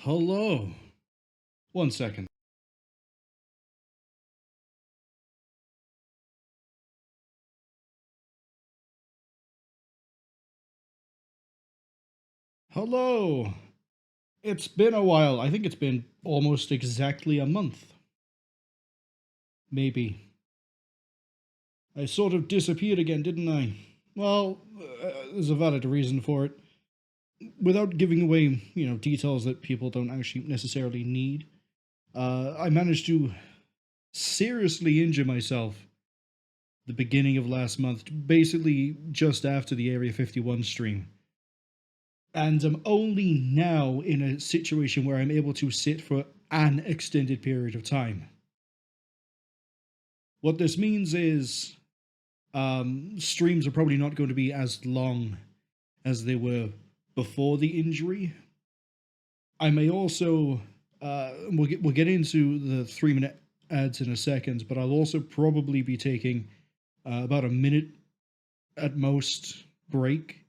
Hello. One second. Hello. It's been a while. I think it's been almost exactly a month. Maybe. I sort of disappeared again, didn't I? Well, there's a valid reason for it. Without giving away, details that people don't actually necessarily need, I managed to seriously injure myself the beginning of last month, basically just after the Area 51 stream. And I'm only now in a situation where I'm able to sit for an extended period of time. What this means is streams are probably not going to be as long as they were before the injury. I may also we'll get into the 3-minute ads in a second, but I'll also probably be taking about a minute at most break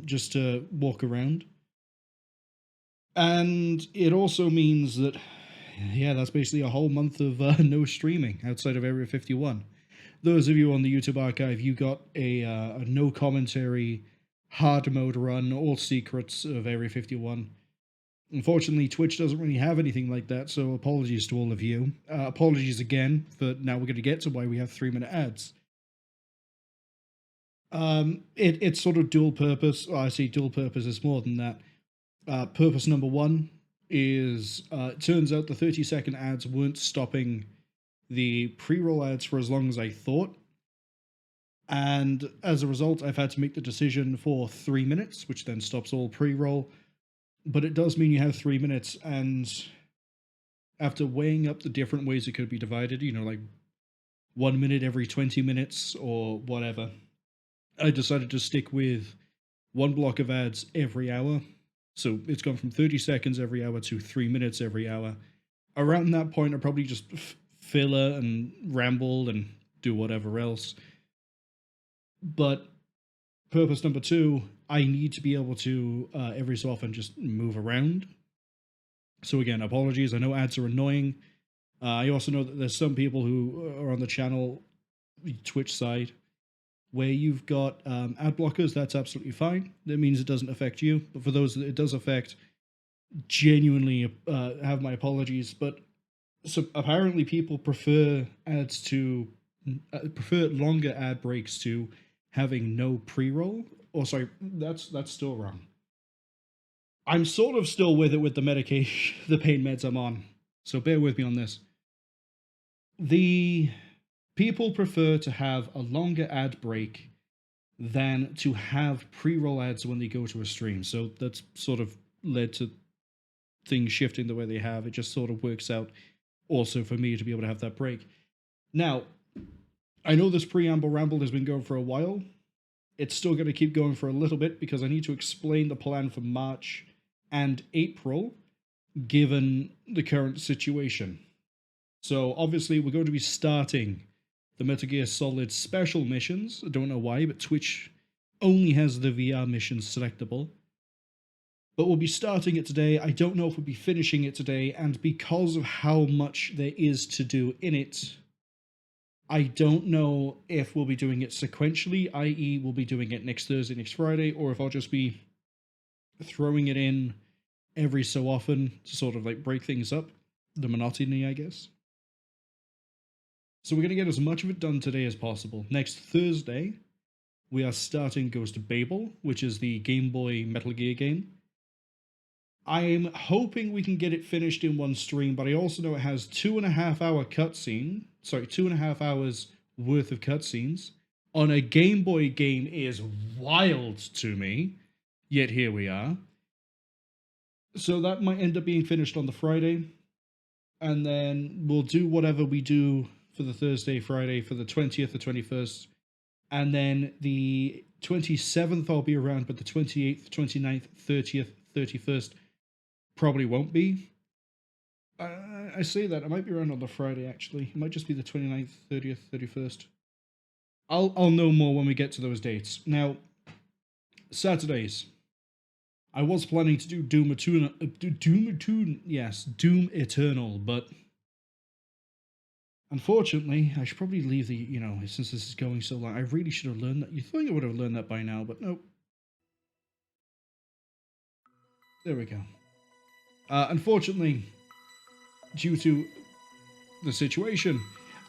just to walk around. And it also means that, yeah, that's basically a whole month of no streaming outside of Area 51. Those of you on the YouTube archive, you got a no commentary, hard mode run, all secrets of Area 51. Unfortunately, Twitch doesn't really have anything like that, so apologies to all of you. Apologies again, but now we're going to get to why we have 3-minute ads. It's sort of dual purpose. Well, I say dual purpose is more than that. Purpose number one is it turns out the 30-second ads weren't stopping the pre-roll ads for as long as I thought. And as a result, I've had to make the decision for 3 minutes, which then stops all pre-roll. But it does mean you have 3 minutes, and after weighing up the different ways it could be divided, like 1 minute every 20 minutes or whatever, I decided to stick with one block of ads every hour. So it's gone from 30 seconds every hour to 3 minutes every hour. Around that point, I probably just filler and ramble and do whatever else. But purpose number two, I need to be able to, every so often, just move around. So again, apologies. I know ads are annoying. I also know that there's some people who are on the channel, Twitch side, where you've got ad blockers. That's absolutely fine. That means it doesn't affect you. But for those that it does affect, genuinely have my apologies. But so apparently people prefer ads to prefer longer ad breaks to having no pre-roll. Oh, sorry, that's still wrong. I'm sort of still with it with the medication, the pain meds I'm on. So bear with me on this. The people prefer to have a longer ad break than to have pre-roll ads when they go to a stream. So that's sort of led to things shifting the way they have. It just sort of works out also for me to be able to have that break. Now, I know this preamble ramble has been going for a while. It's still going to keep going for a little bit because I need to explain the plan for March and April, given the current situation. So obviously we're going to be starting the Metal Gear Solid special missions. I don't know why, but Twitch only has the VR missions selectable. But we'll be starting it today. I don't know if we'll be finishing it today, and because of how much there is to do in it, I don't know if we'll be doing it sequentially, i.e. we'll be doing it next Thursday, next Friday, or if I'll just be throwing it in every so often to sort of like break things up, the monotony, I guess. So we're going to get as much of it done today as possible. Next Thursday, we are starting Ghost of Babel, which is the Game Boy Metal Gear game. I'm hoping we can get it finished in one stream, but I also know it has 2.5 hour cutscene. Sorry, 2.5 hours worth of cutscenes on a Game Boy game is wild to me. Yet here we are. So that might end up being finished on the Friday, and then we'll do whatever we do for the Thursday, Friday, for the 20th, the 21st, and then the 27th I'll be around, but the 28th, 29th, 30th, 31st probably won't be. I say that, I might be around on the Friday, actually. It might just be the 29th, 30th, 31st. I'll know more when we get to those dates. Now, Saturdays. I was planning to do Doom Eternal, but unfortunately, I should probably leave the, since this is going so long, I really should have learned that. You think I would have learned that by now, but nope. There we go. Unfortunately, due to the situation,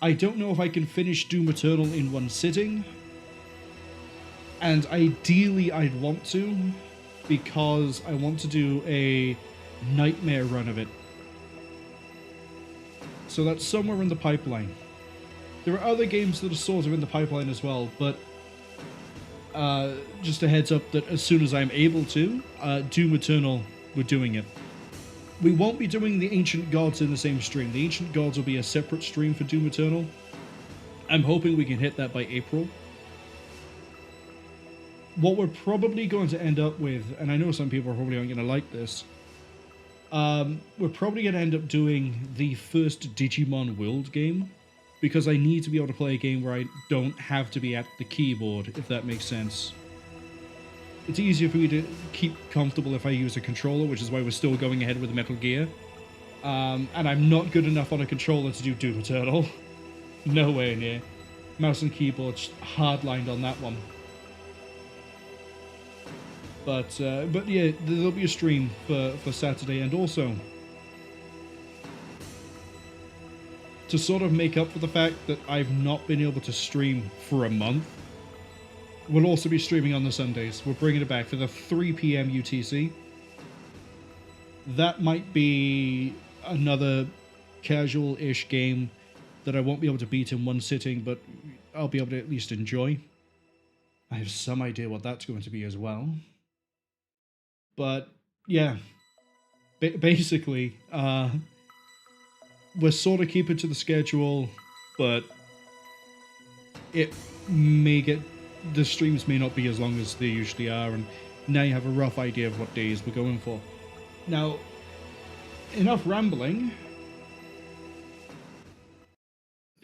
I don't know if I can finish Doom Eternal in one sitting. And ideally, I'd want to, because I want to do a nightmare run of it. So that's somewhere in the pipeline. There are other games that are sort of in the pipeline as well, but just a heads up that as soon as I'm able to, Doom Eternal, we're doing it. We won't be doing the Ancient Gods in the same stream. The Ancient Gods will be a separate stream for Doom Eternal. I'm hoping we can hit that by April. What we're probably going to end up with, and I know some people probably aren't going to like this, we're probably going to end up doing the first Digimon World game, because I need to be able to play a game where I don't have to be at the keyboard, if that makes sense. It's easier for me to keep comfortable if I use a controller, which is why we're still going ahead with Metal Gear. And I'm not good enough on a controller to do Doom Eternal. Nowhere near. Mouse and keyboard hardlined on that one. But yeah, there'll be a stream for Saturday, and also to sort of make up for the fact that I've not been able to stream for a month, we'll also be streaming on the Sundays. We're bringing it back for the 3 p.m. UTC. That might be another casual-ish game that I won't be able to beat in one sitting, but I'll be able to at least enjoy. I have some idea what that's going to be as well. But, yeah. Basically, we're sort of keeping to the schedule, but it may get... the streams may not be as long as they usually are, and now you have a rough idea of what days we're going for. Now, enough rambling.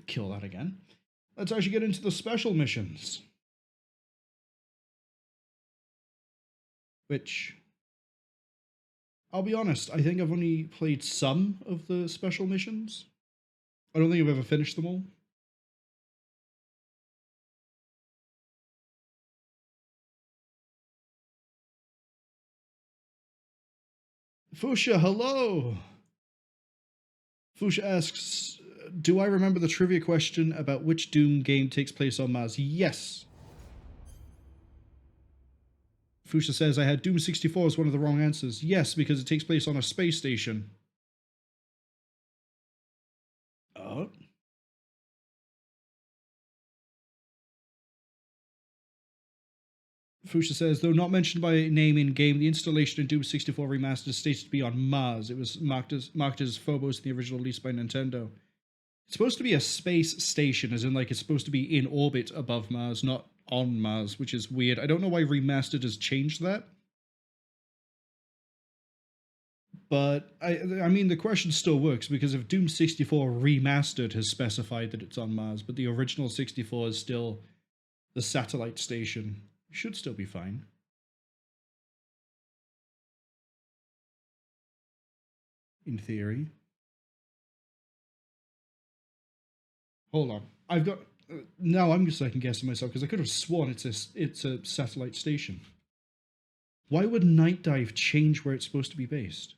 Kill that again. Let's actually get into the special missions. Which, I'll be honest, I think I've only played some of the special missions. I don't think I've ever finished them all. Fusha, hello! Fusha asks, do I remember the trivia question about which Doom game takes place on Mars? Yes! Fusha says, I had Doom 64 as one of the wrong answers. Yes, because it takes place on a space station. Oh. Fusha says, though not mentioned by name in game, the installation in Doom 64 Remastered is stated to be on Mars. It was marked as Phobos in the original release by Nintendo. It's supposed to be a space station, as in, like, it's supposed to be in orbit above Mars, not on Mars, which is weird. I don't know why Remastered has changed that. But, I mean, the question still works, because if Doom 64 Remastered has specified that it's on Mars, but the original 64 is still the satellite station, should still be fine. In theory. Hold on. I've got... now I'm just second guessing myself, because I could have sworn it's a satellite station. Why would Night Dive change where it's supposed to be based?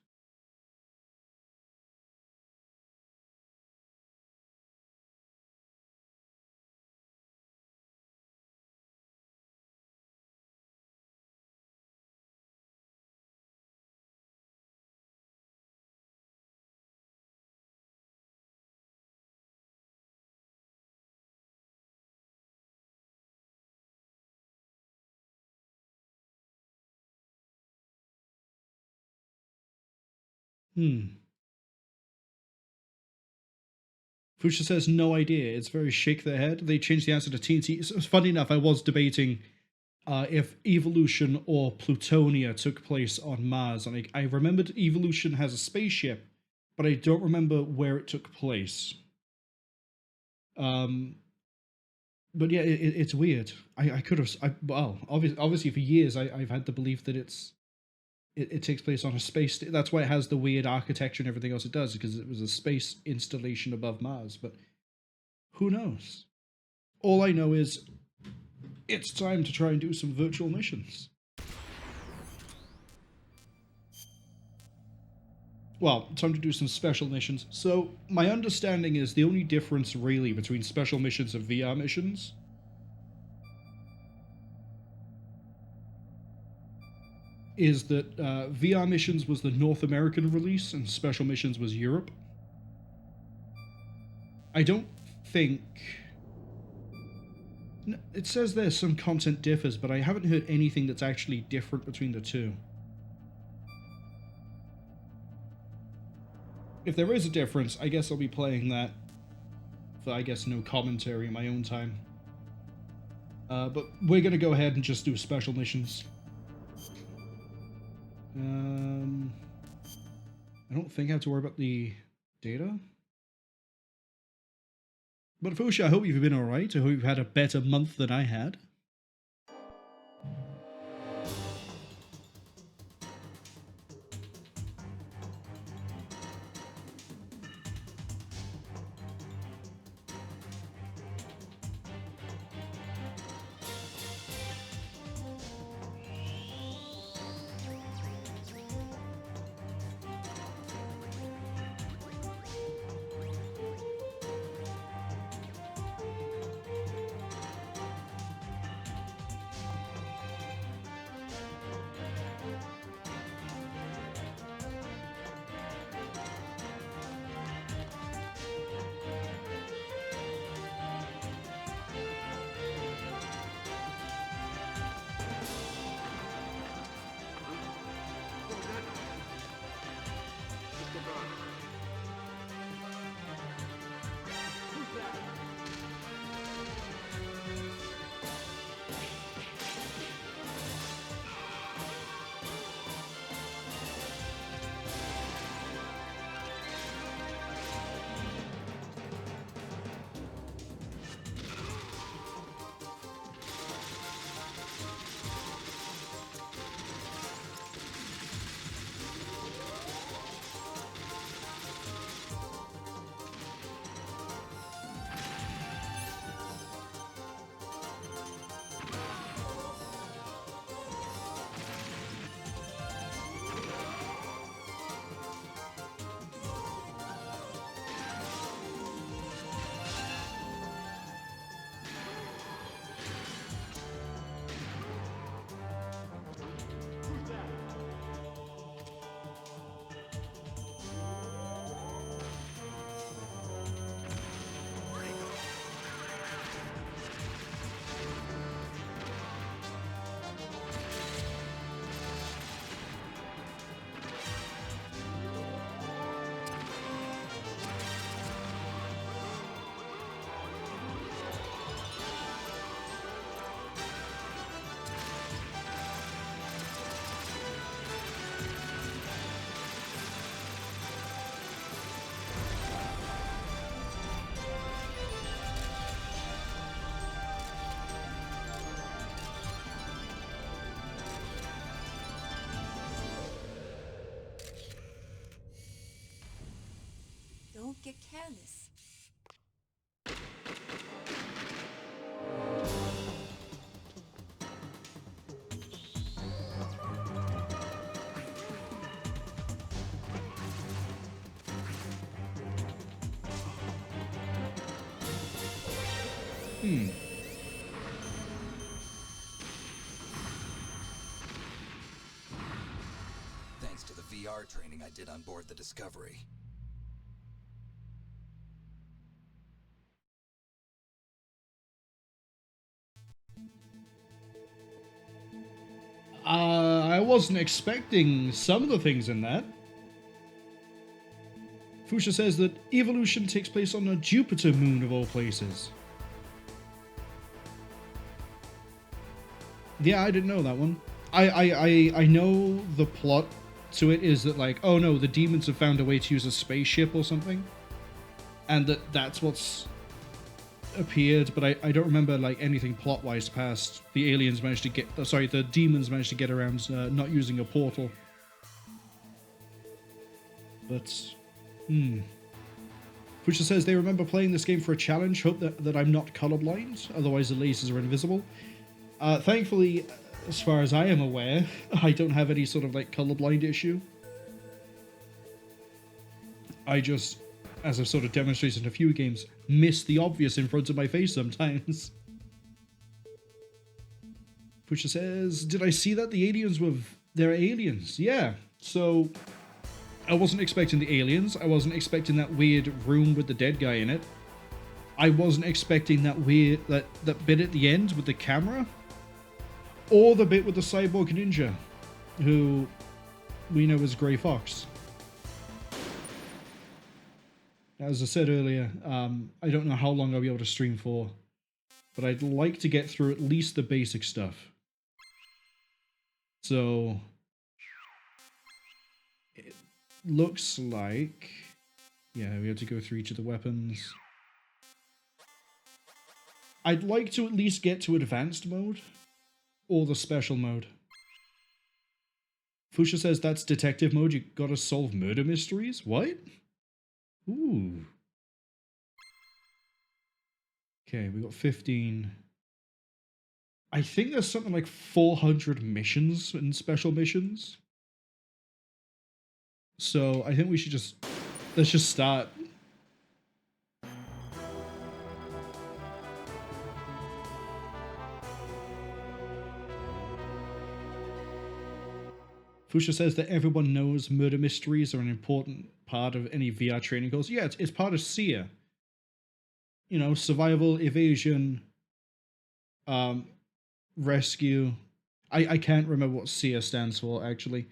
Fusha says, no idea. It's very shake their head. They changed the answer to TNT. So, funny enough, I was debating if Evolution or Plutonia took place on Mars. And I remembered Evolution has a spaceship, but I don't remember where it took place. But yeah, it's weird. I could have... well, obviously for years I've had the belief that it's it takes place on a space. That's why it has the weird architecture and everything else it does, because it was a space installation above Mars. But who knows? All I know is it's time to try and do some virtual missions. Well, time to do some special missions. So, my understanding is the only difference really between special missions and VR missions is that VR missions was the North American release and special missions was Europe. I don't think... It says there's some content differs, but I haven't heard anything that's actually different between the two. If there is a difference, I guess I'll be playing that for, I guess, no commentary in my own time. But we're going to go ahead and just do special missions. I don't think I have to worry about the data. But Fusha, I hope you've been alright. I hope you've had a better month than I had. Don't get careless. Thanks to the VR training I did on board the Discovery. I wasn't expecting some of the things in that. Fusha says that evolution takes place on a Jupiter moon of all places. Yeah, I didn't know that one. I know the plot to it is that, like, oh no, the demons have found a way to use a spaceship or something, and that's what's appeared, but I don't remember like anything plot-wise past the aliens managed to get, the demons managed to get around not using a portal But, Fuchsia says they remember playing this game for a challenge. Hope that I'm not colorblind, otherwise the lasers are invisible. Thankfully, as far as I am aware, I don't have any sort of like colorblind issue. I just, as I've sort of demonstrated in a few games, miss the obvious in front of my face sometimes. Fuchsia says, did I see that the aliens were... They're aliens, yeah. So, I wasn't expecting the aliens. I wasn't expecting that weird room with the dead guy in it. I wasn't expecting that weird... That bit at the end with the camera. Or the bit with the cyborg ninja, who we know as Grey Fox. As I said earlier, I don't know how long I'll be able to stream for, but I'd like to get through at least the basic stuff. So, it looks like, yeah, we have to go through each of the weapons. I'd like to at least get to advanced mode, or the special mode. Fuchsia says that's detective mode, you gotta solve murder mysteries? What? Ooh. Okay, we got 15. I think there's something like 400 missions and special missions. So I think we should just... Let's just start. Fuchsia says that everyone knows murder mysteries are an important part of any VR training course. Yeah, it's part of SEER. You know, survival, evasion, rescue. I can't remember what SEER stands for, actually.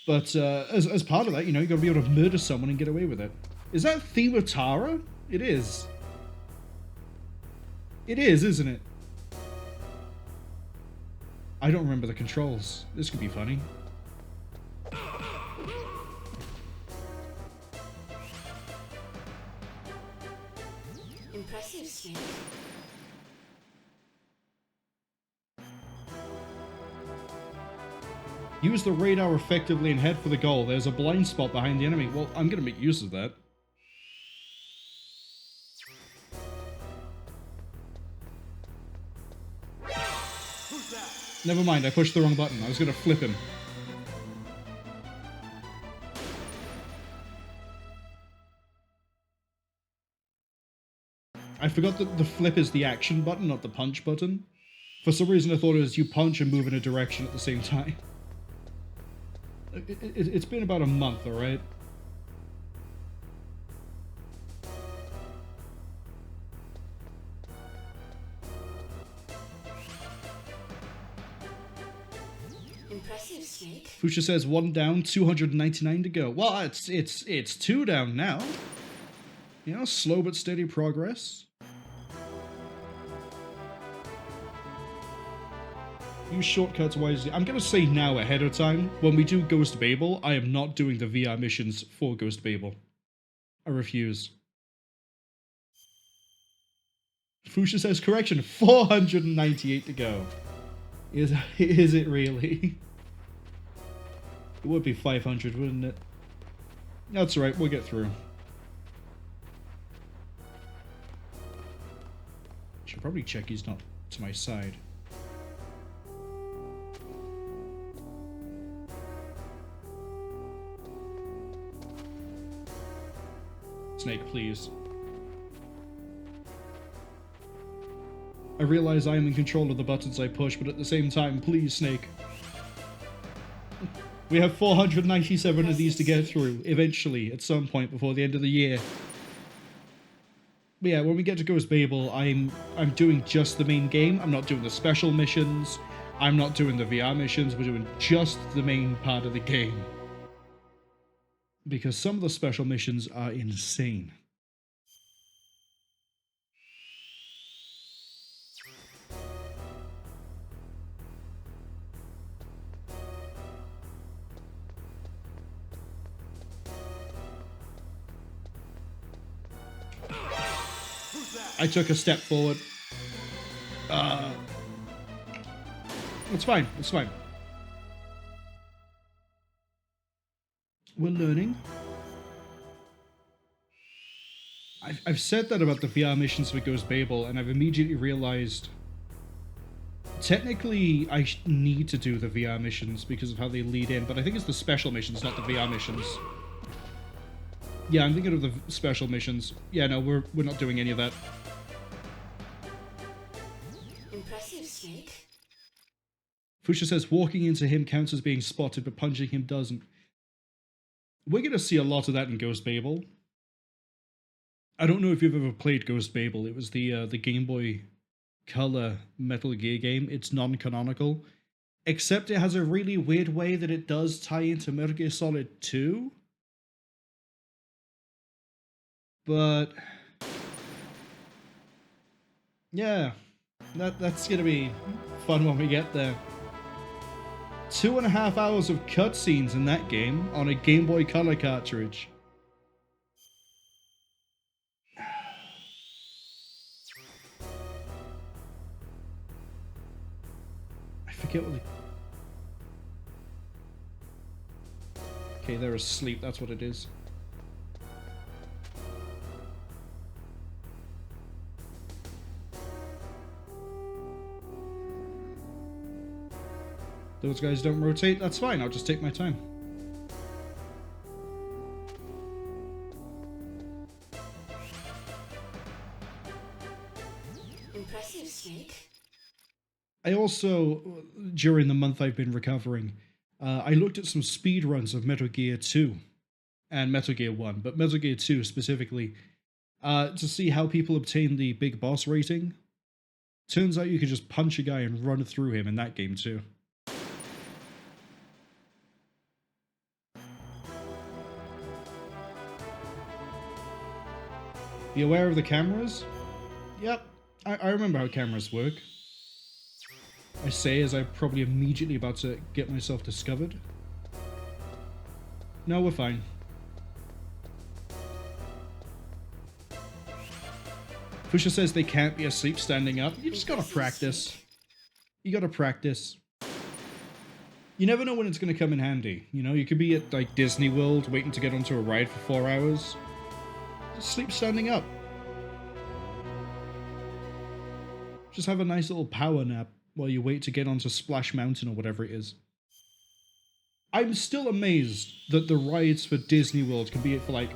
But as part of that, you know, you gotta be able to murder someone and get away with it. Is that theme of Tara? It is. It is, isn't it? I don't remember the controls. This could be funny. Impressive, Snake. Use the radar effectively and head for the goal. There's a blind spot behind the enemy. Well, I'm gonna make use of that. Never mind, I pushed the wrong button. I was gonna flip him. I forgot that the flip is the action button, not the punch button. For some reason I thought it was you punch and move in a direction at the same time. It's been about a month, alright? Impressive, Snake. Fuchsia says 1 down, 299 to go. Well, it's 2 down now. You know, slow but steady progress. Use shortcuts wisely. I'm gonna say now ahead of time, when we do Ghost Babel, I am not doing the VR missions for Ghost Babel. I refuse. Fuchsia says, correction, 498 to go. Is it really? It would be 500, wouldn't it? That's right, we'll get through. Should probably check he's not to my side. Snake, please. I realize I am in control of the buttons I push, but at the same time, please, Snake. We have 497 of these to get through, eventually, at some point before the end of the year. But yeah, when we get to Ghost Babel, I'm doing just the main game. I'm not doing the special missions. I'm not doing the VR missions. We're doing just the main part of the game. Because some of the special missions are insane. I took a step forward. It's fine. It's fine. We're learning. I've said that about the VR missions for Ghost Babel, and I've immediately realized technically I need to do the VR missions because of how they lead in, but I think it's the special missions, not the VR missions. Yeah, I'm thinking of the special missions. Yeah, no, we're not doing any of that. Impressive, Snake. Fusha says walking into him counts as being spotted, but punching him doesn't. We're going to see a lot of that in Ghost Babel. I don't know if you've ever played Ghost Babel. It was the Game Boy Color Metal Gear game. It's non-canonical, except it has a really weird way that it does tie into Metal Gear Solid 2. But yeah, that's gonna be fun when we get there. 2.5 hours of cutscenes in that game on a Game Boy Color cartridge. I forget what they... Okay, they're asleep, that's what it is. Those guys don't rotate, that's fine, I'll just take my time. Impressive, Snake. I also, during the month I've been recovering, I looked at some speed runs of Metal Gear 2 and Metal Gear 1, but Metal Gear 2 specifically, to see how people obtain the big boss rating. Turns out you can just punch a guy and run through him in that game too. Be aware of the cameras? Yep, I remember how cameras work. I say as I'm probably immediately about to get myself discovered. No, we're fine. Fusha says they can't be asleep standing up. You just gotta practice. You gotta practice. You never know when it's gonna come in handy. You know, you could be at like Disney World waiting to get onto a ride for 4 hours. Just sleep standing up. Just have a nice little power nap while you wait to get onto Splash Mountain or whatever it is. I'm still amazed that the rides for Disney World can be for like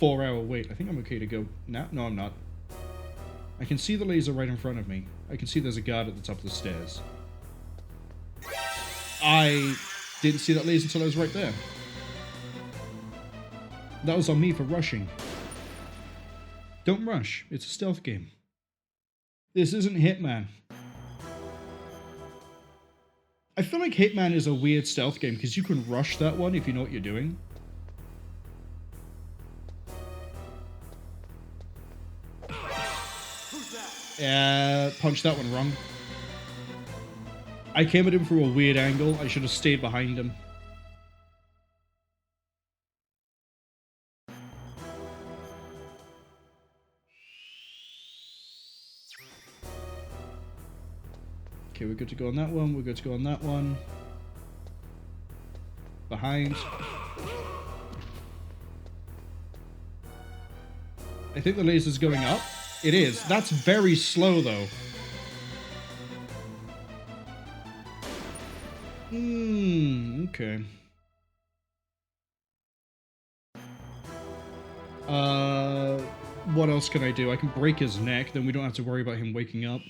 4-hour wait. I think I'm okay to go now. No, I'm not. I can see the laser right in front of me. I can see there's a guard at the top of the stairs. I didn't see that laser until I was right there. That was on me for rushing. Don't rush. It's a stealth game. This isn't Hitman. I feel like Hitman is a weird stealth game because you can rush that one if you know what you're doing. Yeah, punched that one wrong. I came at him through a weird angle. I should have stayed behind him. Okay, we're good to go on that one. We're good to go on that one. Behind. I think the laser's going up. It is. That's very slow, though. Okay. What else can I do? I can break his neck, then we don't have to worry about him waking up.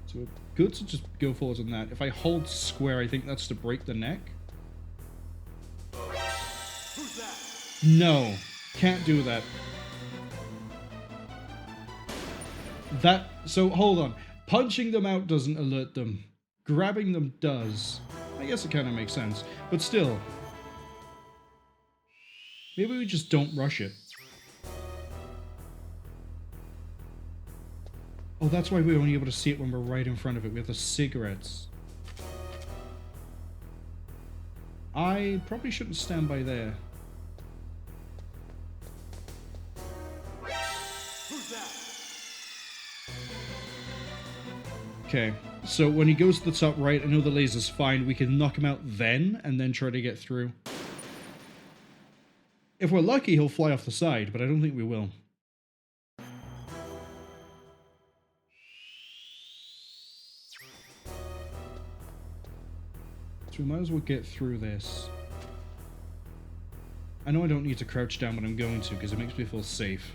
So we're good to just go forward on that. If I hold square, I think that's to break the neck. No, can't do that. So hold on. Punching them out doesn't alert them. Grabbing them does. I guess it kind of makes sense. But still. Maybe we just don't rush it. Oh, that's why we're only able to see it when we're right in front of it. We have the cigarettes. I probably shouldn't stand by there. Okay, so when he goes to the top right, I know the laser's fine. We can knock him out then, and then try to get through. If we're lucky, he'll fly off the side, but I don't think we will. So we might as well get through this. I know I don't need to crouch down when I'm going to, because it makes me feel safe.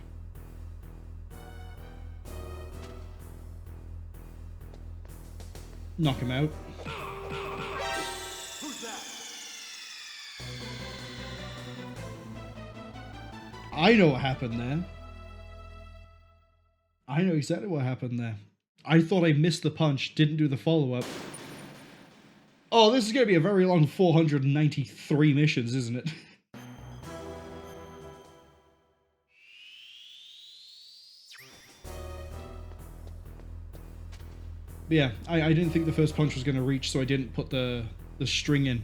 Knock him out. I know what happened there. I know exactly what happened there. I thought I missed the punch, didn't do the follow-up. Oh, this is going to be a very long 493 missions, isn't it? But yeah, I didn't think the first punch was going to reach, so I didn't put the string in.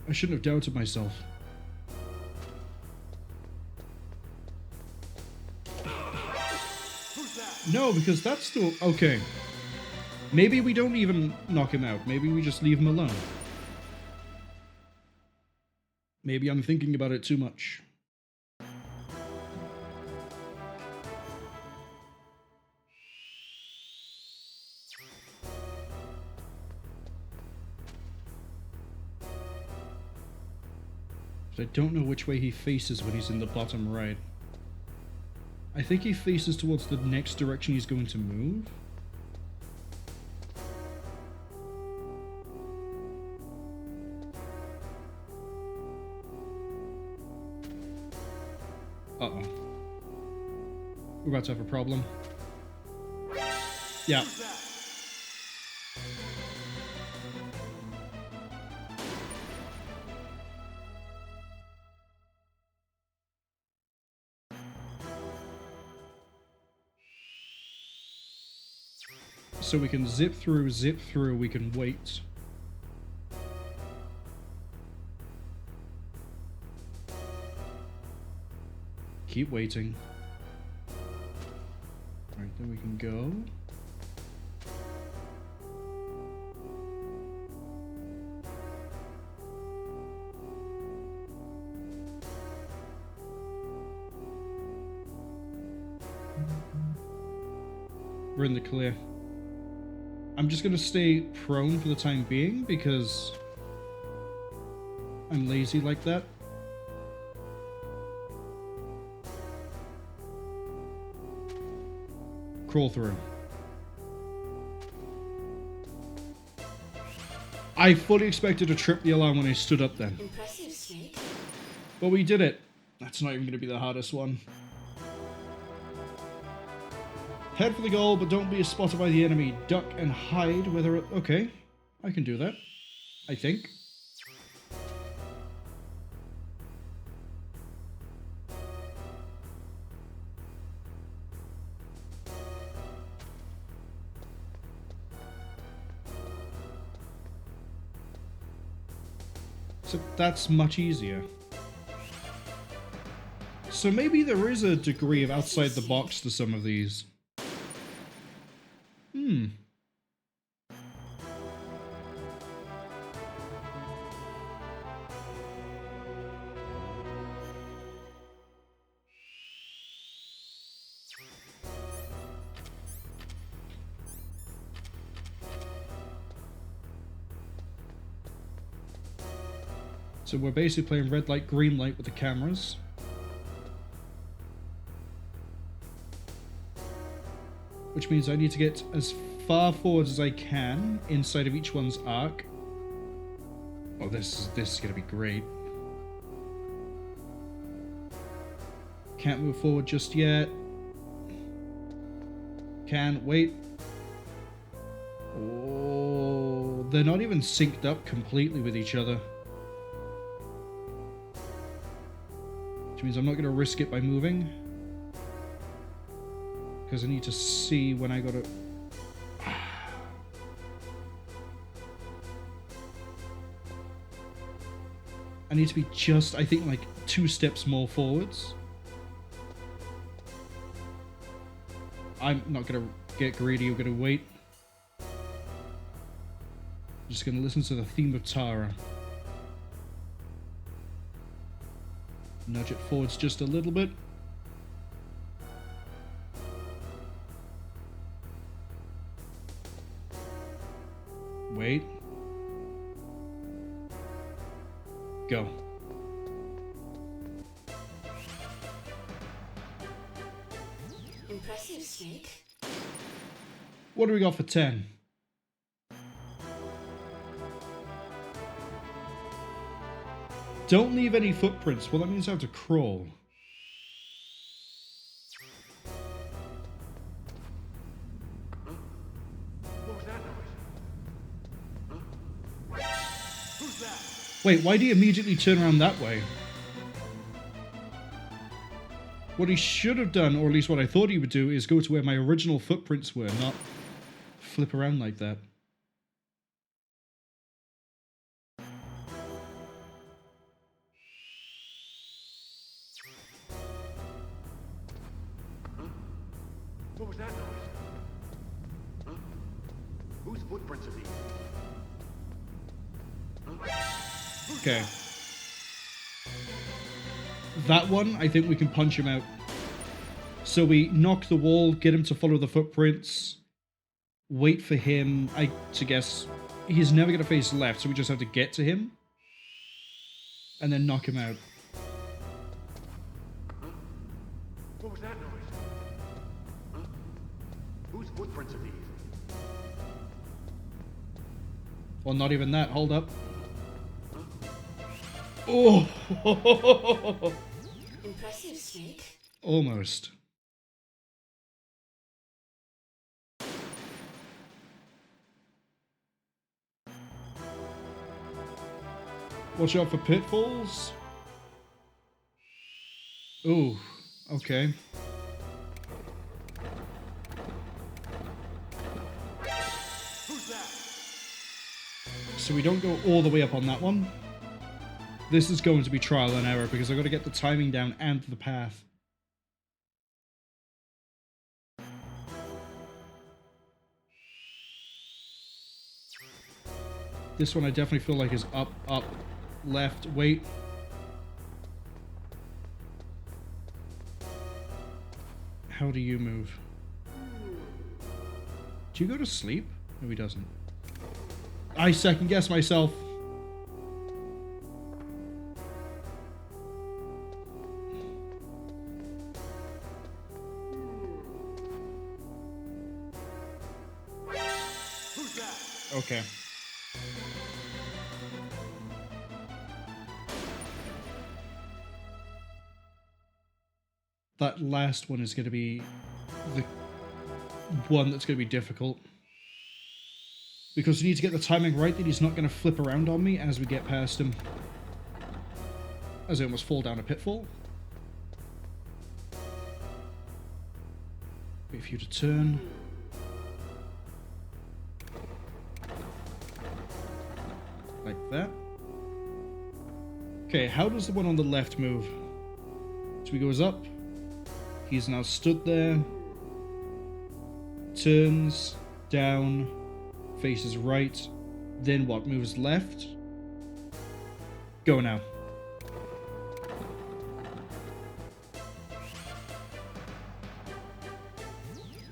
I shouldn't have doubted myself. No, because that's still... Okay. Maybe we don't even knock him out. Maybe we just leave him alone. Maybe I'm thinking about it too much. But I don't know which way he faces when he's in the bottom right. I think he faces towards the next direction he's going to move. Uh-oh. We're about to have a problem. Yeah. So we can zip through, we can wait. Keep waiting. Alright, then we can go. We're in the clear. I'm just going to stay prone for the time being because I'm lazy like that. Crawl through. I fully expected to trip the alarm when I stood up then. Impressive, Snake. But we did it. That's not even going to be the hardest one. Head for the goal, but don't be spotted by the enemy. Duck and hide whether it... Okay, I can do that. I think. So that's much easier. So maybe there is a degree of outside the box to some of these. So we're basically playing red light, green light with the cameras. Which means I need to get as far forward as I can inside of each one's arc. Oh, this is gonna be great. Can't move forward just yet. Can wait. Oh, they're not even synced up completely with each other. Which means I'm not going to risk it by moving. Because I need to see when I got to... I need to be just, I think, like 2 steps more forwards. I'm not going to get greedy. We're going to wait. Just going to listen to the theme of Tara. Nudge it forwards just a little bit. Wait. Go. Impressive, Snake. What do we got for 10? Don't leave any footprints. Well, that means I have to crawl. What was that noise? Huh? Who's that? Wait, why do you immediately turn around that way? What he should have done, or at least what I thought he would do, is go to where my original footprints were, not flip around like that. What was that noise? Huh? Whose footprints are these? Huh? Okay. That one, I think we can punch him out. So we knock the wall, get him to follow the footprints, wait for him, to guess. He's never going to face left, so we just have to get to him. And then knock him out. Huh? What was that noise? Huh? Whose footprints are these? Well, not even that. Hold up. Oh! Impressive, Snake. Almost. Watch out for pitfalls. Ooh, okay. Who's that? So we don't go all the way up on that one. This is going to be trial and error because I've got to get the timing down and the path. This one I definitely feel like is up, up, left, wait. How do you move? Do you go to sleep? No, he doesn't. I second guess myself. Who's that? Okay. That last one is going to be the one that's going to be difficult. Because we need to get the timing right that he's not going to flip around on me as we get past him. As I almost fall down a pitfall. Wait for you to turn. Like that. Okay, how does the one on the left move? So he goes up. He's now stood there. Turns. Down. Faces right. Then what? Moves left. Go now.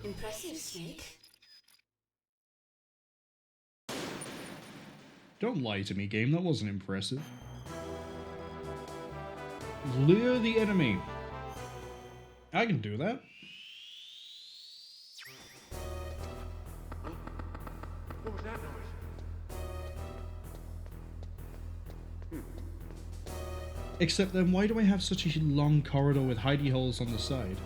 Impressive, Snake. Don't lie to me, game. That wasn't impressive. Lure the enemy. I can do that. What was that noise? Except then, why do I have such a long corridor with hidey holes on the side?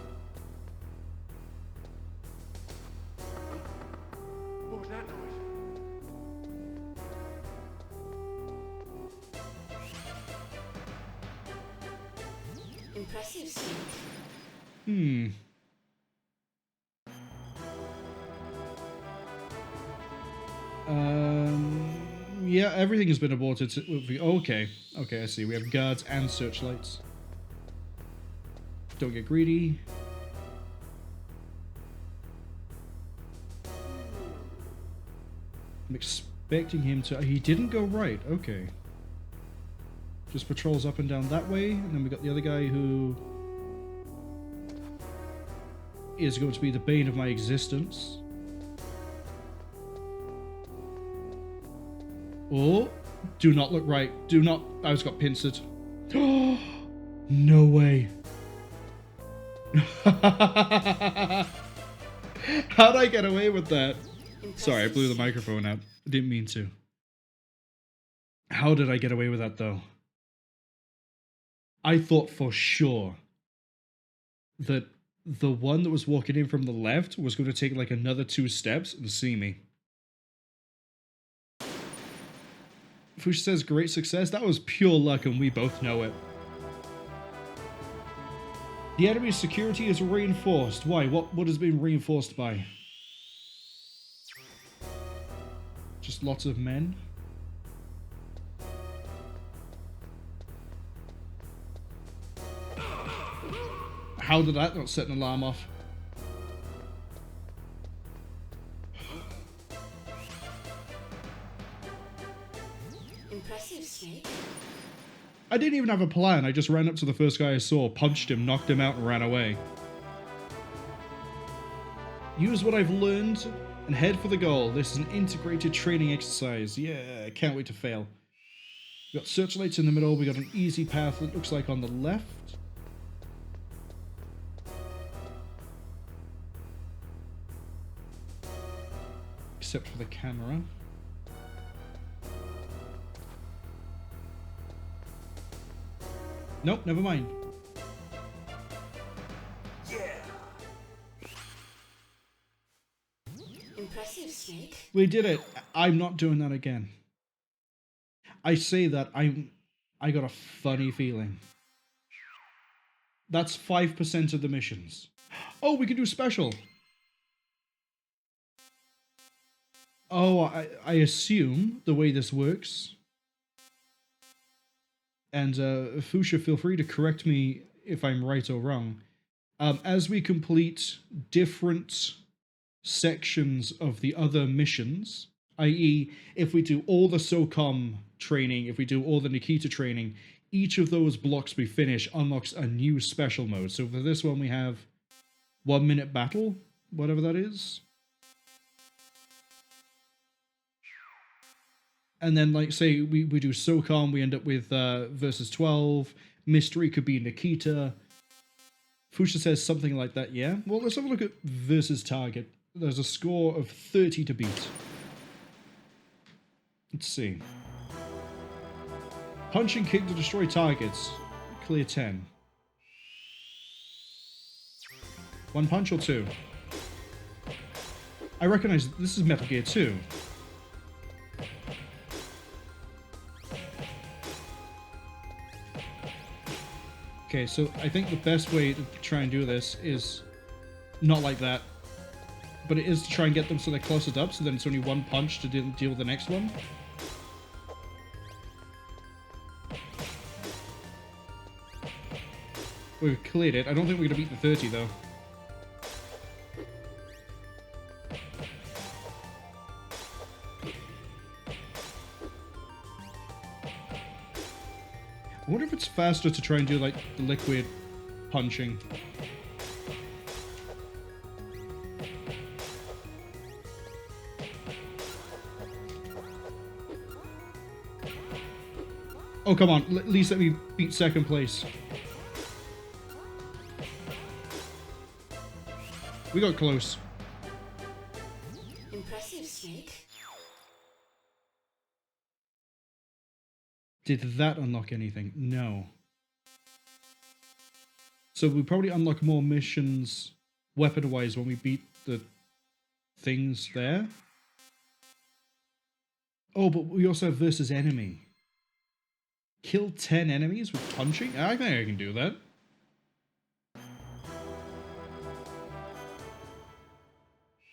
What was that noise? Impressive, Snake. Yeah, everything has been aborted. Okay, okay, I see. We have guards and searchlights. Don't get greedy. I'm expecting him to... He didn't go right. Okay. Just patrols up and down that way. And then we got the other guy who is going to be the bane of my existence. Oh, do not look right. Do not... I just got pincered. No way. How'd I get away with that? Sorry, I blew the microphone out. I didn't mean to. How did I get away with that, though? I thought for sure that the one that was walking in from the left was going to take like another 2 steps and see me. Fush says, great success. That was pure luck and we both know it. The enemy's security is reinforced. Why? What has been reinforced by? Just lots of men? How did that not set an alarm off? Impressive, Snake. I didn't even have a plan. I just ran up to the first guy I saw, punched him, knocked him out, and ran away. Use what I've learned and head for the goal. This is an integrated training exercise. Yeah, can't wait to fail. We got searchlights in the middle. We got an easy path that looks like on the left. Except for the camera. Nope, never mind. Impressive, Snake. We did it. I'm not doing that again. I say that I got a funny feeling. That's 5% of the missions. Oh, we can do special. Oh, I assume the way this works, and Fusha, feel free to correct me if I'm right or wrong, as we complete different sections of the other missions, i.e. if we do all the Socom training, if we do all the Nikita training, each of those blocks we finish unlocks a new special mode. So for this one we have 1 minute battle, whatever that is. And then, like, say we do Socom, we end up with versus 12. Mystery could be Nikita. Fusha says something like that, yeah? Well, let's have a look at versus target. There's a score of 30 to beat. Let's see. Punch and kick to destroy targets. Clear 10. 1 punch or 2? I recognize this is Metal Gear 2. Okay, so I think the best way to try and do this is not like that, but it is to try and get them so they're closer up, so then it's only 1 punch to deal with the next one. We've cleared it. I don't think we're going to beat the 30, though. I wonder if it's faster to try and do, like, the liquid punching. Oh, come on. At least let me beat second place. We got close. Impressive, Snake. Did that unlock anything? No. So we probably unlock more missions weapon-wise when we beat the things there. Oh, but we also have versus enemy. Kill 10 enemies with punching? I think I can do that.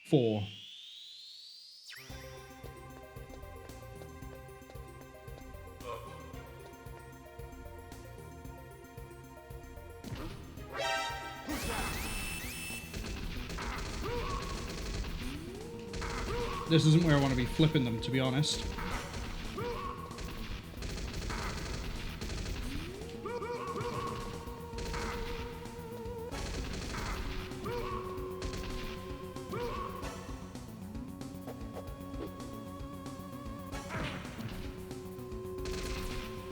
Four. This isn't where I want to be flipping them, to be honest.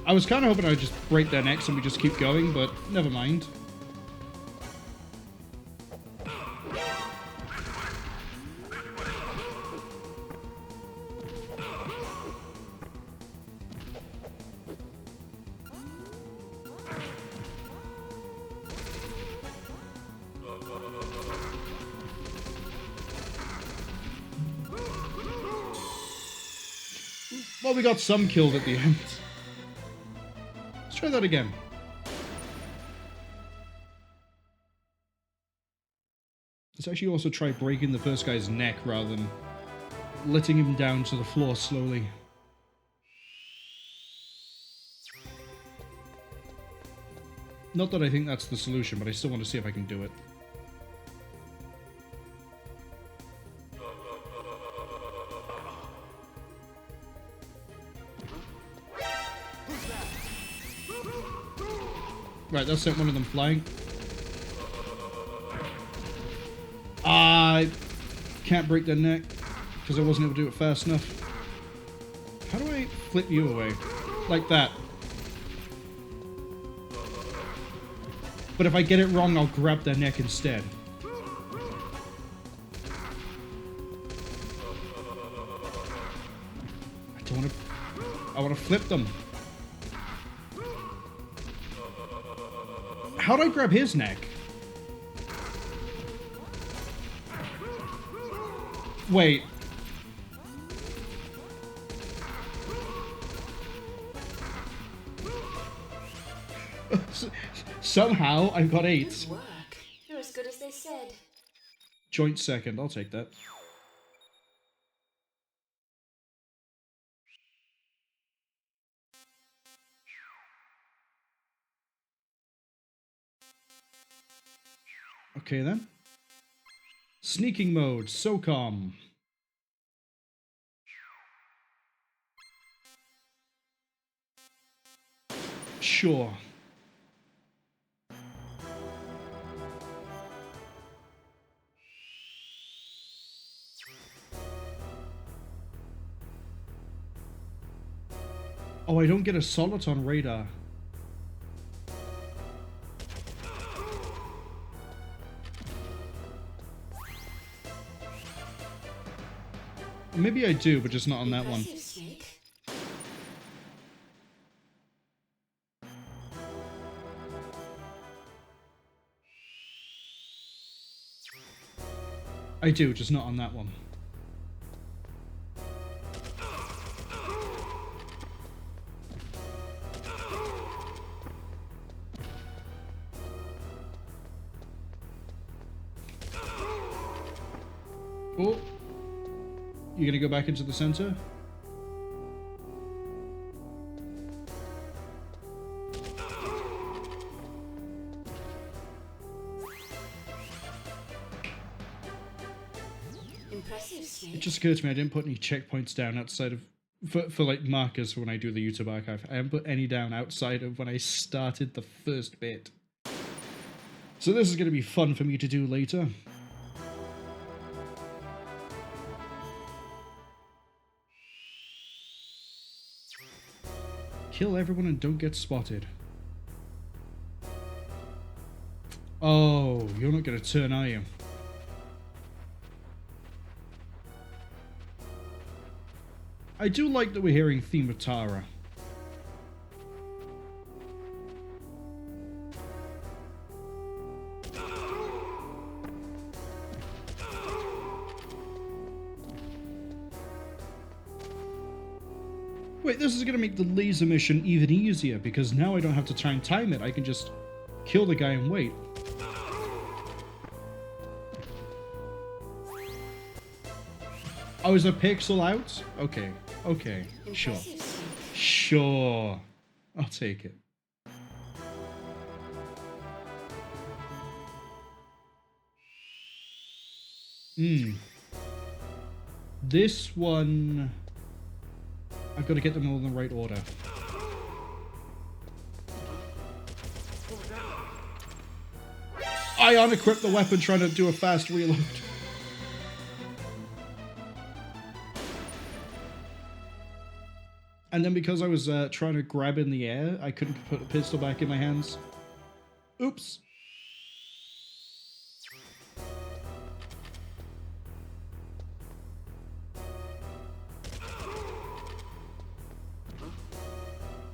I was kind of hoping I'd just break their necks and we just keep going, but never mind. Well, we got some killed at the end. Let's try that again. Let's actually also try breaking the first guy's neck rather than letting him down to the floor slowly. Not that I think that's the solution, but I still want to see if I can do it. Right, that sent one of them flying. I can't break their neck because I wasn't able to do it fast enough. How do I flip you away? Like that. But if I get it wrong, I'll grab their neck instead. I don't want to... I want to flip them. How'd I grab his neck? Wait. Somehow I got 8. Good work. You're as good as they said. Joint second, I'll take that. Okay then. Sneaking mode, Socom. Sure. Oh, I don't get a soliton radar. Maybe I do, but just not on that one. Impressive, Snake. I do, just not on that one. Oh. You gonna go back into the center? Impressive, Snake. It just occurred to me I didn't put any checkpoints down outside of... For like markers for when I do the YouTube archive. I haven't put any down outside of when I started the first bit. So this is gonna be fun for me to do later. Kill everyone and don't get spotted. Oh, you're not gonna turn, are you? I do like that we're hearing theme of Tara. Wait, this is going to make the laser mission even easier, because now I don't have to try and time it. I can just kill the guy and wait. Oh, is a pixel out? Okay, okay, sure. Impressive, Snake. Sure. I'll take it. This one, I've got to get them all in the right order. What was that noise? I unequipped the weapon trying to do a fast reload. And then because I was trying to grab in the air, I couldn't put the pistol back in my hands. Oops.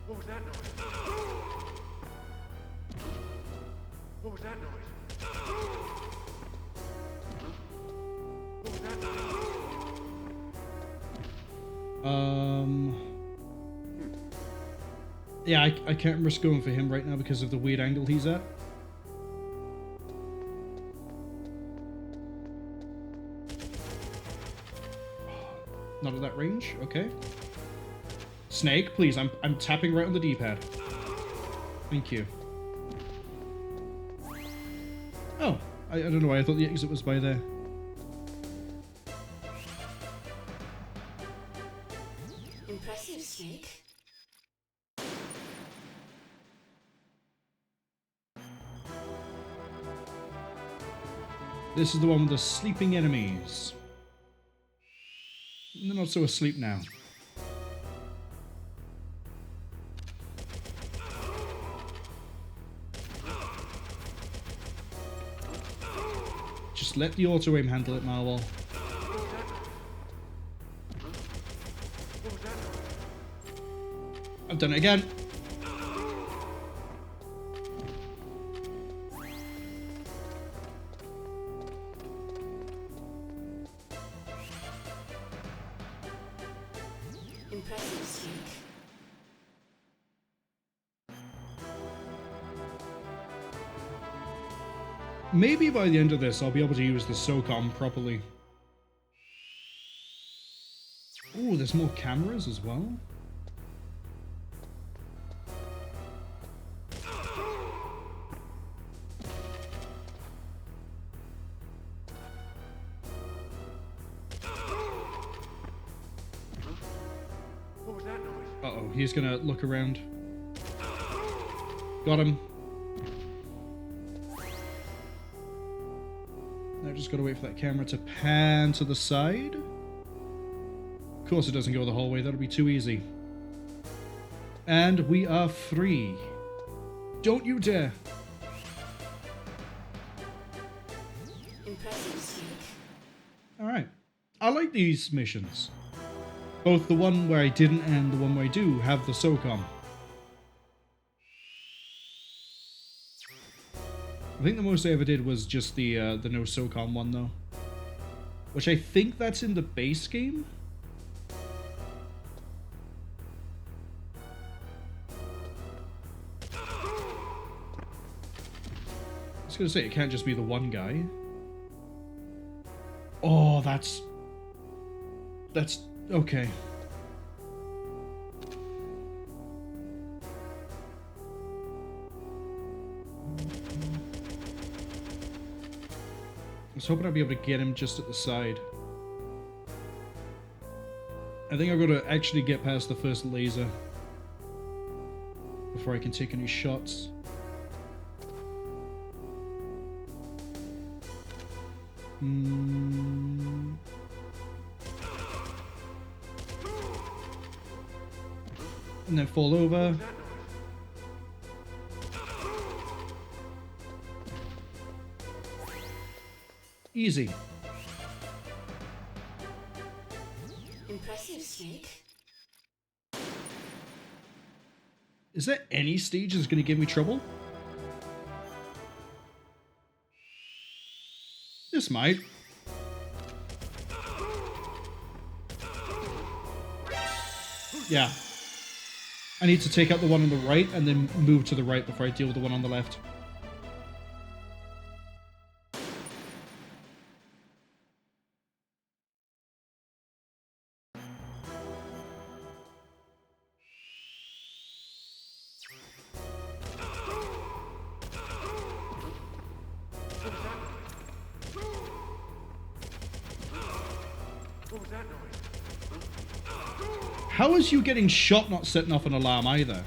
What was that noise? What was that noise? What was that noise? Yeah, I can't risk going for him right now because of the weird angle he's at. Not at that range, okay. Snake, please, I'm tapping right on the D-pad. Thank you. Oh, I don't know why, I thought the exit was by there. Impressive, Snake. This is the one with the sleeping enemies. They're not so asleep now. Just let the auto-aim handle it, Marwol. What was that noise? I've done it again. Impressive, Snake. Maybe by the end of this, I'll be able to use the Socom properly. Oh, there's more cameras as well. What was that noise? Uh-oh, he's gonna look around. Got him. Now just gotta wait for that camera to pan to the side. Of course it doesn't go the whole way, that'll be too easy. And we are free. Don't you dare. Impressive, Snake. Alright. I like these missions. Both the one where I didn't and the one where I do have the Socom. I think the most I ever did was just the no Socom one though. Which I think that's in the base game? I was gonna say, it can't just be the one guy. Oh, that's okay. I was hoping I'd be able to get him just at the side. I think I've got to actually get past the first laser before I can take any shots. And then fall over. Easy. Impressive, Snake. Is there any stage that's going to give me trouble? This might. Yeah. I need to take out the one on the right and then move to the right before I deal with the one on the left. What was that that noise? How is you getting shot not setting off an alarm either?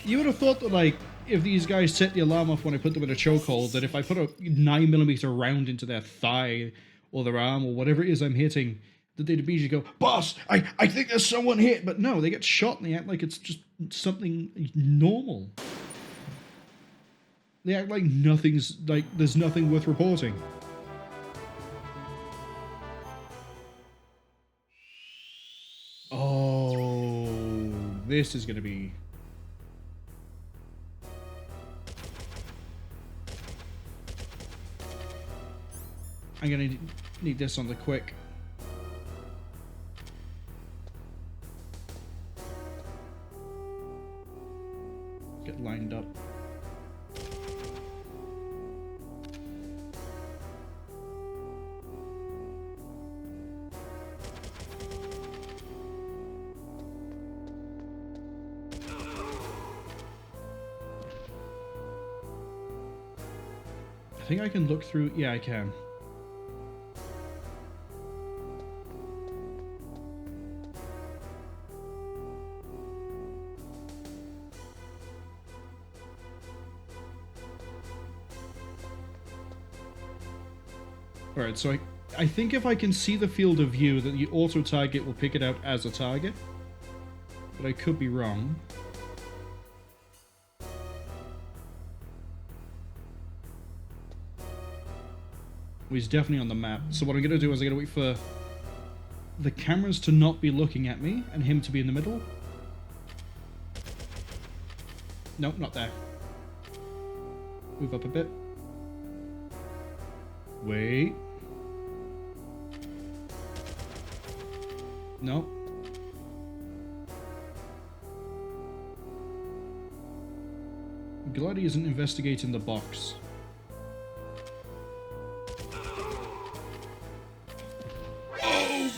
You would have thought that, like, if these guys set the alarm off when I put them in a chokehold, that if I put a 9mm round into their thigh or their arm or whatever it is I'm hitting, that they'd immediately go, "Boss, I think there's someone here." But no, they get shot and they act like it's just something normal. They act like nothing's, like, there's nothing worth reporting. Oh, this is going to be... I'm gonna need this on the quick. Get lined up. I think I can look through. Yeah, I can. Alright, so I think if I can see the field of view, that the auto-target will pick it out as a target. But I could be wrong. Well, he's definitely on the map. So what I'm going to do is I'm going to wait for the cameras to not be looking at me and him to be in the middle. Nope, not there. Move up a bit. Wait. No. Glad he isn't investigating the box. Oh!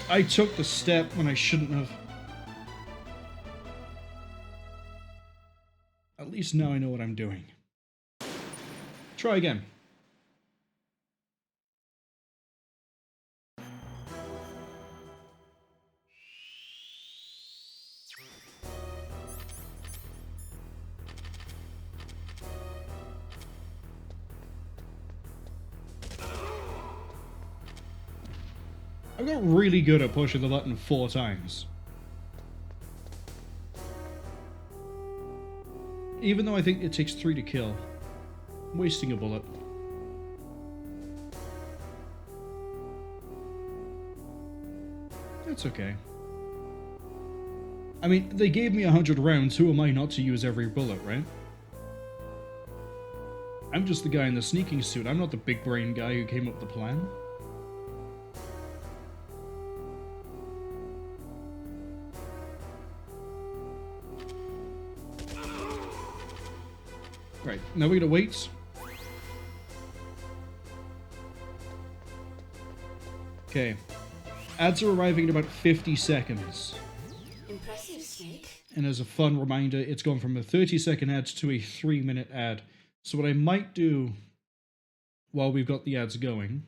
I took the step when I shouldn't have. At least now I know what I'm doing. Try again. I got really good at pushing the button 4 times. Even though I think it takes 3 to kill. I'm wasting a bullet. That's okay. I mean, they gave me 100 rounds, who am I not to use every bullet, right? I'm just the guy in the sneaking suit, I'm not the big brain guy who came up with the plan. Right, now we're gonna wait. Okay. Ads are arriving in about 50 seconds. Impressive, Snake. And as a fun reminder, it's gone from a 30-second ad to a 3-minute ad. So what I might do while we've got the ads going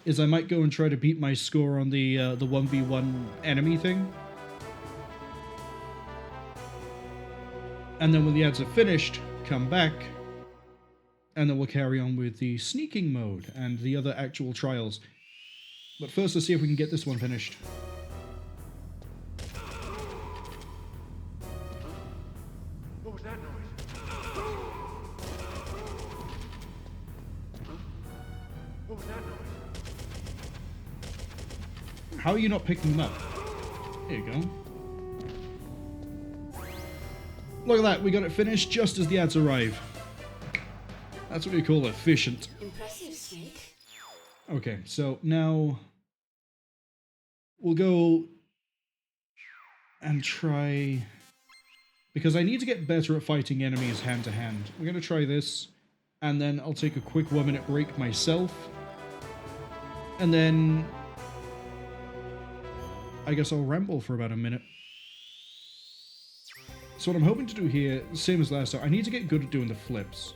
is I might go and try to beat my score on the 1v1 enemy thing. And then when the ads are finished, come back, and then we'll carry on with the sneaking mode and the other actual trials. But first, let's see if we can get this one finished. What was that noise? What was that noise? How are you not picking them up? There you go. Look at that, we got it finished just as the ads arrive. That's what we call efficient. Impressive, Snake. Okay, so now we'll go and try, because I need to get better at fighting enemies hand to hand. We're going to try this, and then I'll take a quick 1-minute break myself, and then I guess I'll ramble for about a minute. So what I'm hoping to do here, same as last time, I need to get good at doing the flips.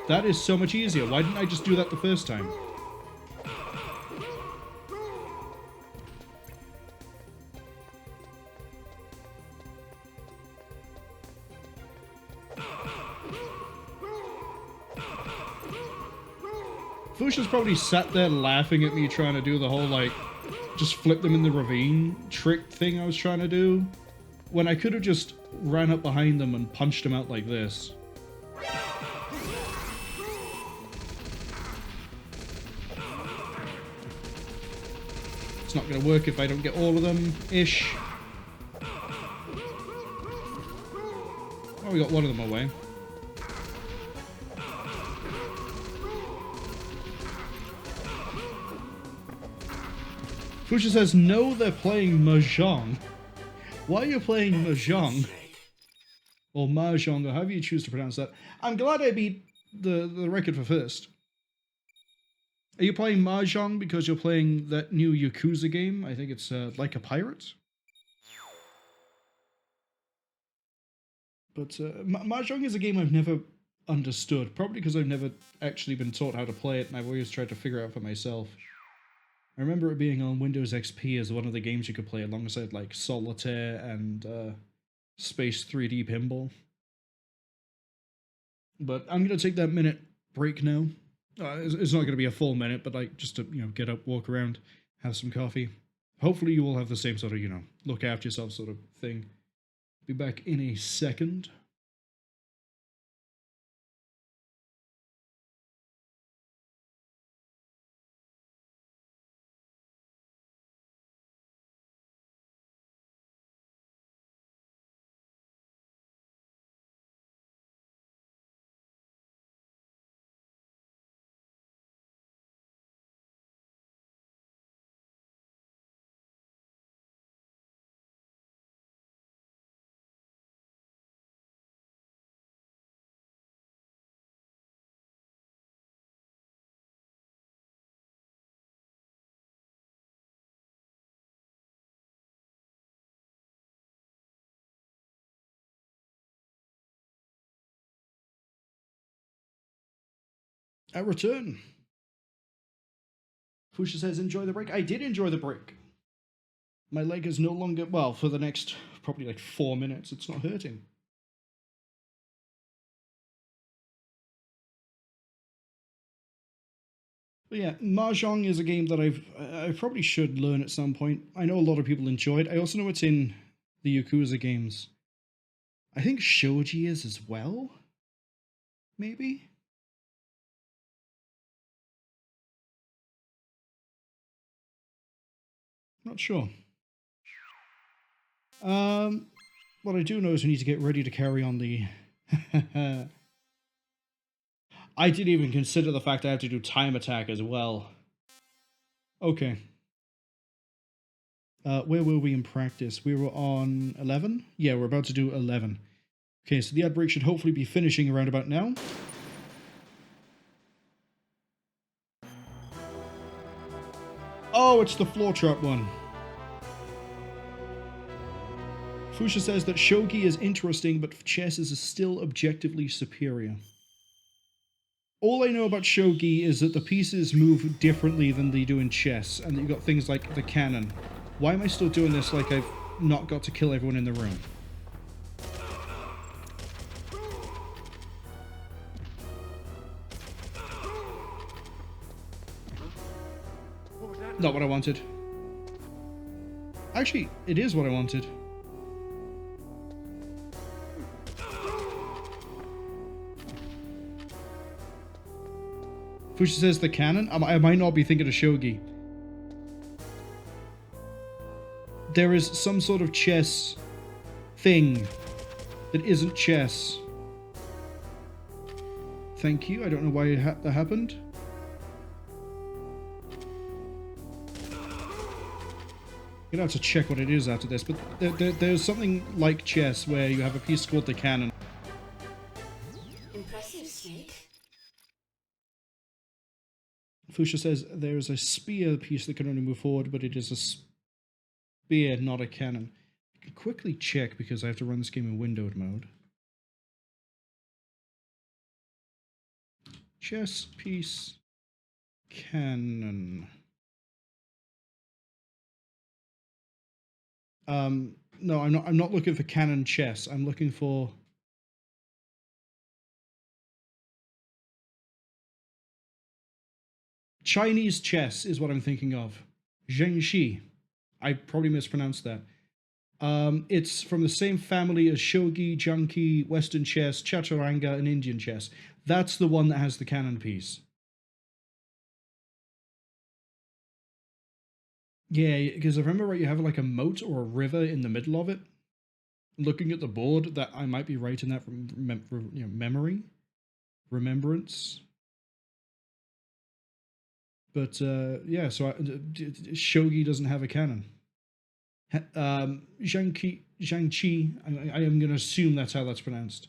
That is so much easier. Why didn't I just do that the first time? Fusha's probably sat there laughing at me trying to do the whole, like, just flip them in the ravine trick thing I was trying to do, when I could have just ran up behind them and punched them out like this. It's not going to work if I don't get all of them, ish. Oh, we got one of them away. Fusha says, no, they're playing Mahjong. Why are you playing Mahjong? Or Mahjong, or however you choose to pronounce that. I'm glad I beat the record for first. Are you playing Mahjong because you're playing that new Yakuza game? I think it's Like a Pirate. But Mahjong is a game I've never understood. Probably because I've never actually been taught how to play it, and I've always tried to figure it out for myself. I remember it being on Windows XP as one of the games you could play alongside like Solitaire and Space 3D Pinball. But I'm going to take that minute break now. It's not going to be a full minute, but like just to, you know, get up, walk around, have some coffee. Hopefully you all have the same sort of, you know, look after yourself sort of thing. Be back in a second. At return. Fusha says, enjoy the break. I did enjoy the break. My leg is no longer, well, for the next probably like 4 minutes, it's not hurting. But yeah, Mahjong is a game that I probably should learn at some point. I know a lot of people enjoy it. I also know it's in the Yakuza games. I think Shoji is as well? Maybe? Not sure. What I do know is we need to get ready to carry on the... I didn't even consider the fact I have to do time attack as well. Okay. Where were we in practice? We were on 11? Yeah, we're about to do 11. Okay, so the ad break should hopefully be finishing around about now. Oh, it's the floor trap one. Fusha says that shogi is interesting, but chess is still objectively superior. All I know about shogi is that the pieces move differently than they do in chess, and that you've got things like the cannon. Why am I still doing this like I've not got to kill everyone in the room? What was that? Not what I wanted. Actually, it is what I wanted. Fusha says the cannon? I might not be thinking of shogi. There is some sort of chess thing that isn't chess. Thank you. I don't know why that happened. I'm gonna have to check what it is after this, but there's something like chess where you have a piece called the cannon. Impressive, Snake. Fusha says there is a spear piece that can only move forward, but it is a spear, not a cannon. I can quickly check because I have to run this game in windowed mode. Chess piece, cannon. No, I'm not looking for cannon chess. I'm looking for Chinese chess is what I'm thinking of. Zhengxi. I probably mispronounced that. It's from the same family as shogi, junki, western chess, chaturanga, and Indian chess. That's the one that has the cannon piece. Yeah, because if I remember right, you have like a moat or a river in the middle of it. Looking at the board, that I might be right in that memory, remembrance. But yeah, so shogi doesn't have a cannon. Zhangqi, I am going to assume that's how that's pronounced,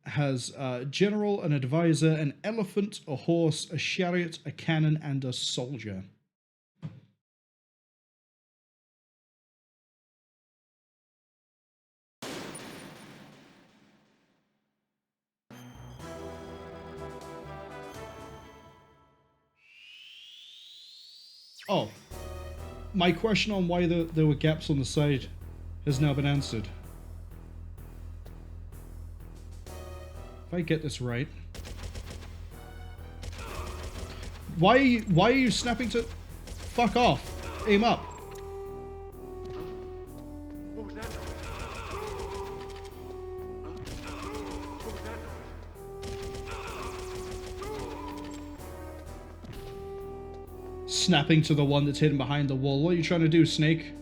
has a general, an advisor, an elephant, a horse, a chariot, a cannon, and a soldier. Oh, my question on why there were gaps on the side has now been answered. If I get this right. Why are you snapping to... Fuck off. Aim up. What was that noise? What was that noise? Snapping to the one that's hidden behind the wall. What are you trying to do, Snake?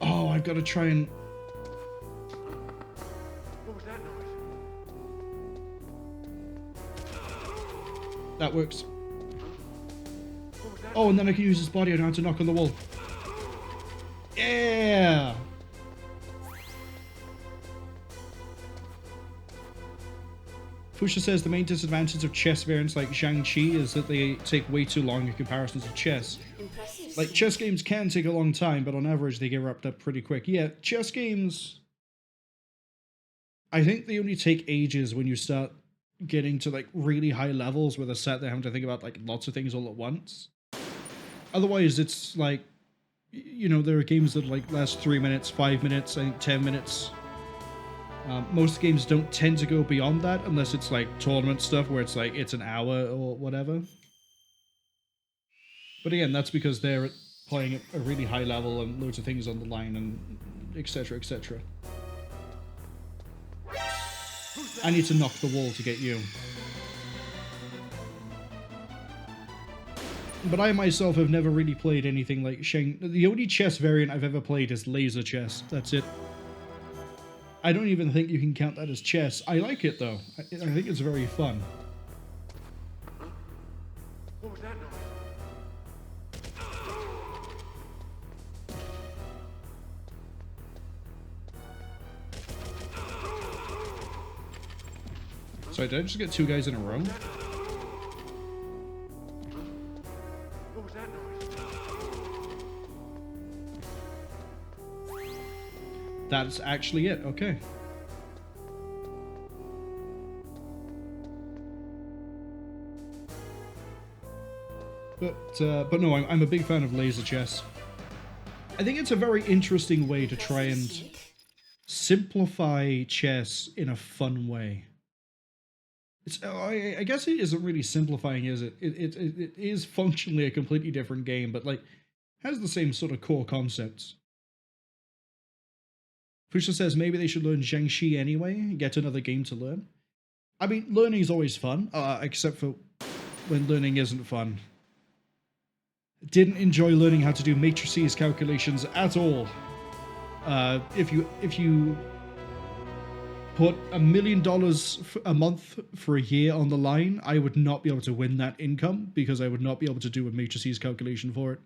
Oh, I've got to try and... What was that noise? That works. What was that? Oh, and then I can use his body. I don't have to knock on the wall. Yeah! Fusha says the main disadvantage of chess variants like Zhangqi is that they take way too long in comparison to chess. Impressive. Like, chess games can take a long time, but on average they get wrapped up pretty quick. Yeah, chess games... I think they only take ages when you start getting to, like, really high levels where they're sat there having to think about, like, lots of things all at once. Otherwise, it's, like... You know, there are games that, like, last 3 minutes, 5 minutes, I think 10 minutes... most games don't tend to go beyond that unless it's like tournament stuff where it's like it's an hour or whatever. But again, that's because they're playing at a really high level and loads of things on the line and etc, etc. I need to knock the wall to get you. But I myself have never really played anything like Sheng. The only chess variant I've ever played is laser chess. That's it. I don't even think you can count that as chess. I like it though. I think it's very fun. What was that noise? Sorry, did I just get two guys in a row? What was that noise? That's actually it, okay. But no, I'm a big fan of laser chess. I think it's a very interesting way to try and simplify chess in a fun way. It's, I guess it isn't really simplifying, is it? It is functionally a completely different game, but like has the same sort of core concepts. Fusha says maybe they should learn Zhengxi anyway, get another game to learn. I mean, learning is always fun, except for when learning isn't fun. Didn't enjoy learning how to do matrices calculations at all. If you put $1 million a month for a year on the line, I would not be able to win that income because I would not be able to do a matrices calculation for it.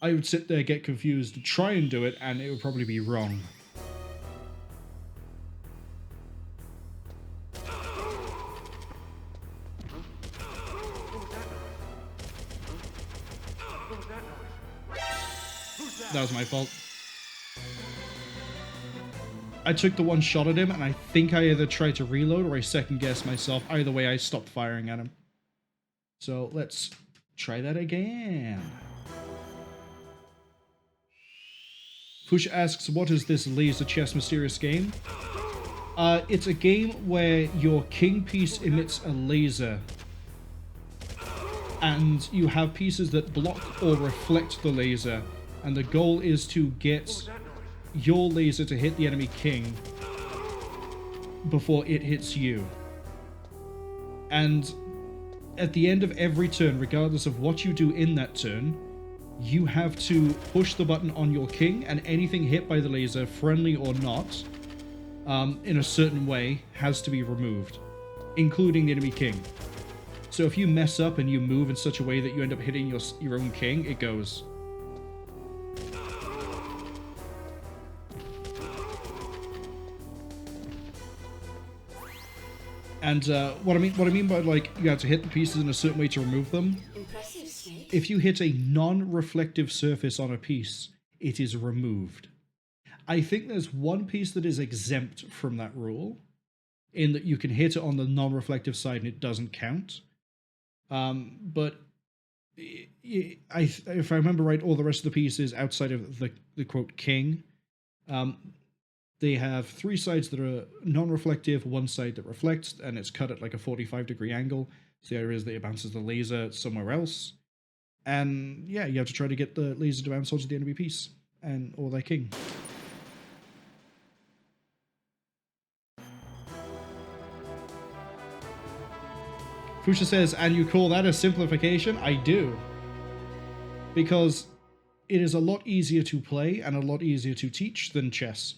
I would sit there, get confused, try and do it, and it would probably be wrong. What was that noise? Who's that? That was my fault. I took the one shot at him, and I think I either tried to reload or I second-guessed myself. Either way, I stopped firing at him. So let's try that again. Fush asks, what is this laser chess mysterious game? It's a game where your king piece emits a laser. And you have pieces that block or reflect the laser. And the goal is to get your laser to hit the enemy king before it hits you. And at the end of every turn, regardless of what you do in that turn, you have to push the button on your king, and anything hit by the laser, friendly or not, in a certain way, has to be removed, including the enemy king. So if you mess up and you move in such a way that you end up hitting your own king, it goes. And what I mean by, like, you have to hit the pieces in a certain way to remove them. Impressive, Snake. If you hit a non-reflective surface on a piece, it is removed. I think there's one piece that is exempt from that rule, in that you can hit it on the non-reflective side and it doesn't count. But if I remember right, all the rest of the pieces outside of the quote king, they have 3 sides that are non-reflective, 1 side that reflects, and it's cut at like a 45-degree angle. So the idea is that it bounces the laser somewhere else. And yeah, you have to try to get the laser to bounce onto the enemy piece, or their king. Fusha says, and you call that a simplification? I do. Because it is a lot easier to play and a lot easier to teach than chess.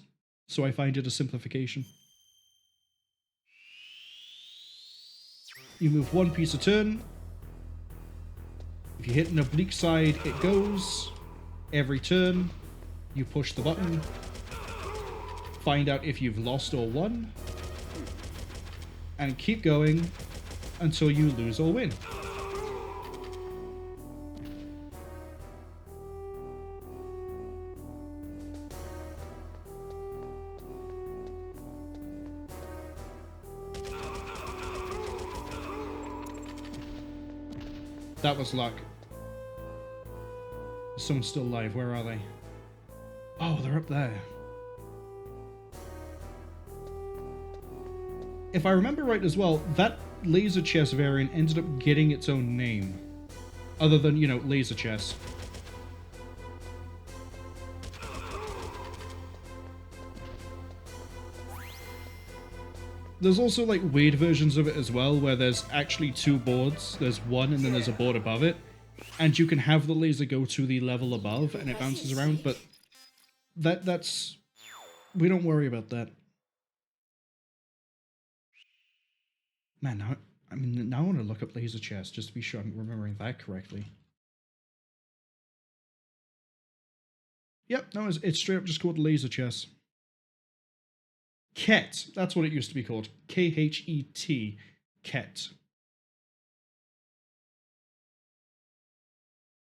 So I find it a simplification. You move 1 piece a turn. If you hit an oblique side, it goes. Every turn, you push the button. Find out if you've lost or won. And keep going until you lose or win. That was luck. Someone's still alive. Where are they? Oh, they're up there. If I remember right as well, that laser chess variant ended up getting its own name. Other than, you know, laser chess. There's also like weird versions of it as well, where there's actually 2 boards. There's one and then there's a board above it. And you can have the laser go to the level above and it bounces around, but that's... we don't worry about that. Man, now I want to look up laser chess just to be sure I'm remembering that correctly. Yep, no, it's straight up just called laser chess. Ket, that's what it used to be called. K-H-E-T. Ket.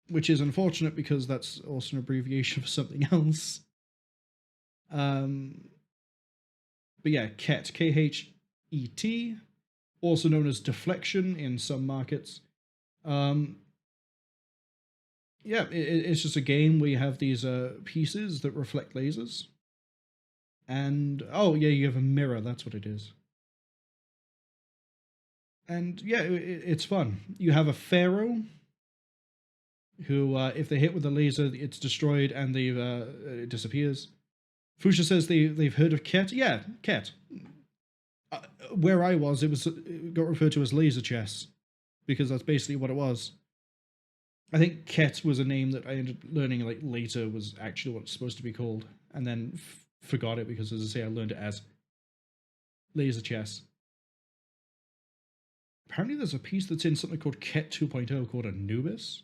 Which is unfortunate because that's also an abbreviation for something else. But yeah, Ket. K-H-E-T. Also known as deflection in some markets. Yeah, it's just a game where you have these pieces that reflect lasers. And, oh yeah, you have a mirror, that's what it is. And yeah, it's fun. You have a pharaoh, who, if they hit with a laser, it's destroyed and it disappears. Fusha says they've heard of Ket. Yeah, Ket. Where I was, it got referred to as laser chess, because that's basically what it was. I think Ket was a name that I ended up learning like later was actually what it's supposed to be called, and then forgot it because, as I say, I learned it as laser chess. Apparently there's a piece that's in something called Ket 2.0 called Anubis.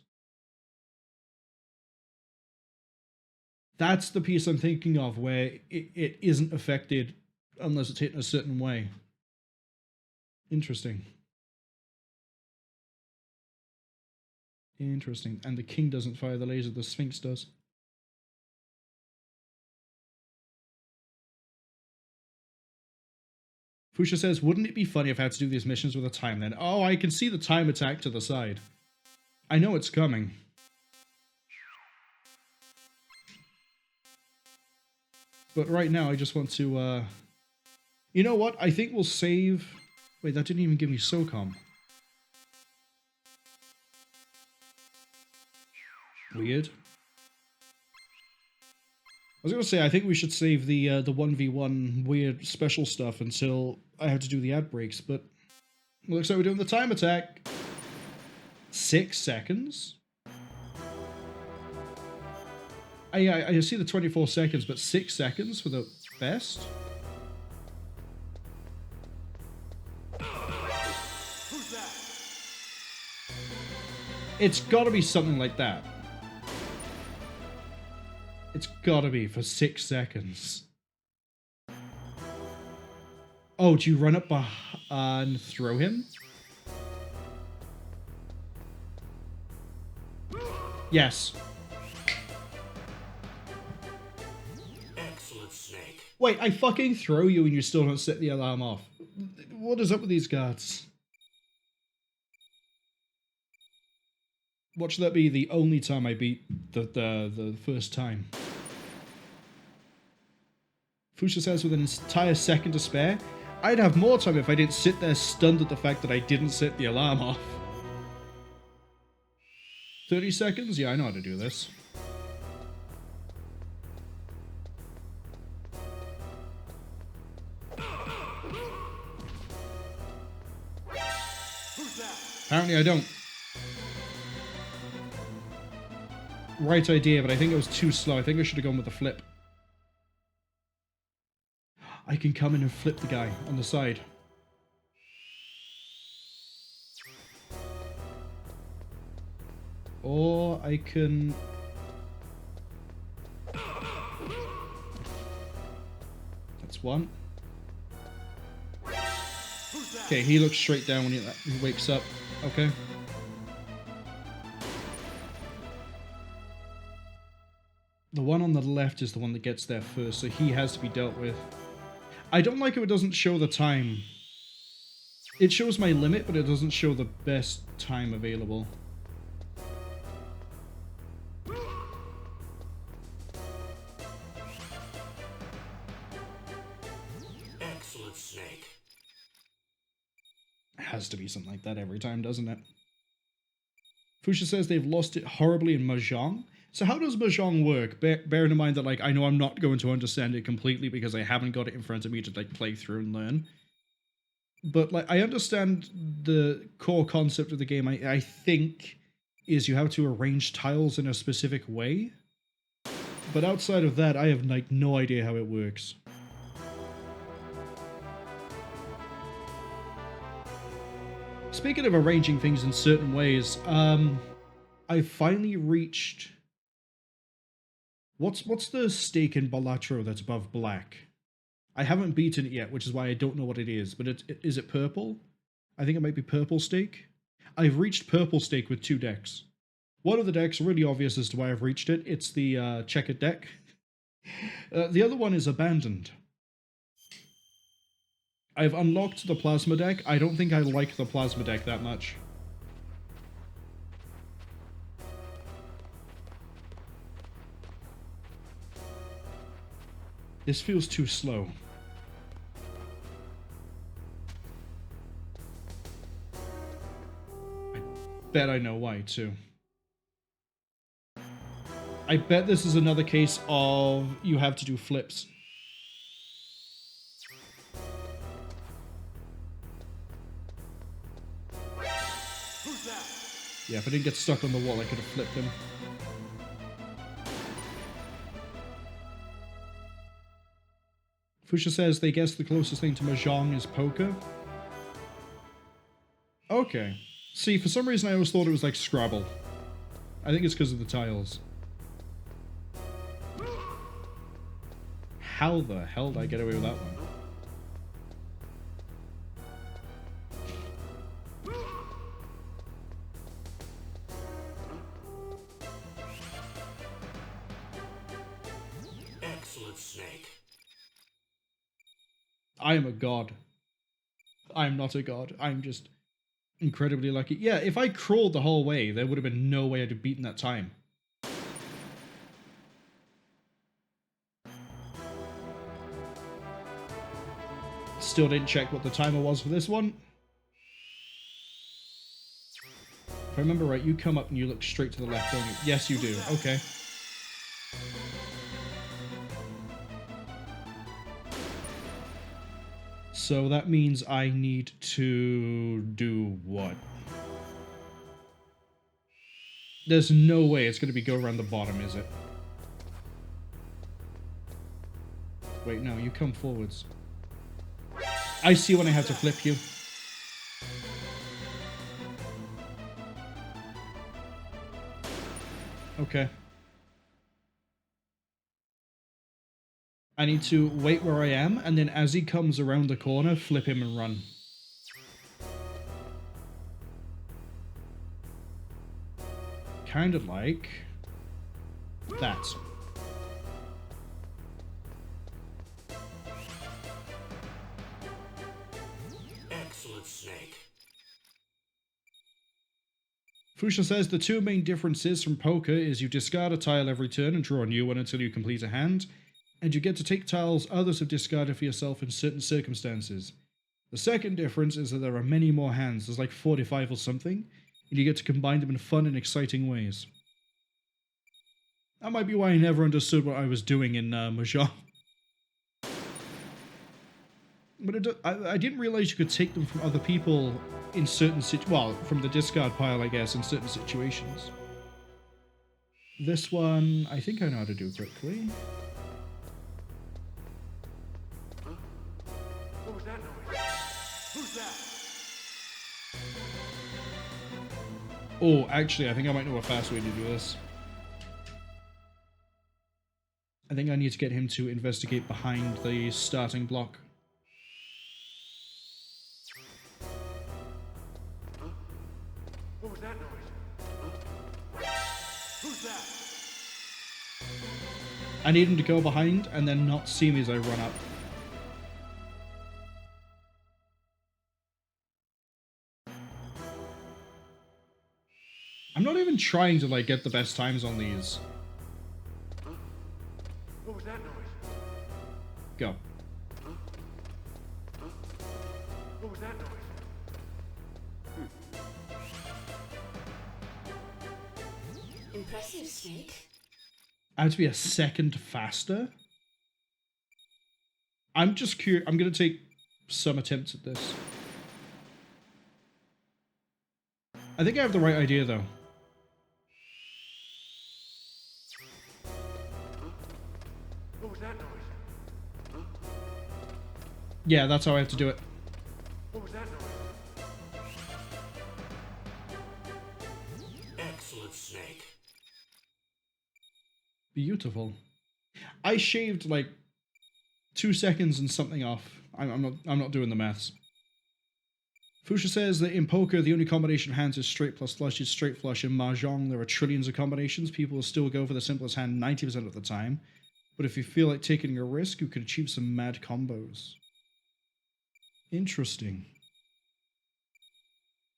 That's the piece I'm thinking of where it isn't affected unless it's hit in a certain way. Interesting. Interesting. And the king doesn't fire the laser, the Sphinx does. Fusha says, wouldn't it be funny if I had to do these missions with a time then? Oh, I can see the time attack to the side. I know it's coming. But right now, I just want to, You know what? I think we'll save... Wait, that didn't even give me Socom. Weird. I was going to say, I think we should save the 1v1 weird special stuff until I have to do the ad breaks, but... Looks like we're doing the time attack. 6 seconds? I see the 24 seconds, but 6 seconds for the best? Who's that? It's gotta be something like that. It's gotta be for 6 seconds. Oh, do you run up and throw him? Yes. Excellent, Snake. Wait, I fucking throw you and you still don't set the alarm off. What is up with these guards? Watch that be the only time I beat the first time. Fusha says with an entire second to spare, I'd have more time if I didn't sit there stunned at the fact that I didn't set the alarm off. 30 seconds? Yeah, I know how to do this. Who's that? Apparently I don't. Right idea, but I think it was too slow. I think I should have gone with the flip. I can come in and flip the guy on the side. Or I can... That's one. Who's that? Okay, he looks straight down when he wakes up. Okay. The one on the left is the one that gets there first, so he has to be dealt with. I don't like how it doesn't show the time. It shows my limit, but it doesn't show the best time available. Excellent, Snake. It has to be something like that every time, doesn't it? Fusha says they've lost it horribly in Mahjong. So how does Mahjong work? Bearing in mind that, like, I know I'm not going to understand it completely because I haven't got it in front of me to, like, play through and learn. But, like, I understand the core concept of the game, I think, is you have to arrange tiles in a specific way. But outside of that, I have, like, no idea how it works. Speaking of arranging things in certain ways, I finally reached... What's the stake in Balatro that's above black? I haven't beaten it yet, which is why I don't know what it is, but is it purple? I think it might be purple stake. I've reached purple stake with 2 decks. One of the decks, really obvious as to why I've reached it, it's the checkered deck. The other one is abandoned. I've unlocked the plasma deck. I don't think I like the plasma deck that much. This feels too slow. I bet I know why, too. I bet this is another case of you have to do flips. Who's that? Yeah, if I didn't get stuck on the wall, I could have flipped him. Fusha says they guess the closest thing to Mahjong is poker. Okay. See, for some reason I always thought it was like Scrabble. I think it's because of the tiles. How the hell did I get away with that one? Snake. I am a god. I'm not a god. I'm just incredibly lucky. Yeah, if I crawled the whole way, there would have been no way I'd have beaten that time. Still didn't check what the timer was for this one. If I remember right, you come up and you look straight to the left, don't you? Yes, you do. Okay. So that means I need to do what? There's no way it's going to be go around the bottom, is it? Wait, no, you come forwards. I see when I have to flip you. Okay. I need to wait where I am, and then as he comes around the corner, flip him and run. Kind of like that. Excellent, Snake. Fuchsia says the two main differences from poker is you discard a tile every turn and draw a new one until you complete a hand, and you get to take tiles others have discarded for yourself in certain circumstances. The second difference is that there are many more hands, there's like 45 or something, and you get to combine them in fun and exciting ways. That might be why I never understood what I was doing in Mahjong. But I didn't realize you could take them from other people in certain well, from the discard pile, I guess, in certain situations. This one, I think I know how to do quickly. Huh? What was that noise? Who's that? Oh, actually, I think I might know a fast way to do this. I think I need to get him to investigate behind the starting block. What was that noise? Huh? Who's that? I need him to go behind and then not see me as I run up. I'm not even trying to like get the best times on these. Huh? What was that noise? Go. Huh? Huh? What was that noise? Impressive, Snake. I have to be a second faster? I'm just curious. I'm going to take some attempts at this. I think I have the right idea, though. What was that noise? Huh? Yeah, that's how I have to do it. What was that noise? Excellent, Snake. Beautiful. I shaved like 2 seconds and something off. I'm not doing the maths. Fuchsia says that in poker, the only combination of hands is straight plus flush is straight flush. In Mahjong, there are trillions of combinations. People will still go for the simplest hand 90% of the time. But if you feel like taking a risk, you can achieve some mad combos. Interesting.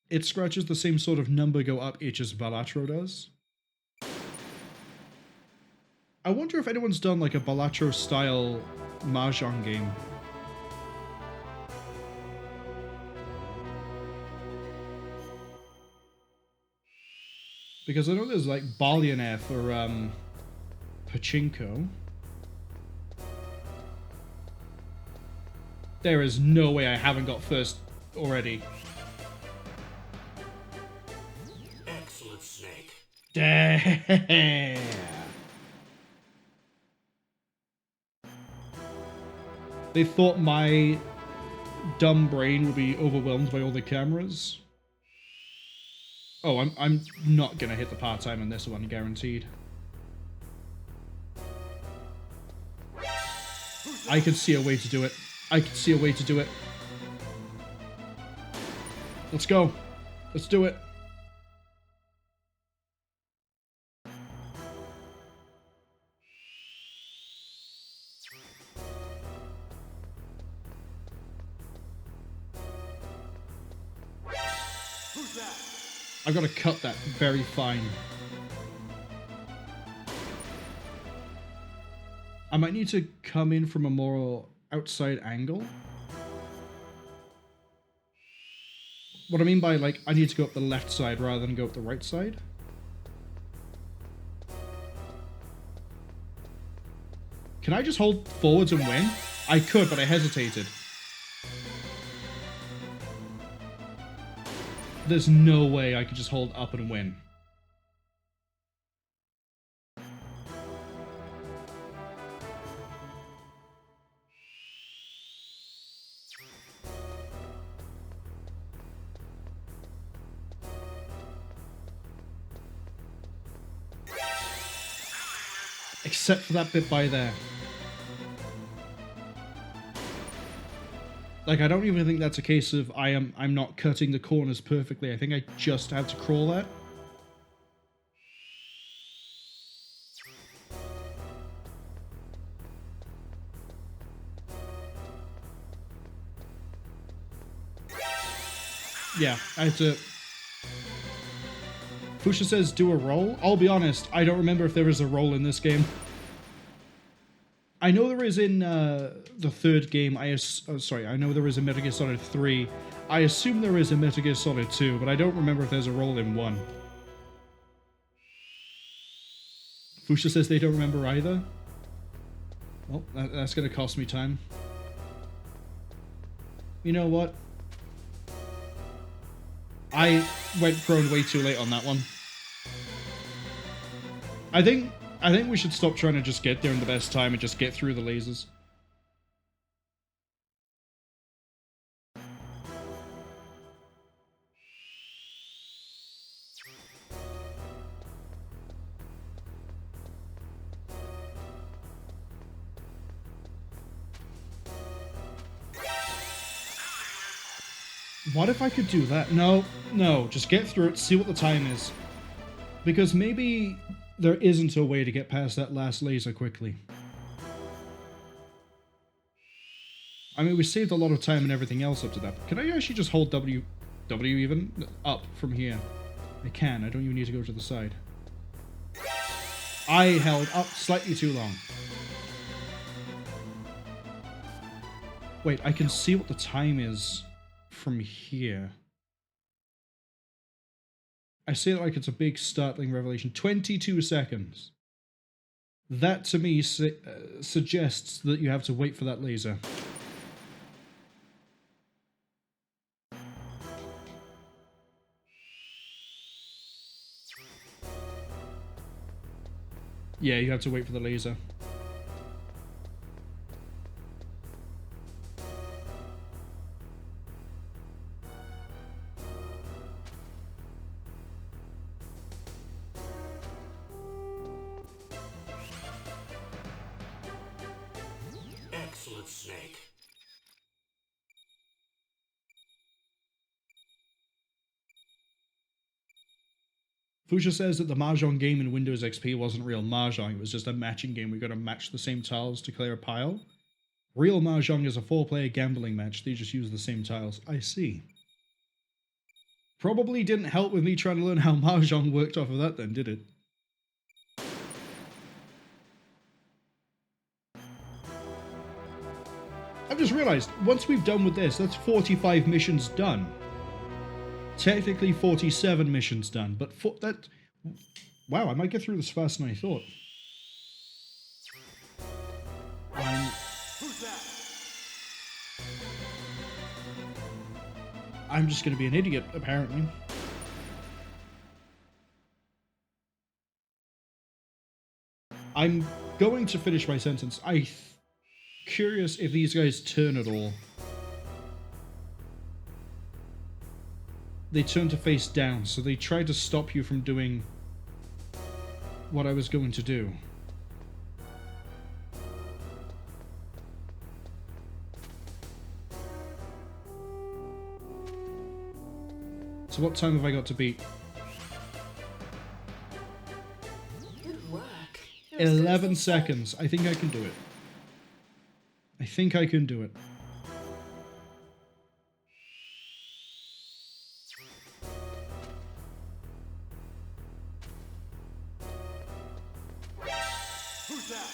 It scratches the same sort of number go up itch as Balatro does. I wonder if anyone's done like a Balatro style Mahjong game. Because I know there's like Billionaire for Pachinko. There is no way I haven't got first already. Excellent, Snake. Damn. They thought my dumb brain would be overwhelmed by all the cameras. Oh, I'm not gonna hit the part-time on this one, guaranteed. I could see a way to do it. I could see a way to do it. Let's go. Let's do it. I've got to cut that very fine. I might need to come in from a more outside angle. What I mean by, like, I need to go up the left side rather than go up the right side. Can I just hold forwards and win? I could, but I hesitated. There's no way I could just hold up and win. Except for that bit by there. Like, I don't even think that's a case of I'm not cutting the corners perfectly. I think I just had to crawl that. Yeah, I had to... Fusha says do a roll. I'll be honest, I don't remember if there is a roll in this game. I know there is in the third game. Sorry, I know there is in Metal Gear Solid 3. I assume there is in Metal Gear Solid 2, but I don't remember if there's a roll in 1. Fusha says they don't remember either. Well, that's going to cost me time. You know what? I went prone way too late on that one. I think we should stop trying to just get there in the best time and just get through the lasers. What if I could do that? No, just get through it, see what the time is. Because maybe there isn't a way to get past that last laser quickly. I mean, we saved a lot of time and everything else up to that. Can I actually just hold W even? Up from here. I can, I don't even need to go to the side. I held up slightly too long. Wait, I can see what the time is from here. I say that like it's a big startling revelation. 22 seconds. That to me suggests that you have to wait for that laser. Yeah, you have to wait for the laser. Excellent, Snake. Fusha says that the Mahjong game in Windows XP wasn't real Mahjong, it was just a matching game. We got to match the same tiles to clear a pile. Real Mahjong is a 4-player gambling match, they just use the same tiles. I see. Probably didn't help with me trying to learn how Mahjong worked off of that then, did it? I've just realised, once we've done with this, that's 45 missions done. Technically 47 missions done, but for that... Wow, I might get through this faster than I thought. I'm just going to be an idiot, apparently. I'm going to finish my sentence. I'm curious if these guys turn at all. They turn to face down, so they try to stop you from doing what I was going to do. So what time have I got to beat? Good work. 11 seconds. I think I can do it. I think I can do it. that?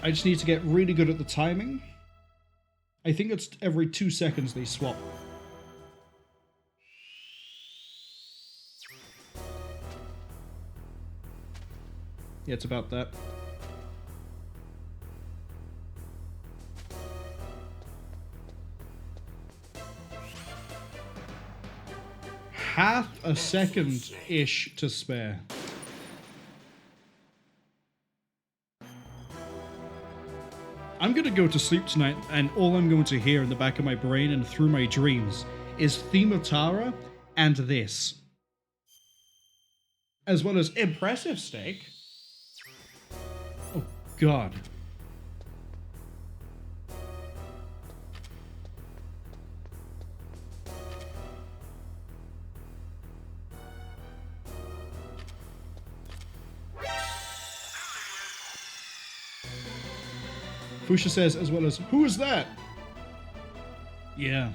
I just need to get really good at the timing. I think it's every 2 seconds they swap. Yeah, it's about that. Half a second-ish to spare. I'm gonna go to sleep tonight, and all I'm going to hear in the back of my brain and through my dreams is Theme of Tara and this. As well as impressive steak. Oh, God. Fusha says, as well as, who is that? Yeah.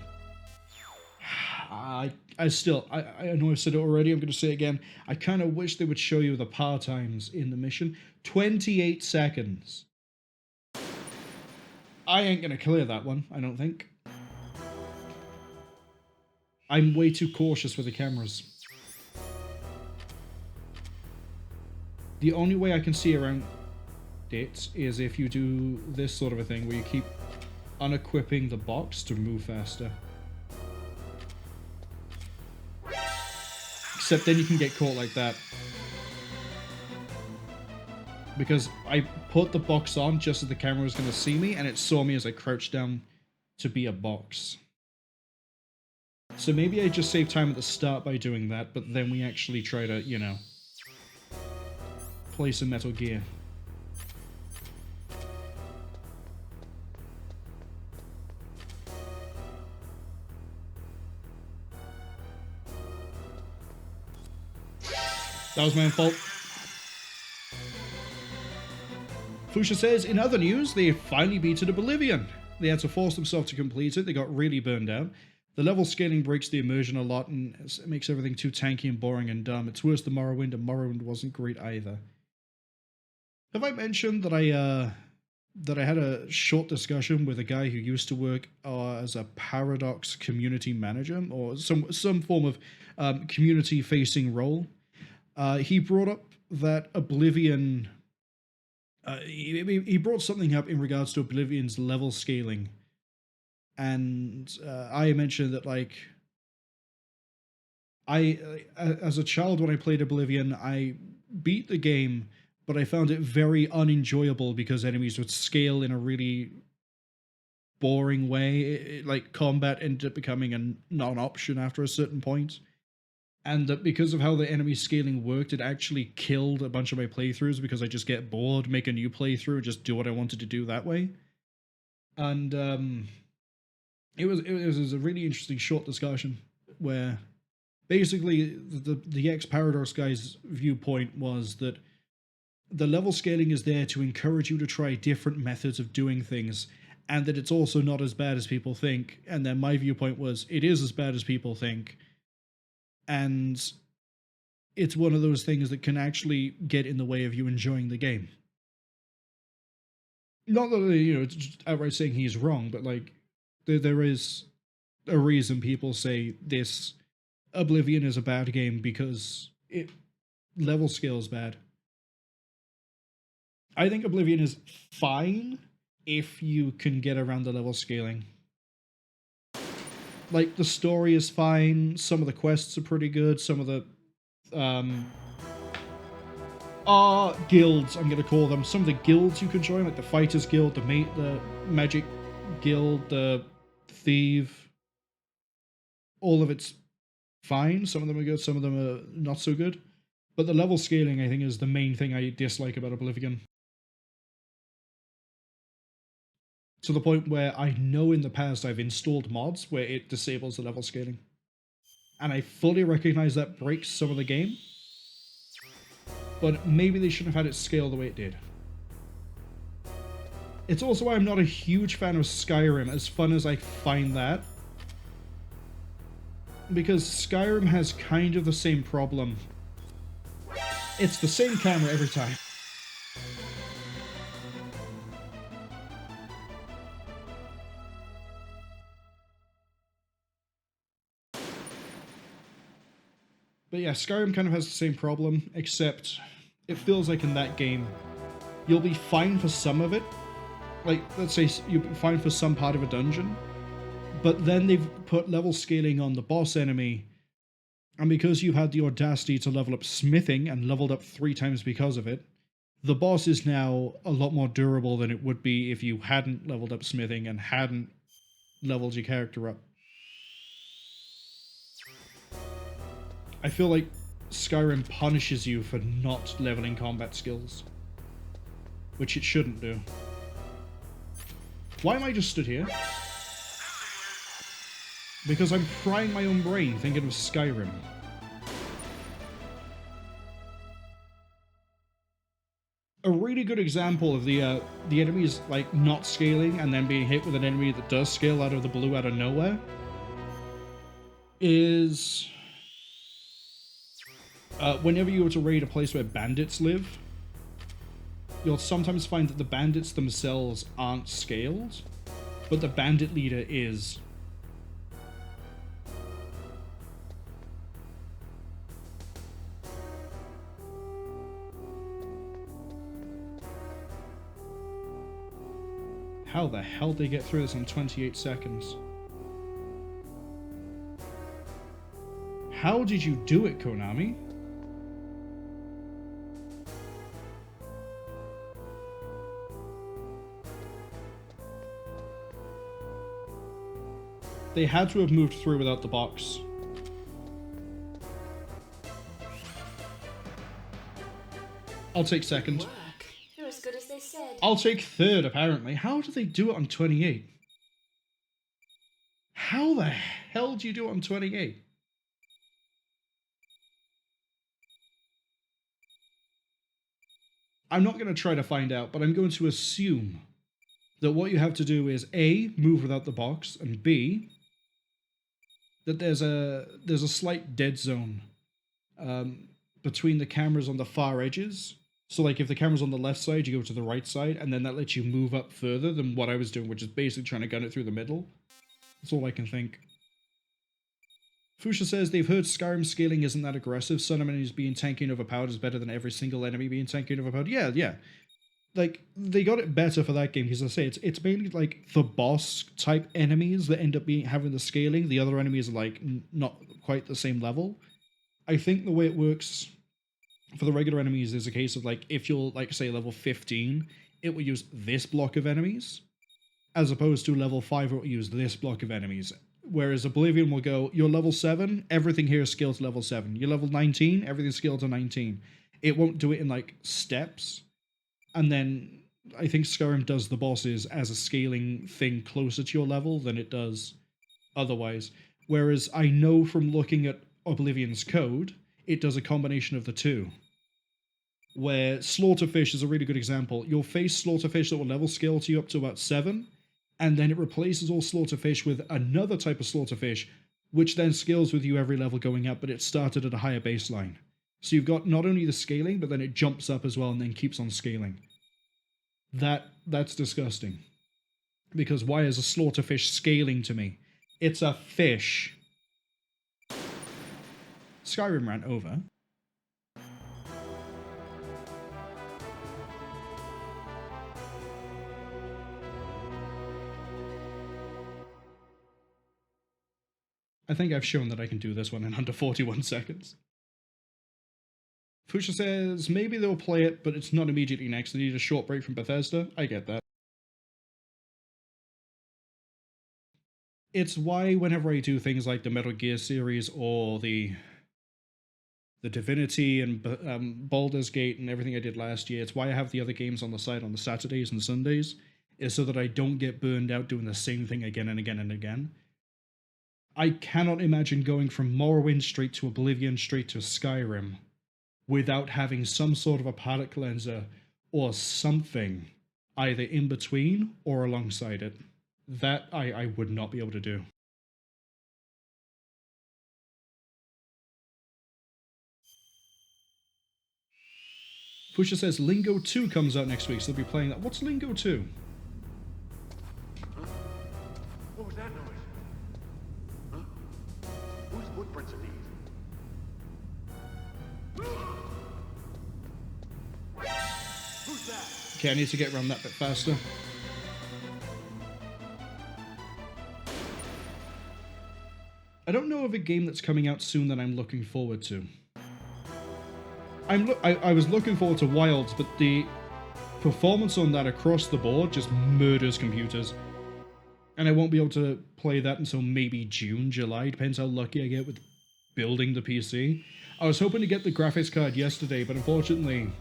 I know I've said it already, I'm going to say it again. I kind of wish they would show you the power times in the mission. 28 seconds. I ain't going to clear that one, I don't think. I'm way too cautious with the cameras. The only way I can see around it is if you do this sort of a thing where you keep unequipping the box to move faster. Except then you can get caught like that. Because I put the box on just as the camera was going to see me, and it saw me as I crouched down to be a box. So maybe I just save time at the start by doing that, but then we actually try to, you know, play some Metal Gear. That was my own fault. Fusha says, in other news, they finally beaten Oblivion. They had to force themselves to complete it. They got really burned out. The level scaling breaks the immersion a lot and it makes everything too tanky and boring and dumb. It's worse than Morrowind, and Morrowind wasn't great either. Have I mentioned that I had a short discussion with a guy who used to work as a Paradox community manager, or some form of community-facing role? He brought up that Oblivion... he brought something up in regards to Oblivion's level scaling. And I mentioned that, like, as a child when I played Oblivion, I beat the game, but I found it very unenjoyable because enemies would scale in a really boring way. Like, combat ended up becoming a non-option after a certain point. And that because of how the enemy scaling worked, it actually killed a bunch of my playthroughs because I just get bored, make a new playthrough, and just do what I wanted to do that way. And it was a really interesting short discussion where basically the ex-Paradox guy's viewpoint was that the level scaling is there to encourage you to try different methods of doing things, and that it's also not as bad as people think. And then my viewpoint was, it is as bad as people think. And it's one of those things that can actually get in the way of you enjoying the game. Not that, you know, it's just outright saying he's wrong, but like, there is a reason people say this Oblivion is a bad game because it level scales bad. I think Oblivion is fine if you can get around the level scaling. Like, the story is fine, some of the quests are pretty good, some of the, guilds, I'm gonna call them. Some of the guilds you can join, like the Fighters Guild, the Magic Guild, the Thief, all of it's fine. Some of them are good, some of them are not so good. But the level scaling, I think, is the main thing I dislike about Oblivion. To the point where I know in the past I've installed mods where it disables the level scaling. And I fully recognize that breaks some of the game. But maybe they shouldn't have had it scale the way it did. It's also why I'm not a huge fan of Skyrim, as fun as I find that. Because Skyrim has kind of the same problem It's the same camera every time. But yeah, Skyrim kind of has the same problem, except it feels like in that game, you'll be fine for some of it. Like, let's say you'll be fine for some part of a dungeon, but then they've put level scaling on the boss enemy, and because you've had the audacity to level up smithing and leveled up 3 times because of it, the boss is now a lot more durable than it would be if you hadn't leveled up smithing and hadn't leveled your character up. I feel like Skyrim punishes you for not leveling combat skills, which it shouldn't do. Why am I just stood here? Because I'm frying my own brain thinking of Skyrim. A really good example of the enemies like not scaling and then being hit with an enemy that does scale out of the blue out of nowhere is whenever you were to raid a place where bandits live, you'll sometimes find that the bandits themselves aren't scaled, but the bandit leader is. How the hell did they get through this in 28 seconds? How did you do it, Konami? They had to have moved through without the box. I'll take second. Work. You're as good as they said. I'll take third, apparently. How do they do it on 28? How the hell do you do it on 28? I'm not going to try to find out, but I'm going to assume that what you have to do is A, move without the box, and B, that there's a slight dead zone between the cameras on the far edges. So like if the camera's on the left side, you go to the right side, and then that lets you move up further than what I was doing, which is basically trying to gun it through the middle. That's all I can think. Fusha says they've heard Skyrim scaling isn't that aggressive. Some enemies being tanky and overpowered is better than every single enemy being tanky and overpowered. Yeah. Like, they got it better for that game, because I say it's mainly like the boss type enemies that end up having the scaling. The other enemies are like not quite the same level. I think the way it works for the regular enemies is a case of like, if you're like say level 15, it will use this block of enemies, as opposed to level 5 it will use this block of enemies. Whereas Oblivion will go, you're level 7, everything here is scaled to level 7. You're level 19, everything's scaled to 19. It won't do it in like steps. And then I think Skyrim does the bosses as a scaling thing closer to your level than it does otherwise. Whereas I know from looking at Oblivion's code, it does a combination of the two. Where Slaughterfish is a really good example. You'll face Slaughterfish that will level scale to you up to about 7, and then it replaces all Slaughterfish with another type of Slaughterfish, which then scales with you every level going up, but it started at a higher baseline. So you've got not only the scaling, but then it jumps up as well and then keeps on scaling. That's disgusting. Because why is a Slaughterfish scaling to me? It's a fish. Skyrim rant over. I think I've shown that I can do this one in under 41 seconds. Fusha says, maybe they'll play it, but it's not immediately next. They need a short break from Bethesda. I get that. It's why whenever I do things like the Metal Gear series or the Divinity and Baldur's Gate and everything I did last year, it's why I have the other games on the side on the Saturdays and Sundays, is so that I don't get burned out doing the same thing again and again and again. I cannot imagine going from Morrowind straight to Oblivion straight to Skyrim without having some sort of a palette cleanser or something either in between or alongside it. That I would not be able to do. Fusha says Lingo 2 comes out next week, so they'll be playing that. What's Lingo 2? What was that noise? Huh? Whose footprints are these? Who's that? Okay, I need to get around that bit faster. I don't know of a game that's coming out soon that I'm looking forward to. I was looking forward to Wilds, but the performance on that across the board just murders computers. And I won't be able to play that until maybe June, July, depends how lucky I get with building the PC. I was hoping to get the graphics card yesterday, but unfortunately,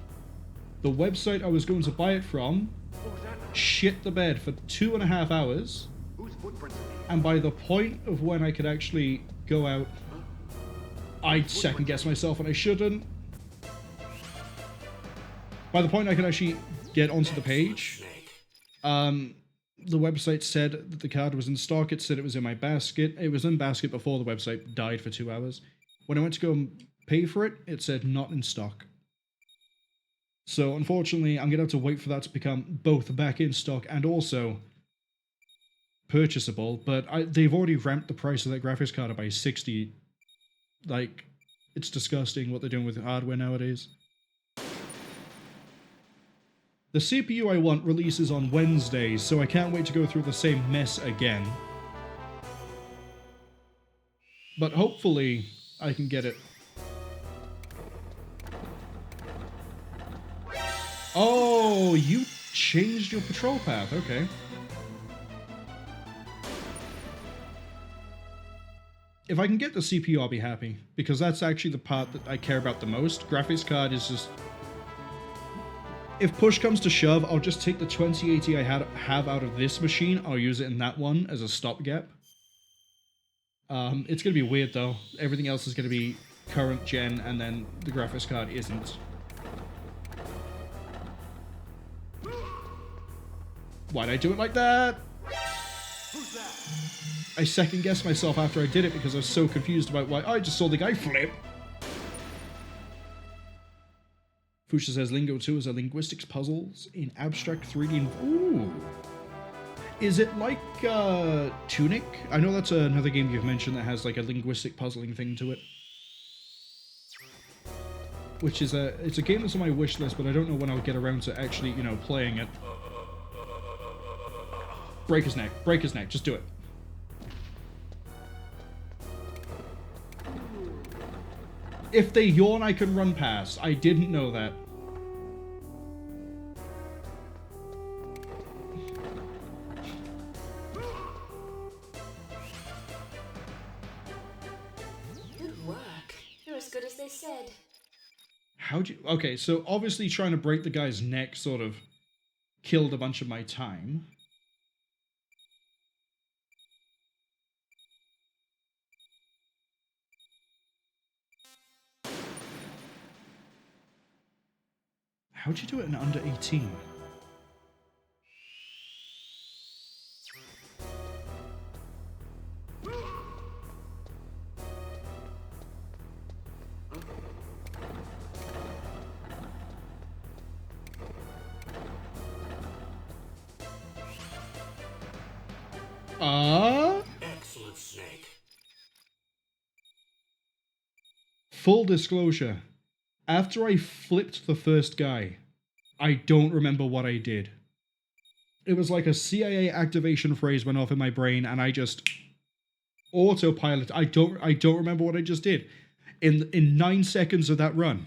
the website I was going to buy it from What was that noise? shit the bed for 2.5 hours, Whose footprints are these? and by the point of when I could actually go out, I'd second guess myself and I shouldn't. By the point I could actually get onto the page, Snake. the website said that the card was in stock. It said it was in my basket. It was in basket before the website died for 2 hours. When I went to go and pay for it, it said not in stock. So unfortunately, I'm going to have to wait for that to become both back in stock and also purchasable. But they've already ramped the price of that graphics card up by 60. Like, it's disgusting what they're doing with hardware nowadays. The CPU I want releases on Wednesdays, so I can't wait to go through the same mess again. But hopefully, I can get it. Oh, you changed your patrol path, okay. If I can get the CPU, I'll be happy, because that's actually the part that I care about the most. Graphics card is just... If push comes to shove, I'll just take the 2080 I have out of this machine. I'll use it in that one as a stopgap. It's going to be weird, though. Everything else is going to be current gen, and then the graphics card isn't. Why'd I do it like that? Who's that? I second-guessed myself after I did it because I was so confused about why I just saw the guy flip. Fusha says Lingo 2 is a linguistics puzzles in abstract 3D. Ooh. Is it like Tunic? I know that's another game you've mentioned that has like a linguistic puzzling thing to it. Which is it's a game that's on my wish list, but I don't know when I'll get around to actually, you know, playing it. Break his neck, just do it. If they yawn, I can run past. I didn't know that. Good work. You're as good as they said. How'd you... Okay, so obviously trying to break the guy's neck sort of killed a bunch of my time. How'd you do it in under 18? Excellent, Snake. Full disclosure. After I flipped the first guy, I don't remember what I did. It was like a CIA activation phrase went off in my brain and I just autopilot. I don't remember what I just did. In 9 seconds of that run.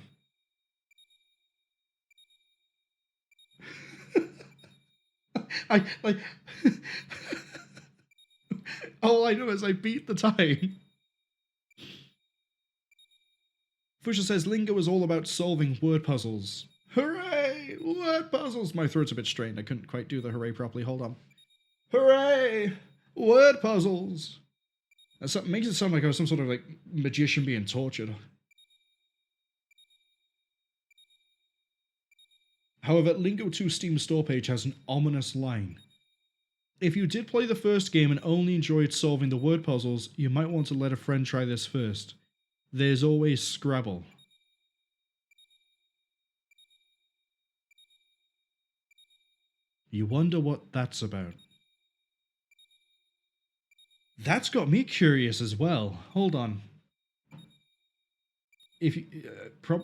I like all I know is I beat the time. Fusha says Lingo is all about solving word puzzles. Hooray! Word puzzles! My throat's a bit strained. I couldn't quite do the hooray properly. Hold on. Hooray! Word puzzles! That makes it sound like I was some sort of like magician being tortured. However, Lingo 2 Steam store page has an ominous line. If you did play the first game and only enjoyed solving the word puzzles, you might want to let a friend try this first. There's always Scrabble. You wonder what that's about. That's got me curious as well. Hold on. If you,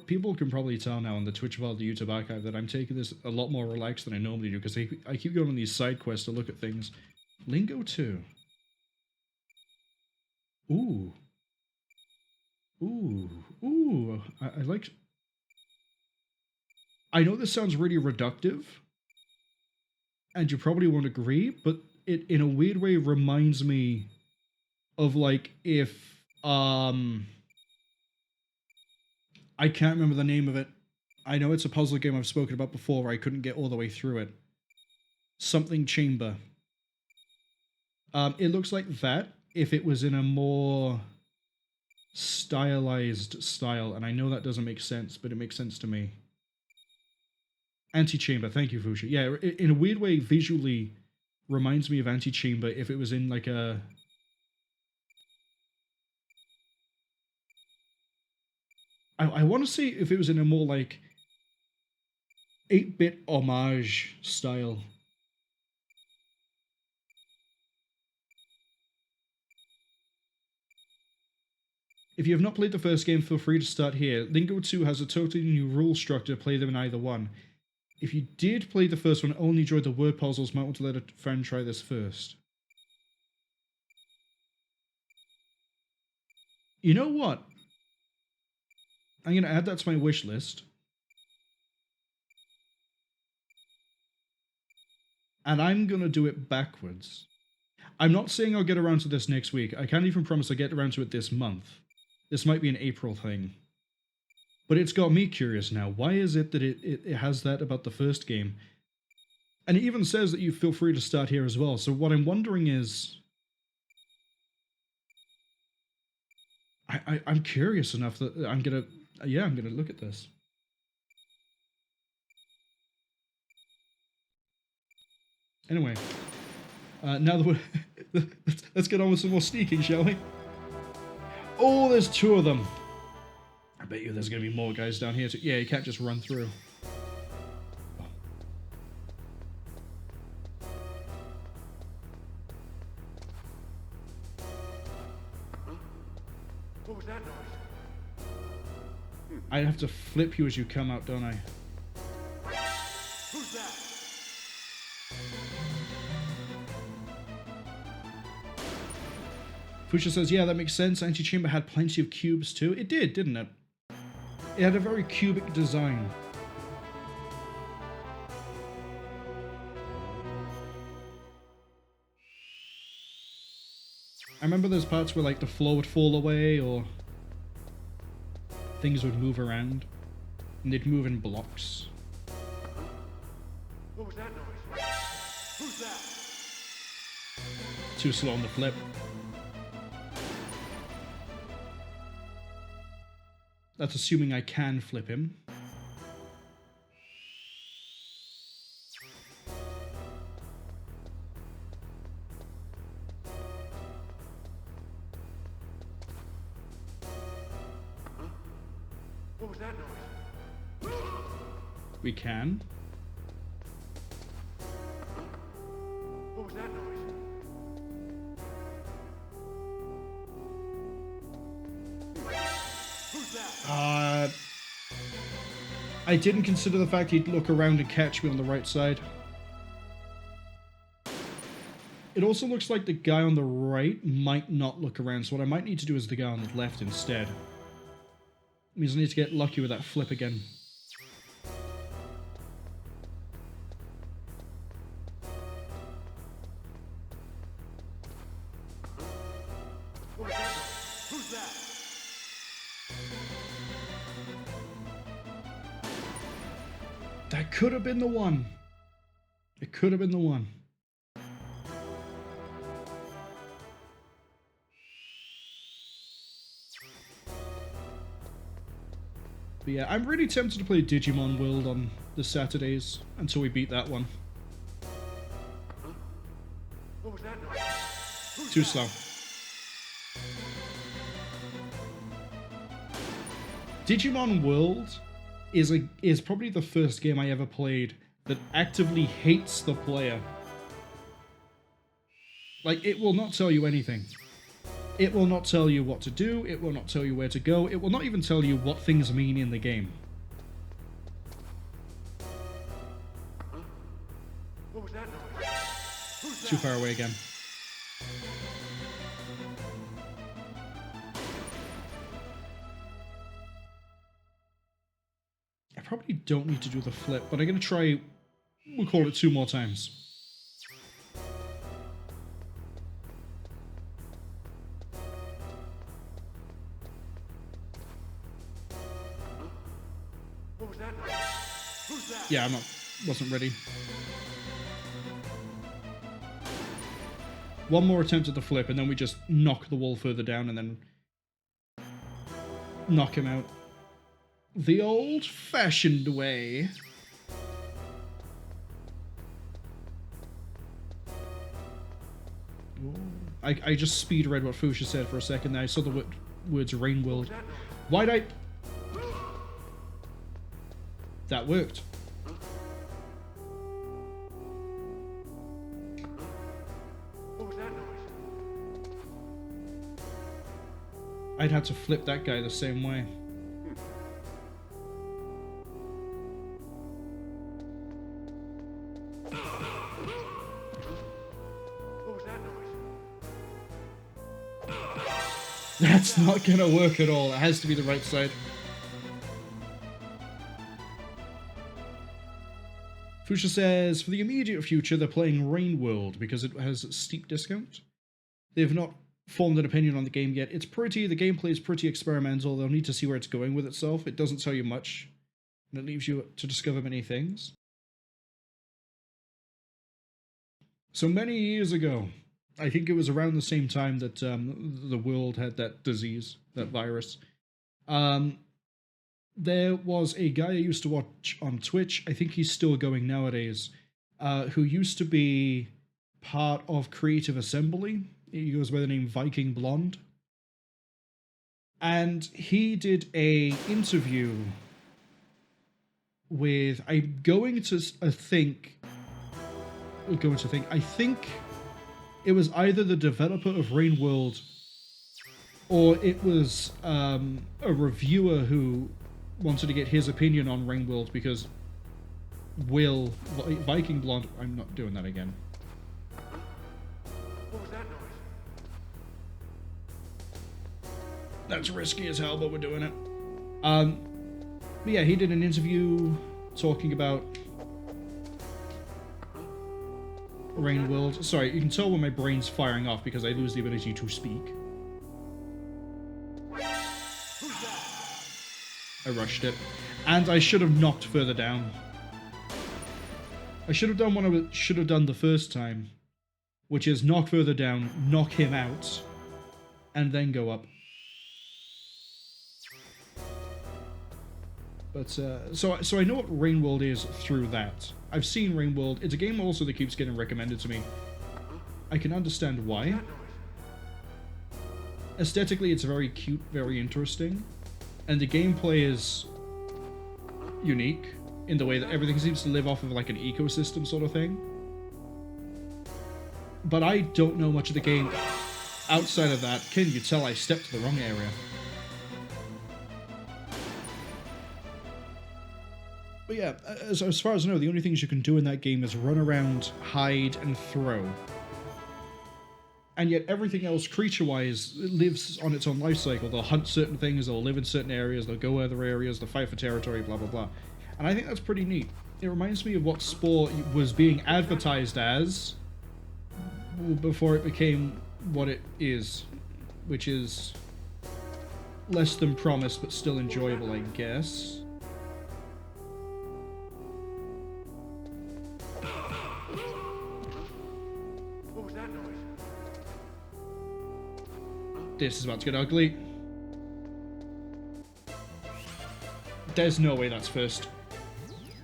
people can probably tell now on the Twitch Vault, the YouTube archive, that I'm taking this a lot more relaxed than I normally do, because I keep going on these side quests to look at things. Lingo 2. Ooh. Ooh. Ooh. I like... I know this sounds really reductive, and you probably won't agree, but it, in a weird way, reminds me of, like, if, I can't remember the name of it. I know it's a puzzle game I've spoken about before where I couldn't get all the way through it. Something Chamber. It looks like that if it was in a more stylized style, and I know that doesn't make sense, but it makes sense to me. Anti-Chamber, thank you, Fushi. Yeah, in a weird way, visually reminds me of Anti-Chamber if it was in like a... I want to say if it was in a more like 8-bit homage style. If you have not played the first game, feel free to start here. Lingo 2 has a totally new rule structure to play them in either one. If you did play the first one and only enjoyed the word puzzles, might want to let a friend try this first. You know what? I'm going to add that to my wish list. And I'm going to do it backwards. I'm not saying I'll get around to this next week. I can't even promise I'll get around to it this month. This might be an April thing. But it's got me curious now. Why is it that it has that about the first game? And it even says that you feel free to start here as well. So what I'm wondering is... I'm curious enough that I'm going to... Yeah, I'm going to look at this. Anyway. Now that we're... let's get on with some more sneaking, shall we? Oh, there's 2 of them. I bet you there's going to be more guys down here too. Yeah, you can't just run through. What was that noise? I have to flip you as you come out, don't I? Who's that? Fusha says, yeah, that makes sense. Anti-Chamber had plenty of cubes too. It did, didn't it? It had a very cubic design. I remember there's parts where like the floor would fall away or things would move around and they'd move in blocks. What was that noise? Who's that? Too slow on the flip. That's assuming I can flip him. What was that noise? We can. What was that noise? Who's that? I didn't consider the fact he'd look around and catch me on the right side. It also looks like the guy on the right might not look around, so what I might need to do is the guy on the left instead. It means I need to get lucky with that flip again. What was that noise? Who's that? That could have been the one. It could have been the one. But yeah, I'm really tempted to play Digimon World on the Saturdays until we beat that one. What was that noise? Who's Too that? slow. Digimon World is probably the first game I ever played that actively hates the player. Like, it will not tell you anything. It will not tell you what to do, it will not tell you where to go, it will not even tell you what things mean in the game. What was that noise? Who's that? Too far away again. I probably don't need to do the flip, but I'm going to try, we'll call it 2 more times. What was that noise? Who's that? Yeah, wasn't ready. One more attempt at the flip, and then we just knock the wall further down and then knock him out. The old-fashioned way. Ooh. I just speed read what Fuchsia said for a second there. I saw the words Rain World. Why'd I... That worked. What was that noise? I'd have to flip that guy the same way. What was that noise? That's not gonna work at all. It has to be the right side. Fuchsia says, for the immediate future, they're playing Rain World because it has a steep discount. They've not formed an opinion on the game yet. It's pretty, the gameplay is pretty experimental. They'll need to see where it's going with itself. It doesn't tell you much, and it leaves you to discover many things. So many years ago, I think it was around the same time that the world had that disease, that virus. There was a guy I used to watch on Twitch, I think he's still going nowadays, who used to be part of Creative Assembly. He goes by the name Viking Blonde. And he did a interview with, I think it was either the developer of Rain World or it was a reviewer who wanted to get his opinion on Rain World because Viking Blonde, I'm not doing that again. What was that noise? That's risky as hell, but we're doing it. But yeah, he did an interview talking about Rain World. Sorry, you can tell when my brain's firing off because I lose the ability to speak. I rushed it. And I should have knocked further down. I should have done what I should have done the first time, which is knock further down, knock him out, and then go up. But, so I know what Rain World is through that. I've seen Rain World. It's a game also that keeps getting recommended to me. I can understand why. Aesthetically, it's very cute, very interesting. And the gameplay is unique in the way that everything seems to live off of like an ecosystem sort of thing. But I don't know much of the game outside of that. Can you tell I stepped to the wrong area? But yeah, as far as I know, the only things you can do in that game is run around, hide, and throw. And yet everything else, creature-wise, lives on its own life cycle. They'll hunt certain things, they'll live in certain areas, they'll go other areas, they'll fight for territory, blah blah blah. And I think that's pretty neat. It reminds me of what Spore was being advertised as before it became what it is, which is less than promised but still enjoyable, I guess. What was that noise? This is about to get ugly. There's no way that's first.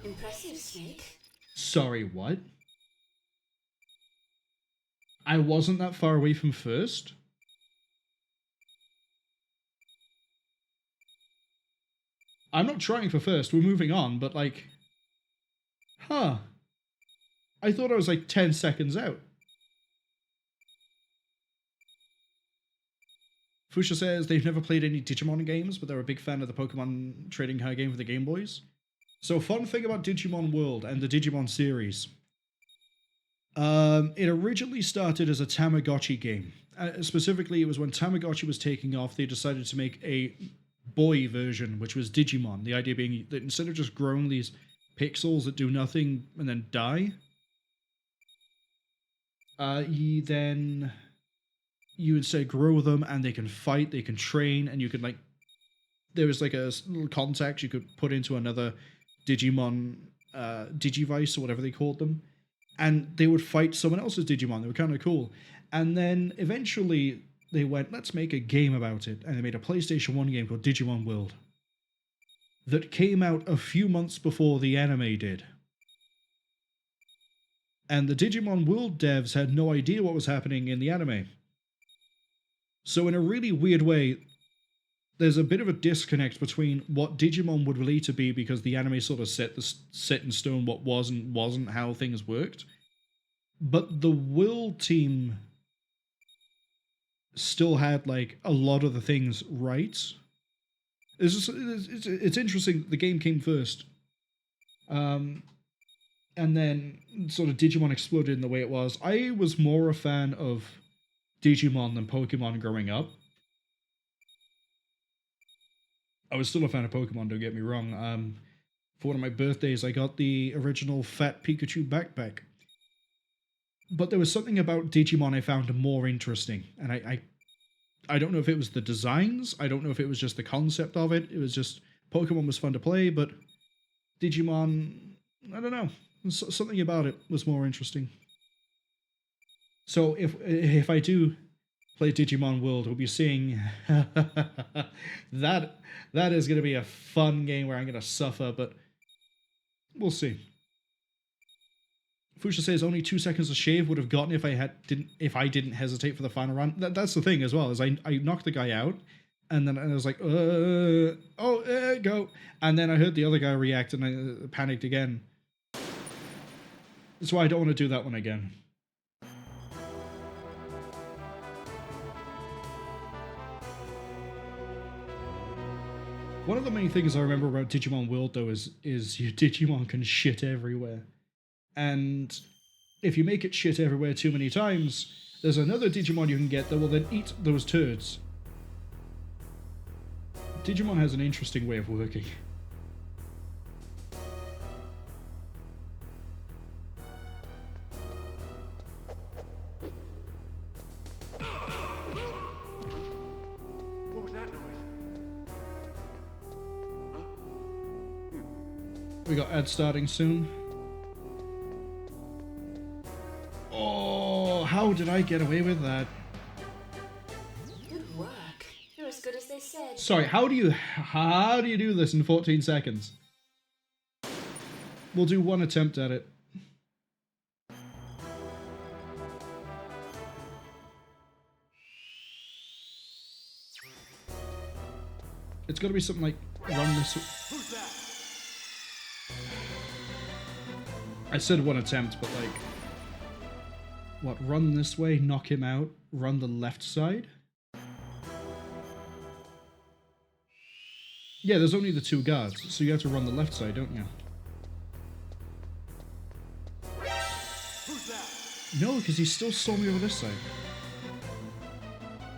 Impressive, Snake. Sorry, what? I wasn't that far away from first? I'm not trying for first, we're moving on, but like... Huh. I thought I was like 10 seconds out. Fusha says they've never played any Digimon games, but they're a big fan of the Pokemon trading card game for the Game Boys. So, fun thing about Digimon World and the Digimon series. It originally started as a Tamagotchi game. Specifically, it was when Tamagotchi was taking off, they decided to make a boy version, which was Digimon. The idea being that instead of just growing these pixels that do nothing and then die, you instead grow them and they can fight, they can train, and you can like, there was like a little contact you could put into another Digimon, Digivice or whatever they called them, and they would fight someone else's Digimon. They were kind of cool. And then eventually they went, let's make a game about it, and they made a PlayStation 1 game called Digimon World that came out a few months before the anime did. And the Digimon World devs had no idea what was happening in the anime. So in a really weird way, there's a bit of a disconnect between what Digimon would later be, because the anime sort of set in stone what was and wasn't how things worked. But the World team still had like a lot of the things right. It's interesting. The game came first, and then sort of Digimon exploded in the way it was. I was more a fan of Digimon than Pokemon growing up. I was still a fan of Pokemon, don't get me wrong. For one of my birthdays, I got the original Fat Pikachu backpack. But there was something about Digimon I found more interesting. And I don't know if it was the designs. I don't know if it was just the concept of it. It was just, Pokemon was fun to play, but Digimon, I don't know. Something about it was more interesting. So if I do play Digimon World, we'll be seeing that is going to be a fun game where I'm going to suffer, but we'll see. Fusha says only 2 seconds to shave would have gotten if I didn't hesitate for the final run. That's the thing as well, is I knocked the guy out, and then I was like, go, and then I heard the other guy react, and I panicked again. That's why I don't want to do that one again. One of the main things I remember about Digimon World, though, is your Digimon can shit everywhere. And if you make it shit everywhere too many times, there's another Digimon you can get that will then eat those turds. Digimon has an interesting way of working. What was that noise? We got ads starting soon. Oh, how did I get away with that? Good work. You're as good as they said. Sorry, how do you do this in 14 seconds? We'll do one attempt at it. It's got to be something like run this. Who's that? I said one attempt, but like, what? Run this way, knock him out. Run the left side. Yeah, there's only the two guards, so you have to run the left side, don't you? Who's that? No, because he still saw me over this side.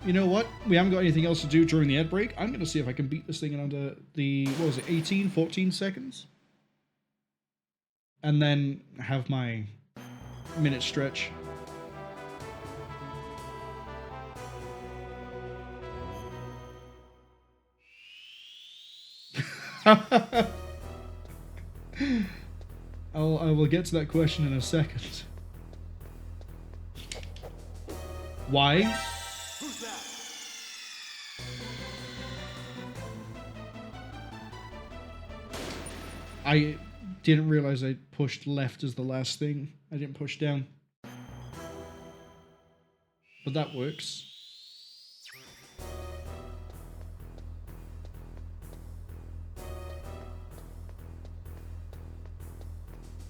You know what? We haven't got anything else to do during the ad break. I'm going to see if I can beat this thing in under the, what was it, 14 seconds? And then have my minute stretch. I will get to that question in a second. Why? Who's that? I didn't realize I pushed left as the last thing. I didn't push down. But that works.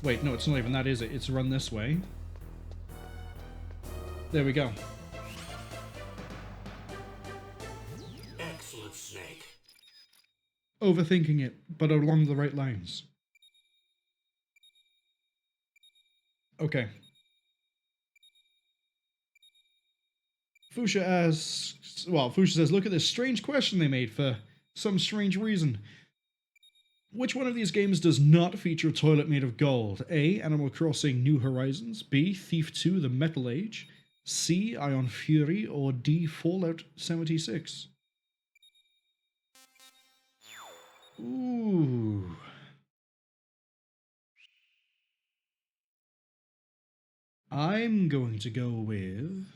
Wait, no, it's not even that, is it? It's run this way. There we go. Excellent, Snake. Overthinking it, but along the right lines. Okay. Fuchsia asks, well, Fuchsia says, look at this strange question they made for some strange reason. Which one of these games does not feature a toilet made of gold? A. Animal Crossing New Horizons. B. Thief 2 The Metal Age. C. Ion Fury. Or D. Fallout 76. Ooh. I'm going to go with...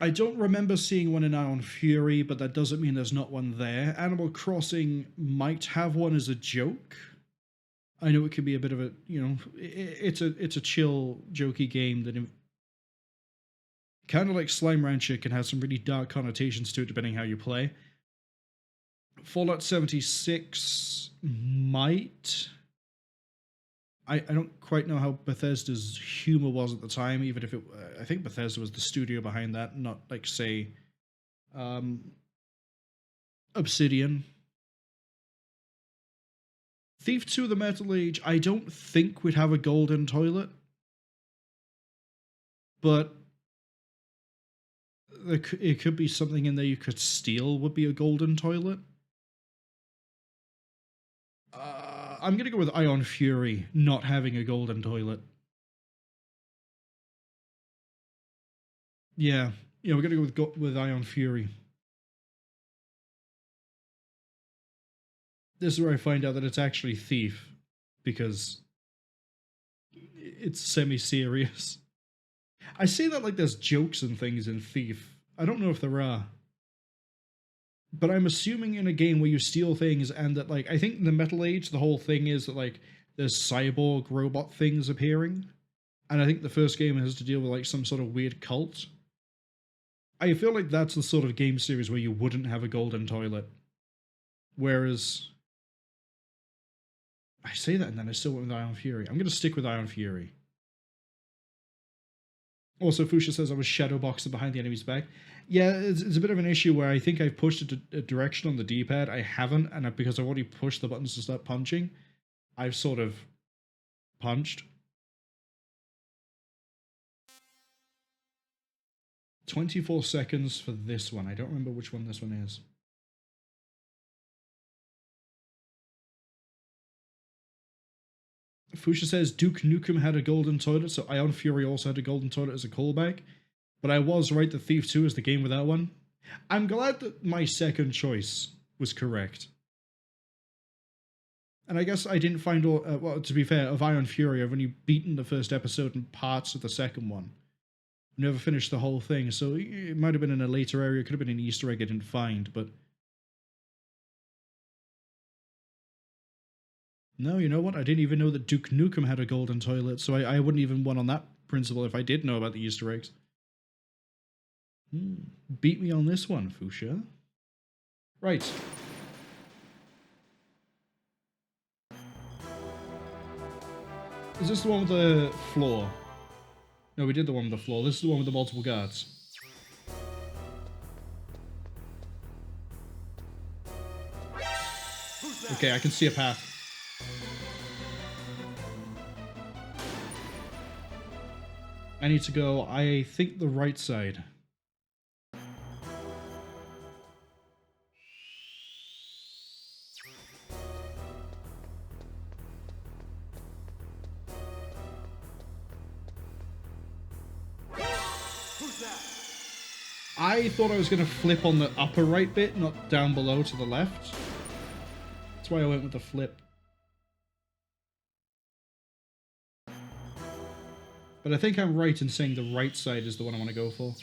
I don't remember seeing one in Ion Fury, but that doesn't mean there's not one there. Animal Crossing might have one as a joke. I know it can be a bit of a, you know, it's a chill, jokey game that kind of like Slime Rancher can have some really dark connotations to it depending how you play. Fallout 76 might... I don't quite know how Bethesda's humor was at the time, even if it... I think Bethesda was the studio behind that, not, like, say, Obsidian. Thief 2 The Metal Age, I don't think would have a golden toilet. But it could be something in there you could steal would be a golden toilet. I'm going to go with Ion Fury not having a golden toilet. Yeah, we're going to go with Ion Fury. This is where I find out that it's actually Thief, because it's semi-serious. I say that like there's jokes and things in Thief. I don't know if there are. But I'm assuming in a game where you steal things and that, like, I think in the Metal Age, the whole thing is that, like, there's cyborg robot things appearing. And I think the first game has to deal with, like, some sort of weird cult. I feel like that's the sort of game series where you wouldn't have a golden toilet. Whereas... I say that and then I still went with Ion Fury. I'm going to stick with Ion Fury. Also, Fuchsia says I was shadowboxing behind the enemy's back. Yeah, it's a bit of an issue where I think I've pushed a direction on the D-pad. I haven't, and because I've already pushed the buttons to start punching, I've sort of punched. 24 seconds for this one. I don't remember which one this one is. Fuchsia says Duke Nukem had a golden toilet, so Ion Fury also had a golden toilet as a callback. But I was right that Thief 2 is the game without one. I'm glad that my second choice was correct. And I guess I didn't find all... well, to be fair, of Ion Fury, I've only beaten the first episode and parts of the second one. Never finished the whole thing, so it might have been in a later area. It could have been an Easter egg I didn't find, but... No, you know what? I didn't even know that Duke Nukem had a golden toilet, so I wouldn't even win on that principle if I did know about the Easter eggs. Beat me on this one, Fuchsia. Right. Is this the one with the floor? No, we did the one with the floor. This is the one with the multiple guards. Okay, I can see a path. I need to go, I think, the right side. I thought I was going to flip on the upper right bit, not down below to the left. That's why I went with the flip. But I think I'm right in saying the right side is the one I want to go for.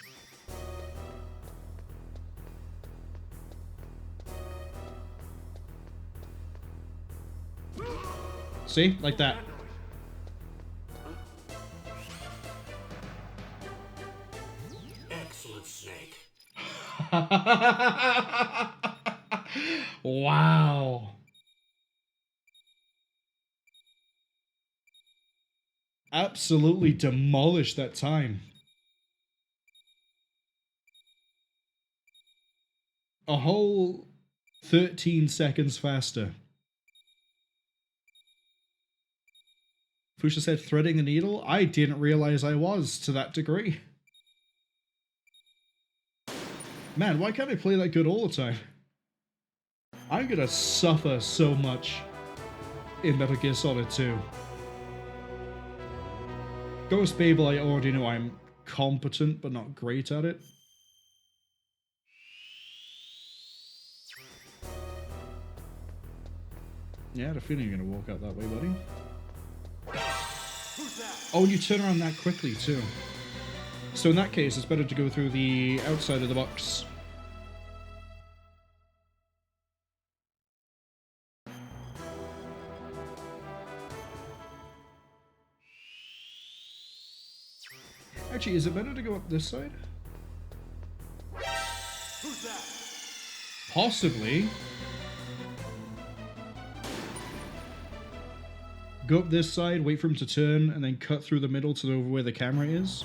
See? Like that. Excellent, Snake. Wow. absolutely demolished that time. A whole 13 seconds faster. Fusha said threading the needle? I didn't realize I was to that degree. Man, why can't I play that good all the time? I'm gonna suffer so much in Metal Gear Solid 2. Ghost Babel, I already know I'm competent, but not great at it. Yeah, I had a feeling you're gonna walk out that way, buddy. Oh, and you turn around that quickly, too. So in that case, it's better to go through the outside of the box. Actually, is it better to go up this side? Who's that? Possibly. Go up this side, wait for him to turn, and then cut through the middle to over where the camera is.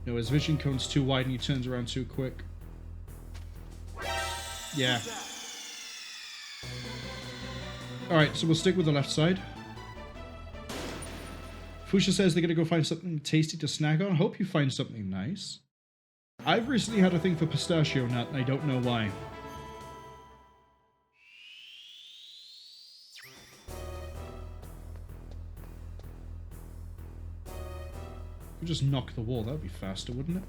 No, his vision cone's too wide and he turns around too quick. Yeah. Alright, so we'll stick with the left side. Fusha says they're going to go find something tasty to snack on. Hope you find something nice. I've recently had a thing for pistachio nut, and I don't know why. Could just knock the wall, that would be faster, wouldn't it?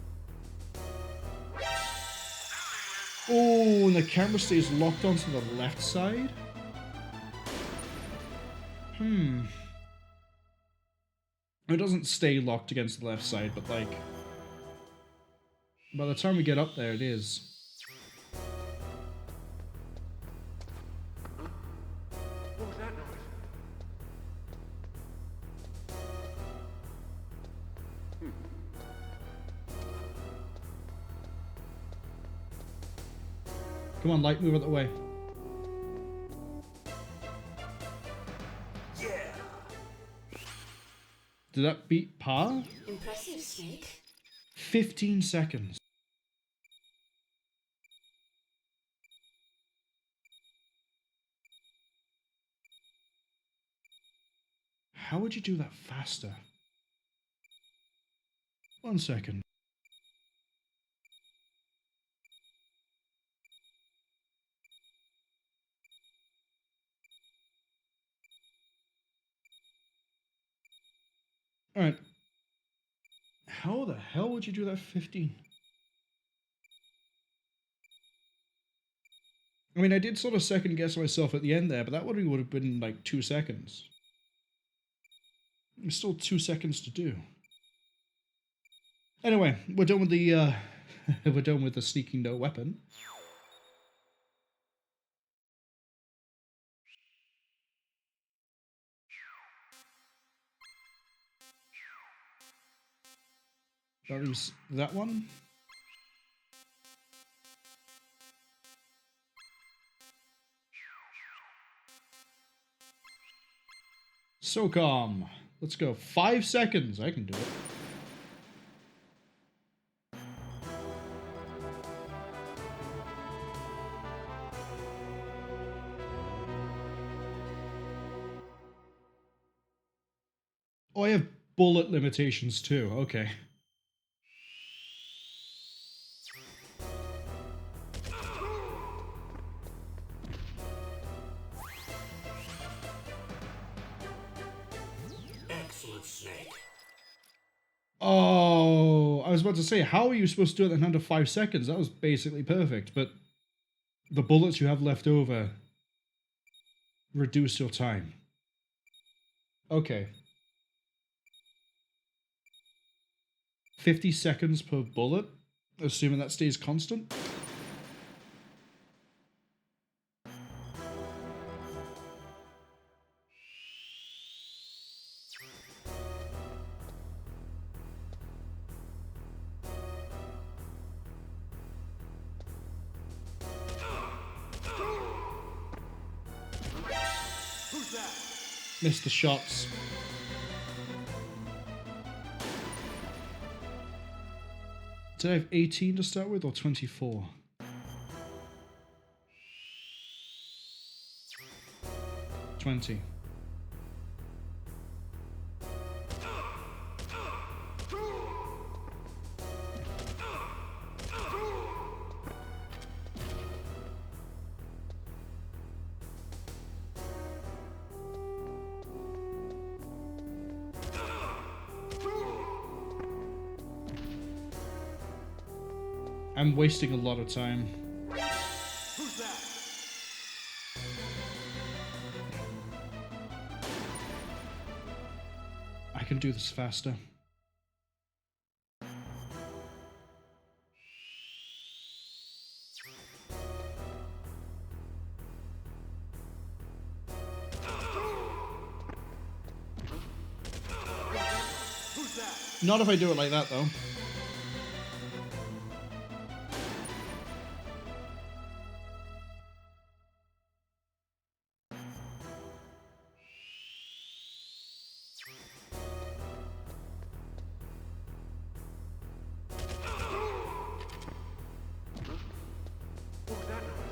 Oh, and the camera stays locked onto the left side? It doesn't stay locked against the left side, but like... by the time we get up there, it is. What was that noise? Come on, light, move out the way. Yeah. Did that beat par? Impressive, Snake. 15 seconds. How would you do that faster? 1 second. Alright. How the hell would you do that 15? I mean, I did sort of second guess myself at the end there, but that would have been like 2 seconds. There's still 2 seconds to do. Anyway, we're done with the we're done with the sneaking no weapon. That is that one. Socom. Let's go. 5 seconds. I can do it. Oh, I have bullet limitations too. Okay. Excellent, Snake. Oh, I was about to say, how are you supposed to do it in under 5 seconds? That was basically perfect, but the bullets you have left over reduce your time. Okay. 50 seconds per bullet, assuming that stays constant. Missed the shots. Did I have 18 to start with or 24? 20. I'm wasting a lot of time. Who's that? I can do this faster. Who's that? Not if I do it like that, though. What was that noise?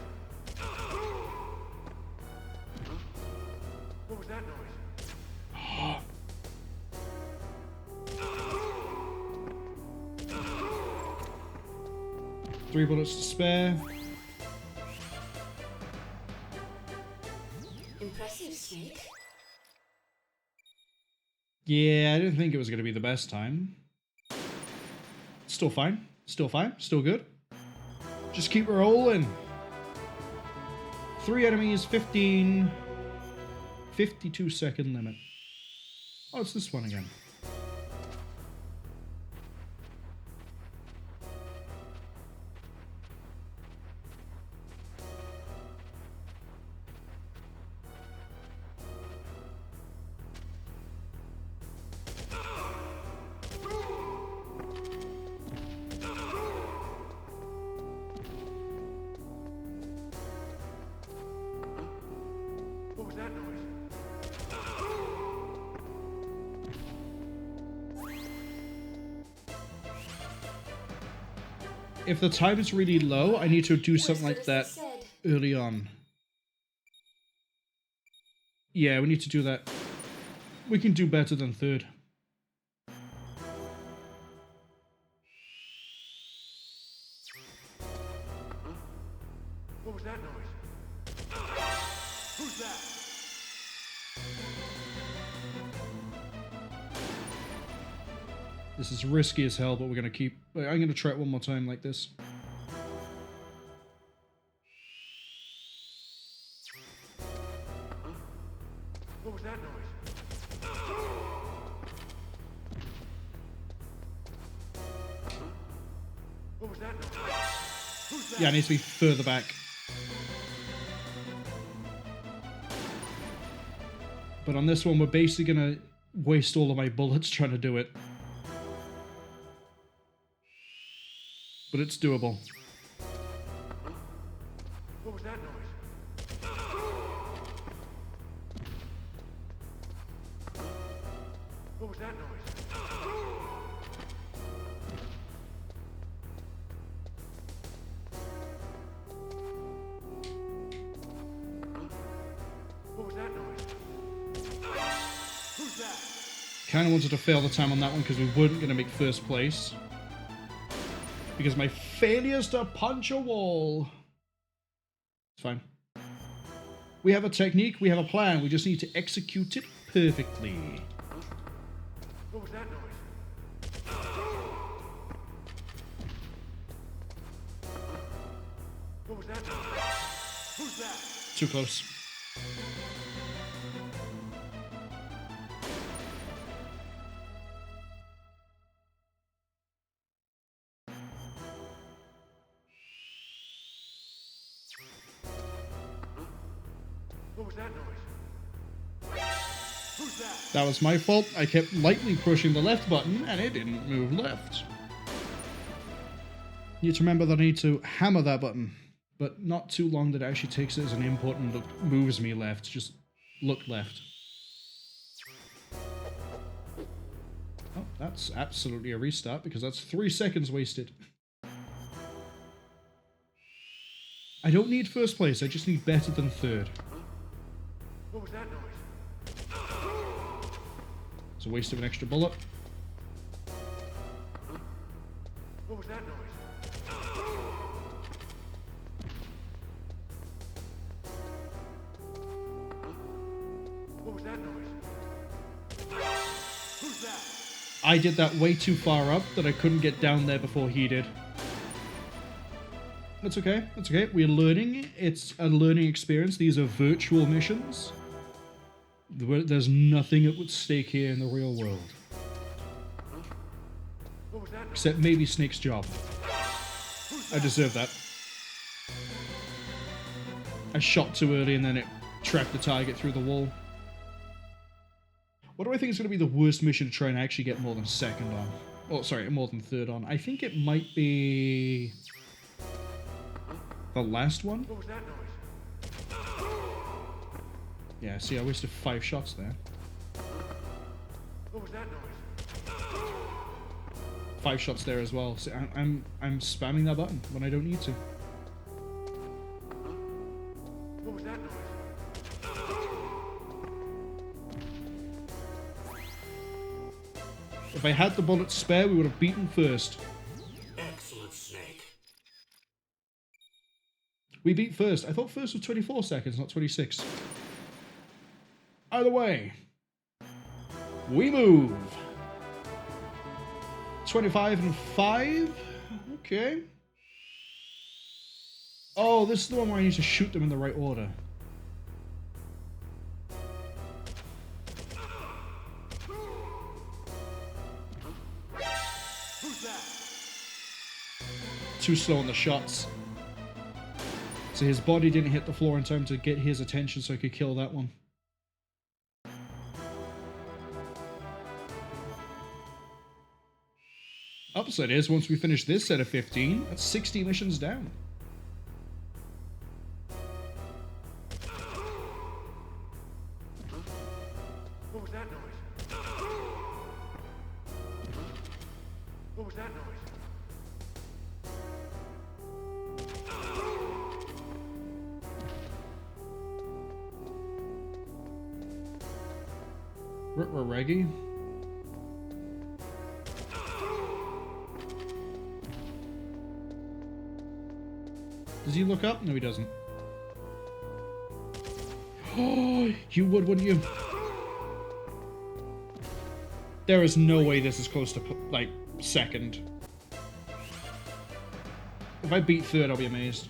What was that noise? 3 bullets to spare. Impressive, Snake. Yeah, I didn't think it was going to be the best time. Still fine. Still fine. Still good. Just keep rolling. 3 enemies, 15. 52-second limit. Oh, it's this one again. What was that noise? If the time is really low, I need to do something like that Said. early on. Yeah, we need to do that. We can do better than third. What was that noise? Who's that? This is risky as hell, but we're gonna keep. I'm gonna try it one more time like this. What was that noise? What was that noise? Who's that? Yeah, I need to be further back. But on this one, we're basically gonna waste all of my bullets trying to do it. But it's doable. What was that noise? What was that noise? What was that noise? Who's that? Kind of wanted to fail the time on that one because we weren't going to make first place. Because my failures to punch a wall. It's fine. We have a technique, we have a plan, we just need to execute it perfectly. What was that noise? What was that noise? Who's that? Too close. What was that noise? Who's that? That was my fault. I kept lightly pushing the left button and it didn't move left. You need to remember that I need to hammer that button, but not too long that it actually takes it as an input and moves me left. Just look left. That's absolutely a restart because that's 3 seconds wasted. I don't need first place, I just need better than third. What was that noise? It's a waste of an extra bullet. What was that noise? What was that noise? Who's that? I did that way too far up that I couldn't get down there before he did. That's okay, that's okay. We're learning. It's a learning experience. These are virtual missions. There's nothing at stake here in the real world. What was that noise? Except maybe Snake's job. I deserve that. I shot too early and then it tracked the target through the wall. What do I think is going to be the worst mission to try and actually get more than second on? Oh, sorry, more than third on. I think it might be the last one. What was that noise? Yeah, see, I wasted 5 shots there. What was that noise? 5 shots there as well. See, I'm spamming that button when I don't need to. What was that noise? If I had the bullets spare, we would have beaten first. Excellent, Snake. We beat first. I thought first was 24 seconds, not 26. Either way, we move. 25 and 5. Okay. Oh, this is the one where I need to shoot them in the right order. Who's that? Too slow on the shots. So his body didn't hit the floor in time to get his attention so I could kill that one. Upside is, once we finish this set of 15, that's 60 missions down. What was that noise? What was that noise? Reggie? Does he look up? No, he doesn't. Oh, you would, wouldn't you? There is no way this is close to, like, second. If I beat third, I'll be amazed.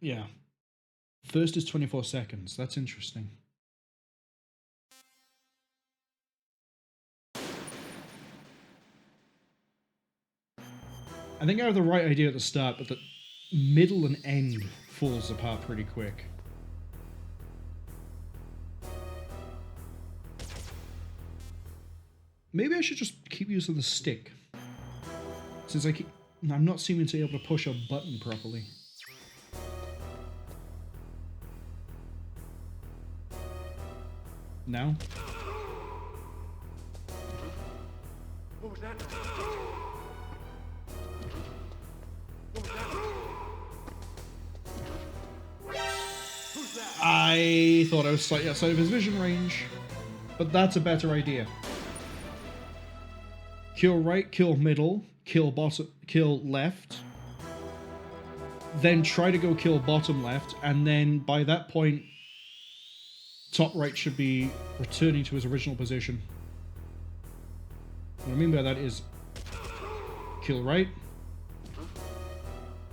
Yeah. First is 24 seconds. That's interesting. I think I have the right idea at the start, but the middle and end falls apart pretty quick. Maybe I should just keep using the stick, since I'm not seeming to be able to push a button properly. Now? What was that noise? What was that noise? Who's that? I thought I was slightly outside of his vision range, but that's a better idea. Kill right, kill middle, kill bottom, kill left. Then try to go kill bottom left, and then by that point, top right should be returning to his original position. What I mean by that is kill right,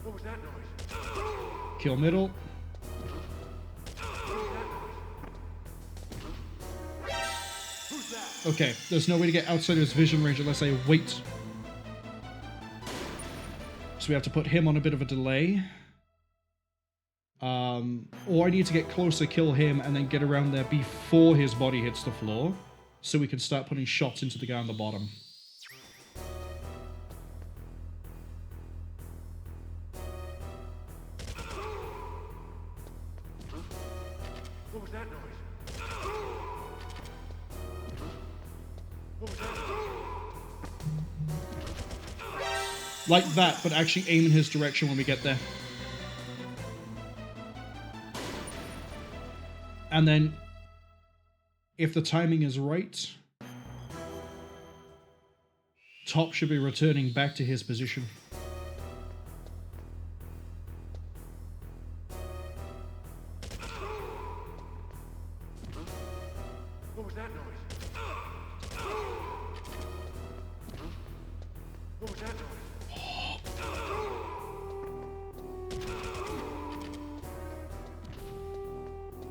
What was that noise? kill middle, Who's that? okay, there's no way to get outside of his vision range unless I wait. So we have to put him on a bit of a delay. Or I need to get closer, kill him, and then get around there before his body hits the floor, so we can start putting shots into the guy on the bottom. What was that noise? Like that, but actually aim in his direction when we get there. And then, if the timing is right, Top should be returning back to his position. What was that noise? What was that noise?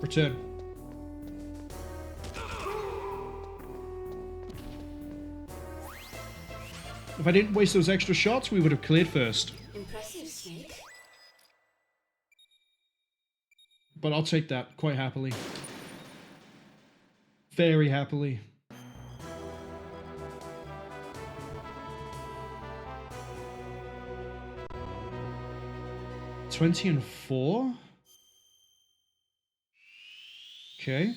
Return. If I didn't waste those extra shots, we would have cleared first. Impressive, Snake. But I'll take that quite happily. Very happily. $20 and $4? Okay.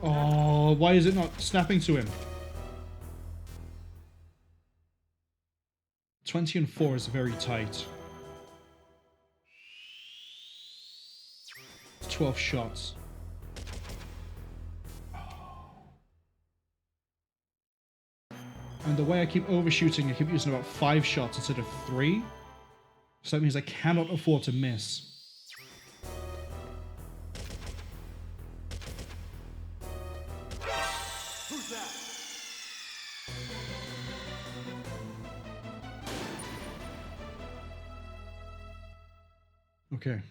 Oh, why is it not snapping to him? 20 and 4 is very tight. 12 shots. And the way I keep overshooting, I keep using about 5 shots instead of 3. So that means I cannot afford to miss. Who's that? Okay.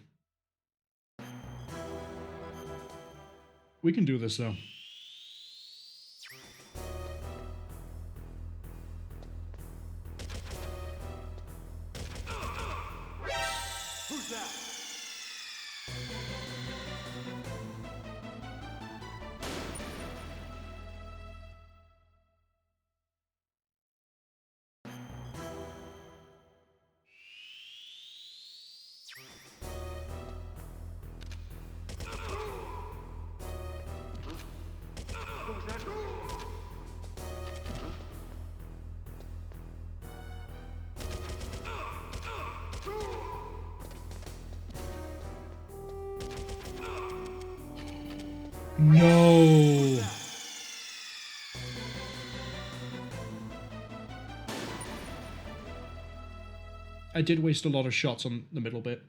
We can do this though. Who's that? What was that noise? No. I did waste a lot of shots on the middle bit.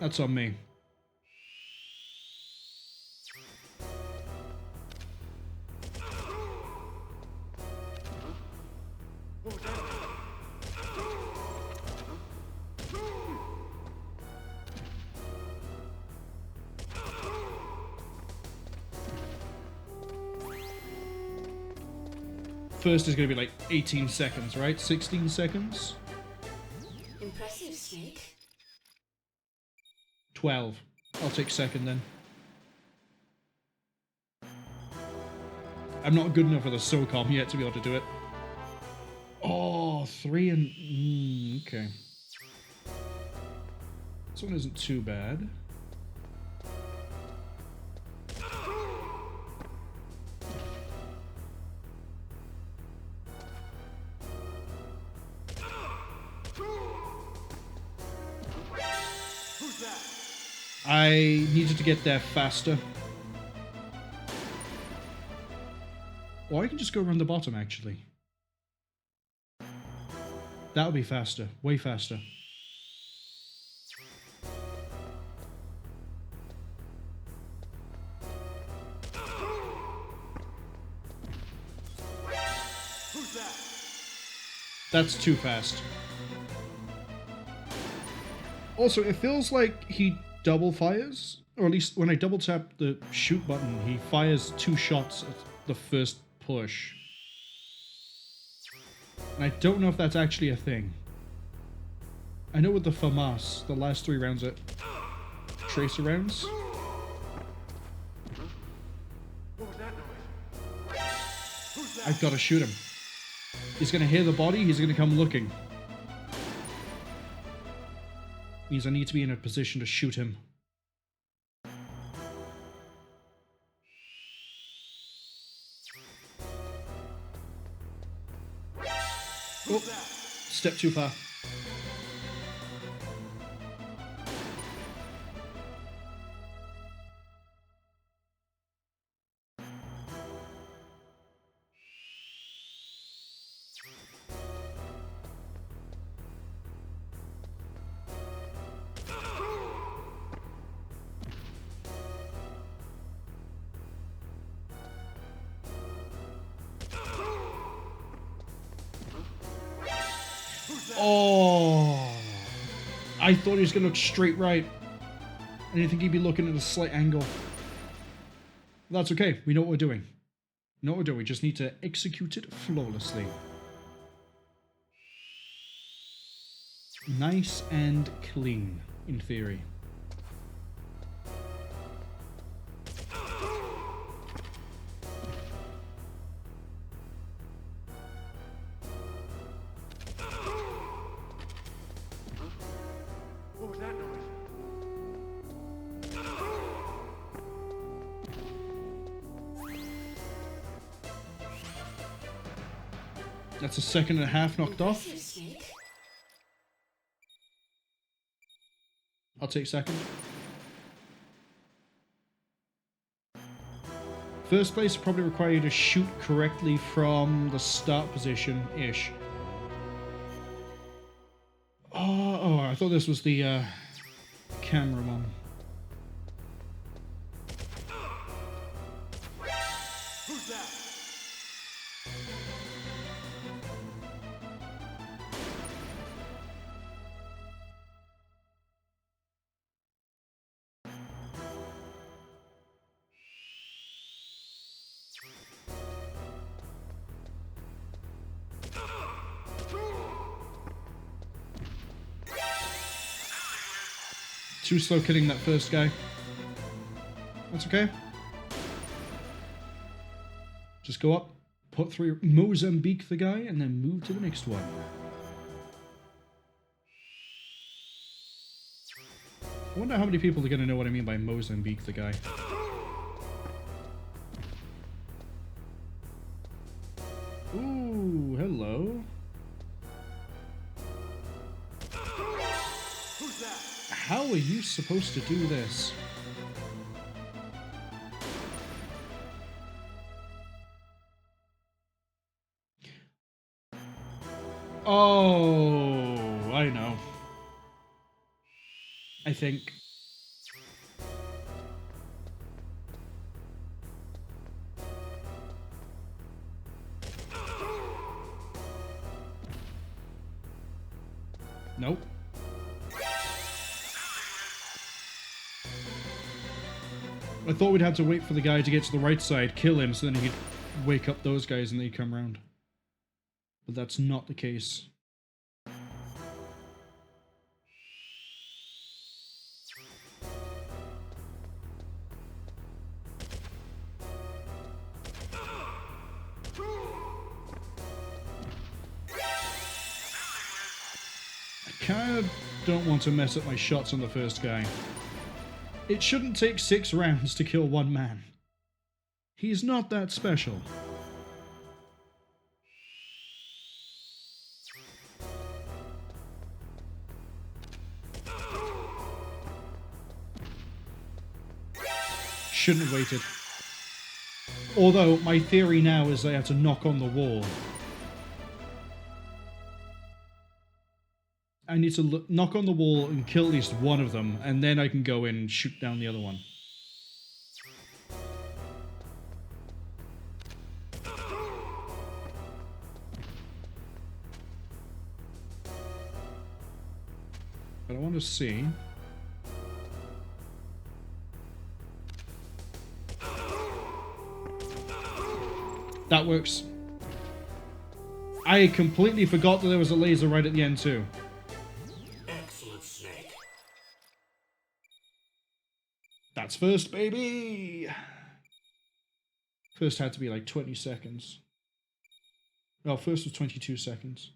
That's on me. What was that? First is going to be like 18 seconds, right? 16 seconds? Impressive, Snake. 12. I'll take second then. I'm not good enough with a Socom yet to be able to do it. Oh, 3 and... okay. This one isn't too bad. Who's that? I needed to get there faster. Or I can just go around the bottom, actually. That would be faster. Way faster. Who's that? That's too fast. Also, it feels like he double fires. Or at least when I double tap the shoot button, he fires 2 shots at the first push. And I don't know if that's actually a thing. I know with the FAMAS, the last 3 rounds are tracer rounds. What was that noise? Who's that? I've got to shoot him. He's going to hear the body, he's going to come looking. Means I need to be in a position to shoot him. Oh, step too far. Oh, I thought he was going to look straight right. I didn't think he'd be looking at a slight angle. That's okay. We know what we're doing. We know what we're doing. We just need to execute it flawlessly. Nice and clean, in theory. What was that noise? That's a second and a half knocked off. Impressive, Snake. I'll take second. First place probably require you to shoot correctly from the start position-ish. Oh, I thought this was the camera one. Who's that? Too slow killing that first guy. That's okay. Just go up, put through Mozambique the guy, and then move to the next one. I wonder how many people are going to know what I mean by Mozambique the guy. Ooh, hello. Who's that? How are you supposed to do this? Oh, I know. I think. Nope. I thought we'd have to wait for the guy to get to the right side, kill him, so then he could wake up those guys and they come round. But that's not the case. I kind of don't want to mess up my shots on the first guy. It shouldn't take 6 rounds to kill one man. He's not that special. Shouldn't have waited. Although, my theory now is I have to knock on the wall. I need to knock on the wall and kill at least one of them, and then I can go in and shoot down the other one. But I want to see... That works. I completely forgot that there was a laser right at the end too. Excellent, Snake. That's first, baby! First had to be like 20 seconds. Well, first was 22 seconds.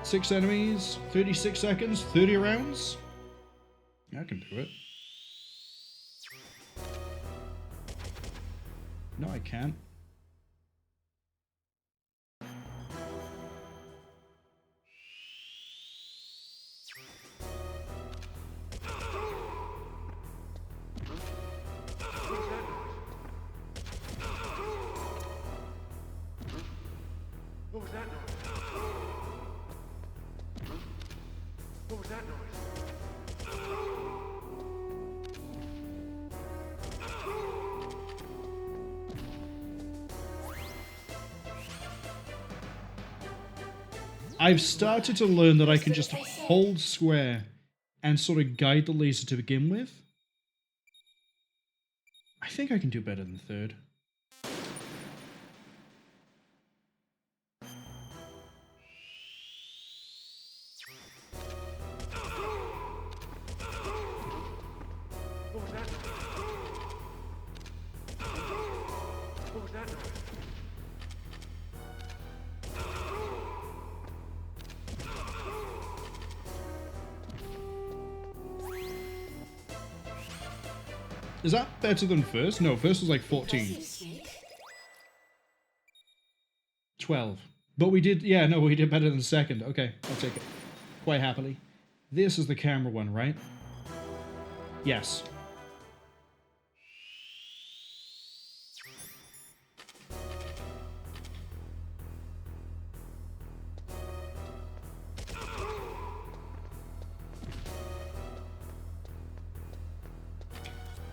Six enemies, 36 seconds, 30 rounds. Yeah, I can do it. No, I can't. What was that noise? What was that noise? I've started to learn that I can just hold square and sort of guide the laser to begin with. I think I can do better than third. What was that noise? What was that noise? Is that better than first? No, first was like 14. Impressive, Snake. 12. But we did, yeah, no, we did better than second. Okay, I'll take it. Quite happily. This is the camera one, right? Yes.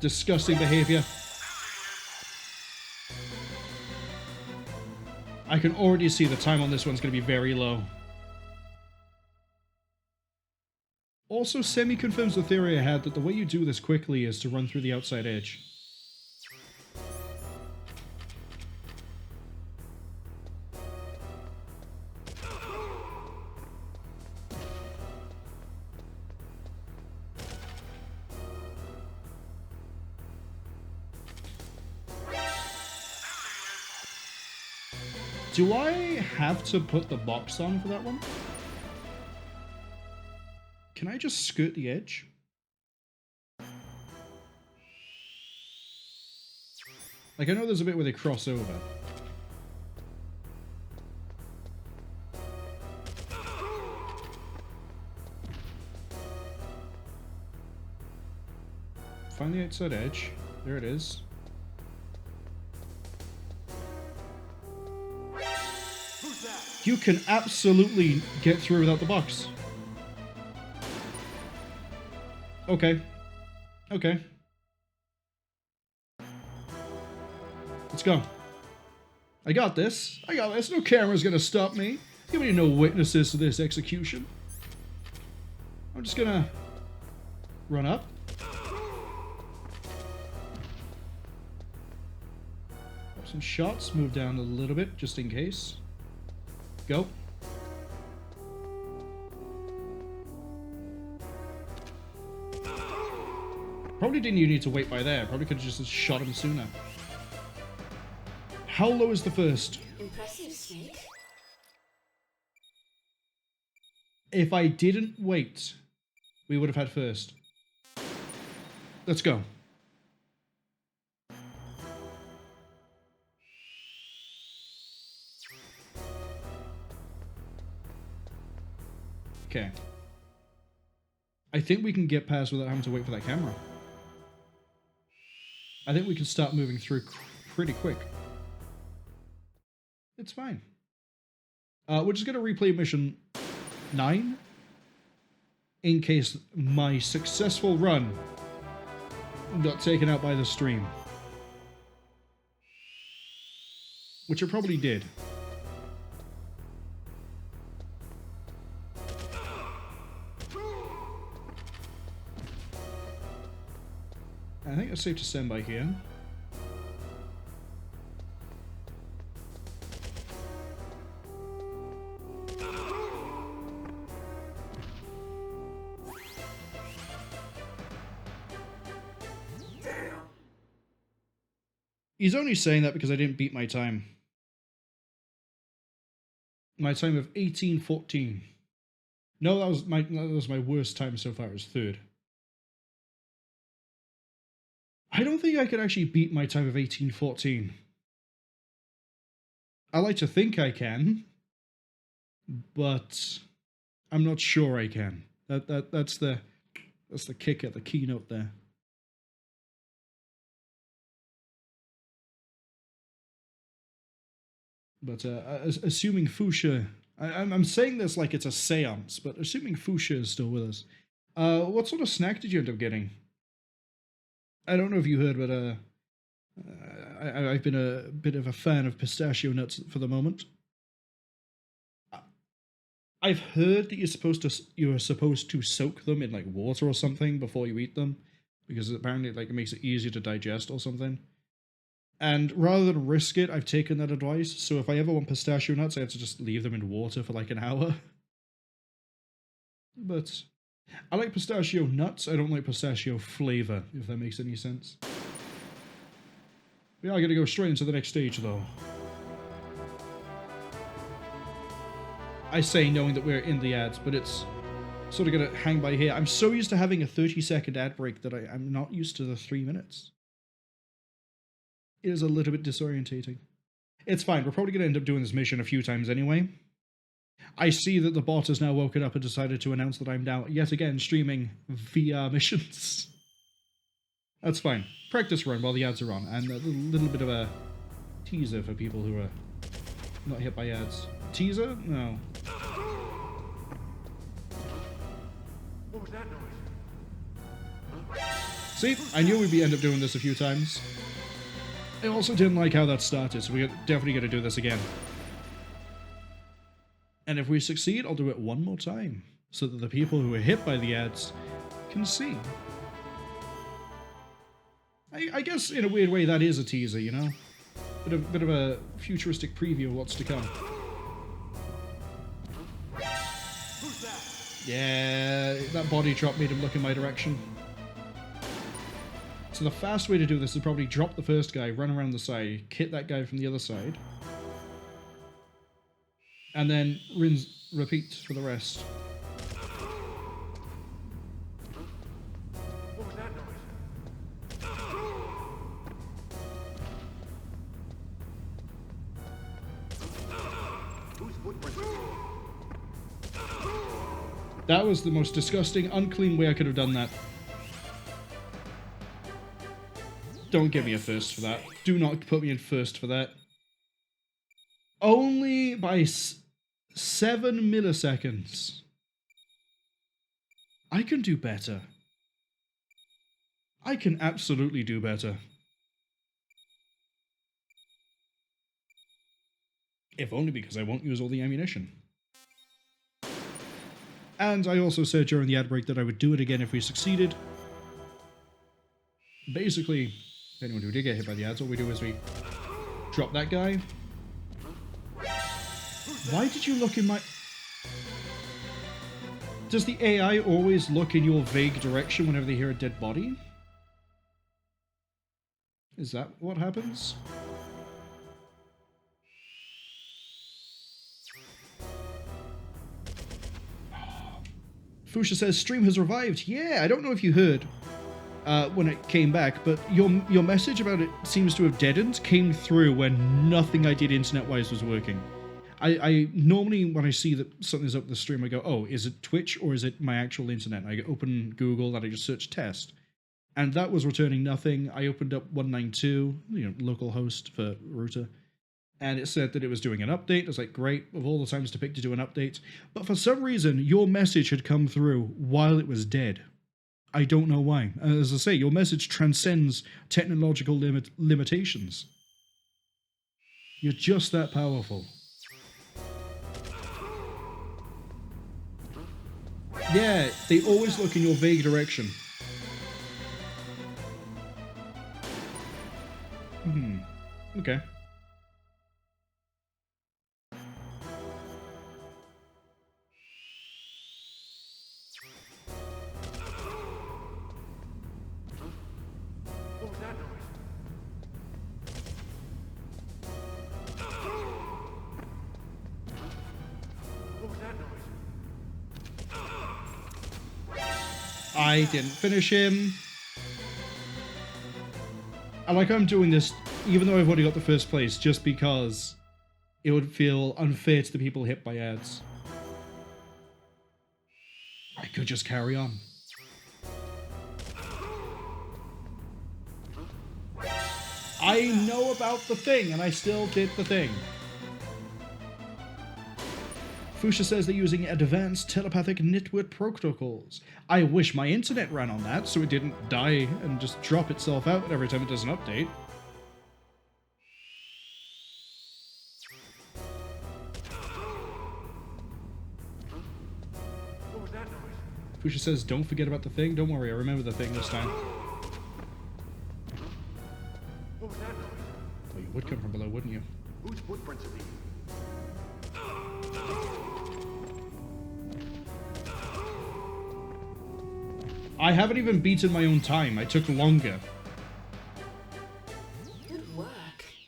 Disgusting behavior. I can already see the time on this one's going to be very low. Also, Semi confirms the theory I had that the way you do this quickly is to run through the outside edge. Do I have to put the box on for that one? Can I just skirt the edge? Like, I know there's a bit where they cross over. Find the outside edge. There it is. You can absolutely get through without the box. Okay. Okay. Let's go. I got this. I got this. No camera's gonna stop me. There's gonna be no witnesses to this execution. I'm just gonna run up. Pop some shots. Move down a little bit just in case. Go. Probably didn't even need to wait by there. Probably could have just shot him sooner. How low is the first? Impressive, Snake. If I didn't wait, we would have had first. Let's go. Okay. I think we can get past without having to wait for that camera. I think we can start moving through pretty quick. It's fine. We're just going to replay mission 9 in case my successful run got taken out by the stream. Which it probably did. I think it's safe to stand by here. He's only saying that because I didn't beat my time. My time of 18:14. No, that was my worst time so far. It was third. I don't think I could actually beat my time of 18:14. I like to think I can, but I'm not sure I can. That's the kicker, the keynote there. But assuming Fuchsia, I'm saying this like it's a seance, but assuming Fuchsia is still with us, what sort of snack did you end up getting? I don't know if you heard, but I've been a bit of a fan of pistachio nuts for the moment. I've heard that you're supposed to soak them in like water or something before you eat them, because apparently like it makes it easier to digest or something. And rather than risk it, I've taken that advice. So if I ever want pistachio nuts, I have to just leave them in water for like an hour. But I like pistachio nuts. I don't like pistachio flavor, if that makes any sense. We are going to go straight into the next stage, though. I say knowing that we're in the ads, but it's sort of going to hang by here. I'm so used to having a 30-second ad break that I'm not used to the 3 minutes. It is a little bit disorientating. It's fine. We're probably going to end up doing this mission a few times anyway. I see that the bot has now woken up and decided to announce that I'm now, yet again, streaming VR missions. That's fine. Practice run while the ads are on, and a little bit of a teaser for people who are not hit by ads. Teaser? No. What was that noise? See? I knew we'd end up doing this a few times. I also didn't like how that started, so we're definitely going to do this again. And if we succeed, I'll do it one more time, so that the people who are hit by the ads can see. I guess, in a weird way, that is a teaser, you know? Bit of a futuristic preview of what's to come. Who's that? Yeah, that body drop made him look in my direction. So the fast way to do this is probably drop the first guy, run around the side, hit that guy from the other side, and then repeat for the rest. What was that noise? Whose footprints? That was the most disgusting, unclean way I could have done that. Don't give me a first for that. Do not put me in first for that. Only by 7 milliseconds. I can do better. I can absolutely do better. If only because I won't use all the ammunition. And I also said during the ad break that I would do it again if we succeeded. Basically, anyone who did get hit by the ads, all we do is we drop that guy. Why did you look in my... Does the AI always look in your vague direction whenever they hear a dead body? Is that what happens? Fuchsia says, stream has revived. Yeah, I don't know if you heard when it came back, but your message about it seems to have deadened came through when nothing I did internet-wise was working. I normally, when I see that something's up the stream, I go, oh, is it Twitch or is it my actual internet? I open Google and I just search test. And that was returning nothing. I opened up 192, localhost for router, and it said that it was doing an update. I was like, great, of all the times to pick to do an update. But for some reason, your message had come through while it was dead. I don't know why. As I say, your message transcends technological limitations. You're just that powerful. Yeah, they always look in your vague direction. Okay. What was that noise? What was that noise? I didn't finish him. I like how I'm doing this, even though I've already got the first place, just because it would feel unfair to the people hit by ads. I could just carry on. I know about the thing, and I still did the thing. Fuchsia says they're using advanced telepathic network protocols. I wish my internet ran on that so it didn't die and just drop itself out every time it does an update. What was that noise? Fuchsia says, don't forget about the thing. Don't worry, I remember the thing this time. What was that noise? Oh, you would come from below, wouldn't you? Whose footprints are these? I haven't even beaten my own time. I took longer. Good work.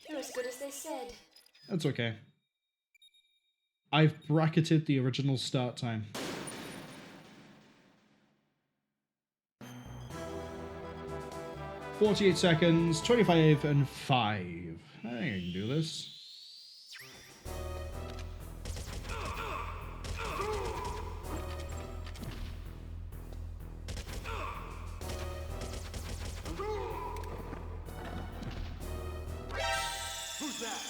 You're as good as they said. That's okay. I've bracketed the original start time. "48 seconds, 25 and 5. I think I can do this. Who's that?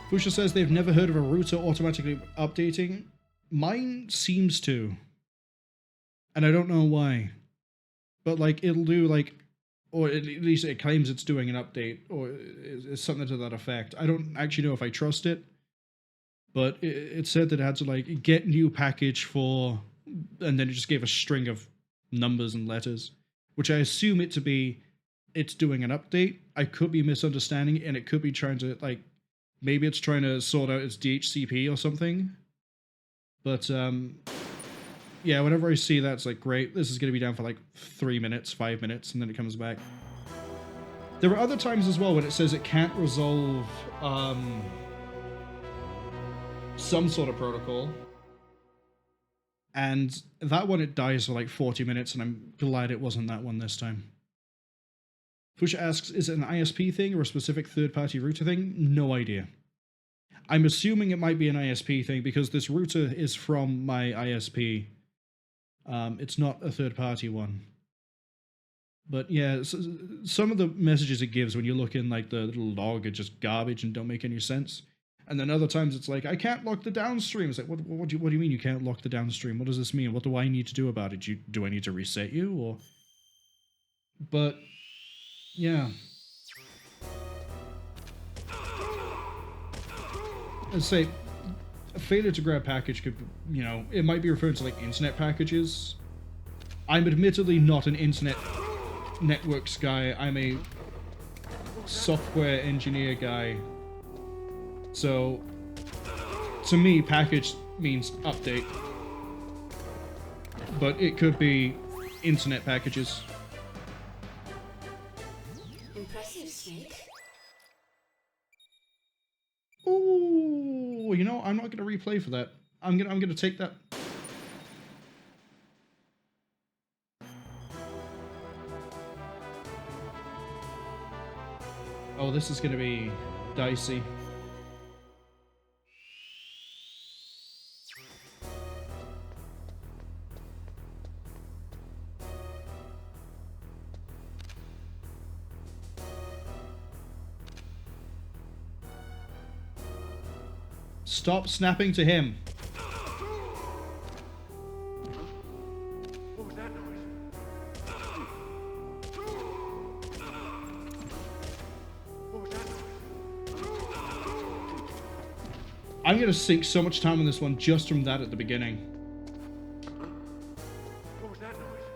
Fuchsia says they've never heard of a router automatically updating. Mine seems to. And I don't know why. But, like, it'll do, like, or at least it claims it's doing an update, or it's something to that effect. I don't actually know if I trust it. But it said that it had to, like, get new package for, and then it just gave a string of numbers and letters, which I assume it to be, it's doing an update. I could be misunderstanding it, and it could be trying to, like, maybe it's trying to sort out its DHCP or something. But, yeah, whenever I see that, it's like, great, this is going to be down for like 3 minutes, 5 minutes, and then it comes back. There are other times as well when it says it can't resolve some sort of protocol. And that one, it dies for like 40 minutes, and I'm glad it wasn't that one this time. Fuchsia asks, is it an ISP thing or a specific third-party router thing? No idea. I'm assuming it might be an ISP thing because this router is from my ISP. It's not a third-party one. But yeah, some of the messages it gives when you look in like the little log are just garbage and don't make any sense. And then other times it's like, I can't lock the downstream. It's like, what do you mean you can't lock the downstream? What does this mean? What do I need to do about it? Do I need to reset you? Or... But, yeah. I'd say a failure to grab package could, you know, it might be referring to like internet packages. I'm admittedly not an internet networks guy. I'm a software engineer guy. So, to me, package means update. But it could be internet packages. Impressive, Snake. Ooh, you know, I'm not going to replay for that. I'm gonna take that. Oh, this is going to be dicey. Stop snapping to him. What was that noise? What was that noise? I'm going to sink so much time on this one just from that at the beginning. What was that noise?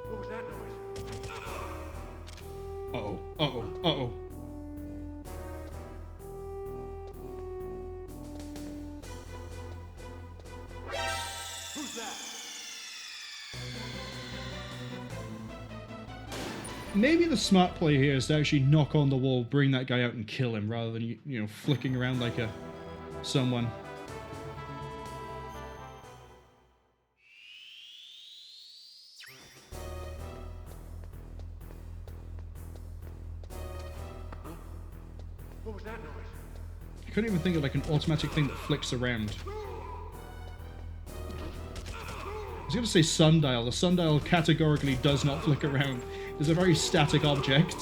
What was that noise? Uh-oh, uh-oh, uh-oh. Who's that? Maybe the smart play here is to actually knock on the wall, bring that guy out and kill him, rather than, you know, flicking around like a someone. What was that noise? I couldn't even think of like an automatic thing that flicks around. I was going to say sundial. The sundial categorically does not flick around. It's a very static object.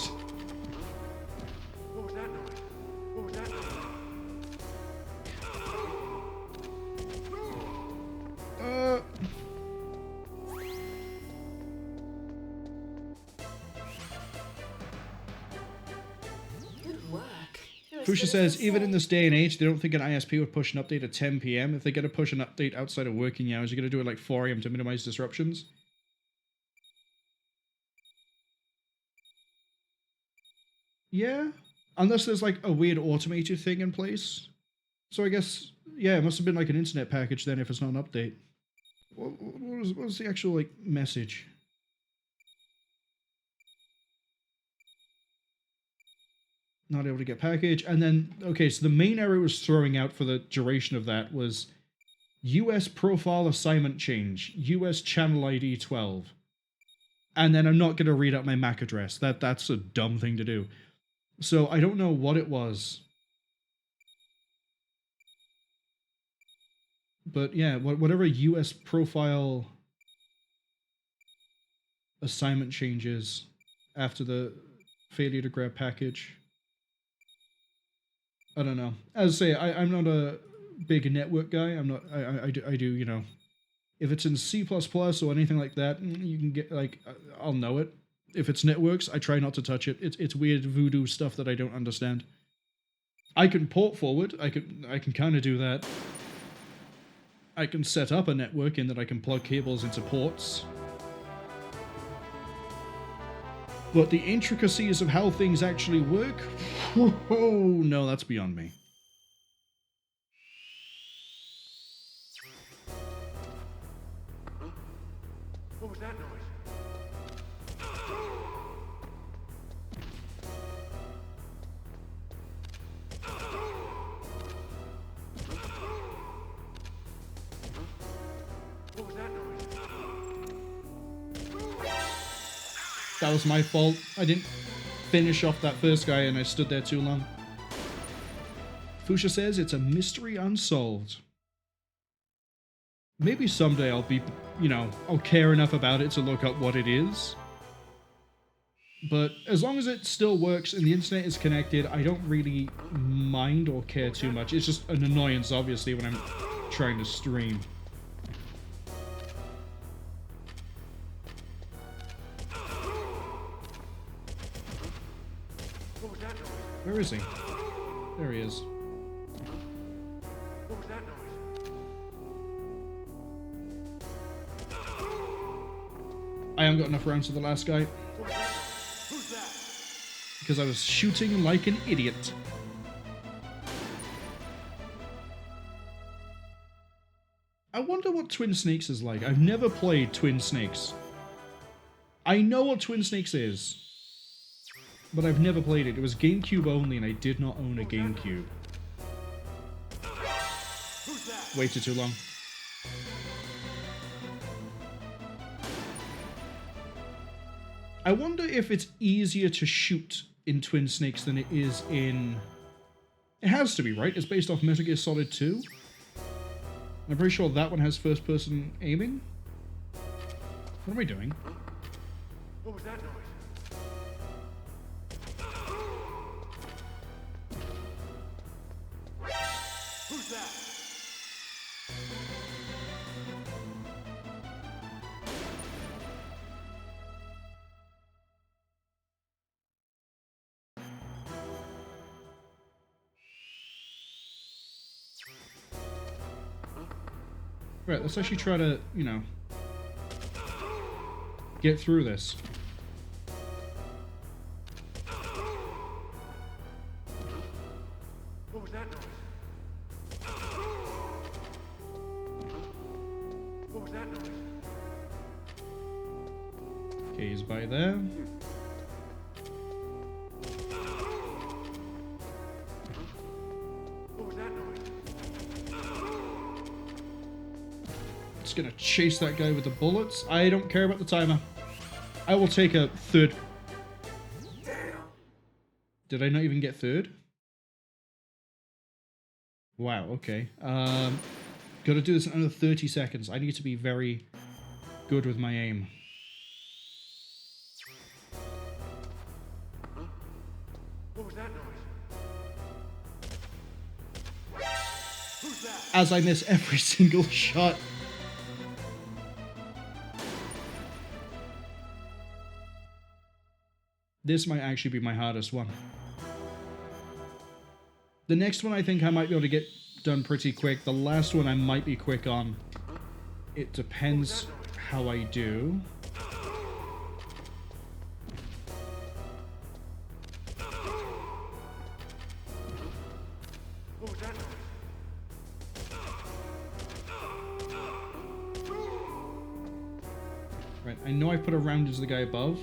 What was that noise? What was that noise? Good work. You're as Fusha good as says, they even say. in this day and age, they don't think an ISP would push an update at 10 p.m. If they're going to push an update outside of working hours, you're going to do it like 4 a.m. to minimize disruptions. Yeah, unless there's like a weird automated thing in place. So I guess, yeah, it must have been like an internet package then if it's not an update. What was the actual like message? Not able to get package. And then, okay, so the main error it was throwing out for the duration of that was US profile assignment change, US channel ID 12. And then I'm not going to read out my MAC address. That's a dumb thing to do. So I don't know what it was. But yeah, whatever US profile assignment changes after the failure to grab package. I don't know. As I say, I'm not a big network guy. I'm not. I do. You know, if it's in C++ or anything like that, you can get like I'll know it. If it's networks, I try not to touch it. It's weird voodoo stuff that I don't understand. I can port forward. I can kind of do that. I can set up a network in that I can plug cables into ports. But the intricacies of how things actually work, oh no, that's beyond me. What was that noise? What was that noise? That was my fault. I didn't finish off that first guy and I stood there too long. Fusha says it's a mystery unsolved. Maybe someday I'll be, you know, I'll care enough about it to look up what it is. But as long as it still works and the internet is connected, I don't really mind or care too much. It's just an annoyance, obviously, when I'm trying to stream. What was that noise? Where is he? There he is. What was that noise? I haven't got enough rounds for the last guy What was that noise? Who's that? because I was shooting like an idiot. I wonder what Twin Snakes is like. I've never played Twin Snakes. I know what Twin Snakes is, but I've never played it. It was GameCube only, and I did not own a GameCube. Who's that? Waited too long. I wonder if it's easier to shoot in Twin Snakes than it is in... It has to be, right? It's based off Metal Gear Solid 2. I'm pretty sure that one has first-person aiming. What am I doing? What was that noise? Who's that? Right, let's actually try to, you know, get through this. What was that noise? What was that noise? Okay, he's by there. What was that noise? Just gonna chase that guy with the bullets. I don't care about the timer. I will take a third. Damn. Did I not even get third? Wow, okay. Gotta do this in another 30 seconds. I need to be very good with my aim. What was that noise? Who's that? As I miss every single shot. This might actually be my hardest one. The next one I think I might be able to get done pretty quick. The last one I might be quick on. It depends how I do. What was that noise? Right, I know I put a round into the guy above.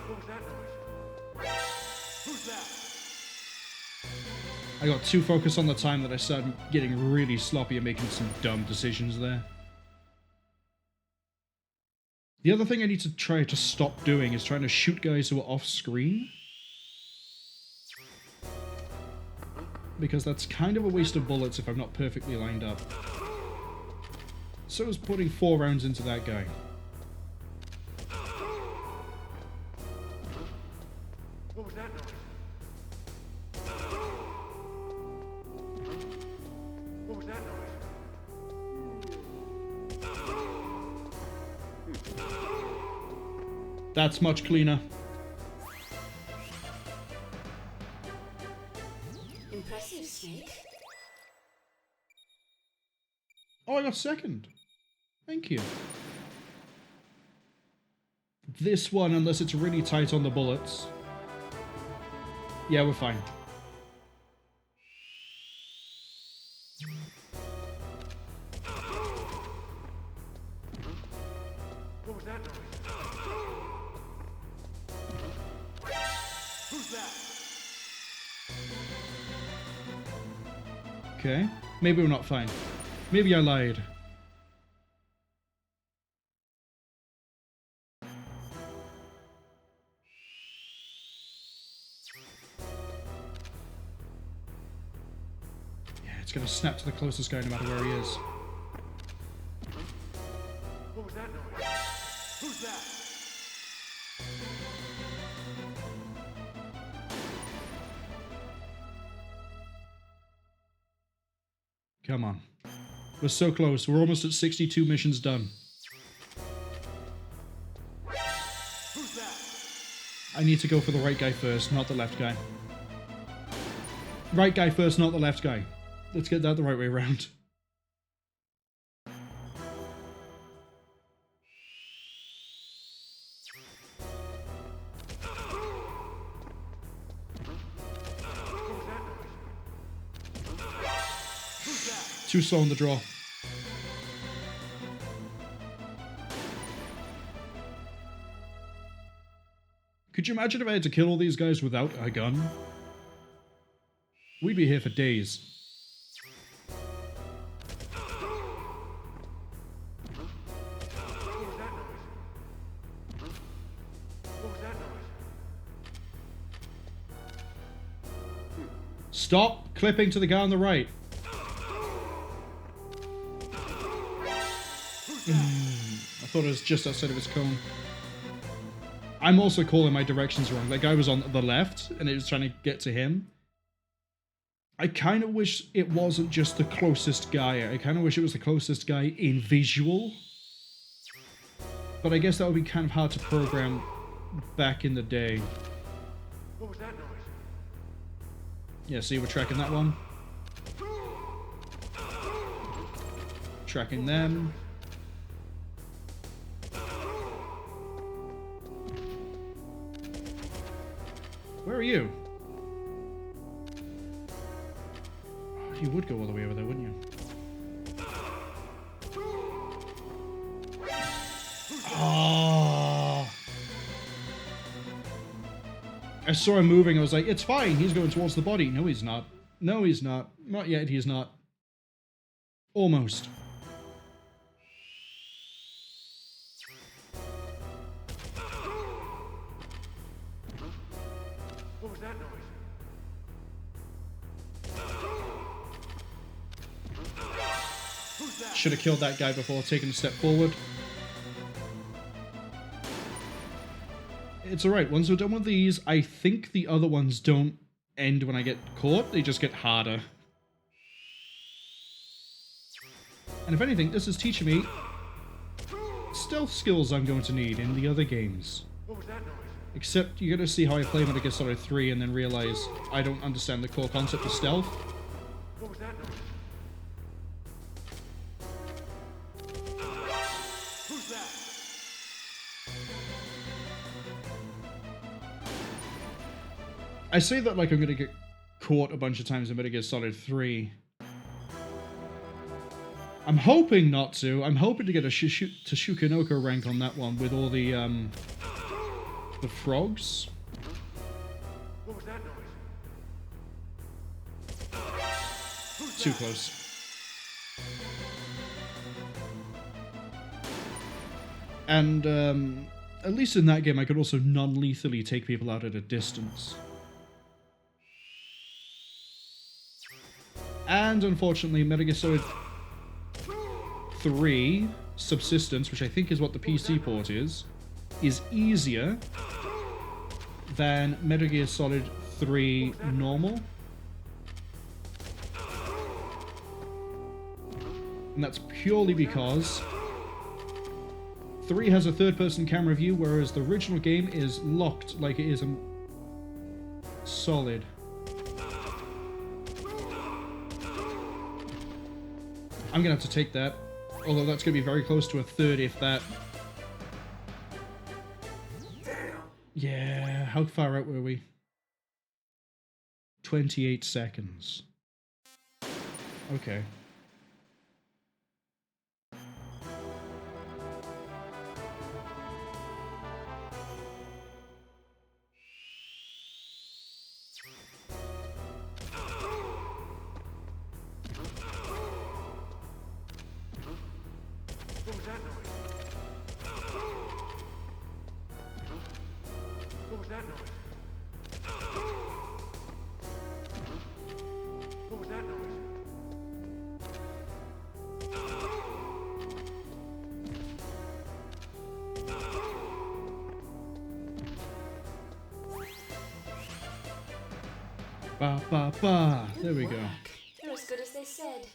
What was that noise? Who's that? I got too focused on the time that I started getting really sloppy and making some dumb decisions there. The other thing I need to try to stop doing is trying to shoot guys who are off screen. Because that's kind of a waste of bullets if I'm not perfectly lined up. So is putting 4 rounds into that guy. What was that noise? What was that noise? That's much cleaner. Impressive, Snake. Oh, I got second. Thank you. This one, unless it's really tight on the bullets. Yeah, we're fine. What was that noise? Who's that? Okay. Maybe we're not fine. Maybe I lied. Yeah, it's gonna snap to the closest guy no matter where he is. What was that noise? Who's that? Come on. We're so close. We're almost at 62 missions done. Who's that? I need to go for the right guy first, not the left guy. Right guy first, not the left guy. Let's get that the right way around. What was that noise? Who's that? Too slow on the draw. Could you imagine if I had to kill all these guys without a gun? We'd be here for days. What was that noise? What was that noise? Stop clipping to the guy on the right. I thought it was just outside of his cone. I'm also calling my directions wrong. That guy was on the left, and it was trying to get to him. I kind of wish it wasn't just the closest guy. I kind of wish it was the closest guy in visual. But I guess that would be kind of hard to program back in the day. What was that noise? Yeah, see, we're tracking that one. Tracking them. Where are you? Oh, you would go all the way over there, wouldn't you? Oh. I saw him moving. I was like, it's fine. He's going towards the body. No, he's not. No, he's not. Not yet. He's not. Almost. Should have killed that guy before taking a step forward. It's alright, once we're done with these, I think the other ones don't end when I get caught, they just get harder. And if anything, this is teaching me stealth skills I'm going to need in the other games. What was that noise? Except you're going to see how I play Metal Gear Solid 3 and then realize I don't understand the core concept of stealth. What was that noise? Who's that? I say that like I'm going to get caught a bunch of times in Metal Gear Solid 3. I'm hoping not to. I'm hoping to get a Shukenoko rank on that one with all the frogs. What was that noise? Too close. And at least in that game, I could also non-lethally take people out at a distance. And unfortunately, Metal Gear Solid 3 Subsistence, which I think is what the PC port is easier than Metal Gear Solid 3 Normal. And that's purely because 3 has a third-person camera view, whereas the original game is locked like it is a Solid. I'm gonna have to take that, although that's gonna be very close to a third, if that. Yeah, how far out were we? 28 seconds. Okay. What was that noise? What was that noise? What was that noise? Ba ba ba. There we go. You're as good as they said.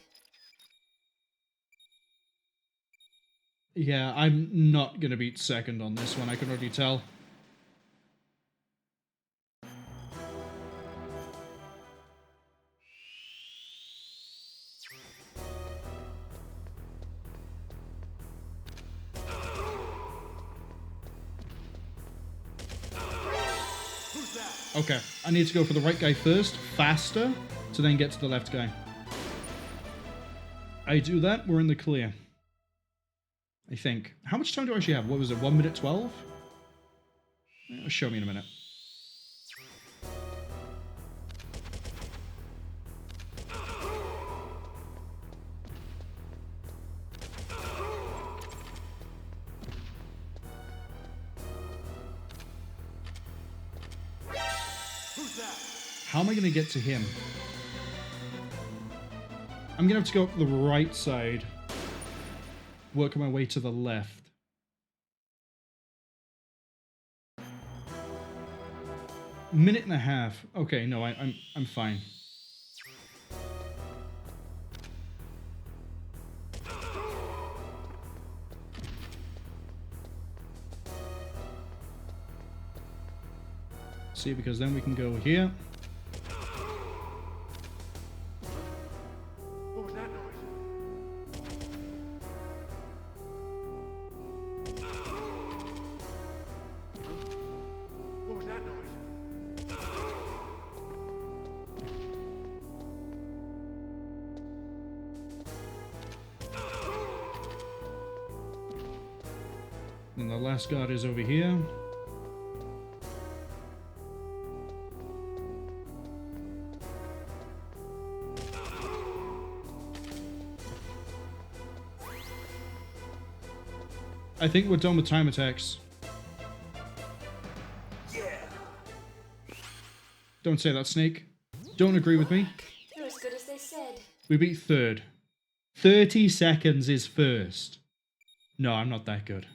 Yeah, I'm not gonna beat second on this one, I can already tell. Okay, I need to go for the right guy first, faster, to then get to the left guy. I do that, we're in the clear. I think. How much time do I actually have? What was it, 1 minute 12? Show me in a minute. How am I going to get to him? I'm going to have to go up the right side. Work my way to the left. Minute and a half. Okay, no, I'm fine. See, because then we can go here. What was that noise? What was that noise? And the last guard is over here. I think we're done with time attacks. Yeah. Don't say that, Snake. Don't agree with me. You're as good as they said. We beat third. 30 seconds is first. No, I'm not that good.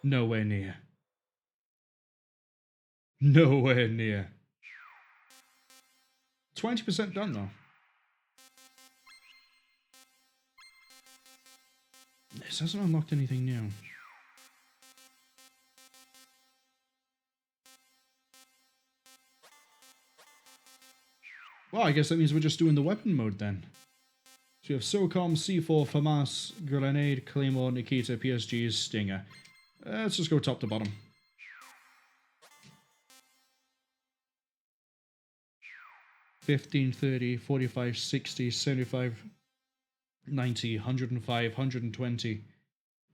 Nowhere near. Nowhere near. 20% done though. This hasn't unlocked anything new. Well, I guess that means we're just doing the weapon mode then. So we have Socom, C4, FAMAS, Grenade, Claymore, Nikita, PSG's, Stinger. Let's just go top to bottom. $15, $30, $45, $60, $75, $90, $105, $120.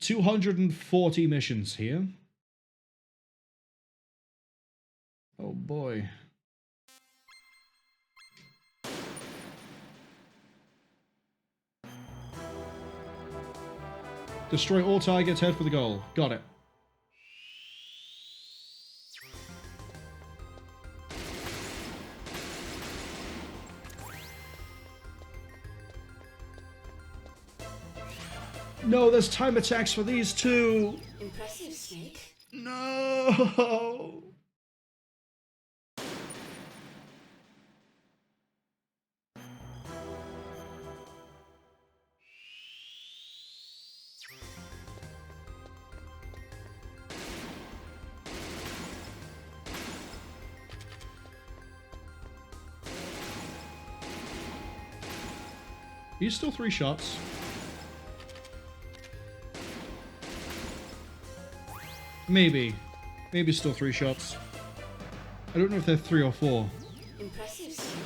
240 missions here. Oh boy. Destroy all targets, head for the goal. Got it. No, there's time attacks for these two. Impressive, Snake. No. He's still 3 shots. Maybe. Maybe still 3 shots. I don't know if they're 3 or 4. Impressive, Snake.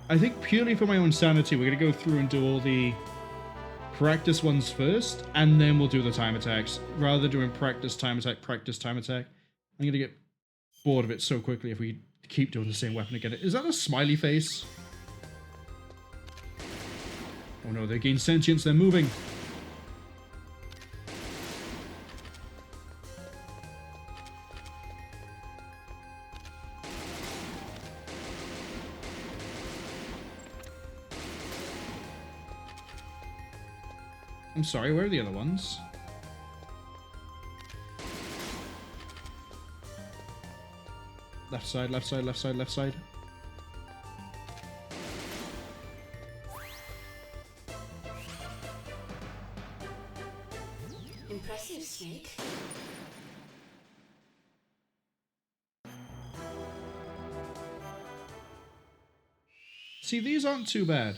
I think purely for my own sanity, we're going to go through and do all the practice ones first, and then we'll do the time attacks. Rather than doing practice, time attack, practice, time attack. I'm going to get bored of it so quickly if we keep doing the same weapon again. Is that a smiley face? Oh no, they gain sentience, they're moving. I'm sorry, where are the other ones? Left side, left side, left side, left side. Impressive, Snake. See, these aren't too bad.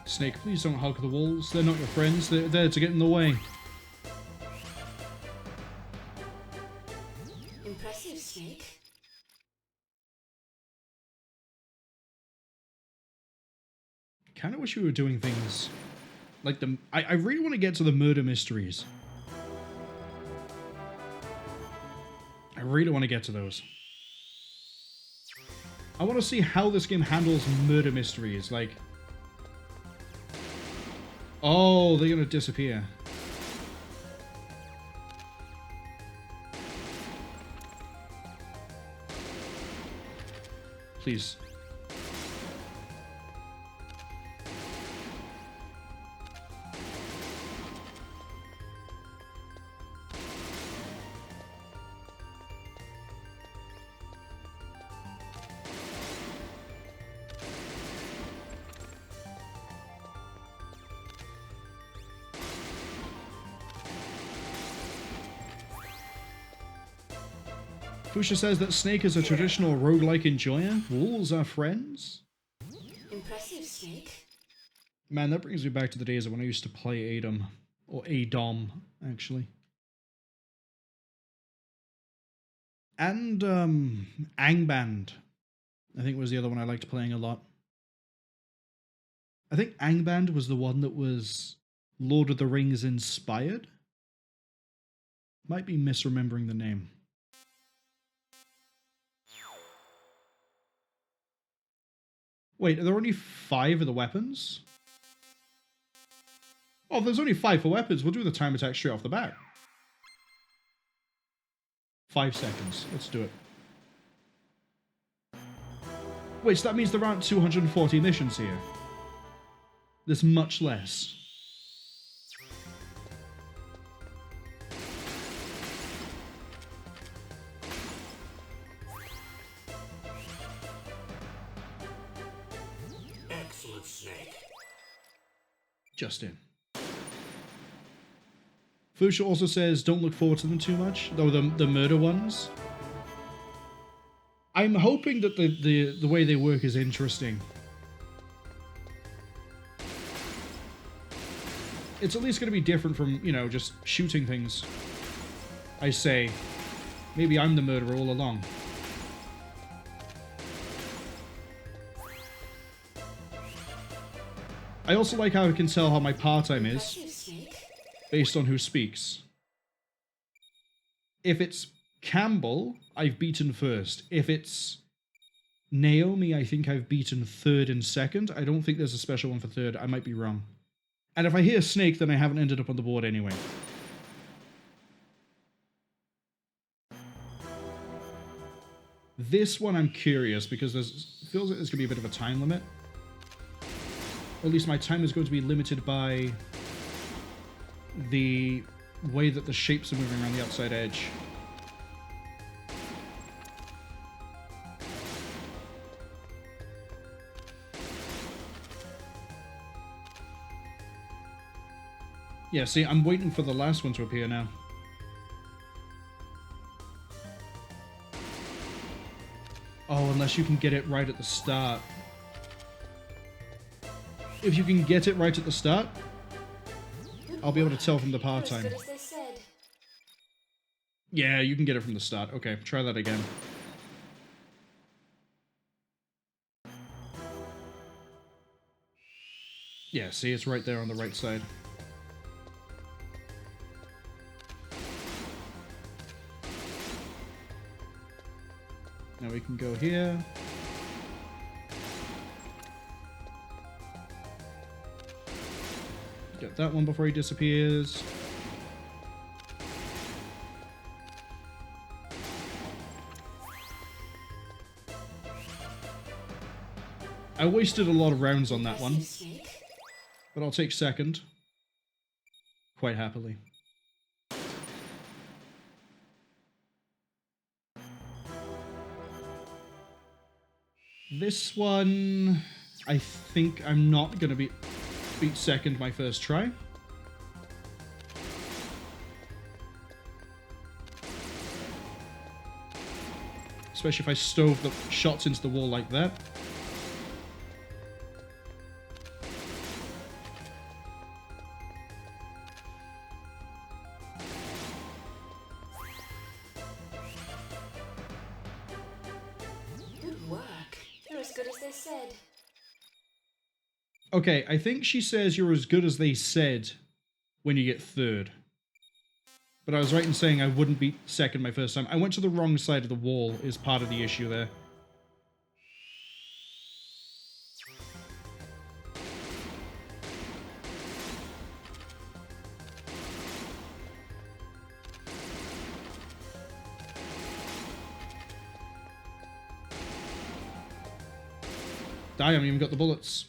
Snake, please don't hug the walls. They're not your friends. They're there to get in the way. Impressive, Snake. Kind of wish we were doing things like the... I really want to get to the murder mysteries. I really want to get to those. I want to see how this game handles murder mysteries. Like... Oh, they're gonna disappear. Please. Fusha says that Snake is a traditional roguelike enjoyer. Wolves are friends. Impressive, Snake. Man, that brings me back to the days of when I used to play Adam. Or Adom, actually. And, Angband. I think was the other one I liked playing a lot. I think Angband was the one that was Lord of the Rings inspired. Might be misremembering the name. Wait, are there only 5 of the weapons? Oh, if there's only 5 for weapons, we'll do the time attack straight off the bat. 5 seconds. Let's do it. Wait, so that means there aren't 240 missions here. There's much less. Excellent, Snake. Just in. Fusha also says, don't look forward to them too much. Though the murder ones. I'm hoping that the way they work is interesting. It's at least going to be different from, you know, just shooting things. I say, maybe I'm the murderer all along. I also like how I can tell how my part-time is based on who speaks. If it's Campbell, I've beaten first. If it's Naomi, I think I've beaten third and second. I don't think there's a special one for third. I might be wrong. And if I hear Snake, then I haven't ended up on the board anyway. This one I'm curious because it feels like there's going to be a bit of a time limit. Or at least my time is going to be limited by the way that the shapes are moving around the outside edge. Yeah, see, I'm waiting for the last one to appear now. Oh, unless you can get it right at the start. If you can get it right at the start, I'll be able to tell from the part-time. As good as they said. Yeah, you can get it from the start. Okay, try that again. Yeah, see, it's right there on the right side. Now we can go here. Get that one before he disappears. I wasted a lot of rounds on that one, but I'll take second. Quite happily. This one, I think I'm not going to beat second my first try. Especially if I stove the shots into the wall like that. Good work. You're as good as they said. Okay, I think she says you're as good as they said when you get third. But I was right in saying I wouldn't beat second my first time. I went to the wrong side of the wall is part of the issue there. I haven't even got the bullets.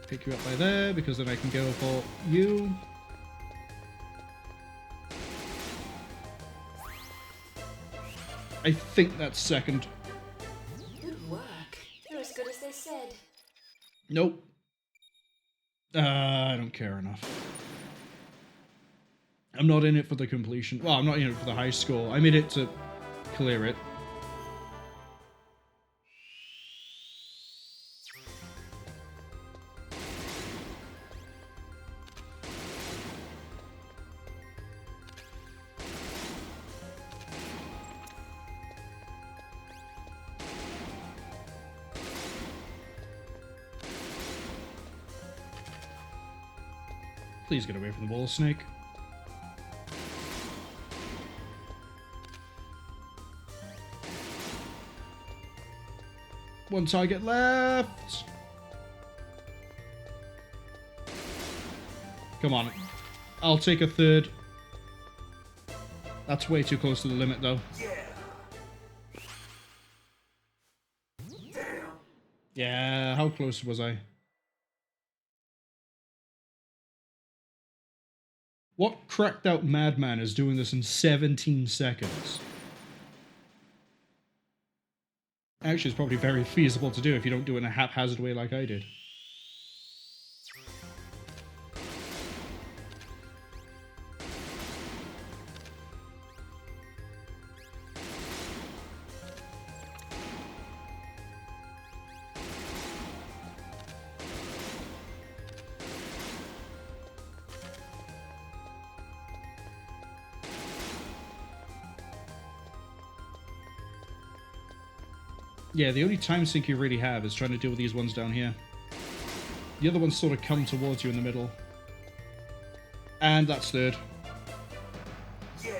Pick you up by there, because then I can go for you. I think that's second. Good work. You're as good as they said. Nope. I don't care enough. I'm not in it for the completion. Well, I'm not in it for the high score. I'm in it to clear it. Please get away from the wall, Snake. One target left. Come on. I'll take a third. That's way too close to the limit, though. Yeah, how close was I? What cracked out madman is doing this in 17 seconds? Actually, it's probably very feasible to do if you don't do it in a haphazard way like I did. Yeah, the only time sink you really have is trying to deal with these ones down here. The other ones sort of come towards you in the middle. And that's third. Good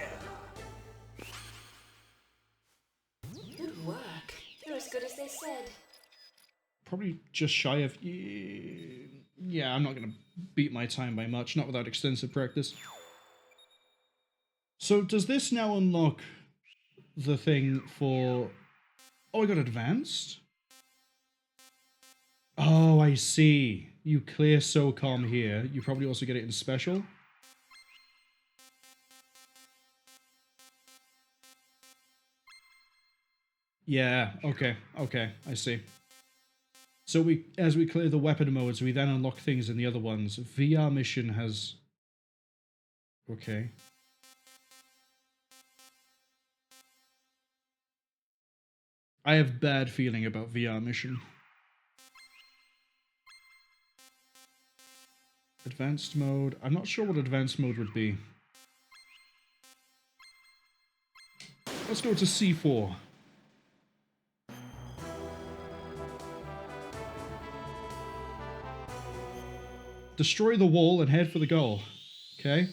work. You're as good as they said. Probably just shy of... Yeah, I'm not going to beat my time by much, not without extensive practice. So does this now unlock the thing for... Oh, I got advanced? Oh, I see. You clear Socom here. You probably also get it in special. Yeah, okay, I see. So as we clear the weapon modes, we then unlock things in the other ones. VR mission has... Okay. I have bad feeling about VR mission. Advanced mode. I'm not sure what advanced mode would be. Let's go to C4. Destroy the wall and head for the goal. Okay.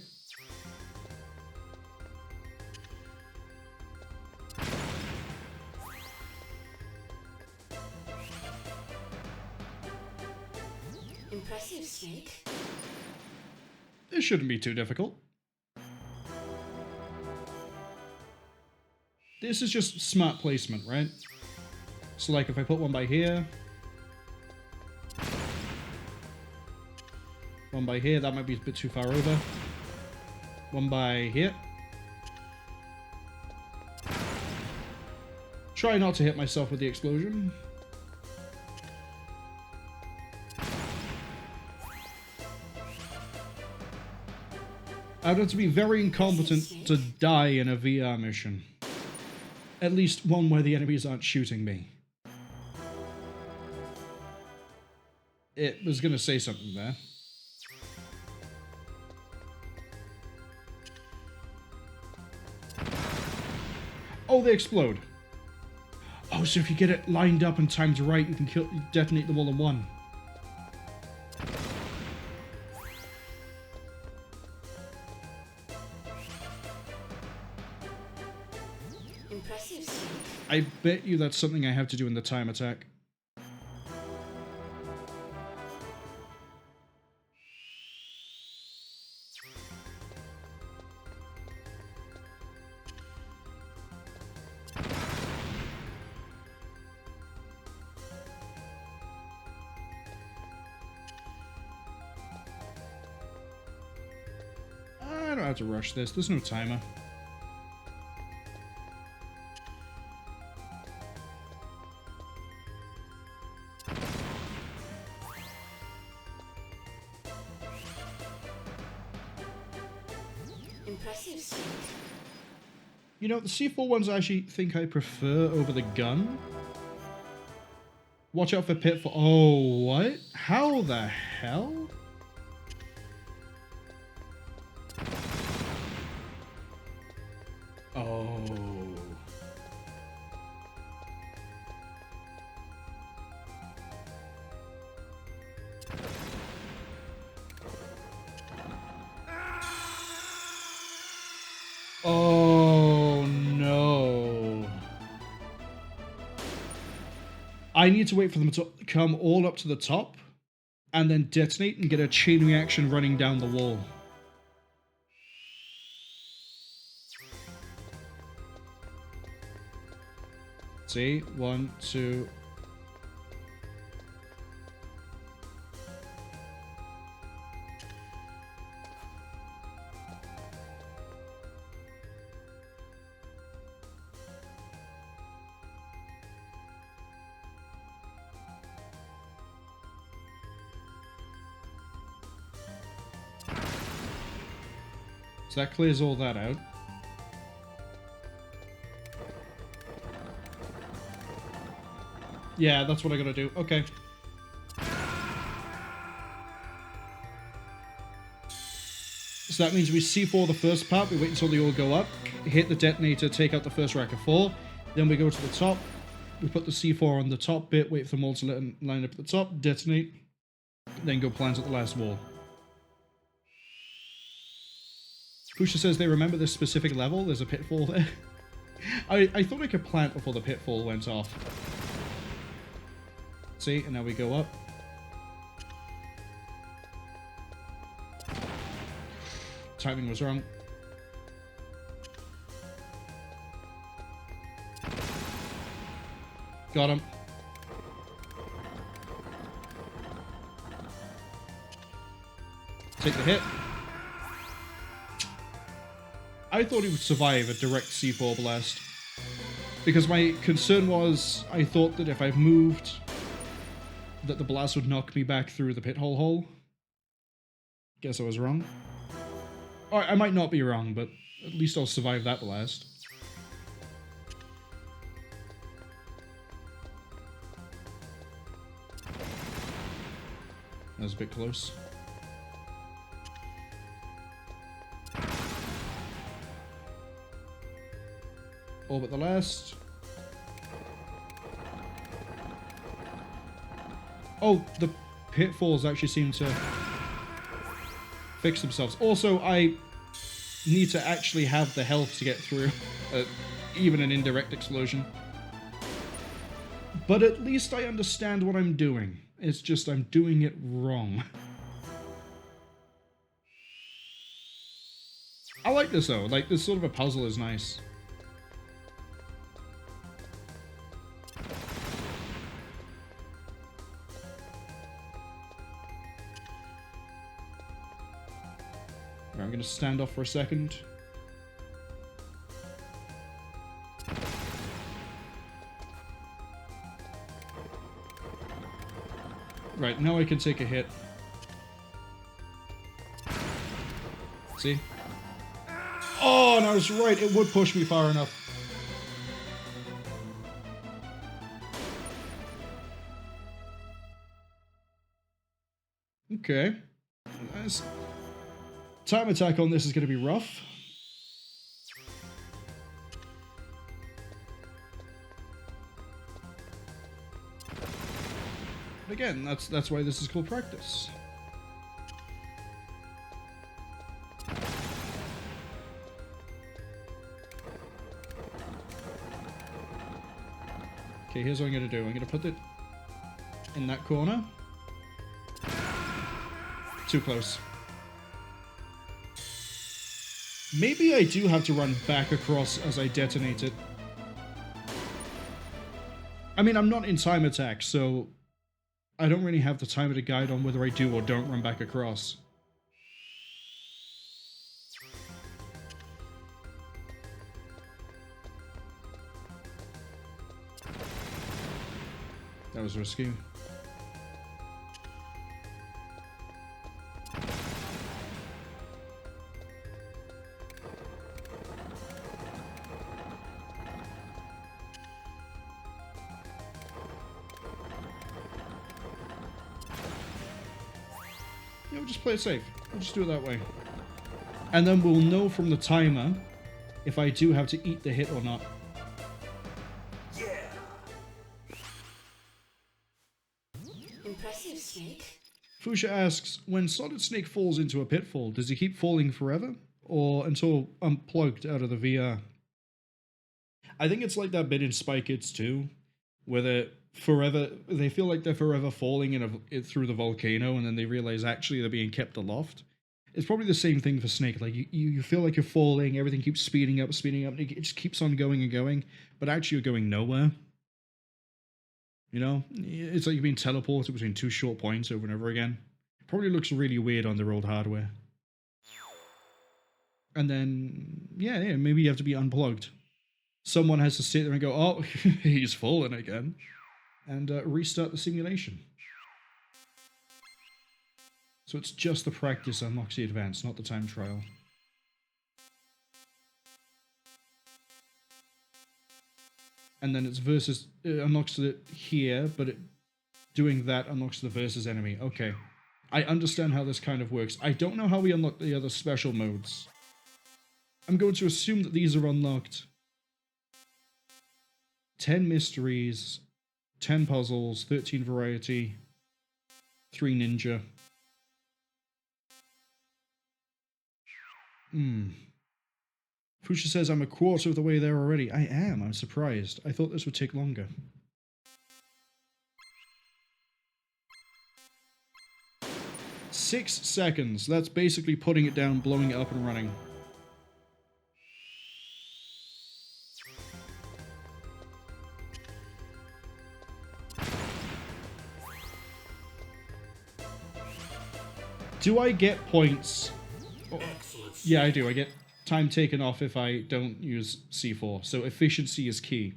Impressive, Snake. This shouldn't be too difficult. This is just smart placement, right? So like if I put one by here, one by here, that might be a bit too far over. One by here. Try not to hit myself with the explosion. I would have to be very incompetent to die in a VR mission. At least one where the enemies aren't shooting me. It was going to say something there. Oh, they explode. Oh, so if you get it lined up and timed right, you can detonate them all in one. Impressive, Snake. I bet you that's something I have to do in the time attack. I don't have to rush this. There's no timer. Impressive, Snake. You know, the C4 ones I actually think I prefer over the gun. Watch out for pitfall. Oh, what? How the hell? Oh. Oh no. I need to wait for them to come all up to the top and then detonate and get a chain reaction running down the wall. See? 1, 2. So that clears all that out. Yeah, that's what I gotta do. Okay. So that means we C4 the first part, we wait until they all go up, hit the detonator, take out the first rack of 4, then we go to the top, we put the C4 on the top bit, wait for them all to line up at the top, detonate, then go plant at the last wall. Pusha says they remember this specific level, there's a pitfall there. I thought I could plant before the pitfall went off. See, and now we go up. Timing was wrong. Got him. Take the hit. I thought he would survive a direct C4 blast. Because my concern was, I thought that if I moved, that the blast would knock me back through the pit hole. Guess I was wrong. Or I might not be wrong, but at least I'll survive that blast. That was a bit close. All but the last. Oh, the pitfalls actually seem to fix themselves. Also, I need to actually have the health to get through even an indirect explosion. But at least I understand what I'm doing. It's just I'm doing it wrong. I like this though. Like, this sort of a puzzle is nice. I'm going to stand off for a second. Right, now I can take a hit. See? Oh, and I was right, it would push me far enough. Okay. Nice. Time attack on this is going to be rough. But again, that's why this is called practice. Okay, here's what I'm going to do. I'm going to put it in that corner. Too close. Maybe I do have to run back across as I detonate it. I mean, I'm not in time attack, so I don't really have the timer to guide on whether I do or don't run back across. That was risky. Yeah, we'll just play it safe. We'll just do it that way. And then we'll know from the timer if I do have to eat the hit or not. Impressive, Snake. Fuchsia asks, when Solid Snake falls into a pitfall, does he keep falling forever? or until unplugged out of the VR. I think it's like that bit in Spy Kids 2, where they feel like they're forever falling through the volcano, and then they realize actually they're being kept aloft. It's probably the same thing for Snake. Like you feel like you're falling, everything keeps speeding up, and it just keeps on going and going, but actually you're going nowhere. You know, it's like you're being teleported between two short points over and over again. Probably looks really weird on their old hardware. And then, yeah, maybe you have to be unplugged. Someone has to sit there and go, oh, he's fallen again, and restart the simulation. So it's just the practice unlocks the advance, not the time trial. And then it's versus, it unlocks it here, but doing that unlocks the versus enemy. Okay. I understand how this kind of works. I don't know how we unlock the other special modes. I'm going to assume that these are unlocked. 10 mysteries, 10 puzzles, 13 variety, 3 ninja. Fusha says I'm a quarter of the way there already. I am. I'm surprised. I thought this would take longer. Six seconds. That's basically putting it down, blowing it up and running. Do I get points? Oh, yeah, I do. I get time taken off if I don't use C4. So efficiency is key.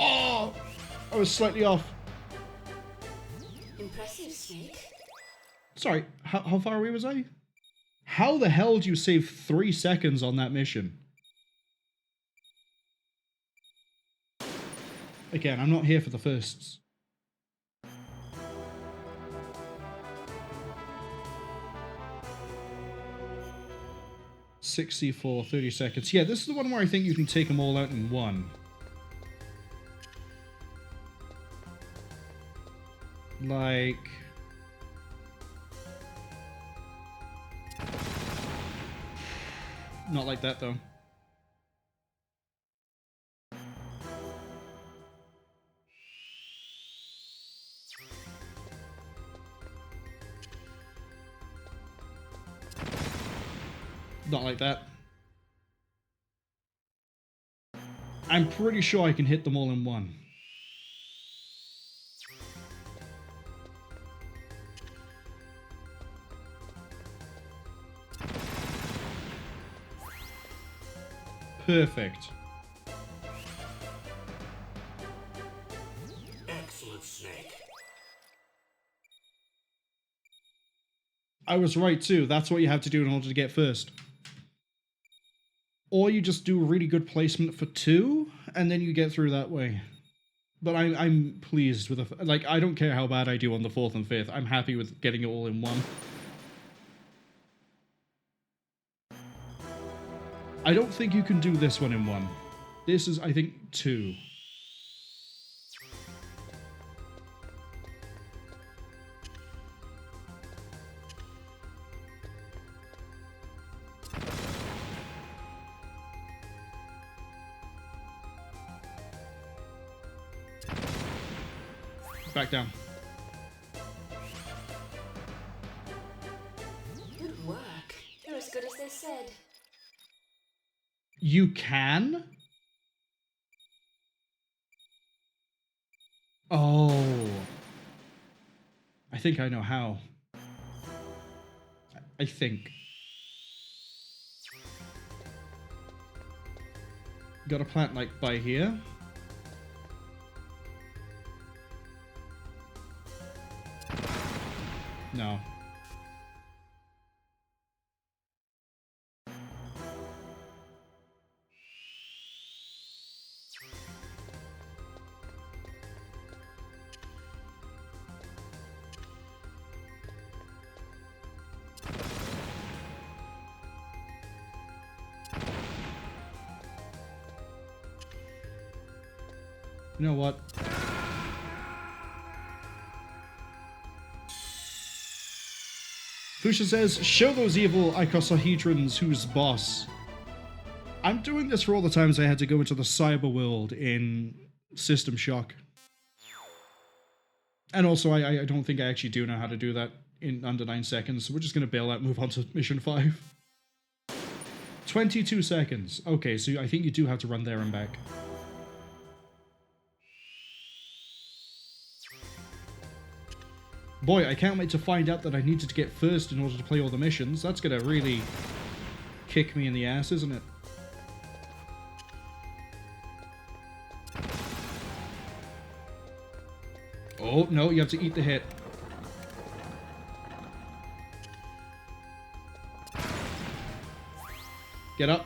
Oh! I was slightly off. Impressive, Snake. Sorry, how far away was I? How the hell do you save 3 seconds on that mission? Again, I'm not here for the firsts. C4, 30 seconds. Yeah, this is the one where I think you can take them all out in one. Like... Not like that, though. Not like that. I'm pretty sure I can hit them all in one. Perfect. Excellent, Snake. I was right too. That's what you have to do in order to get first. Or you just do a really good placement for 2, and then you get through that way. But I'm pleased with the... Like, I don't care how bad I do on the 4th and 5th. I'm happy with getting it all in one. I don't think you can do this one in one. This is, I think, 2. Back down. Good work. You're as good as they said. You can? Oh. I think I know how. I think. Got a plant like by here. No. You know what? Fusha says, show those evil icosahedrons who's boss. I'm doing this for all the times I had to go into the cyber world in System Shock. And also, I don't think I actually do know how to do that in under 9 seconds, so we're just going to bail out and move on to Mission 5. 22 seconds. Okay, so I think you do have to run there and back. Boy, I can't wait to find out that I needed to get first in order to play all the missions. That's going to really kick me in the ass, isn't it? Oh, no, you have to eat the hit. Get up.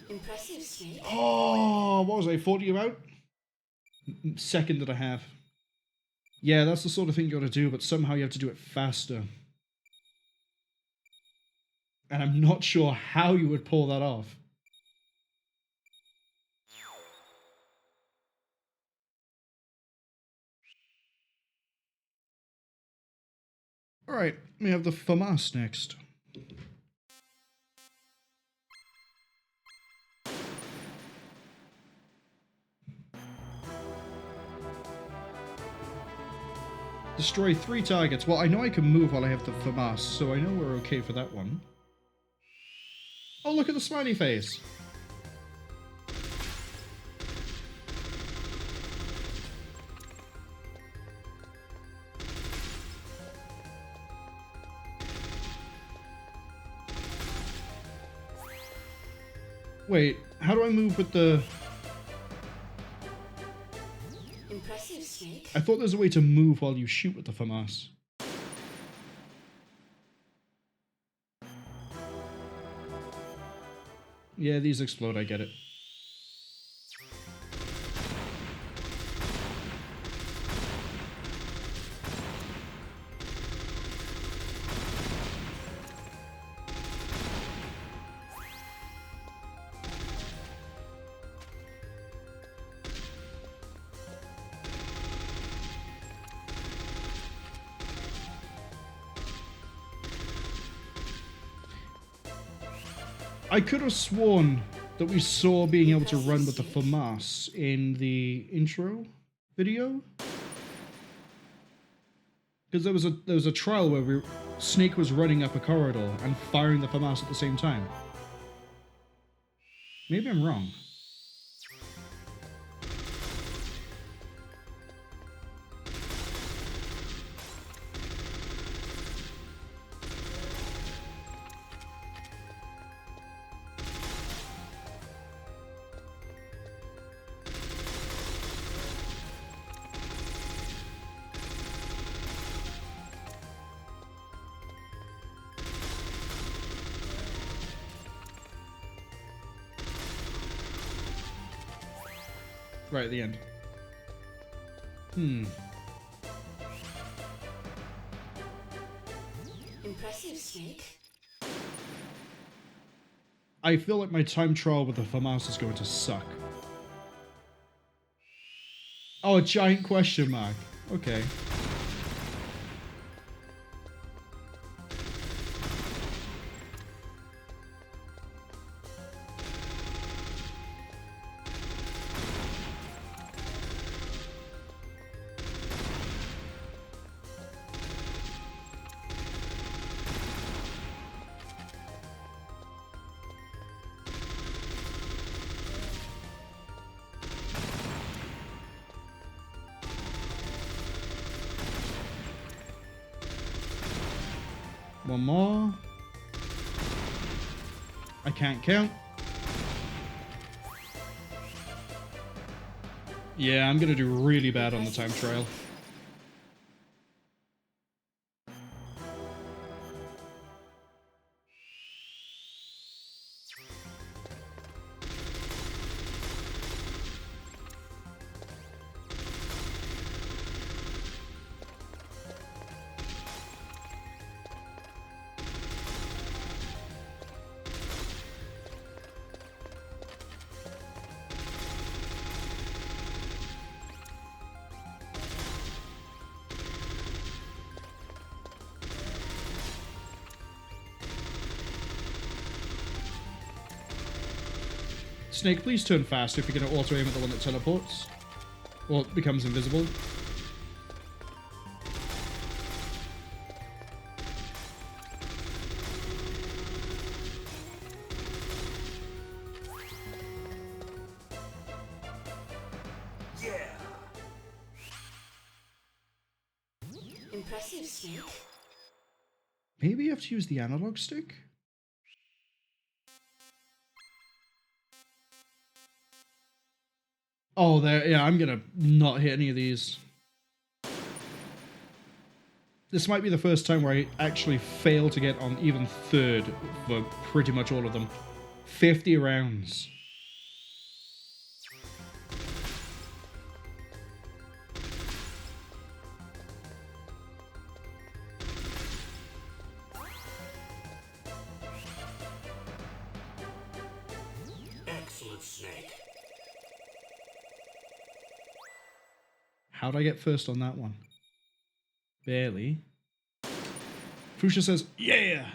Impressive, Snake. Oh, what was I, 40 out? Second and a half. Yeah, that's the sort of thing you gotta do, but somehow you have to do it faster. And I'm not sure how you would pull that off. Alright, we have the FAMAS next. Destroy 3 targets. Well, I know I can move while I have the FAMAS, so I know we're okay for that one. Oh, look at the smiley face! Wait, how do I move with the... Impressive, Snake. I thought there's a way to move while you shoot with the FAMAS. Yeah, these explode, I get it. I could have sworn that we saw being able to run with the FAMAS in the intro video. Because there was a trial where Snake was running up a corridor and firing the FAMAS at the same time. Maybe I'm wrong. Right at the end. Impressive, Snake. I feel like my time trial with the FAMAS is going to suck. Oh, a giant question mark. Okay. One more. I can't count. Yeah, I'm gonna do really bad on the time trial. Snake, please turn fast if you're going to auto-aim at the one that teleports. Or becomes invisible. Yeah. Impressive, Snake. Maybe you have to use the analog stick? Oh, there. Yeah, I'm gonna not hit any of these. This might be the first time where I actually fail to get on even third for pretty much all of them. 50 rounds. Excellent, Snake. How'd I get first on that one? Barely. Fuchsia says, yeah!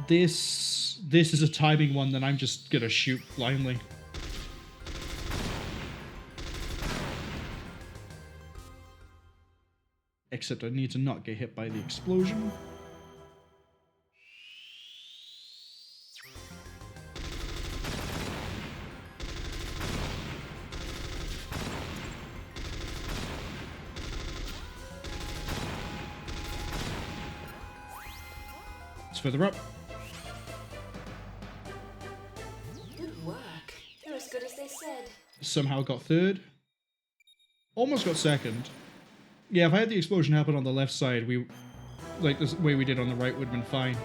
This is a timing one that I'm just gonna shoot blindly. Except I need to not get hit by the explosion. It's further up. Good work. You're as good as they said. Somehow got third. Almost got second. Yeah, if I had the explosion happen on the left side, like the way we did on the right would have been fine.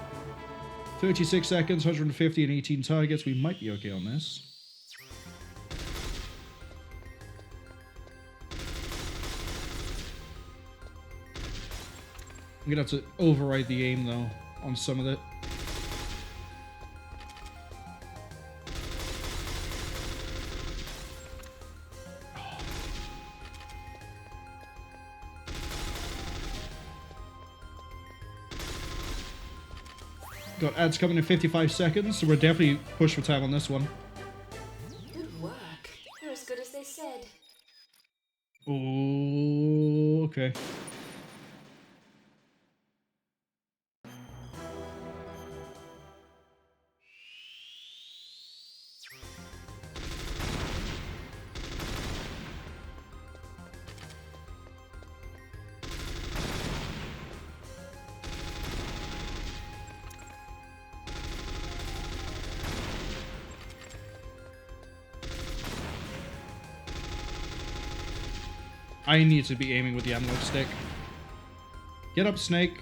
36 seconds, 150 and 18 targets. We might be okay on this. I'm gonna have to override the aim though on some of it. Got ads coming in 55 seconds, so we're definitely push for time on this one. Good work. You're as good as they said. Oh, okay. I need to be aiming with the analog stick. Get up, Snake.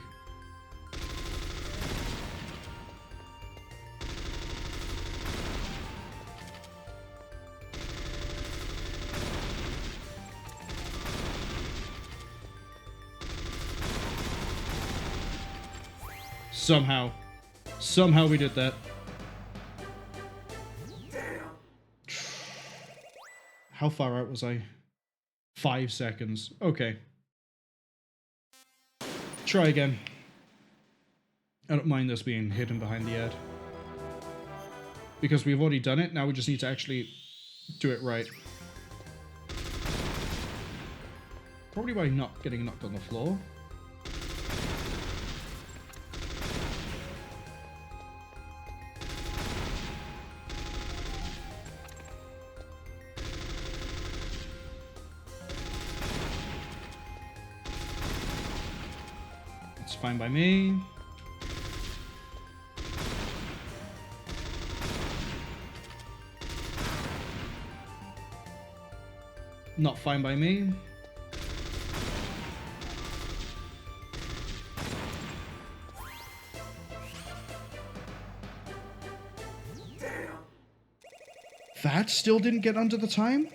Somehow we did that. How far out was I? 5 seconds. Okay. Try again. I don't mind this being hidden behind the ad. Because we've already done it, now we just need to actually do it right. Probably by not getting knocked on the floor. Fine by me. Not fine by me. Damn. That still didn't get under the time?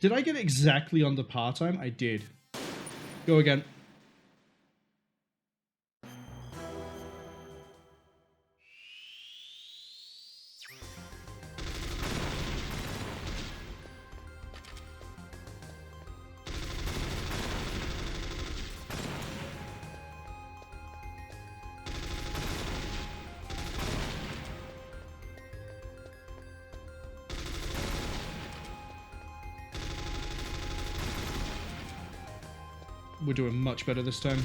Did I get exactly on the par time? I did. Go again. we're doing much better this time.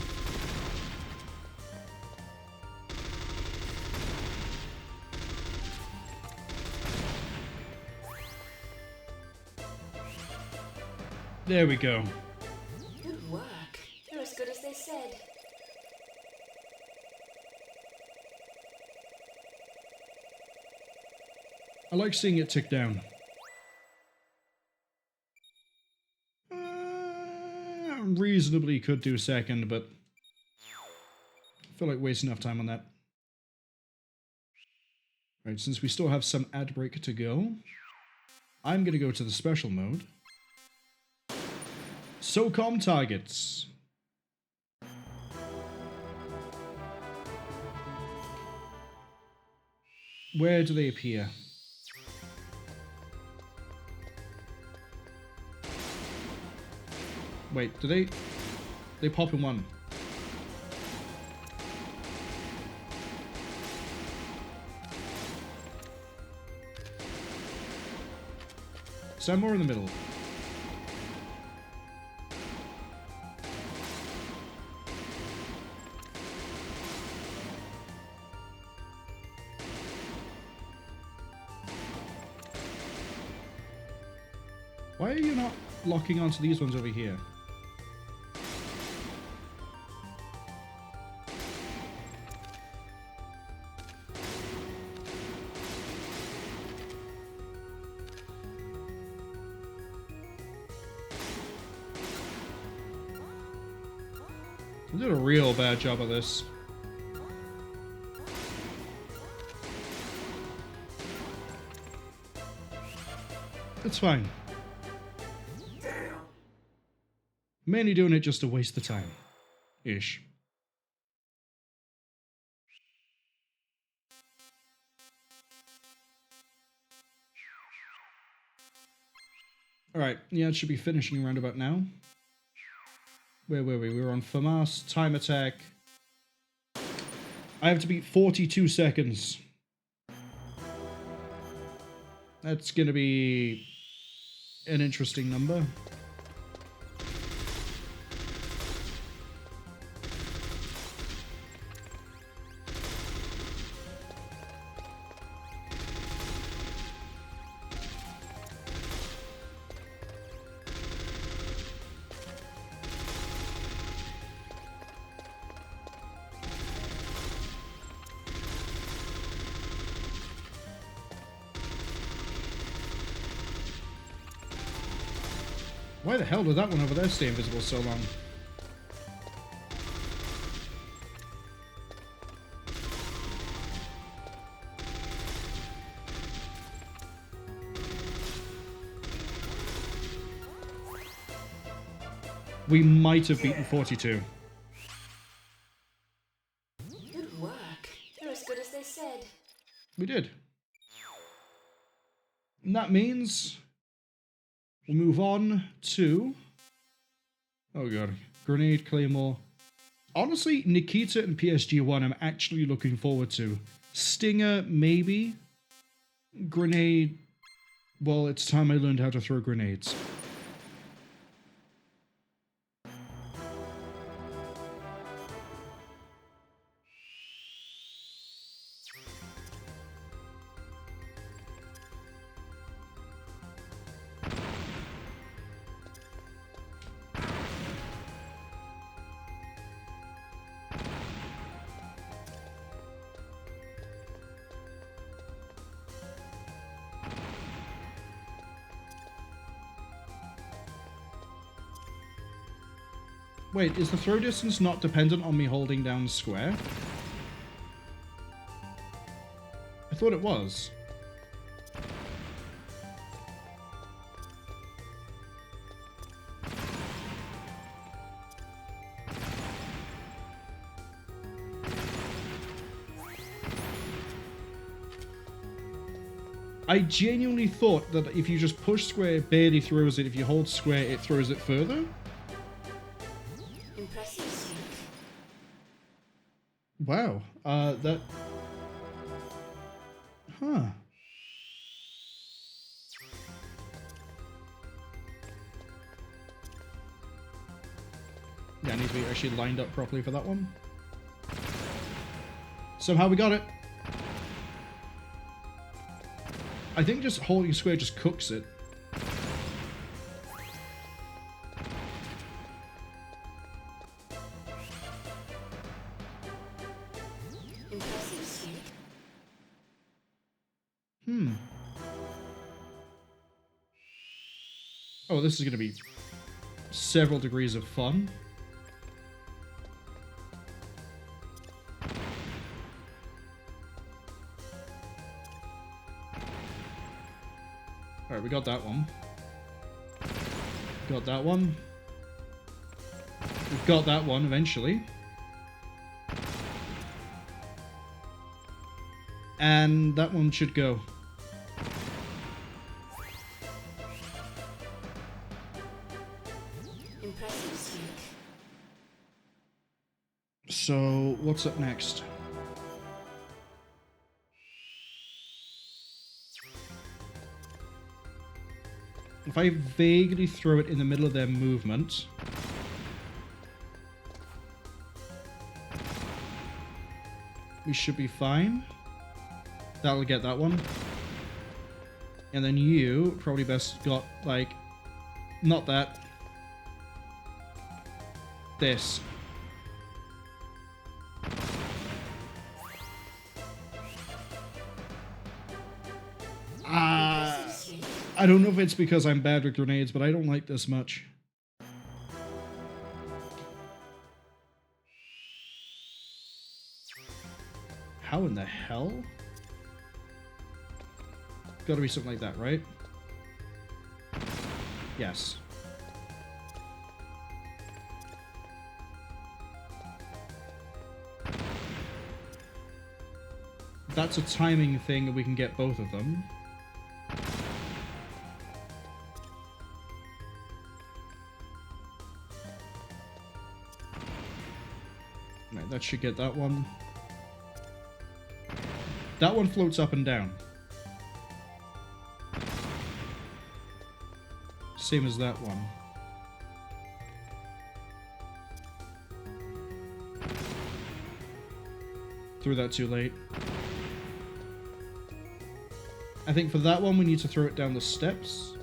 There we go. Good work. You're as good as they said. I like seeing it tick down. Reasonably could do second, but I feel like wasting enough time on that. Right, since we still have some ad break to go, I'm going to go to the special mode. Socom targets. Where do they appear? Wait, do they pop in one? Somewhere in the middle. Why are you not locking onto these ones over here? I did a real bad job of this. It's fine. Damn. Mainly doing it just to waste the time. Ish. Alright, yeah, it should be finishing around about now. Where were we? We were on FAMAS, time attack. I have to beat 42 seconds. That's gonna be an interesting number. Why the hell did that one over there stay invisible so long? We might have beaten 42. Good work. You're as good as they said. We did. And that means we'll move on to... Oh god. Grenade, Claymore. Honestly, Nikita and PSG-1 I'm actually looking forward to. Stinger, maybe. Grenade... Well, it's time I learned how to throw grenades. Wait, is the throw distance not dependent on me holding down square? I thought it was. I genuinely thought that if you just push square, it barely throws it. If you hold square, it throws it further. Impressive, Snake. Wow. That... Huh. Yeah, I need to be actually lined up properly for that one. Somehow we got it. I think just holding square just cooks it. Impressive, Snake. Oh, this is going to be several degrees of fun. Alright, we got that one. Got that one. We've got that one eventually. And that one should go. Impressive, Snake. So, what's up next? If I vaguely throw it in the middle of their movement... we should be fine. That'll get that one. And then you probably best got, like... not that. This. Impressive, Snake. I don't know if it's because I'm bad with grenades, but I don't like this much. How in the hell? Gotta be something like that, right? Yes. That's a timing thing, and we can get both of them. Right, that should get that one. That one floats up and down. Same as that one. Threw that too late. I think for that one we need to throw it down the steps.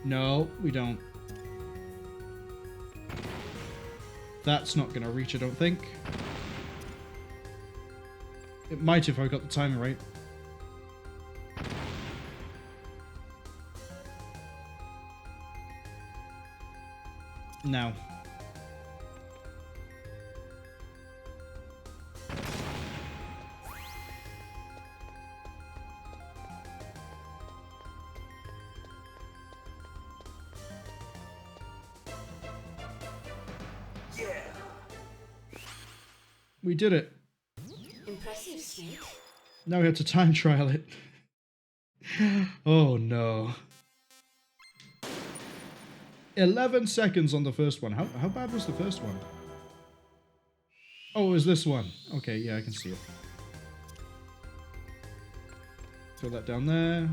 No, we don't. That's not going to reach, I don't think. It might if I got the timing right. Now. Yeah. We did it. Impressive, Snake. Now we have to time trial it. Oh no. 11 seconds on the first one. How bad was the first one? Oh, it was this one. Okay, yeah, I can see it. Throw that down there.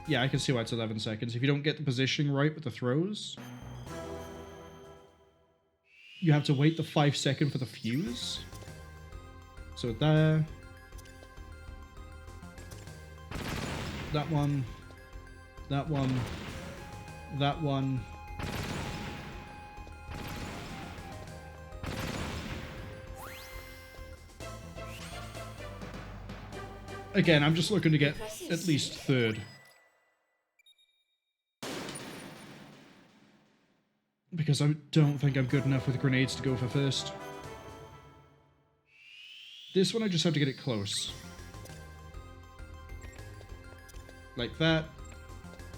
Yeah, I can see why it's 11 seconds. If you don't get the positioning right with the throws, you have to wait the 5 second for the fuse. So there. That one. That one. That one. Again, I'm just looking to get at least third. Because I don't think I'm good enough with grenades to go for first. This one I just have to get it close. Like that.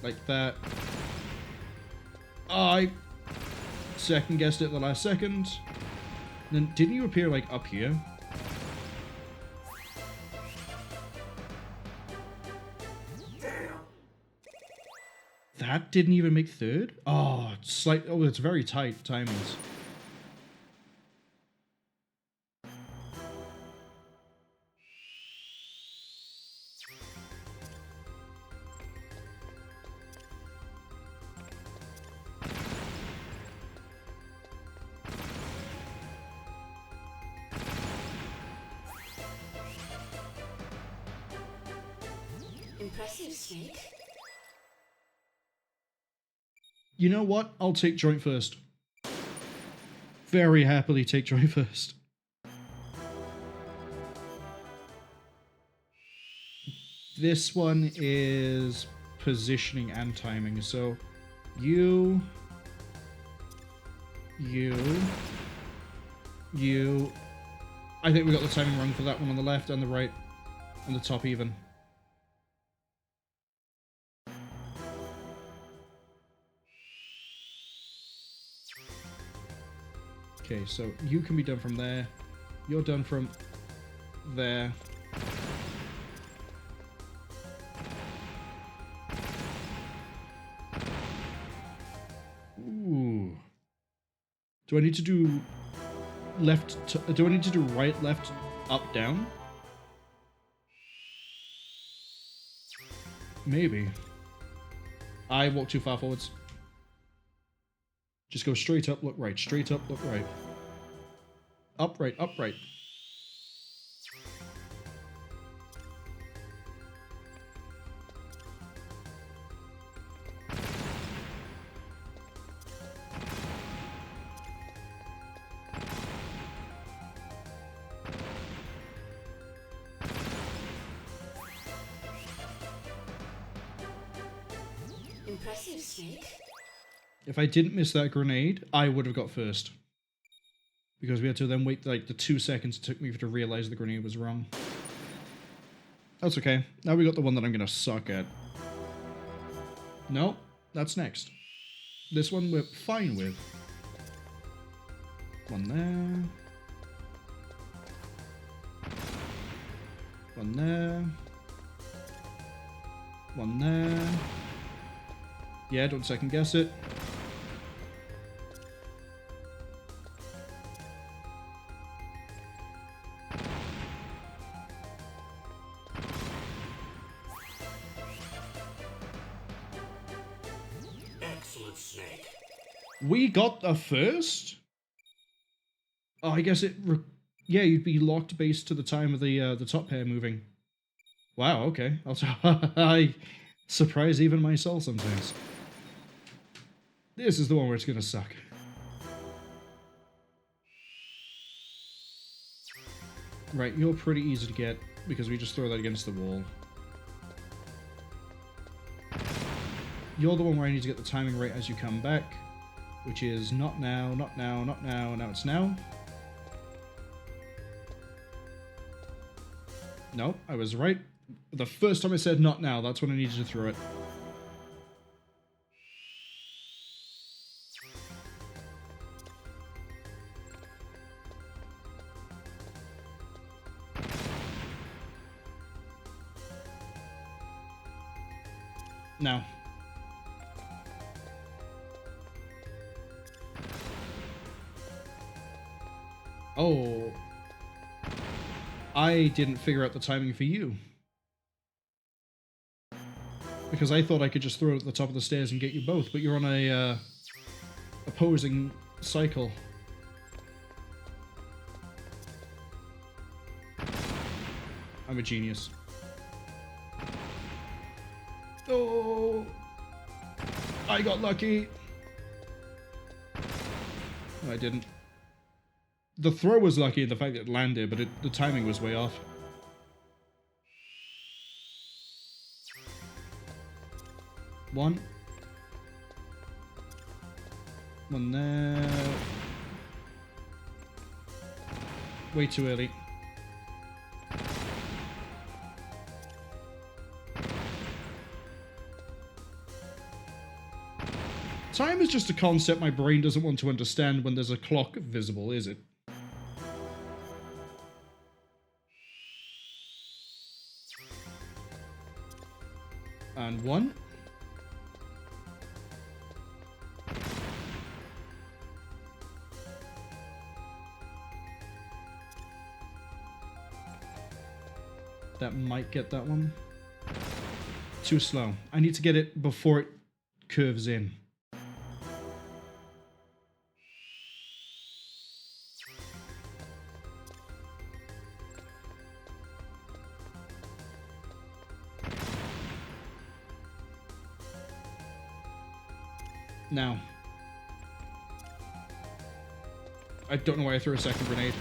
Like that. Oh, I second guessed it at the last second. Then didn't you appear like up here? Damn. That didn't even make third? Oh, it's very tight timings. Impressive, Snake. You know what? I'll take joint first. Very happily take joint first. This one is positioning and timing. So you. I think we got the timing wrong for that one on the left and the right and the top even. Okay, so you can be done from there. You're done from there. Ooh. Do I need to do left? Do I need to do right, left, up, down? Maybe. I walk too far forwards. Just go straight up, look right. Straight up, look right. Up, right, up, right. Impressive, Snake. If I didn't miss that grenade, I would have got first. Because we had to then wait like the 2 seconds it took me to realize the grenade was wrong. That's okay. Now we got the one that I'm going to suck at. No, that's next. This one we're fine with. One there. One there. One there. Yeah, don't second guess it. Excellent, Snake. We got a first? Oh, I guess yeah, you'd be locked based to the time of the top pair moving. Wow, okay. I surprise even myself sometimes. This is the one where it's gonna suck. Right, you're pretty easy to get because we just throw that against the wall. You're the one where I need to get the timing right as you come back, which is not now, not now, not now, now it's now. No, I was right. The first time I said not now, that's when I needed to throw it. Now. Oh. I didn't figure out the timing for you. Because I thought I could just throw it at the top of the stairs and get you both, but you're on a opposing cycle. I'm a genius. Oh, I got lucky. No, I didn't. The throw was lucky in the fact that it landed, but the timing was way off. One. One there. Way too early. Time is just a concept my brain doesn't want to understand when there's a clock visible, is it? And one. That might get that one. Too slow. I need to get it before it curves in. Now. I don't know why I threw a second grenade.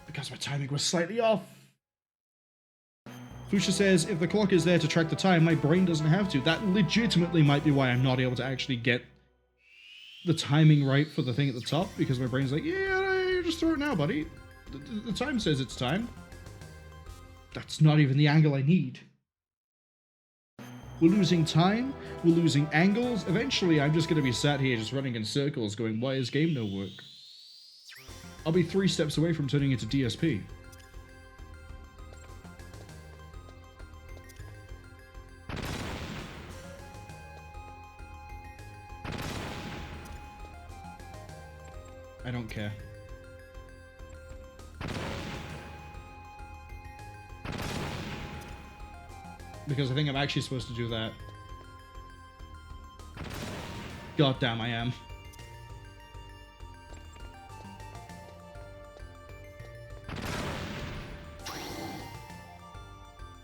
Because my timing was slightly off. Fuchsia says, if the clock is there to track the time, my brain doesn't have to. That legitimately might be why I'm not able to actually get the timing right for the thing at the top, because my brain's like, yeah, just throw it now, buddy. The time says it's time. That's not even the angle I need. We're losing time, we're losing angles. Eventually, I'm just going to be sat here just running in circles going, why is game no work? I'll be 3 steps away from turning into DSP. I don't care. Because I think I'm actually supposed to do that. God damn, I am.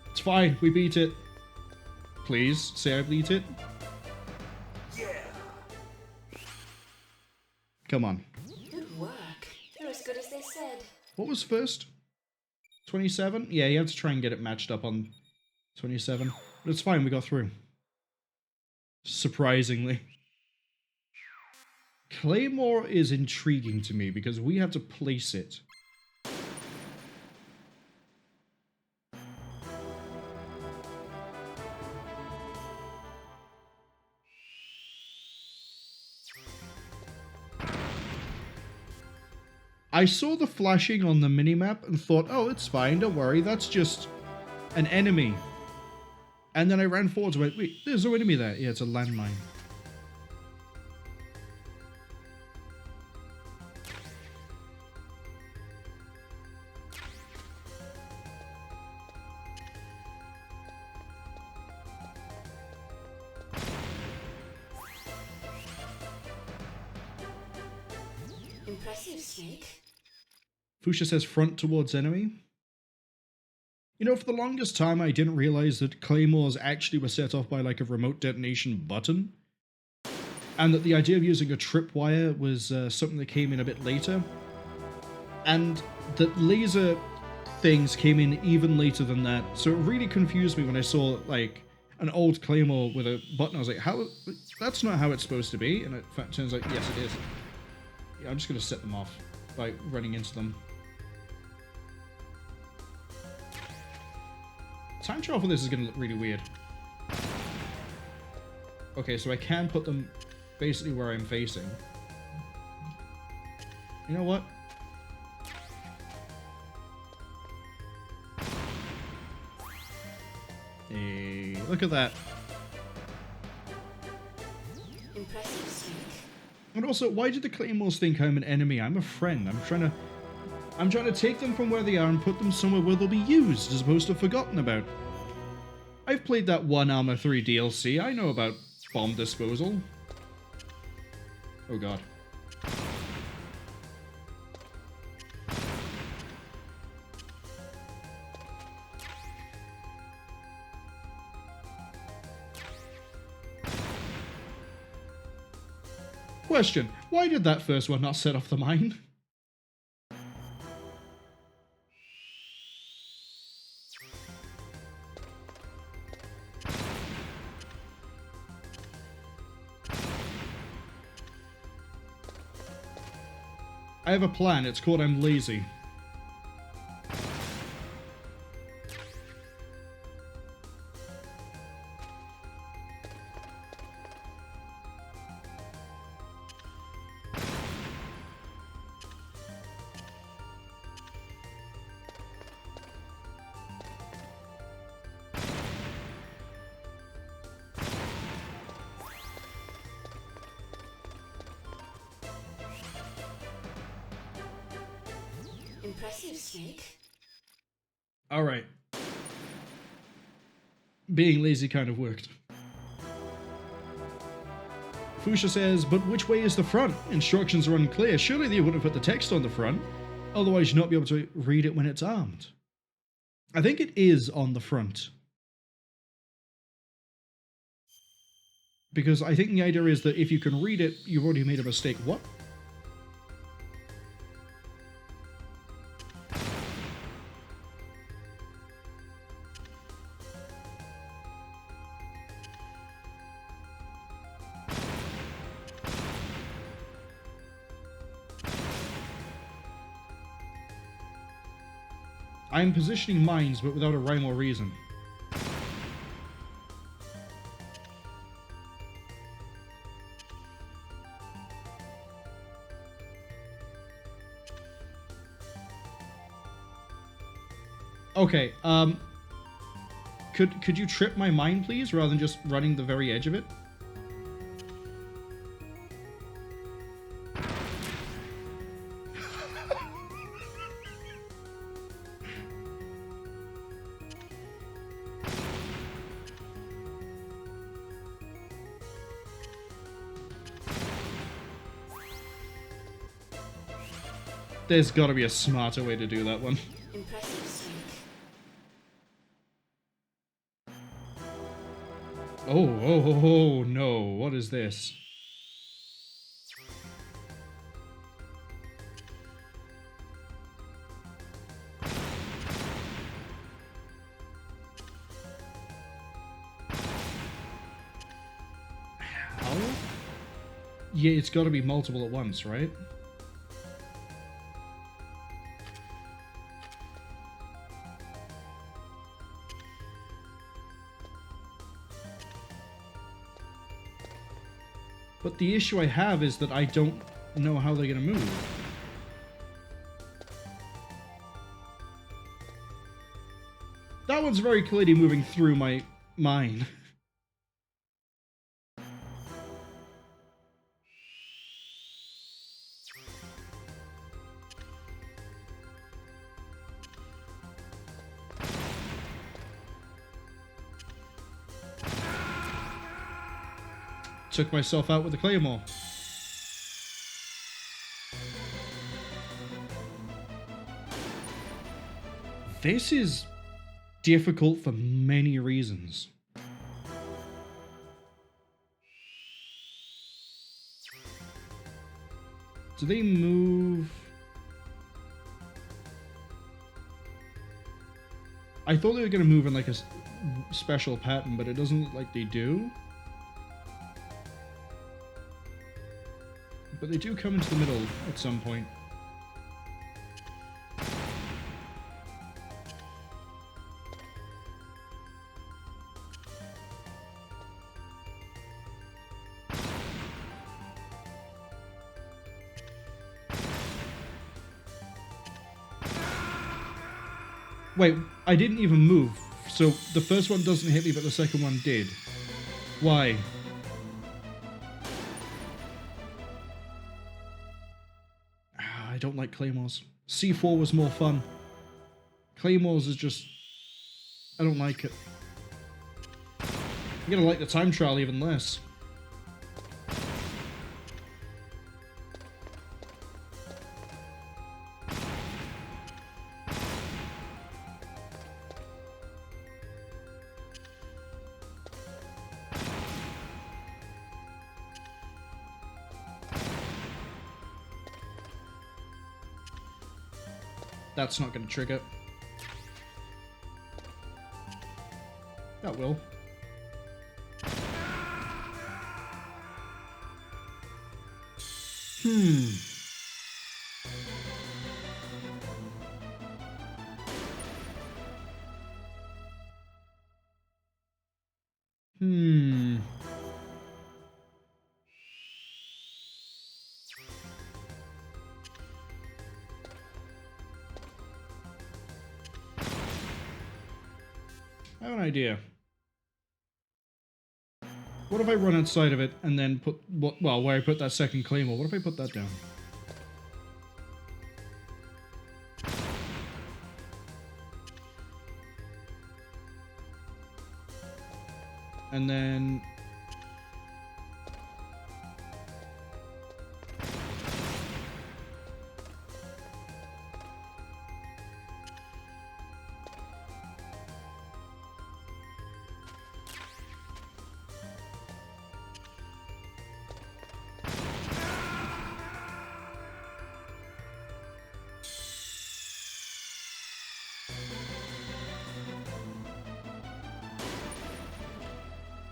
It's fine, we beat it. Please, say I beat it. Yeah. Come on. Good work. You're as good as they said. What was first? 27? Yeah, you have to try and get it matched up on 27. But it's fine, we got through. Surprisingly. Claymore is intriguing to me because we have to place it. I saw the flashing on the minimap and thought, oh, it's fine, don't worry, that's just an enemy. And then I ran forward and went, wait, there's no enemy there. Yeah, it's a landmine. Impressive, Snake. Fuchsia says front towards enemy. You know, for the longest time, I didn't realize that claymores actually were set off by like a remote detonation button. And that the idea of using a tripwire was something that came in a bit later. And that laser things came in even later than that. So it really confused me when I saw like an old claymore with a button. I was like, how? That's not how it's supposed to be. And it turns out, yes, it is. Yeah, I'm just going to set them off by running into them. Time trial for this is going to look really weird. Okay, so I can put them basically where I'm facing. You know what? Hey, look at that. Impressive, Snake. And also, why did the Claymores think I'm an enemy? I'm a friend. I'm trying to take them from where they are and put them somewhere where they'll be used as opposed to forgotten about. I've played that one Arma 3 DLC. I know about bomb disposal. Oh god. Question, why did that first one not set off the mine? I have a plan, it's called I'm lazy. Impressive, Snake. Alright. Being lazy kind of worked. Fuchsia says, but which way is the front? Instructions are unclear. Surely they wouldn't have put the text on the front. Otherwise you'd not be able to read it when it's armed. I think it is on the front. Because I think the idea is that if you can read it, you've already made a mistake. What? I'm positioning mines, but without a rhyme or reason. Okay, could you trip my mine, please, rather than just running the very edge of it? There's gotta be a smarter way to do that one. Impressive strength. Oh, no, what is this? How? Yeah, it's gotta be multiple at once, right? But the issue I have is that I don't know how they're gonna move. That one's very clearly moving through my mine. Took myself out with the Claymore. This is difficult for many reasons. Do they move? I thought they were going to move in like a special pattern, but it doesn't look like they do. But they do come into the middle at some point. Wait, I didn't even move. So the first one doesn't hit me, but the second one did. Why? I don't like Claymores. C4 was more fun. Claymores is just... I don't like it. I'm gonna like the time trial even less. That's not going to trigger. That will. Hmm. I have an idea. What if I run outside of it and then put well, where I put that second Claymore, what if I put that down? And then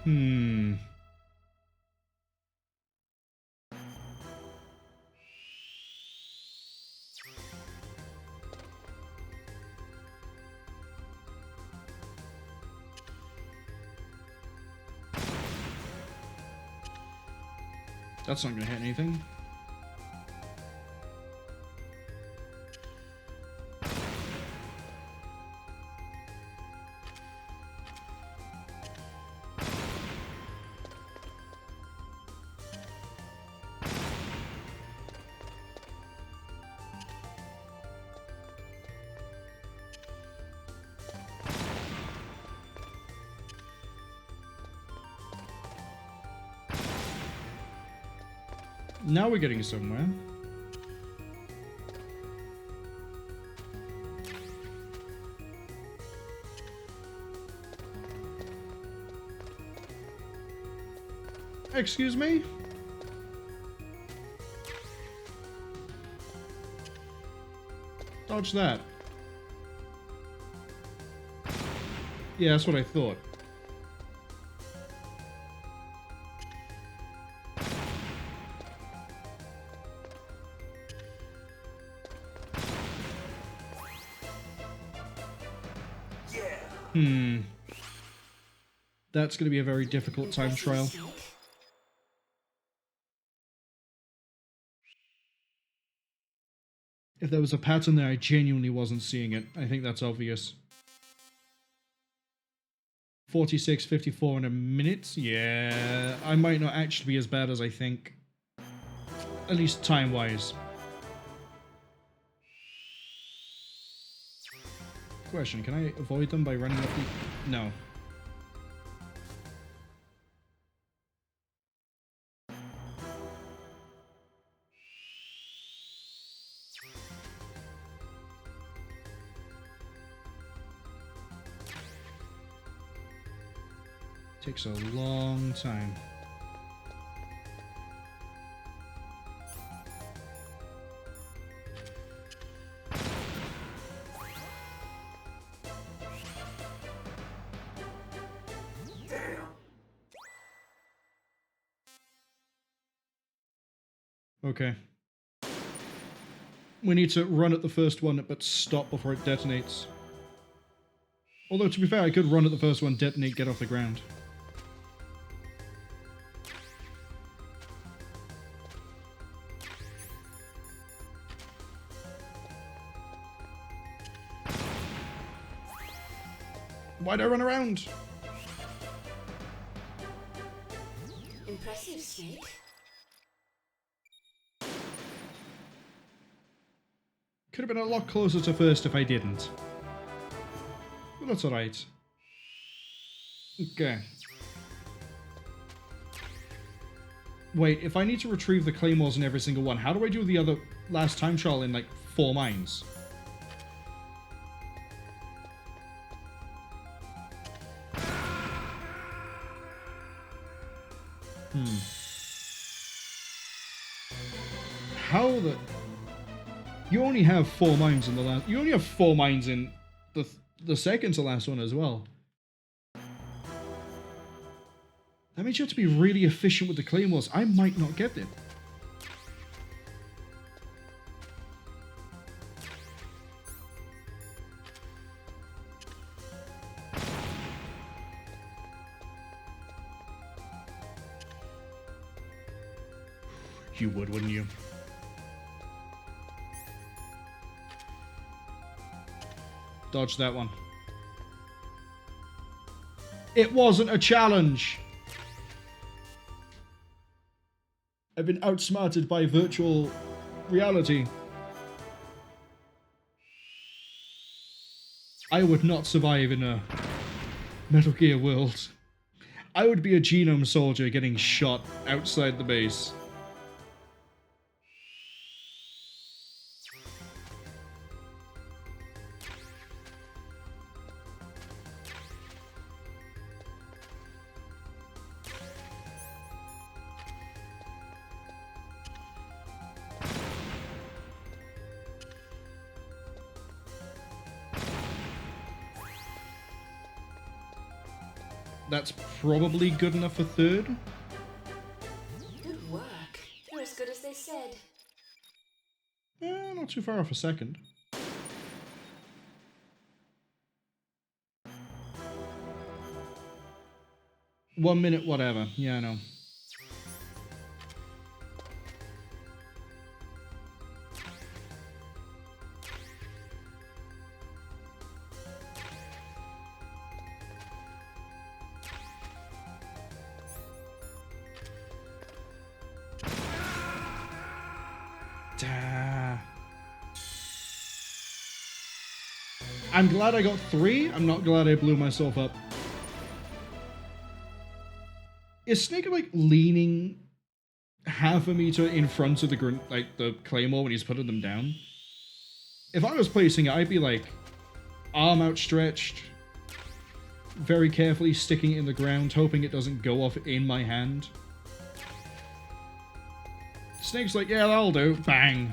Hmm. That's not going to hit anything. Now we're getting somewhere. Excuse me? Dodge that. Yeah, that's what I thought. Yeah. That's going to be a very difficult time trial. If there was a pattern there, I genuinely wasn't seeing it. I think that's obvious. 46:54 in a minute? Yeah, I might not actually be as bad as I think. At least time-wise. Question, can I avoid them by running up the... No. Takes a long time. Okay. We need to run at the first one, but stop before it detonates. Although, to be fair, I could run at the first one, detonate, get off the ground. Why'd I run around? Impressive, Snake. Could have been a lot closer to first if I didn't. But that's alright. Okay. Wait, if I need to retrieve the claymores in every single one, how do I do the other last time trial in, like, 4 mines? How the... You only have 4 mines in the last... You only have 4 mines in the second to last one as well. That means you have to be really efficient with the claymores. I might not get it. You would, wouldn't you? Dodge that one. It wasn't a challenge. I've been outsmarted by virtual reality. I would not survive in a Metal Gear world. I would be a genome soldier getting shot outside the base. that's probably good enough for third. Good work. You're as good as they said. Not too far off for second. One minute, whatever. Yeah, I know. I'm glad I got 3. I'm not glad I blew myself up. Is Snake like leaning half a meter in front of the Claymore when he's putting them down? If I was placing it, I'd be like arm outstretched, very carefully sticking it in the ground, hoping it doesn't go off in my hand. Snake's like, yeah, that'll do. Bang.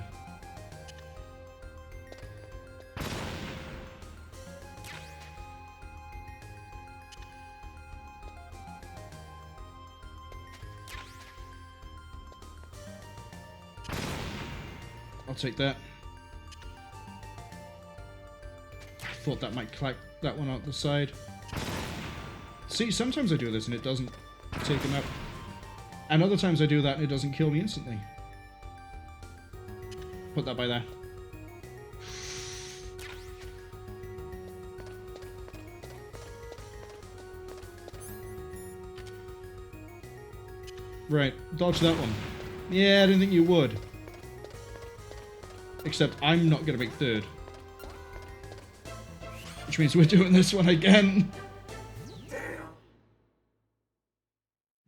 I'll take that. I thought that might clack that one out the side. See, sometimes I do this and it doesn't take him out. And other times I do that and it doesn't kill me instantly. Put that by there. Right, dodge that one. Yeah, I didn't think you would. Except I'm not going to make third. Which means we're doing this one again.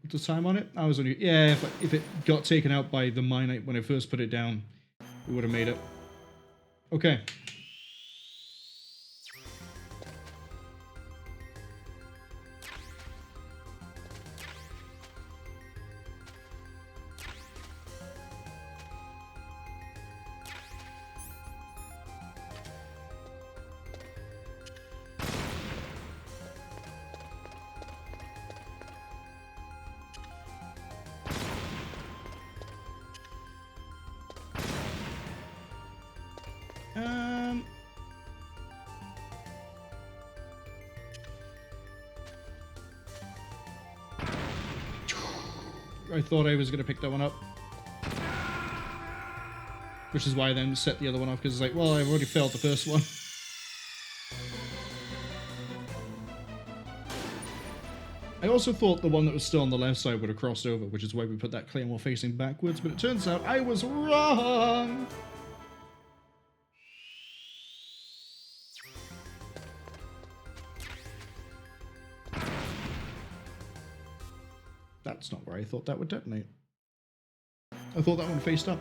What's the time on it? I was only... Yeah, if it got taken out by the mine when I first put it down, we would have made it. Okay. I thought I was going to pick that one up. Which is why I then set the other one off, because it's like, well, I've already failed the first one. I also thought the one that was still on the left side would have crossed over, which is why we put that Claymore facing backwards, but it turns out I was wrong! That's not where I thought that would detonate. I thought that one faced up.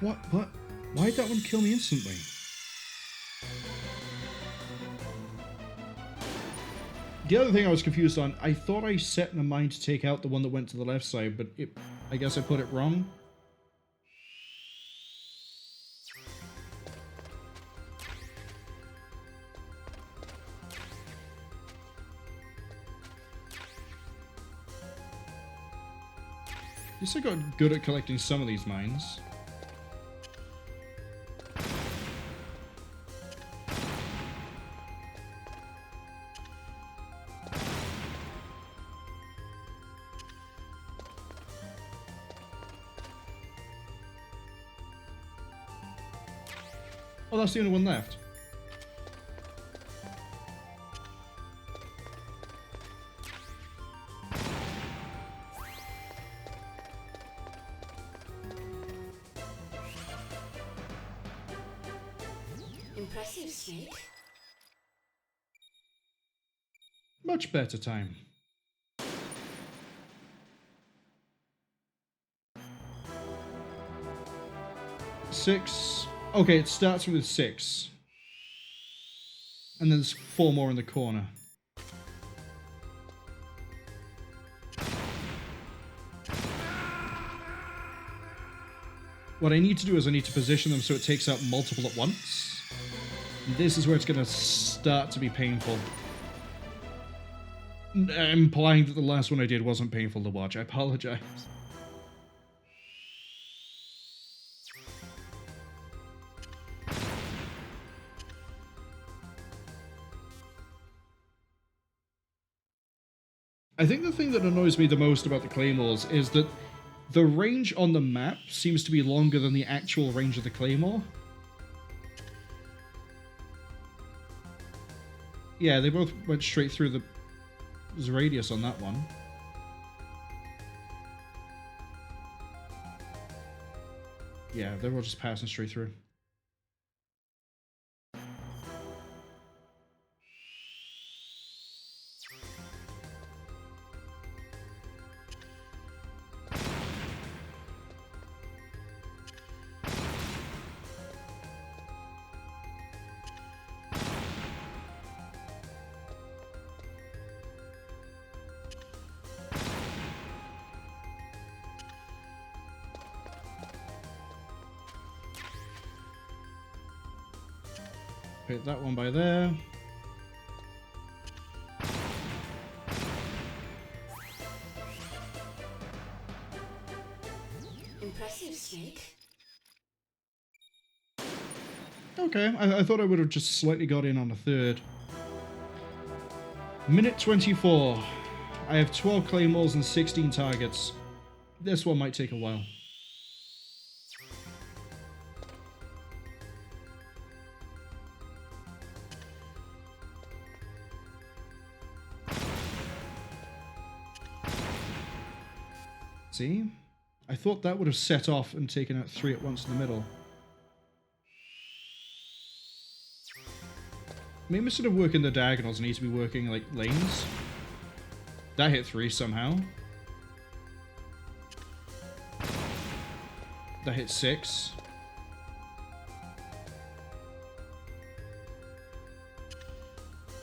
What? Why did that one kill me instantly? The other thing I was confused on, I thought I set in a mind to take out the one that went to the left side, but I guess I put it wrong. At least I got good at collecting some of these mines. Oh, that's the only one left. Impressive, Snake. Much better time. Six. Okay, it starts with 6. And then there's 4 more in the corner. What I need to do is I need to position them so it takes out multiple at once. This is where it's going to start to be painful. Implying that the last one I did wasn't painful to watch. I apologize. I think the thing that annoys me the most about the Claymores is that the range on the map seems to be longer than the actual range of the Claymore. Yeah, they both went straight through the radius on that one. Yeah, they were just passing straight through. Hit that one by there. Impressive, Snake. Okay, I thought I would have just slightly got in on a third. Minute 24. I have 12 Claymores and 16 targets. This one might take a while. See? I thought that would have set off and taken out 3 at once in the middle. Maybe instead of working the diagonals, I need to be working, like, lanes. That hit 3 somehow. That hit 6.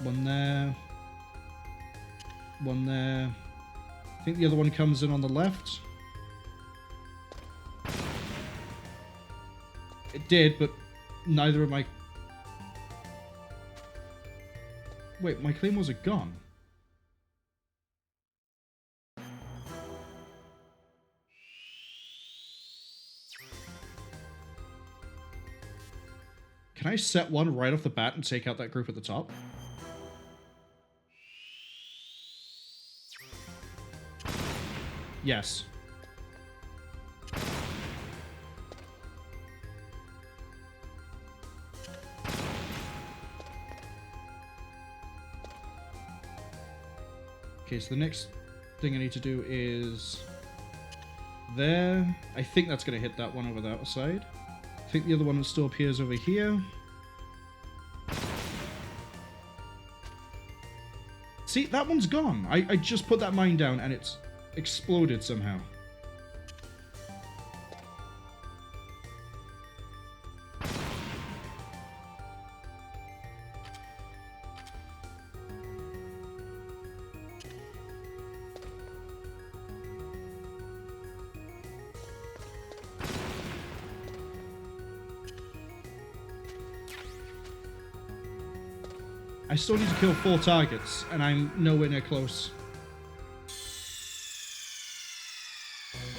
One there. One there. I think the other one comes in on the left. It did, but neither of my... Wait, my Claymores are gone. Can I set one right off the bat and take out that group at the top? Yes. Okay, so the next thing I need to do is there. I think that's going to hit that one over that side. I think the other one still appears over here. See, that one's gone. I just put that mine down and it's exploded somehow. I still need to kill 4 targets, and I'm nowhere near close.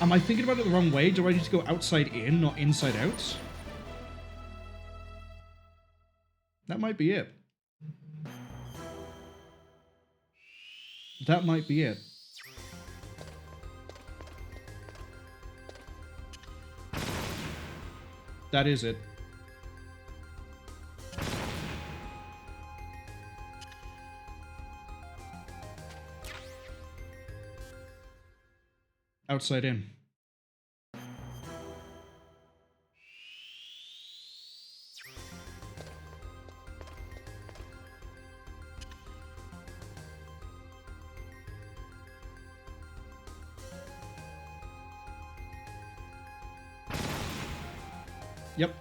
Am I thinking about it the wrong way? Do I need to go outside in, not inside out? That might be it. That might be it. That is it. Outside in. Yep.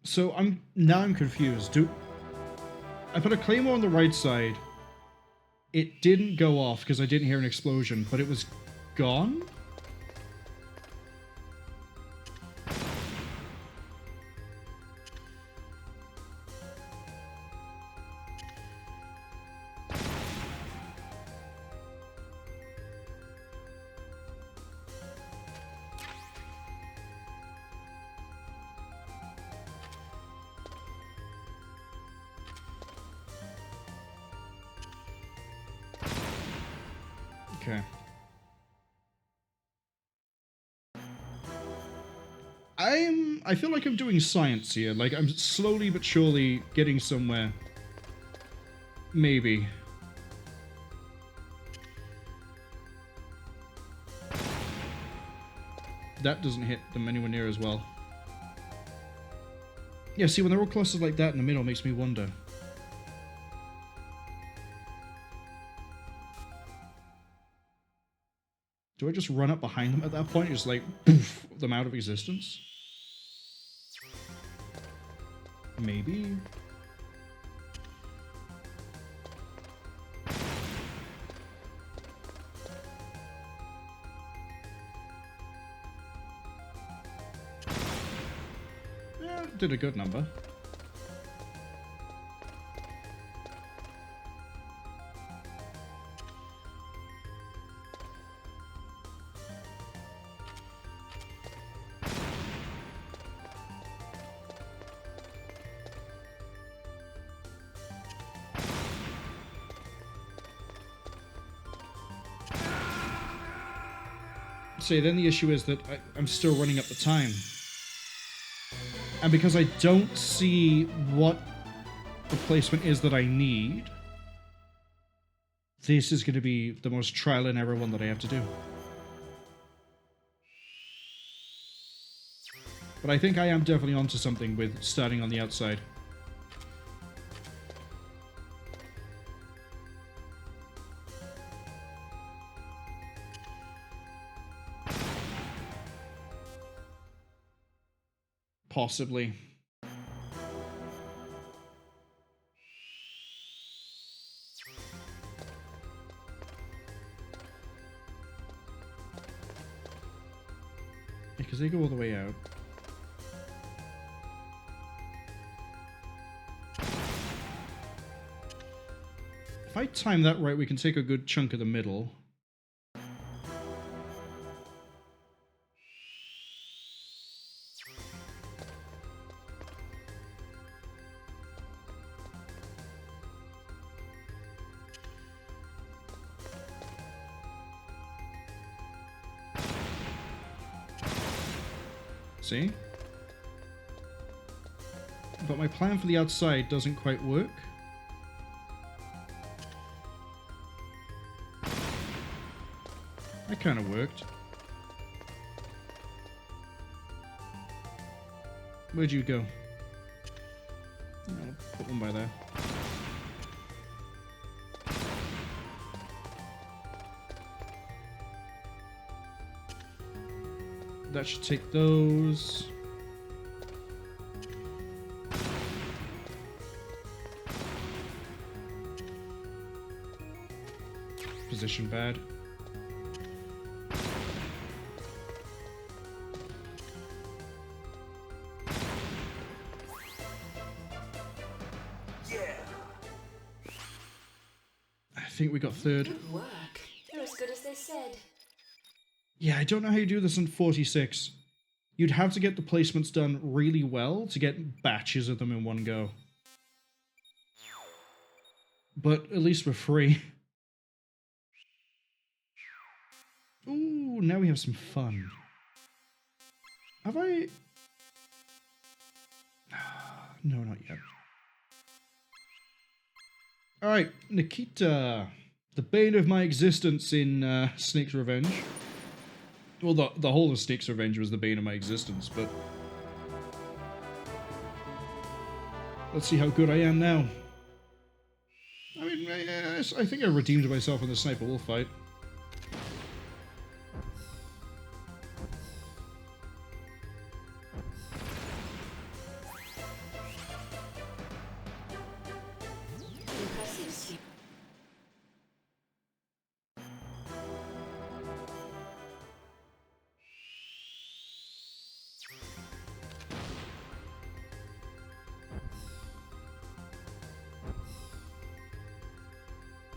So I'm confused. I put a Claymore on the right side. It didn't go off because I didn't hear an explosion, but it was gone? Okay. I feel like I'm doing science here. Like, I'm slowly but surely getting somewhere. Maybe. That doesn't hit them anywhere near as well. Yeah, see, when they're all clustered like that in the middle, it makes me wonder. Do I just run up behind them at that point and just, like, poof them out of existence? Maybe? Yeah, did a good number. See, then the issue is that I'm still running up the time. And because I don't see what replacement is that I need, this is going to be the most trial and error one that I have to do. But I think I am definitely onto something with starting on the outside. Possibly. Because they go all the way out. If I time that right, we can take a good chunk of the middle. See? But my plan for the outside doesn't quite work. That kind of worked. Where'd you go? I'll put one by there. That should take those. Position bad. Yeah. I think we got third. Good work. They're as good as they said. Yeah, I don't know how you do this in 46. You'd have to get the placements done really well to get batches of them in one go. But at least we're free. Ooh, now we have some fun. Have I... No, not yet. Alright, Nikita. The bane of my existence in Snake's Revenge. Well, the whole of Snake's Revenge was the bane of my existence, but... let's see how good I am now. I mean, I think I redeemed myself in the Sniper Wolf fight. Impressive, Steve.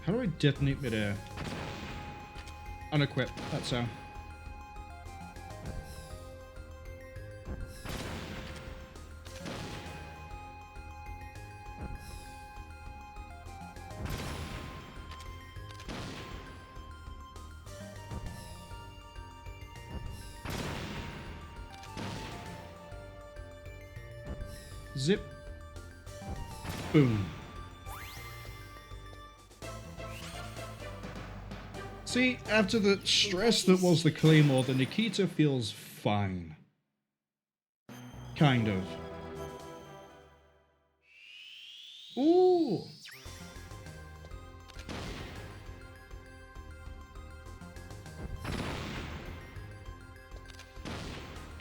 How do I detonate midair? Unequip, that's how. Zip. Boom. See, after the stress that was the Claymore, the Nikita feels fine. Kind of. Ooh!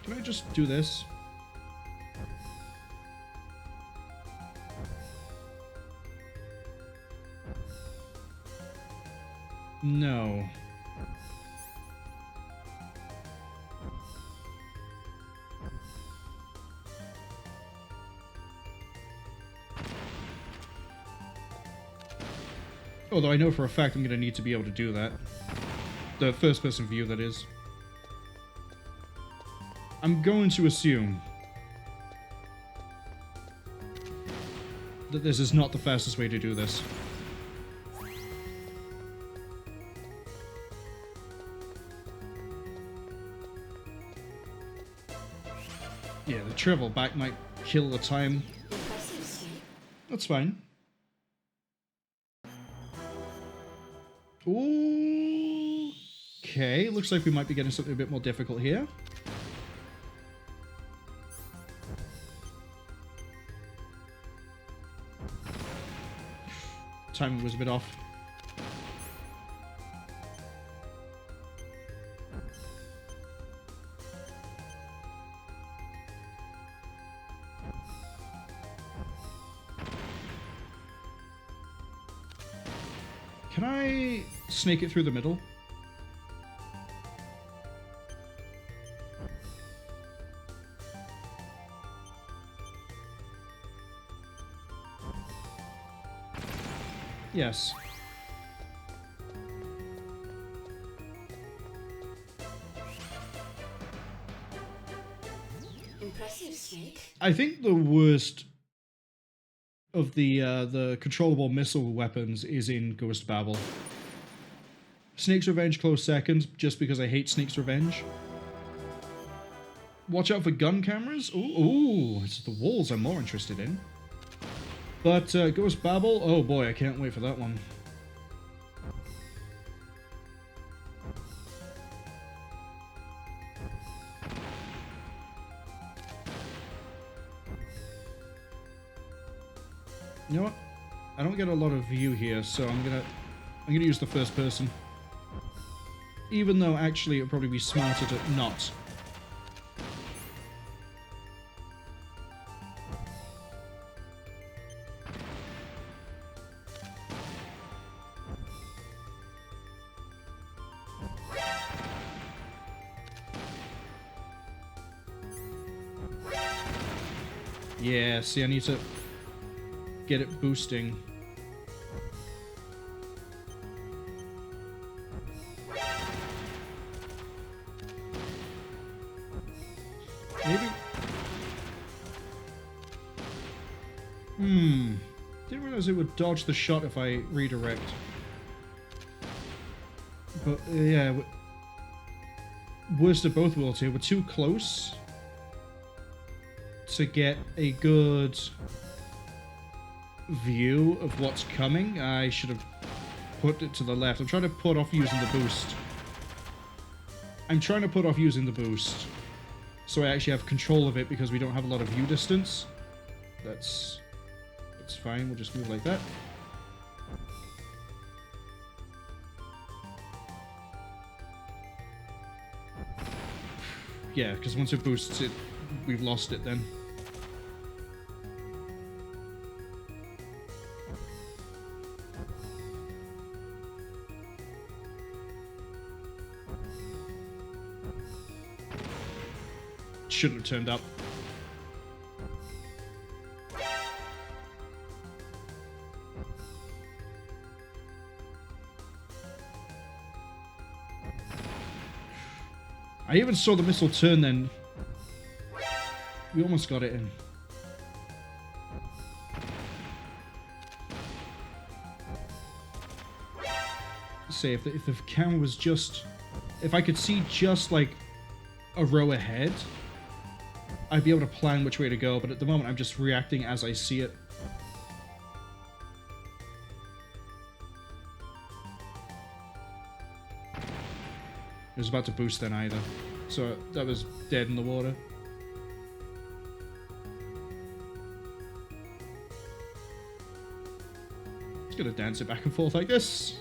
Can I just do this? No. Although I know for a fact I'm going to need to be able to do that. The first person view, that is. I'm going to assume that this is not the fastest way to do this. Yeah, the travel back might kill the time. Impressive, Steve. That's fine. Ooh. Okay, looks like we might be getting something a bit more difficult here. Timing was a bit off. Can I snake it through the middle? Yes. Impressive, Snake. I think the worst of the controllable missile weapons is in Ghost Babel. Snake's Revenge close second, just because I hate Snake's Revenge. Watch out for gun cameras. Ooh, it's the walls I'm more interested in. But Ghost Babel, oh boy, I can't wait for that one. You know what? I don't get a lot of view here, so I'm gonna use the first person. Even though actually it'd probably be smarter to not. Yeah, see, I need to get it boosting. Maybe. Didn't realize it would dodge the shot if I redirect. But yeah, worst of both worlds here. We're too close to get a good view of what's coming. I should have put it to the left. I'm trying to put off using the boost. So I actually have control of it because we don't have a lot of view distance. That's fine. We'll just move like that. Yeah, because once it boosts it, we've lost it then. Shouldn't have turned up. I even saw the missile turn then. We almost got it in. Say, if the camera was just... If I could see just, like, a row ahead, I'd be able to plan which way to go, but at the moment I'm just reacting as I see it. It was about to boost then either, so that was dead in the water. Just gonna dance it back and forth like this.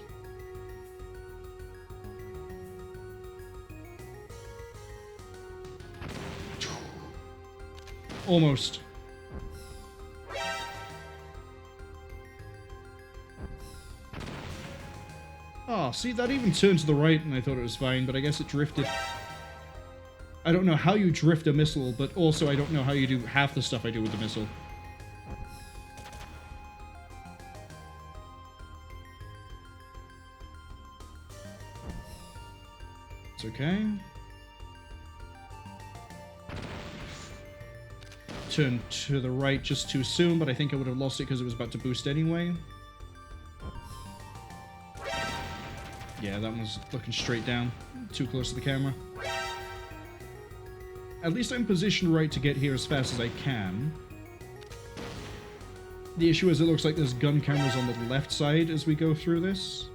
Almost. Oh, see, that even turned to the right and I thought it was fine, but I guess it drifted. I don't know how you drift a missile, but also I don't know how you do half the stuff I do with the missile. It's okay. Turned to the right just too soon, but I think I would have lost it because it was about to boost anyway. Yeah, that one was looking straight down. Too close to the camera. At least I'm positioned right to get here as fast as I can. The issue is it looks like there's gun cameras on the left side as we go through this.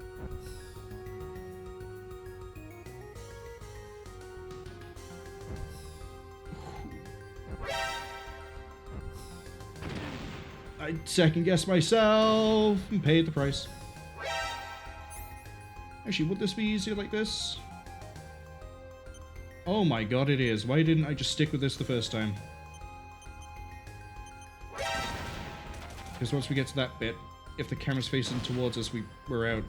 I second-guessed myself and paid the price. Actually, would this be easier like this? Oh my god, it is. Why didn't I just stick with this the first time? Because once we get to that bit, if the camera's facing towards us, we're out.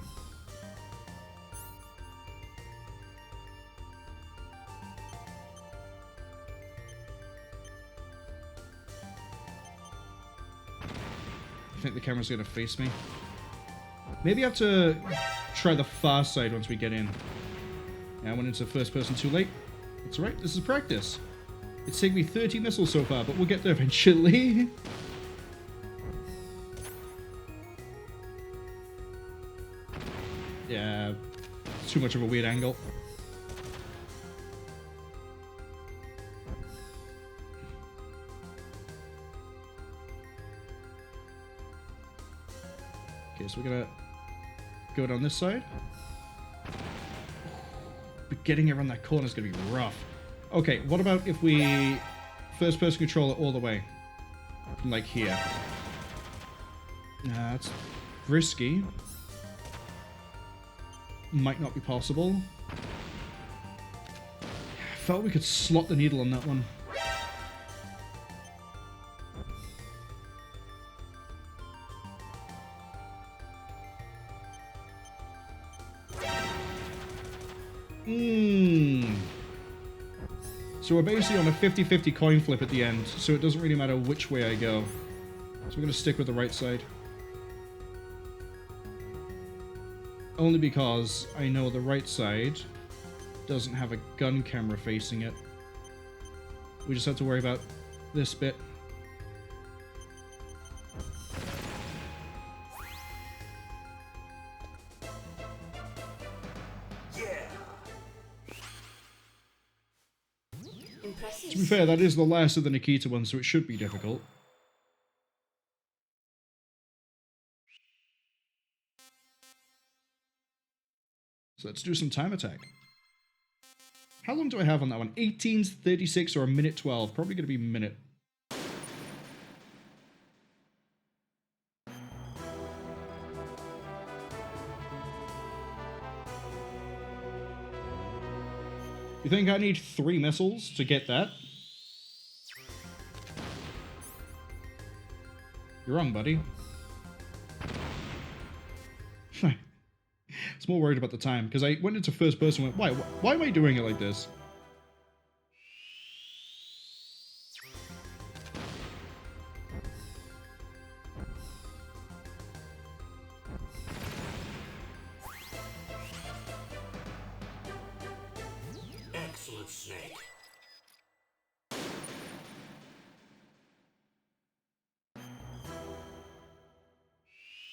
I think the camera's going to face me. Maybe I have to try the far side once we get in. Yeah, I went into first person too late. It's alright, this is practice. It's taken me 30 missiles so far, but we'll get there eventually. Yeah, too much of a weird angle. Okay, so we're gonna go down this side. But getting around that corner is gonna be rough. Okay, what about if we first person control it all the way? From like here. Nah, that's risky. Might not be possible. I felt we could slot the needle on that one. So we're basically on a 50-50 coin flip at the end, so it doesn't really matter which way I go. So we're going to stick with the right side. Only because I know the right side doesn't have a gun camera facing it. We just have to worry about this bit. To be fair, that is the last of the Nikita one, so it should be difficult. So let's do some time attack. How long do I have on that one? 18:36 or a minute 12? Probably going to be a minute. You think I need 3 missiles to get that? You're wrong, buddy. I was more worried about the time, because I went into first person and went, why am I doing it like this? Excellent, Snake.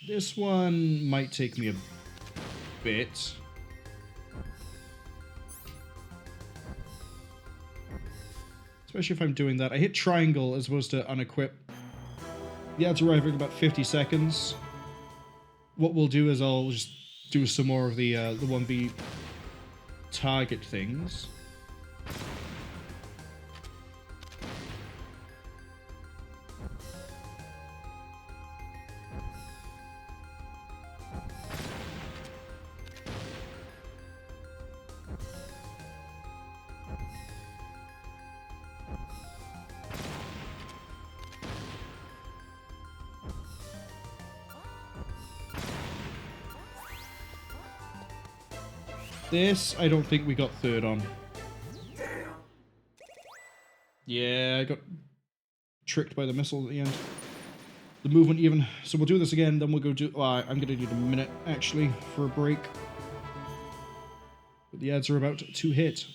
This one might take me a bit. Especially if I'm doing that. I hit triangle as opposed to unequip. The ads arriving in about 50 seconds. What we'll do is I'll just do some more of the 1v target things. This, I don't think we got third on. Yeah, I got tricked by the missile at the end. The movement even. So we'll do this again, then we'll go do... I'm going to need a minute, actually, for a break. But the ads are about to hit.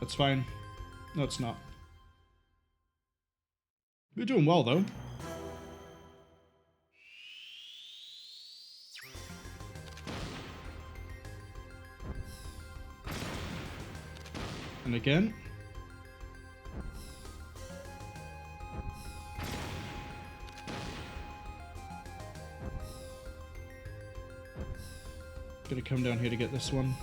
That's fine. No, it's not. We're doing well, though. And again. Gonna come down here to get this one.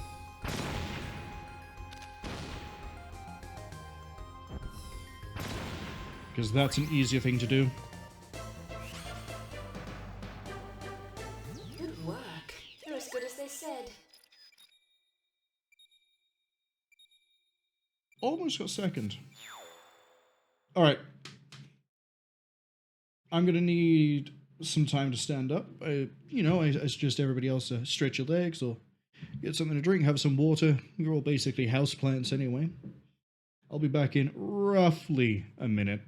Because that's an easier thing to do. Good work. You're as good as they said. Almost got second. Alright. I'm gonna need some time to stand up. I suggest everybody else stretch your legs or get something to drink, have some water. We're all basically houseplants anyway. I'll be back in roughly a minute.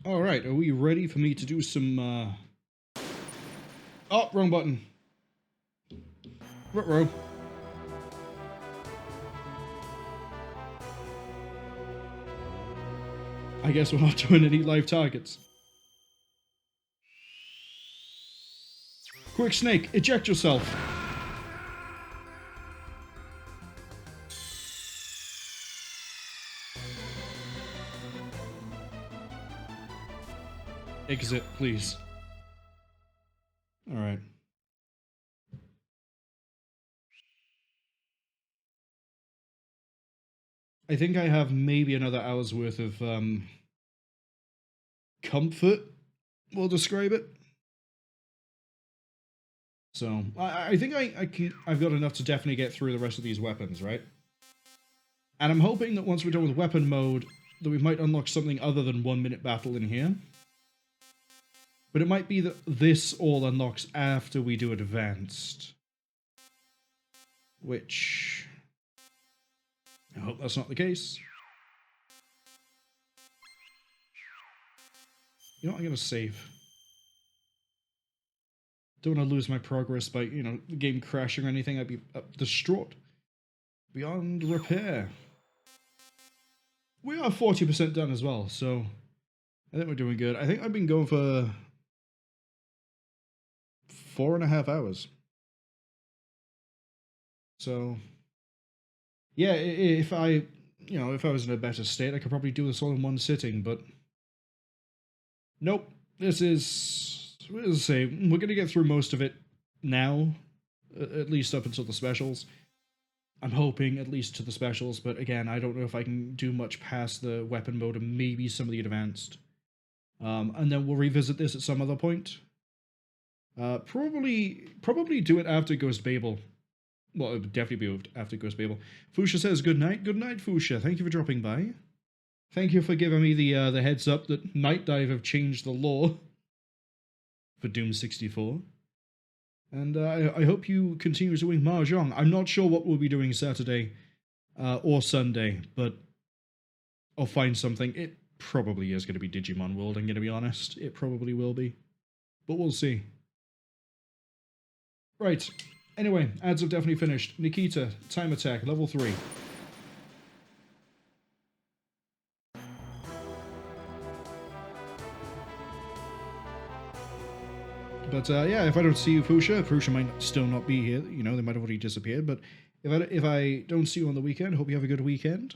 Alright, are we ready for me to do some, Oh, wrong button. Ruh-roh. I guess we're not doing any live targets. Quick, Snake, eject yourself. Exit, please. Alright. I think I have maybe another hour's worth of comfort, we'll describe it. So I think I've got enough to definitely get through the rest of these weapons, right? And I'm hoping that once we're done with weapon mode, that we might unlock something other than 1 minute battle in here. But it might be that this all unlocks after we do advanced. Which... I hope that's not the case. You know what, I'm gonna save. Don't want to lose my progress by, you know, the game crashing or anything. I'd be distraught. Beyond repair. We are 40% done as well, so I think we're doing good. I think I've been going for 4.5 hours. So, yeah, if I was in a better state, I could probably do this all in one sitting, but nope. This is... We'll say we're going to get through most of it now, at least up until the specials. I'm hoping at least to the specials, but again, I don't know if I can do much past the weapon mode and maybe some of the advanced. And then we'll revisit this at some other point. Probably do it after Ghost Babel. Well, it would definitely be after Ghost Babel. Fuchsia says good night. Good night, Fuchsia. Thank you for dropping by. Thank you for giving me the heads up that Night Dive have changed the law for Doom 64. And I hope you continue doing Mahjong. I'm not sure what we'll be doing Saturday or Sunday, but I'll find something. It probably is going to be Digimon World, I'm going to be honest. It probably will be. But we'll see. Right. Anyway, ads have definitely finished. Nikita, Time Attack, level 3. But yeah, if I don't see you, Fuchsia might still not be here. You know, they might have already disappeared. But if I don't see you on the weekend, hope you have a good weekend.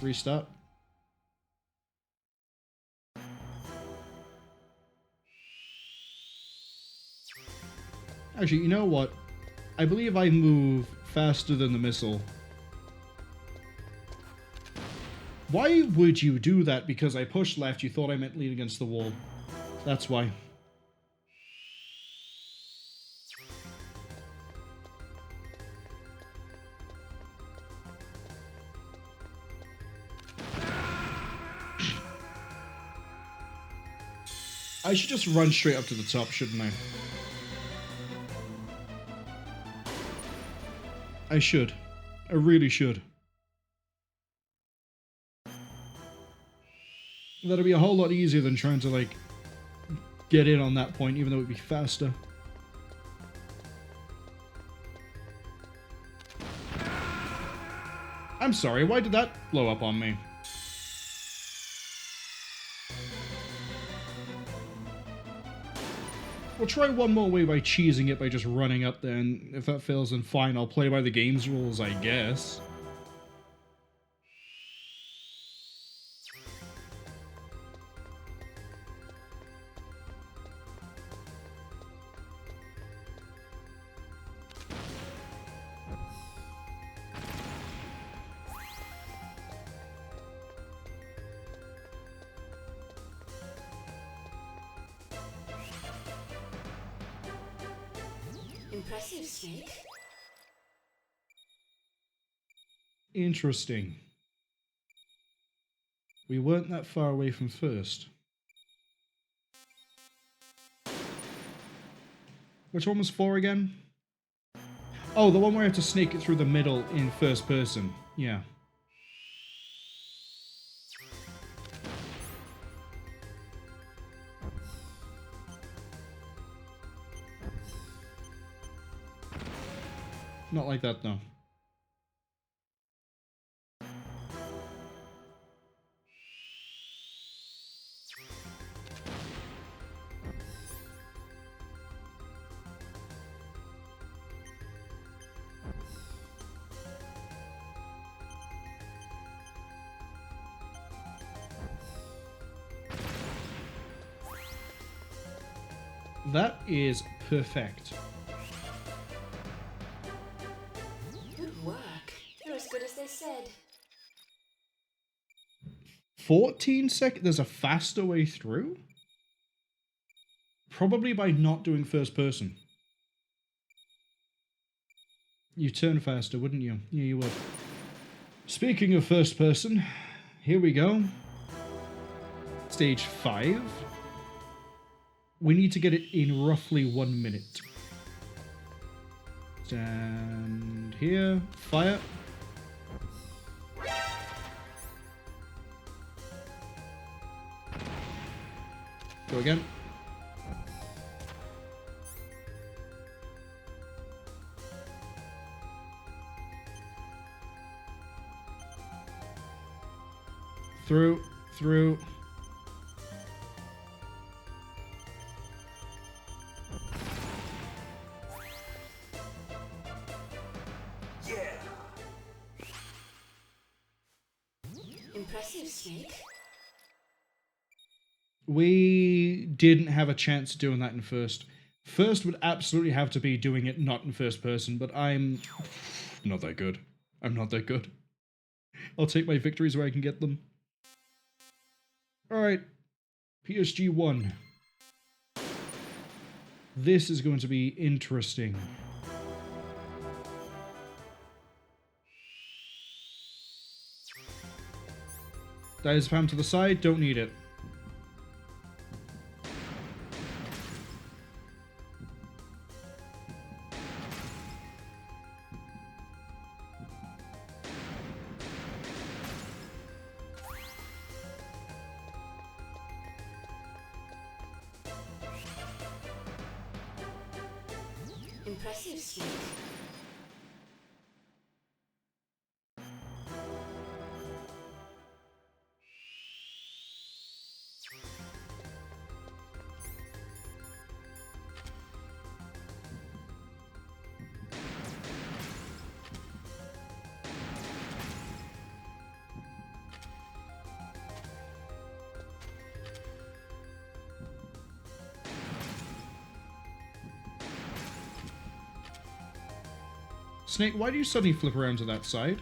Restart. Actually, you know what? I believe I move faster than the missile. Why would you do that? Because I pushed left, you thought I meant lean against the wall. That's why. I should just run straight up to the top, shouldn't I? I should. I really should. That'll be a whole lot easier than trying to, like, get in on that point, even though it'd be faster. I'm sorry, why did that blow up on me? We'll try one more way by cheesing it by just running up there, and if that fails, then fine, I'll play by the game's rules, I guess. Impressive, Snake. Interesting. We weren't that far away from first. Which one was 4 again? Oh, the one where I have to sneak it through the middle in first person. Yeah. Not like that, though. That is perfect. Good work. You're as good as they said. 14 seconds? There's a faster way through? Probably by not doing first person. You turn faster, wouldn't you? Yeah, you would. Speaking of first person, here we go. Stage 5. We need to get it in roughly 1 minute. Stand here. Fire. Go again. Through. Impressive, Snake. We didn't have a chance of doing that in first. First would absolutely have to be doing it not in first person, but I'm not that good. I'm not that good. I'll take my victories where I can get them. Alright. PSG 1. This is going to be interesting. Diazepam to the side, don't need it. Impressive, Snake. Snake, why do you suddenly flip around to that side?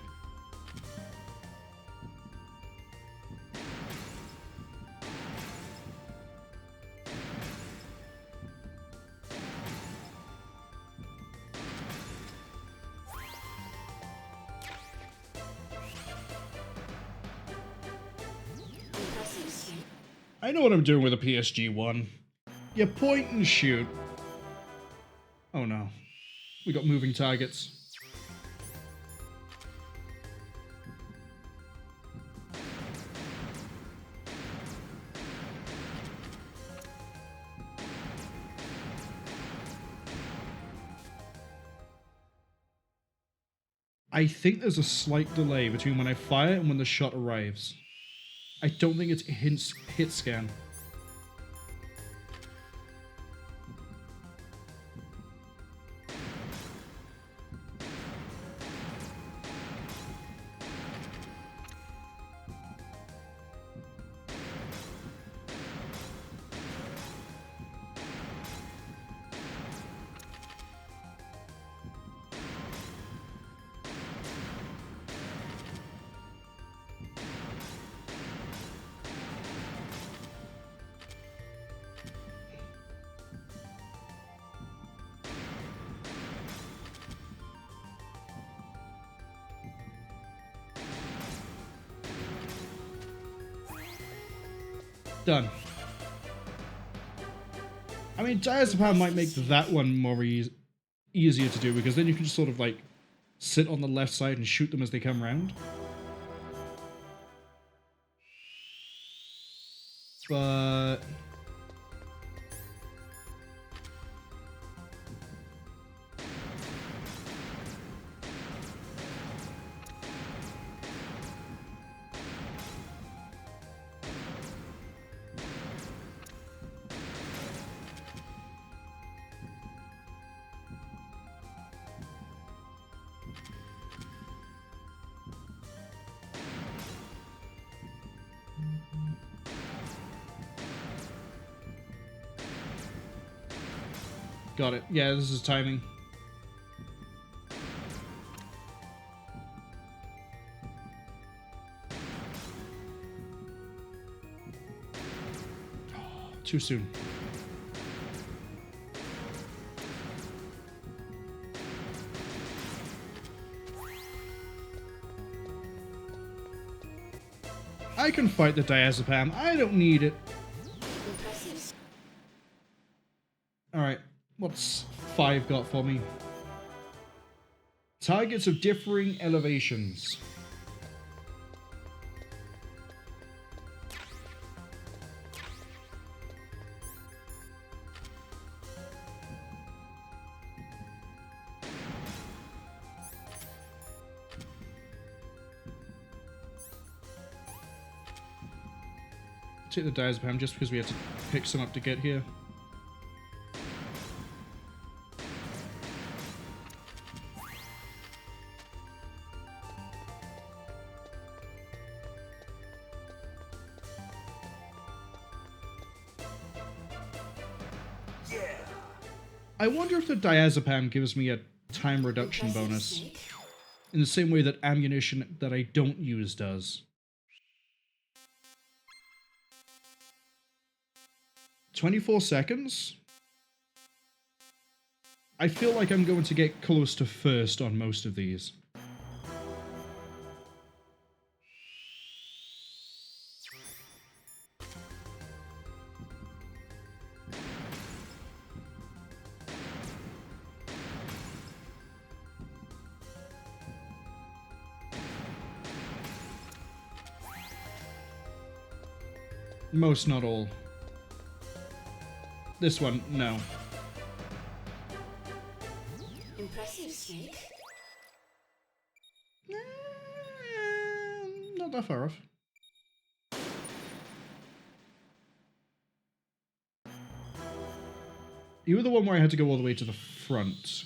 Impressive, Snake. I know what I'm doing with a PSG 1. You point and shoot. Oh no. We got moving targets. I think there's a slight delay between when I fire and when the shot arrives. I don't think it's hit scan. Done. I mean, diazepam might make that one more easier to do, because then you can just sort of like sit on the left side and shoot them as they come round. But Got it. Yeah, this is timing. Too soon. I can fight the diazepam. I don't need it. Impressive. Alright, what's 5 got for me? Targets of differing elevations. Take the diazepam just because we have to pick some up to get here. I wonder if the diazepam gives me a time reduction Impressive, bonus Snake. in the same way that ammunition that I don't use does. 24 seconds? I feel like I'm going to get close to first on most of these. Most, not all. This one, no. Impressive, Snake. Not that far off. You were the one where I had to go all the way to the front.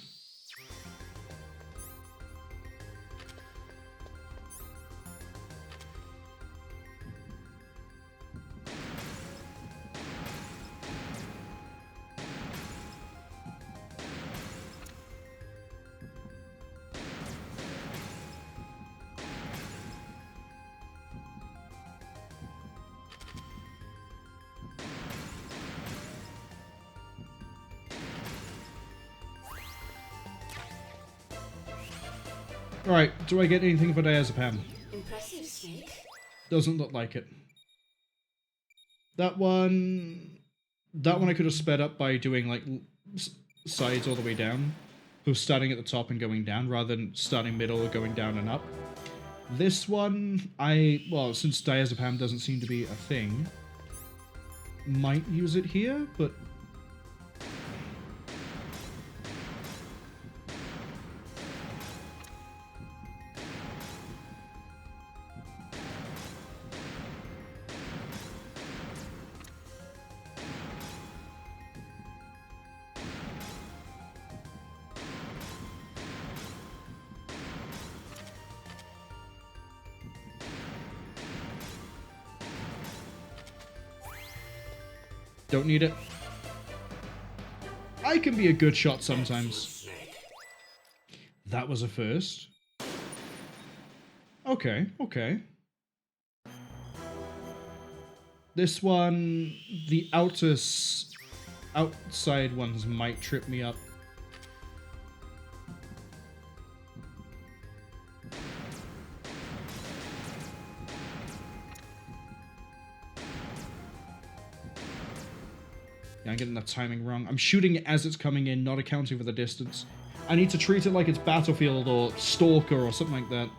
Alright, do I get anything for diazepam? Impressive, Snake. Doesn't look like it. That one I could have sped up by doing like sides all the way down. Who's starting at the top and going down rather than starting middle or going down and up. This one, well, since diazepam doesn't seem to be a thing, might use it here, but don't need it. I can be a good shot sometimes. Snake. That was a first. Okay, okay. This one, the outside ones might trip me up. I'm getting that timing wrong. I'm shooting it as it's coming in, not accounting for the distance. I need to treat it like it's Battlefield or Stalker or something like that.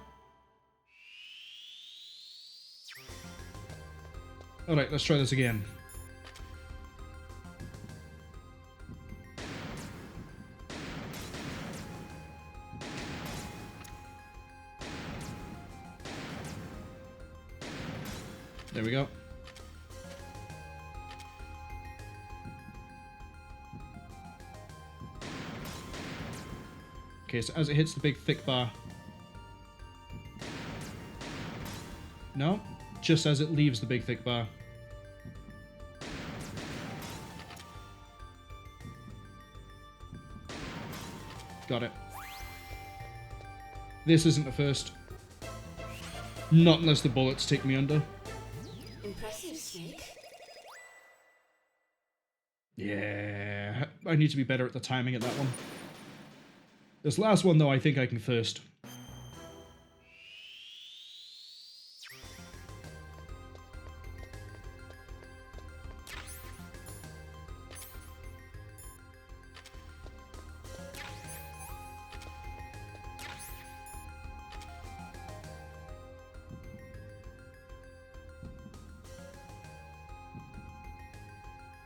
Alright, let's try this again. There we go. Okay, so as it hits the big thick bar. No, just as it leaves the big thick bar. Got it. This isn't the first. Not unless the bullets take me under. Impressive, Snake. Yeah, I need to be better at the timing at that one. This last one, though, I think I can first.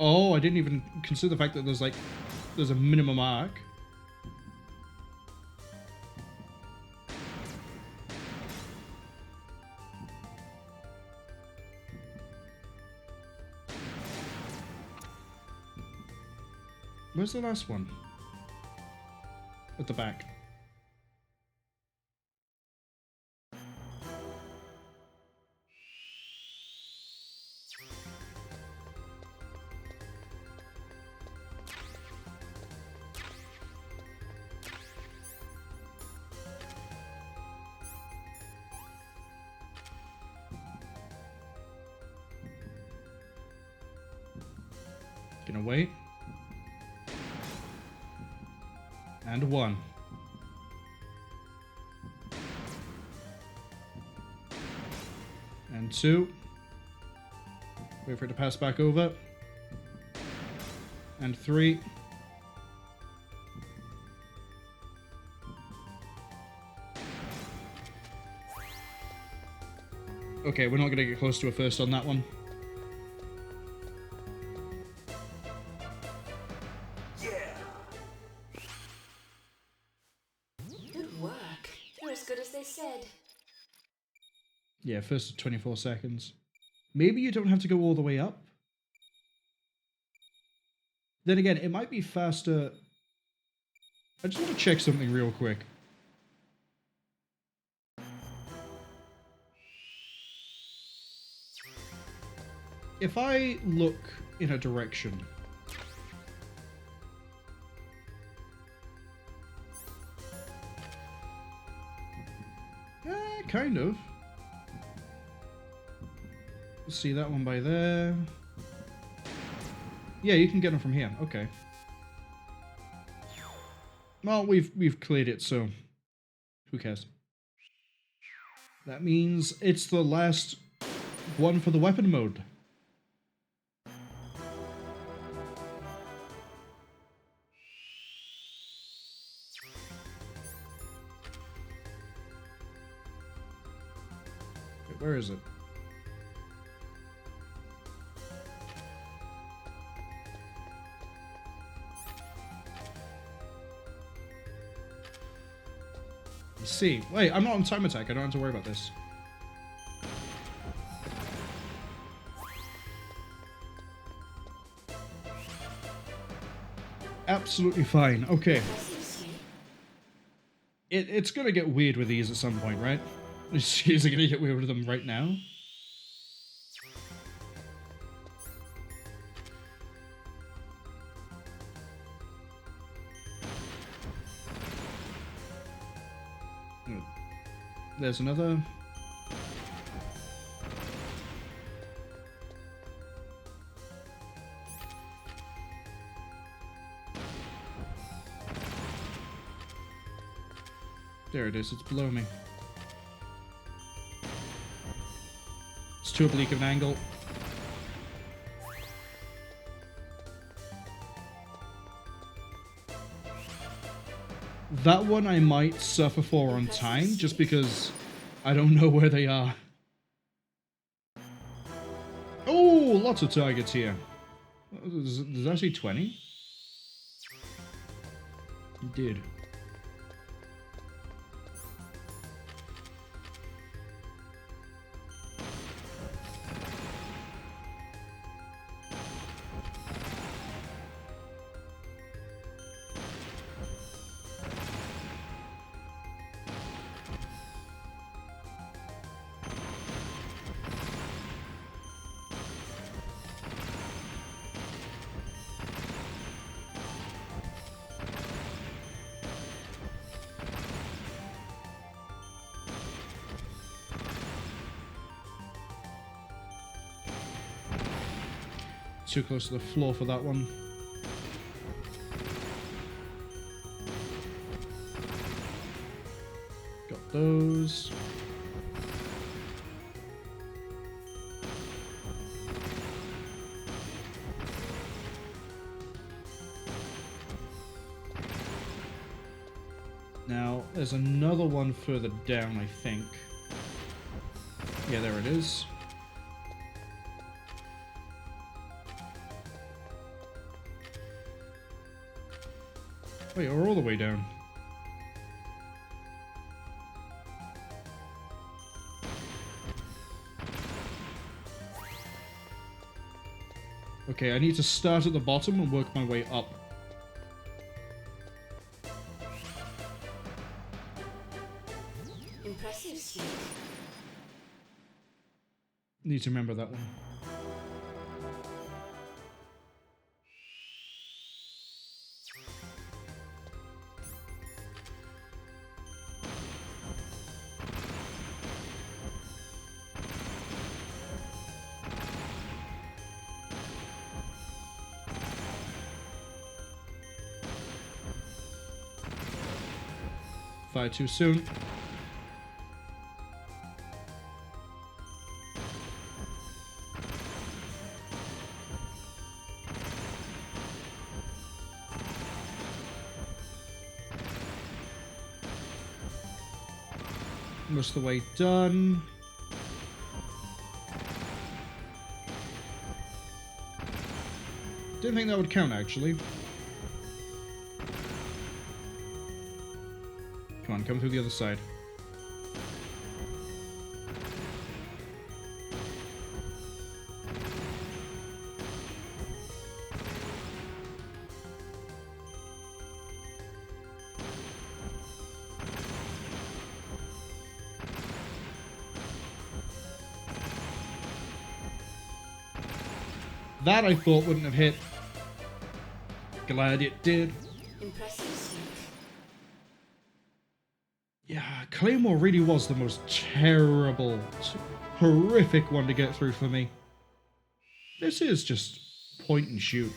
Oh, I didn't even consider the fact that there's a minimum arc. Where's the last one? At the back. Gonna wait. And 1. And 2. Wait for it to pass back over. And 3. Okay, we're not gonna get close to a first on that one. Good work. You're as good as they said. Yeah, first of 24 seconds. Maybe you don't have to go all the way up. Then again, it might be faster. I just want to check something real quick. If I look in a direction, kind of. See that one by there. Yeah, you can get them from here. Okay. Well, we've cleared it, so who cares? That means it's the last one for the weapon mode. Wait, where is it? See. Wait, I'm not on time attack. I don't have to worry about this. Absolutely fine. Okay. It's gonna get weird with these at some point, right? Is it gonna get weird with them right now? There's another. There it is, it's below me. It's too oblique of an angle. That one I might suffer for on time, just because I don't know where they are. Oh, lots of targets here. There's actually 20? Dude. too close to the floor for that one. Got those. Now, there's another one further down, I think. Yeah, there it is. Wait, we're all the way down. Okay, I need to start at the bottom and work my way up. Impressive, Snake. Need to remember that one. Fire too soon. Most of the way done. Didn't think that would count, actually. Come on, come through the other side. That I thought wouldn't have hit. Glad it did. Impressive, Snake. Yeah, Claymore really was the most terrible, horrific one to get through for me. This is just point and shoot.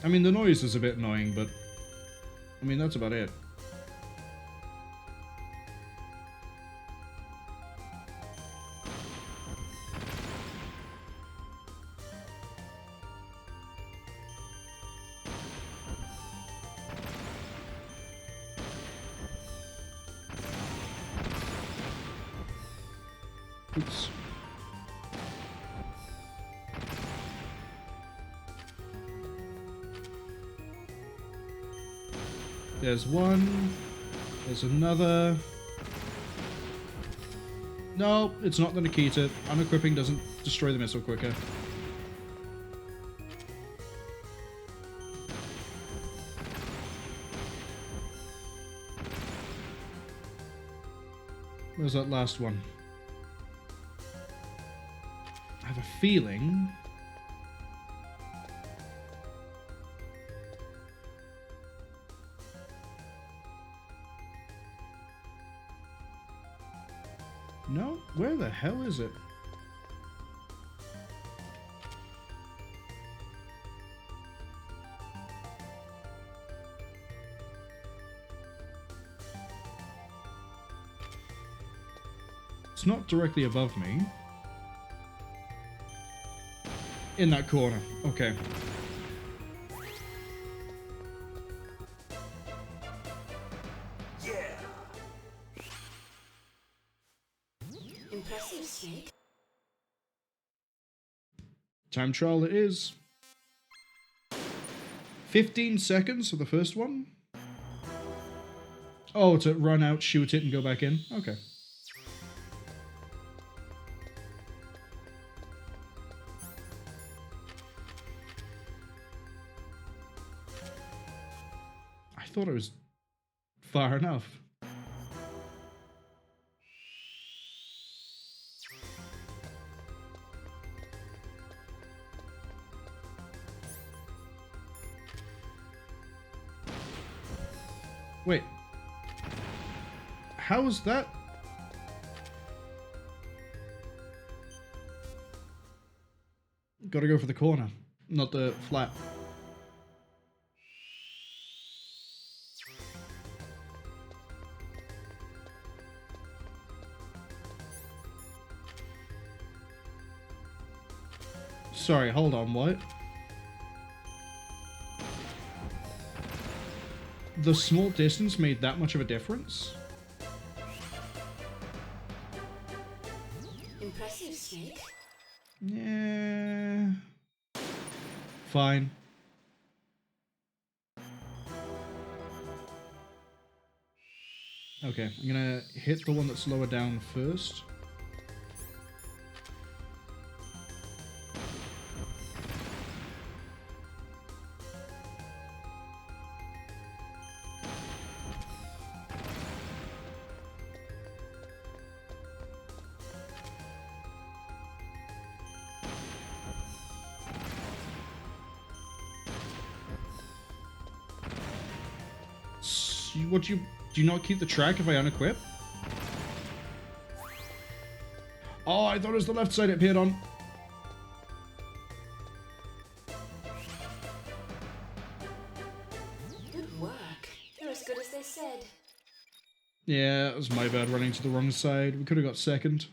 I mean, the noise is a bit annoying, but I mean, that's about it. Oops. There's one. There's another. No, it's not the Nikita. Unequipping doesn't destroy the missile quicker. Where's that last one? I have a feeling... No? Where the hell is it? It's not directly above me. In that corner. Okay. Impressive, Snake. Time trial it is. 15 seconds for the first one. Oh, to run out, shoot it, and go back in? Okay. I thought it was far enough. Wait. How is that? Gotta go for the corner, not the flat. Sorry, hold on, what? The small distance made that much of a difference? Impressive, Snake. Yeah. Fine. Okay, I'm gonna hit the one that's lower down first. What do you not keep the track if I unequip? Oh, I thought it was the left side it appeared on. Good work. You're as good as they said. Yeah, it was my bad running to the wrong side. We could have got second.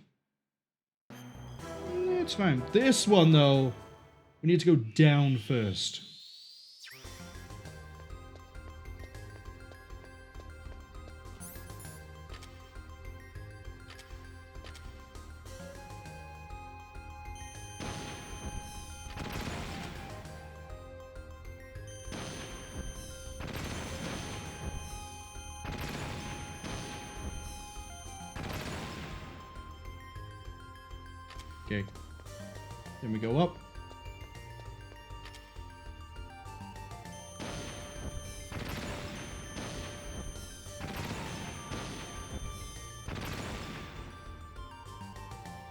It's fine. This one, though, we need to go down first. Okay. Then we go up.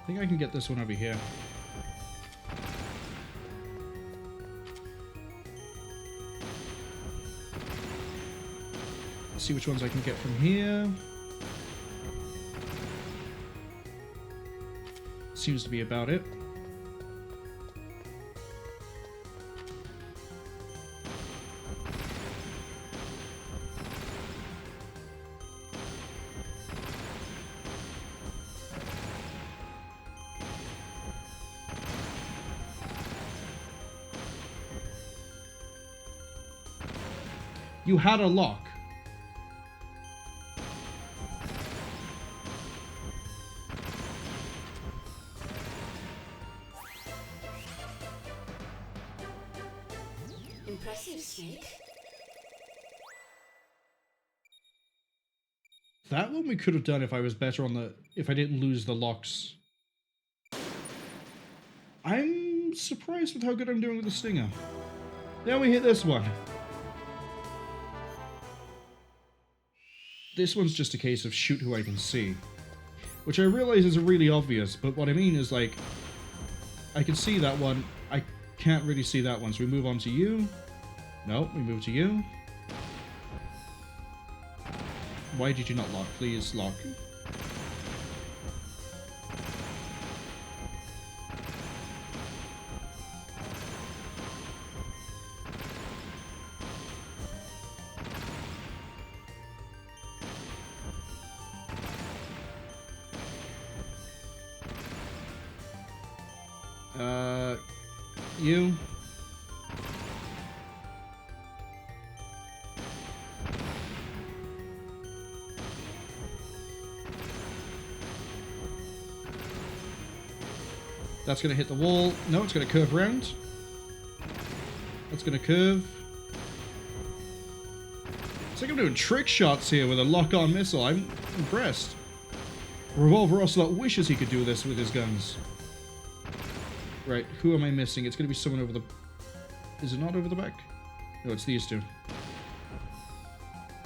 I think I can get this one over here. Let's see which ones I can get from here. Seems to be about it. You had a lock. Impressive, Snake. That one we could have done if I was better on the... if I didn't lose the locks. I'm surprised with how good I'm doing with the stinger. Then we hit this one. This one's just a case of shoot who I can see. Which I realize is really obvious, but what I mean is, like, I can see that one. I can't really see that one, so we move on to you. No, we move to you. Why did you not lock? Please lock. You. That's going to hit the wall. No, it's going to curve around. That's going to curve. It's like I'm doing trick shots here with a lock-on missile. I'm impressed. Revolver Ocelot wishes he could do this with his guns. Right, who am I missing? It's going to be someone over the... Is it not over the back? No, it's these two.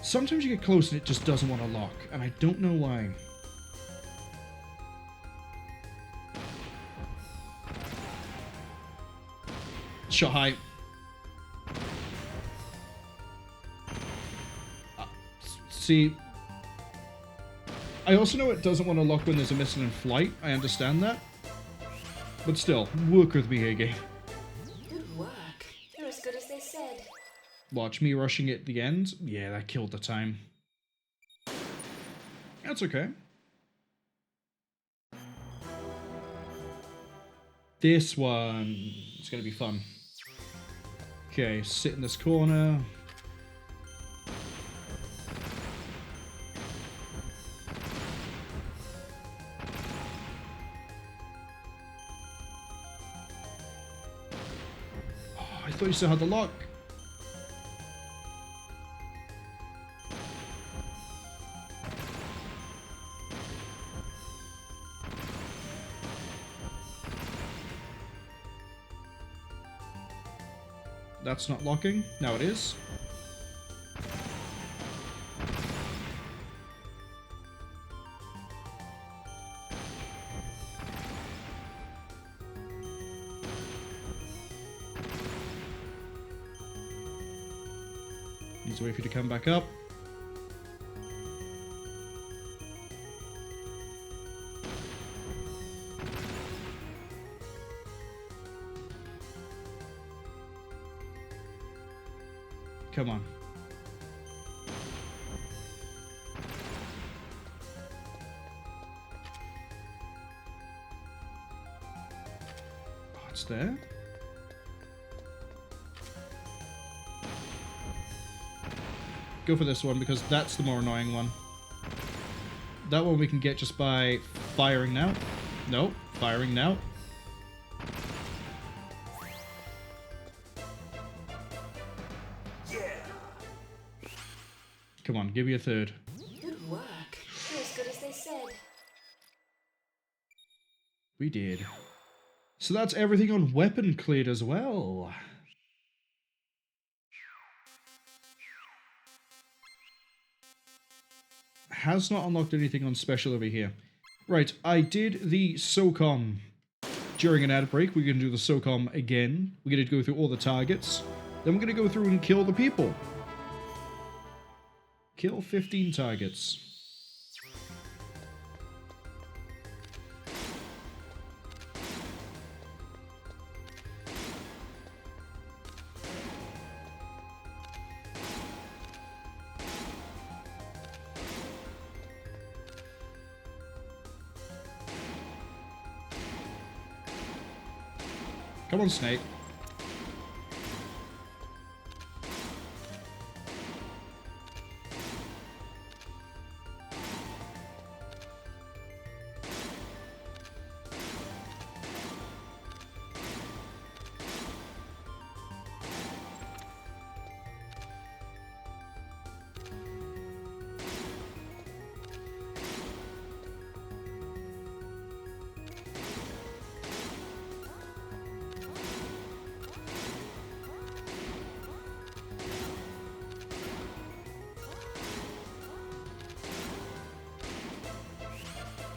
Sometimes you get close and it just doesn't want to lock, and I don't know why. Shot high. See, I also know it doesn't want to lock when there's a missile in flight. I understand that. But still, work with me here, game. Good work. You're as good as they said. Watch me rushing it at the end. Yeah, that killed the time. That's okay. This one is going to be fun. Okay, sit in this corner. Oh, I thought you still had the lock. That's not locking. Now it is. Needs to wait for you to come back up. Come on. Oh, it's there. Go for this one because that's the more annoying one. That one we can get just by firing now. Nope, firing now. Come on, give me a third. Good work. You're as good as they said. We did. So that's everything on weapon cleared as well. Has not unlocked anything on special over here. Right, I did the Socom during an ad break. We're going to do the Socom again. We're going to go through all the targets. Then we're going to go through and kill the people. Kill 15 targets. Come on, Snake.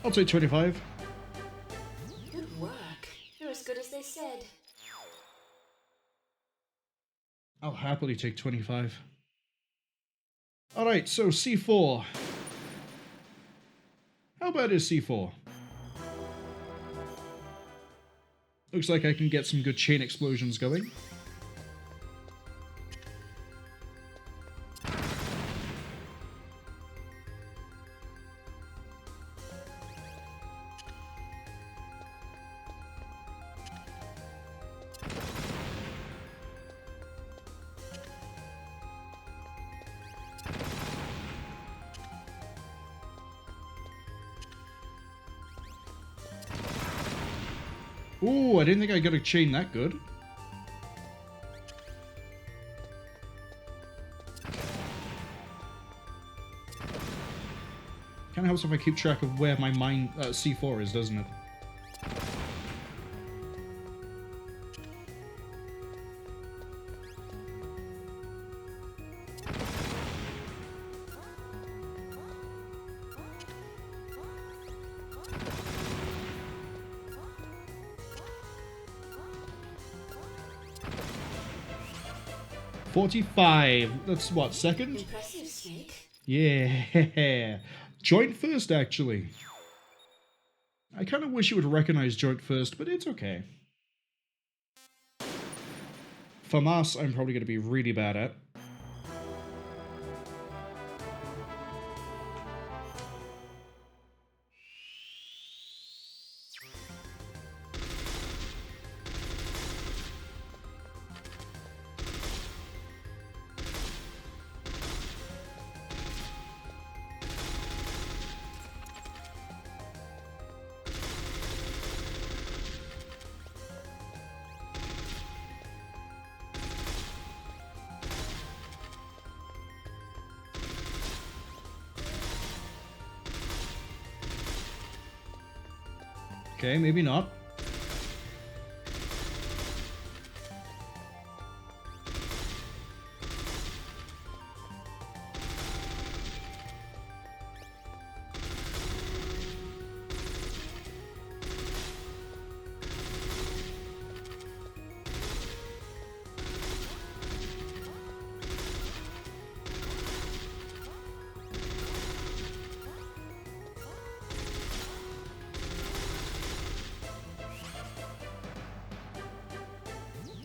I'll take 25. Good work. You're as good as they said. I'll happily take 25. Alright, so C4. How bad is C4? Looks like I can get some good chain explosions going. Ooh, I didn't think I got a chain that good. Kinda helps if I keep track of where my mine C4 is, doesn't it? $45. That's what, second? Impressive, Snake. Yeah. Joint first, actually. I kind of wish you would recognize joint first, but it's okay. FAMAS, I'm probably going to be really bad at. Okay, maybe not.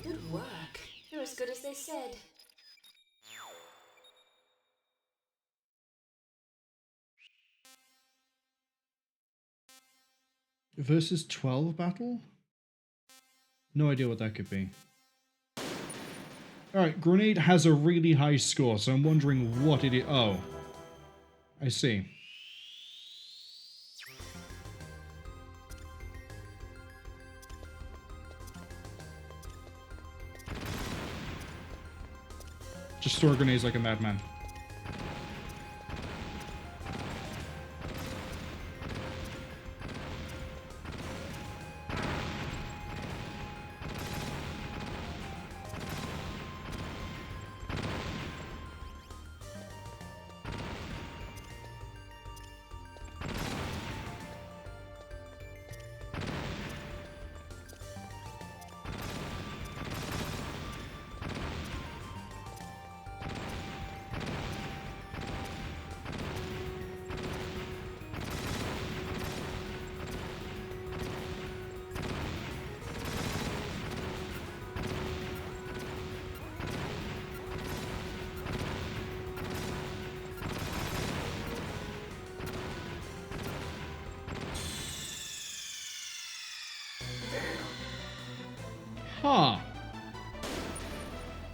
Good work. You're as good as they said. Versus 12 battle? No idea what that could be. Alright, Grenade has a really high score, so I'm wondering what it is. Oh. I see. Just throw grenades like a madman. Huh.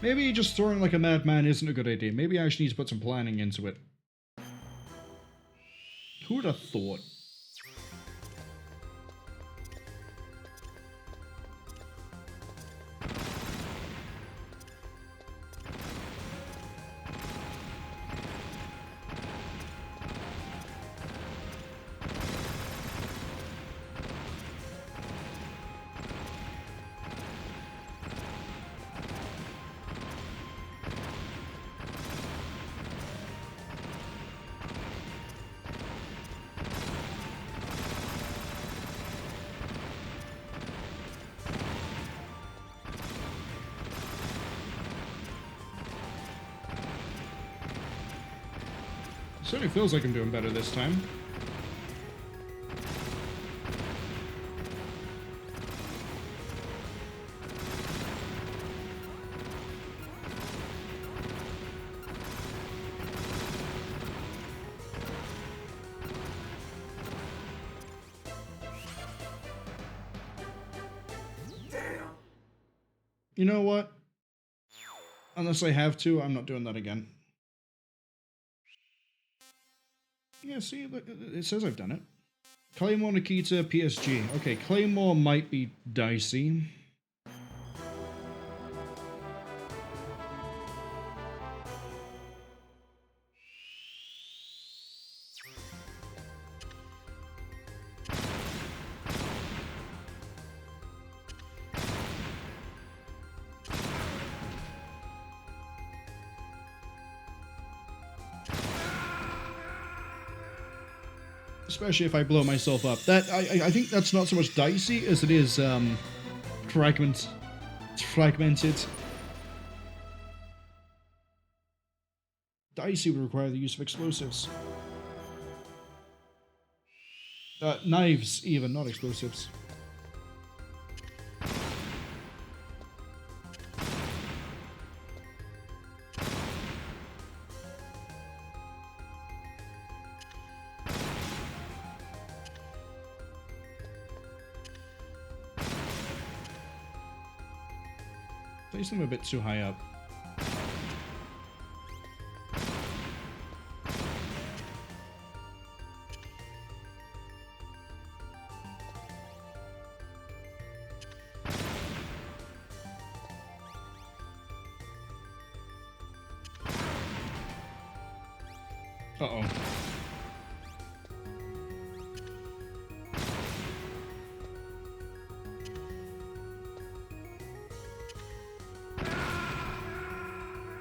Maybe just throwing like a madman isn't a good idea. Maybe I actually need to put some planning into it. Who would have thought? Certainly feels like I'm doing better this time. You know what? Unless I have to, I'm not doing that again. Yeah, see, look, it says I've done it. Claymore, Nikita, PSG. Okay, Claymore might be dicey. Especially if I blow myself up. That I think that's not so much dicey as it is fragmented. Dicey would require the use of explosives. Knives, even, not explosives. Place them a bit too high up. Uh-oh.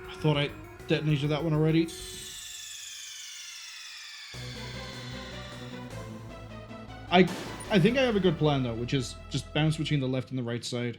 I thought I detonated that one already. I think I have a good plan though, which is just bounce between the left and the right side.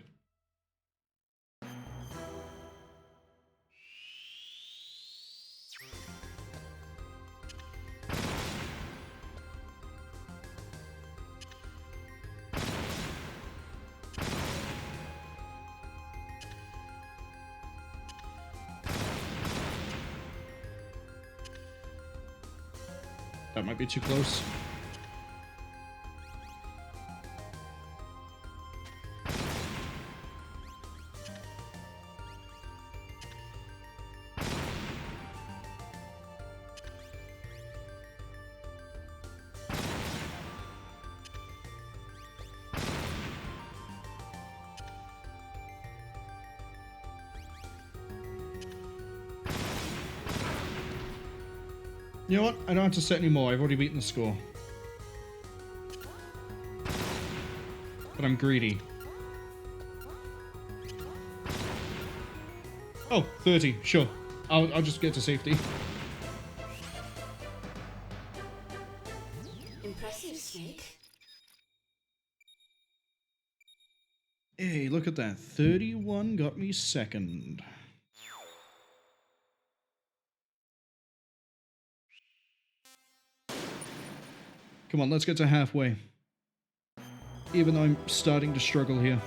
That might be too close. You know what? I don't have to set any more. I've already beaten the score. But I'm greedy. Oh, 30. Sure. I'll just get to safety. Impressive, Snake. Hey, look at that. 31 got me second. Come on, let's get to halfway. Even though I'm starting to struggle here.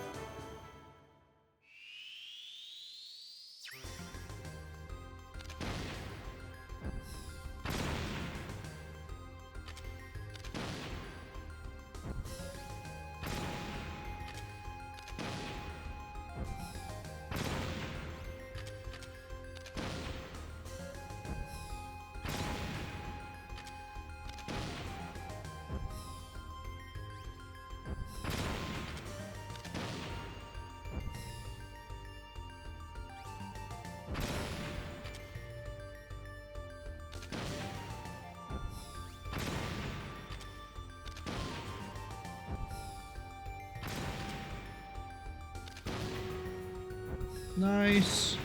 Nice.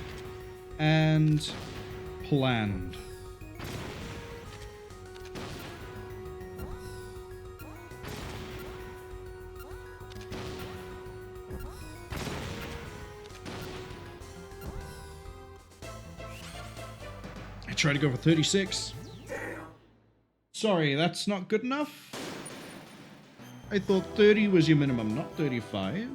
And planned. I tried to go for 36. Sorry, that's not good enough. I thought 30 was your minimum, not 35.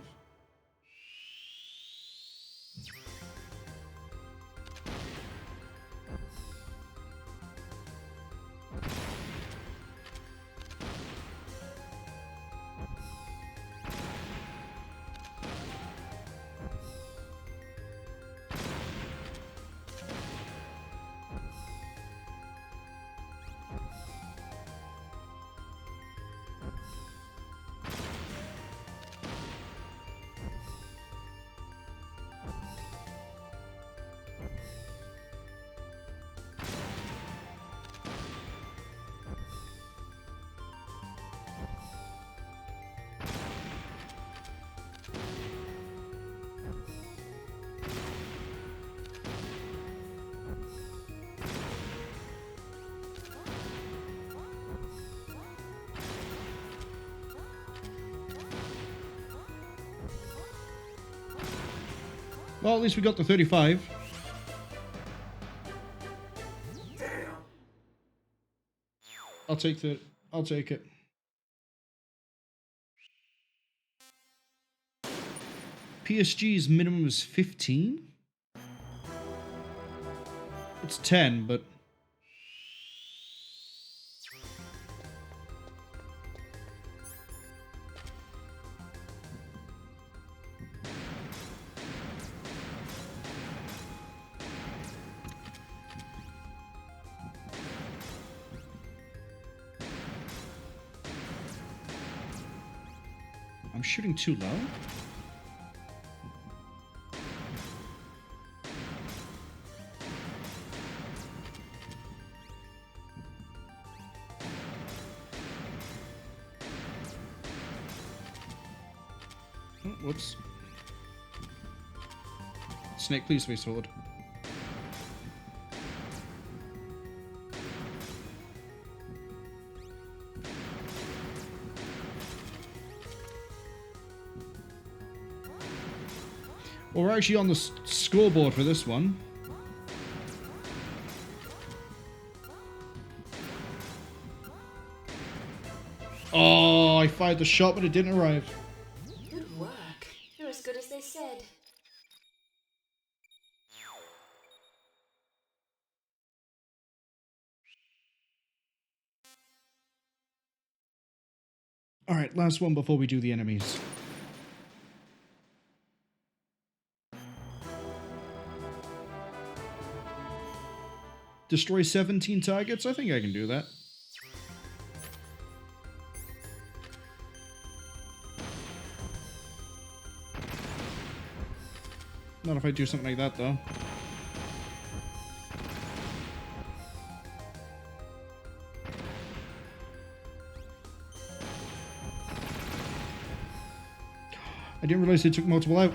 Well, at least we got the 35. I'll take that. I'll take it. PSG's minimum is 15? It's 10, but... I'm shooting too low? Oh, whoops. Snake, please face forward. Well, we're actually on the scoreboard for this one. Oh, I fired the shot, but it didn't arrive. Good work. You're as good as they said. Alright, last one before we do the enemies. Destroy 17 targets? I think I can do that. Not if I do something like that, though. I didn't realize they took multiple out.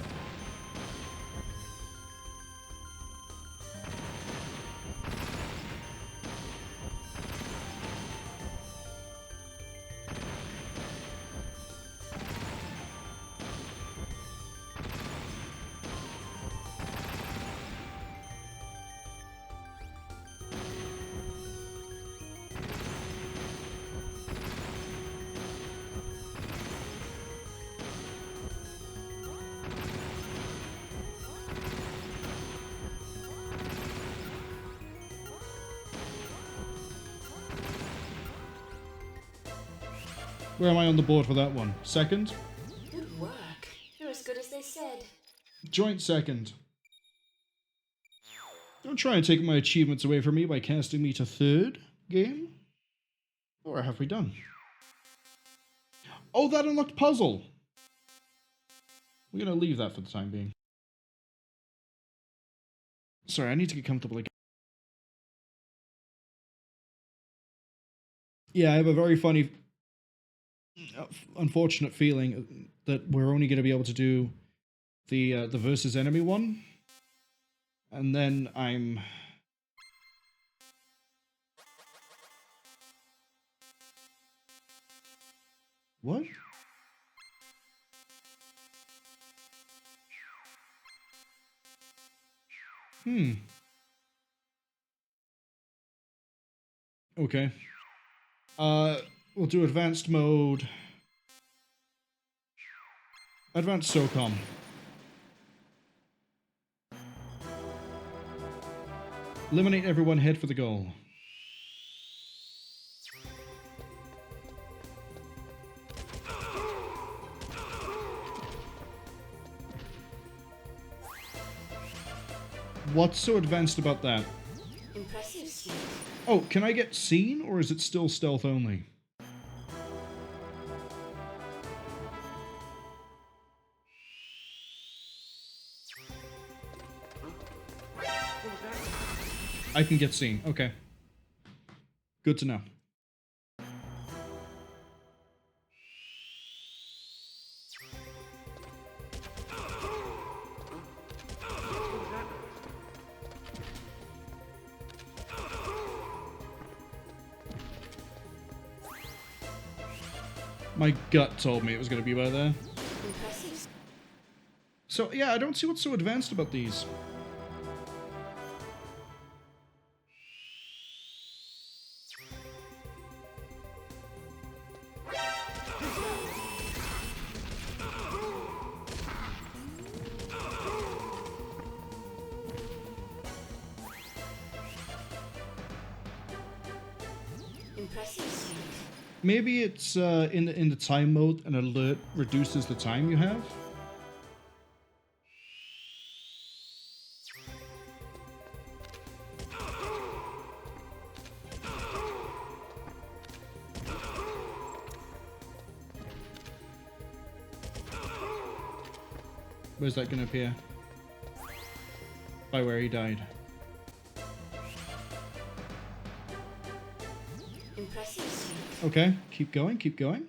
Where am I on the board for that one? Second? Good work. You're as good as they said. Joint second. Don't try and take my achievements away from me by casting me to third game. Or have we done? Oh, that unlocked puzzle! We're gonna leave that for the time being. Sorry, I need to get comfortable again. Yeah, I have a very funny... unfortunate feeling that we're only going to be able to do the versus enemy one, and then I'm what? Okay. We'll do advanced mode. Advanced Socom. Eliminate everyone, head for the goal. What's so advanced about that? Impressive, Snake. Oh, can I get seen, or is it still stealth only? I can get seen. Okay. Good to know. My gut told me it was going to be by there. Impressive. So, yeah, I don't see what's so advanced about these. Impressive, Snake. Maybe it's in the time mode, an alert reduces the time you have. Where's that going to appear? By where he died. Impressive, Snake. Okay, keep going, keep going.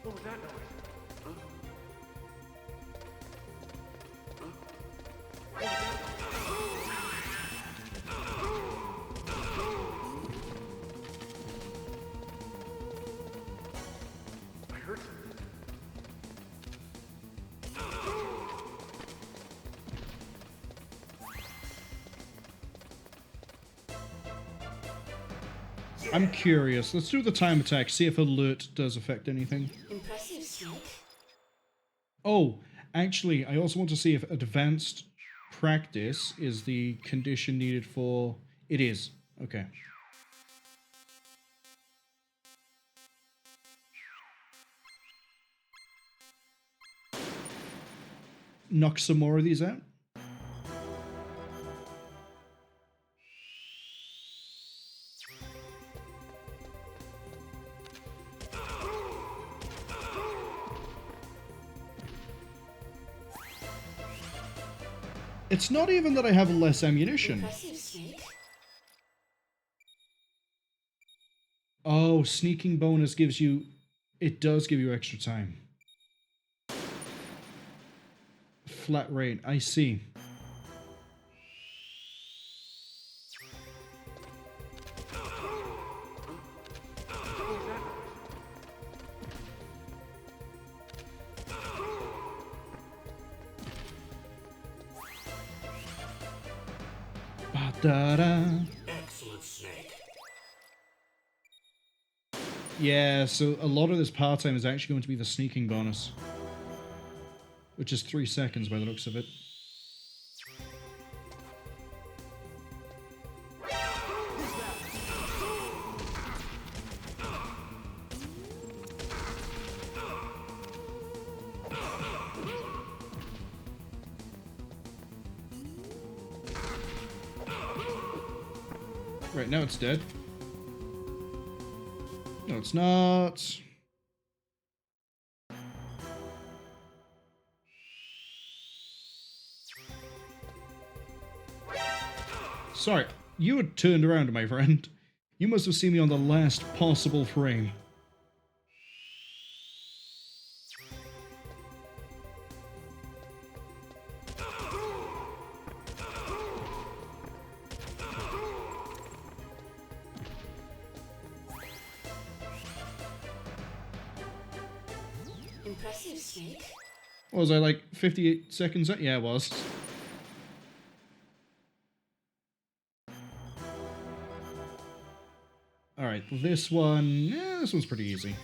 What was that noise? Huh? Huh? What was that noise? I heard something. I'm curious. Let's do the time attack, see if alert does affect anything. Impressive, Snake. Oh, actually, I also want to see if advanced practice is the condition needed for... It is. Okay. Knock some more of these out. It's not even that I have less ammunition. Impressive, Snake. Oh, sneaking bonus gives you... It does give you extra time. Flat rate, I see. Ba-da-da. Excellent, Snake. Yeah, so a lot of this part time is actually going to be the sneaking bonus. Which is 3 seconds by the looks of it. Right, now it's dead. No, it's not. Sorry, you had turned around, my friend. You must have seen me on the last possible frame. Impressive, Snake. What was I, like 58 seconds? Yeah, it was. Alright, this one... Yeah, this one's pretty easy.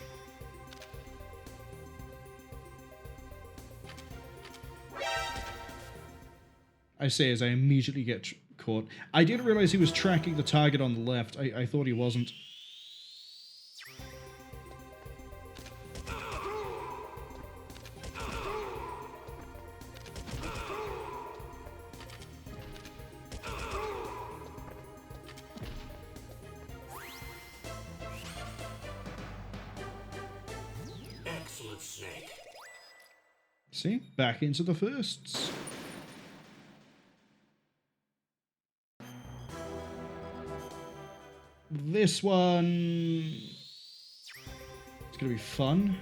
I say as I immediately get caught. I didn't realize he was tracking the target on the left. I thought he wasn't. Excellent, Snake. See? Back into the firsts. This one... It's gonna be fun.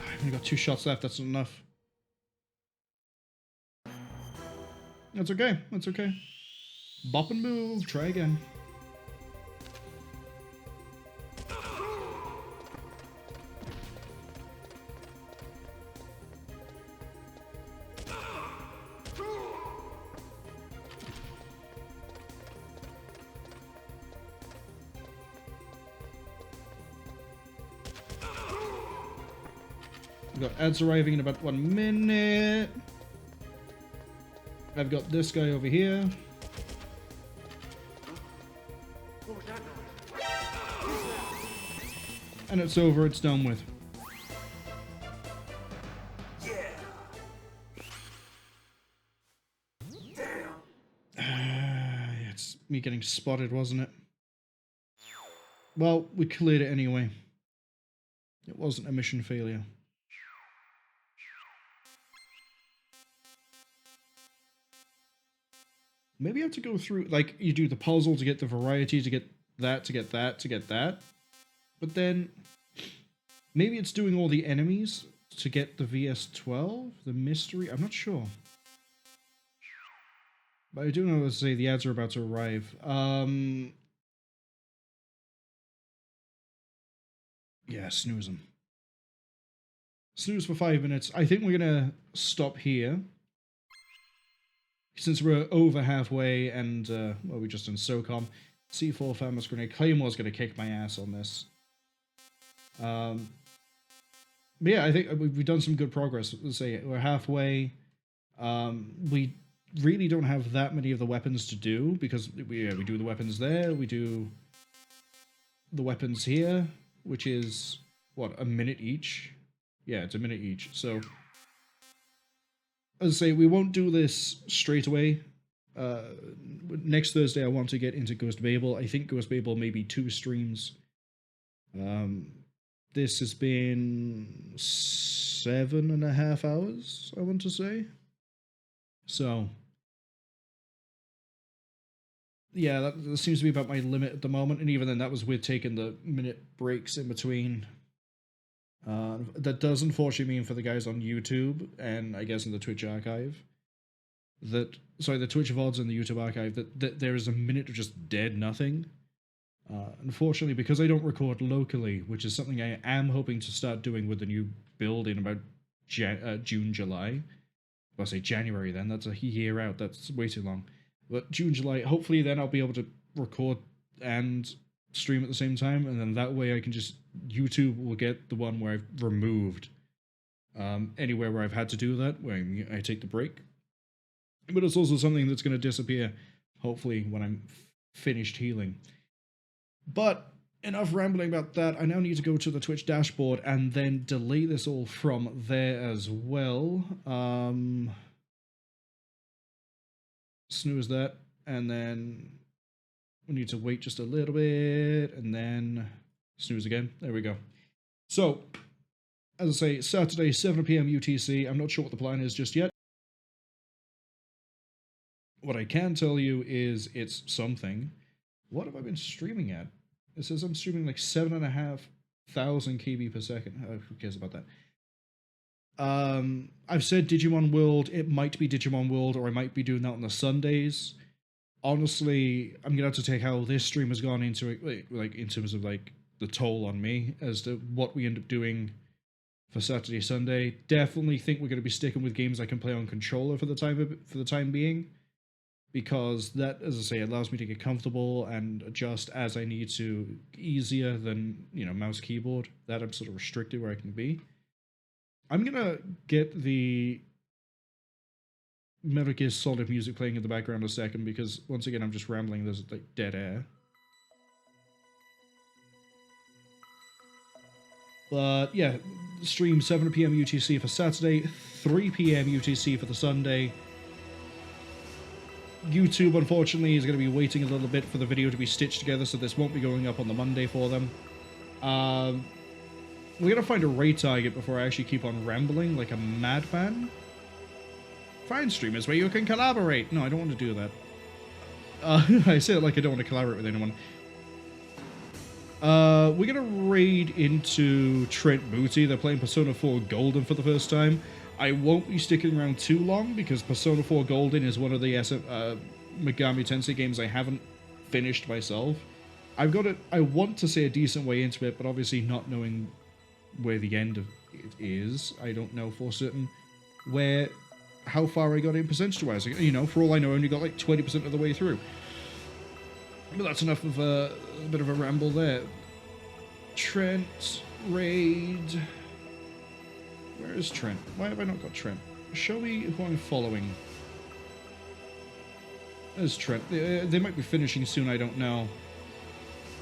I've only got 2 shots left, that's not enough. That's okay, that's okay. Bop and move, try again. We've got ads arriving in about 1 minute. I've got this guy over here. What was that noise? And it's over, it's done with. It's me getting spotted, wasn't it? Well, we cleared it anyway. It wasn't a mission failure. Maybe you have to go through, like, you do the puzzle to get the variety, to get that, to get that, to get that. But then, maybe it's doing all the enemies to get the VS12, the mystery. I'm not sure. But I do know, let's say, the ads are about to arrive. Yeah, snooze them. Snooze for 5 minutes. I think we're going to stop here. Since we're over halfway and, well, we just done Socom. C4 FAMAS grenade. Claymore's going to kick my ass on this. But yeah, I think we've done some good progress. Let's say we're halfway. We really don't have that many of the weapons to do because we do the weapons there. We do the weapons here, which is, what, a minute each? Yeah, it's a minute each. So, as I say, we won't do this straight away. Next Thursday, I want to get into Ghost Babel. I think Ghost Babel may be 2 streams. This has been 7.5 hours, I want to say. So, yeah, that seems to be about my limit at the moment. And even then, that was with taking the minute breaks in between. That does unfortunately mean for the guys on YouTube and I guess in the Twitch archive that, sorry, the Twitch VODs and the YouTube archive, that there is a minute of just dead nothing. Unfortunately, because I don't record locally, which is something I am hoping to start doing with the new build in about June, July. Well, I say January then, that's a year out, that's way too long. But June, July, hopefully then I'll be able to record and stream at the same time, and then that way I can just, YouTube will get the one where I've removed anywhere where I've had to do that, where I take the break. But it's also something that's going to disappear, hopefully, when I'm finished healing. But enough rambling about that. I now need to go to the Twitch dashboard and then delay this all from there as well. Snooze that, and then we need to wait just a little bit, and then snooze again. There we go. So, as I say, Saturday, 7 PM UTC. I'm not sure what the plan is just yet. What I can tell you is it's something. What have I been streaming at? It says I'm streaming like 7,500 KB per second. Oh, who cares about that? I've said Digimon World. It might be Digimon World, or I might be doing that on the Sundays. Honestly, I'm gonna have to take how this stream has gone into it, like in terms of like the toll on me as to what we end up doing for Saturday, Sunday. Definitely think we're gonna be sticking with games I can play on controller for the time being, because that, as I say, allows me to get comfortable and adjust as I need to, easier than, you know, mouse keyboard. That I'm sort of restricted where I can be. I'm gonna get the Metal Gear Solid music playing in the background a second, because once again I'm just rambling, there's like dead air. But yeah, stream 7 PM UTC for Saturday, 3 PM UTC for the Sunday. YouTube, unfortunately, is going to be waiting a little bit for the video to be stitched together, so this won't be going up on the Monday for them. We're going to find a raid target before I actually keep on rambling like a madman. Find streamers where you can collaborate. No, I don't want to do that. I say it like I don't want to collaborate with anyone. We're going to raid into Trent Booty. They're playing Persona 4 Golden for the first time. I won't be sticking around too long because Persona 4 Golden is one of the Megami Tensei games I haven't finished myself. I've got it. I want to say a decent way into it, but obviously not knowing where the end of it is, I don't know for certain how far I got in percentage-wise. You know, for all I know, I only got like 20% of the way through. But that's enough of a bit of a ramble there. Trent, raid. Where is Trent? Why have I not got Trent? Show me who I'm following. There's Trent. They might be finishing soon, I don't know.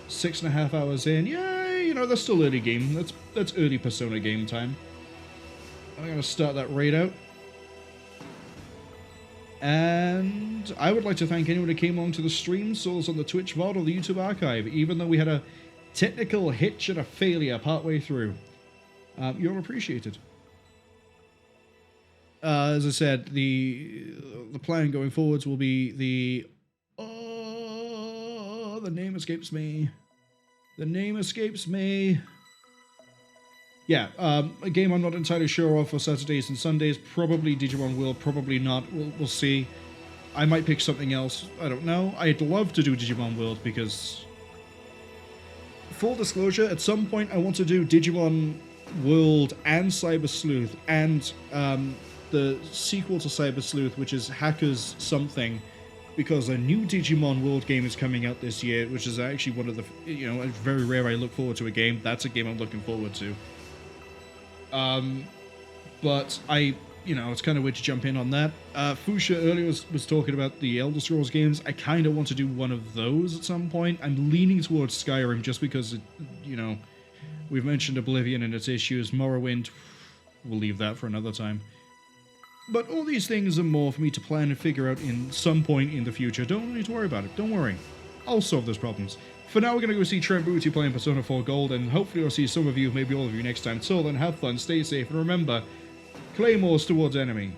6.5 hours in. Yay! You know, that's still early game. That's early Persona game time. I'm going to start that raid out. And I would like to thank anyone who came along to the stream, saw us on the Twitch VOD or the YouTube archive, even though we had a technical hitch and a failure partway through. You're appreciated. As I said, the plan going forwards will be the name escapes me. The name escapes me. Yeah, a game I'm not entirely sure of for Saturdays and Sundays. Probably Digimon World, probably not. We'll see. I might pick something else. I don't know. I'd love to do Digimon World because, full disclosure, at some point I want to do Digimon World and Cyber Sleuth and the sequel to Cyber Sleuth, which is Hackers Something, because a new Digimon World game is coming out this year, which is actually one of the, you know, it's very rare I look forward to a game. That's a game I'm looking forward to. But you know, it's kind of weird to jump in on that. Fuchsia earlier was talking about the Elder Scrolls games. I kind of want to do one of those at some point. I'm leaning towards Skyrim just because, you know, we've mentioned Oblivion and its issues. Morrowind, we'll leave that for another time. But all these things are more for me to plan and figure out in some point in the future. Don't need to worry about it. Don't worry. I'll solve those problems. For now, we're going to go see Trent Booty playing Persona 4 Gold, and hopefully I'll see some of you, maybe all of you next time. Till then, have fun, stay safe, and remember, Claymores towards enemy.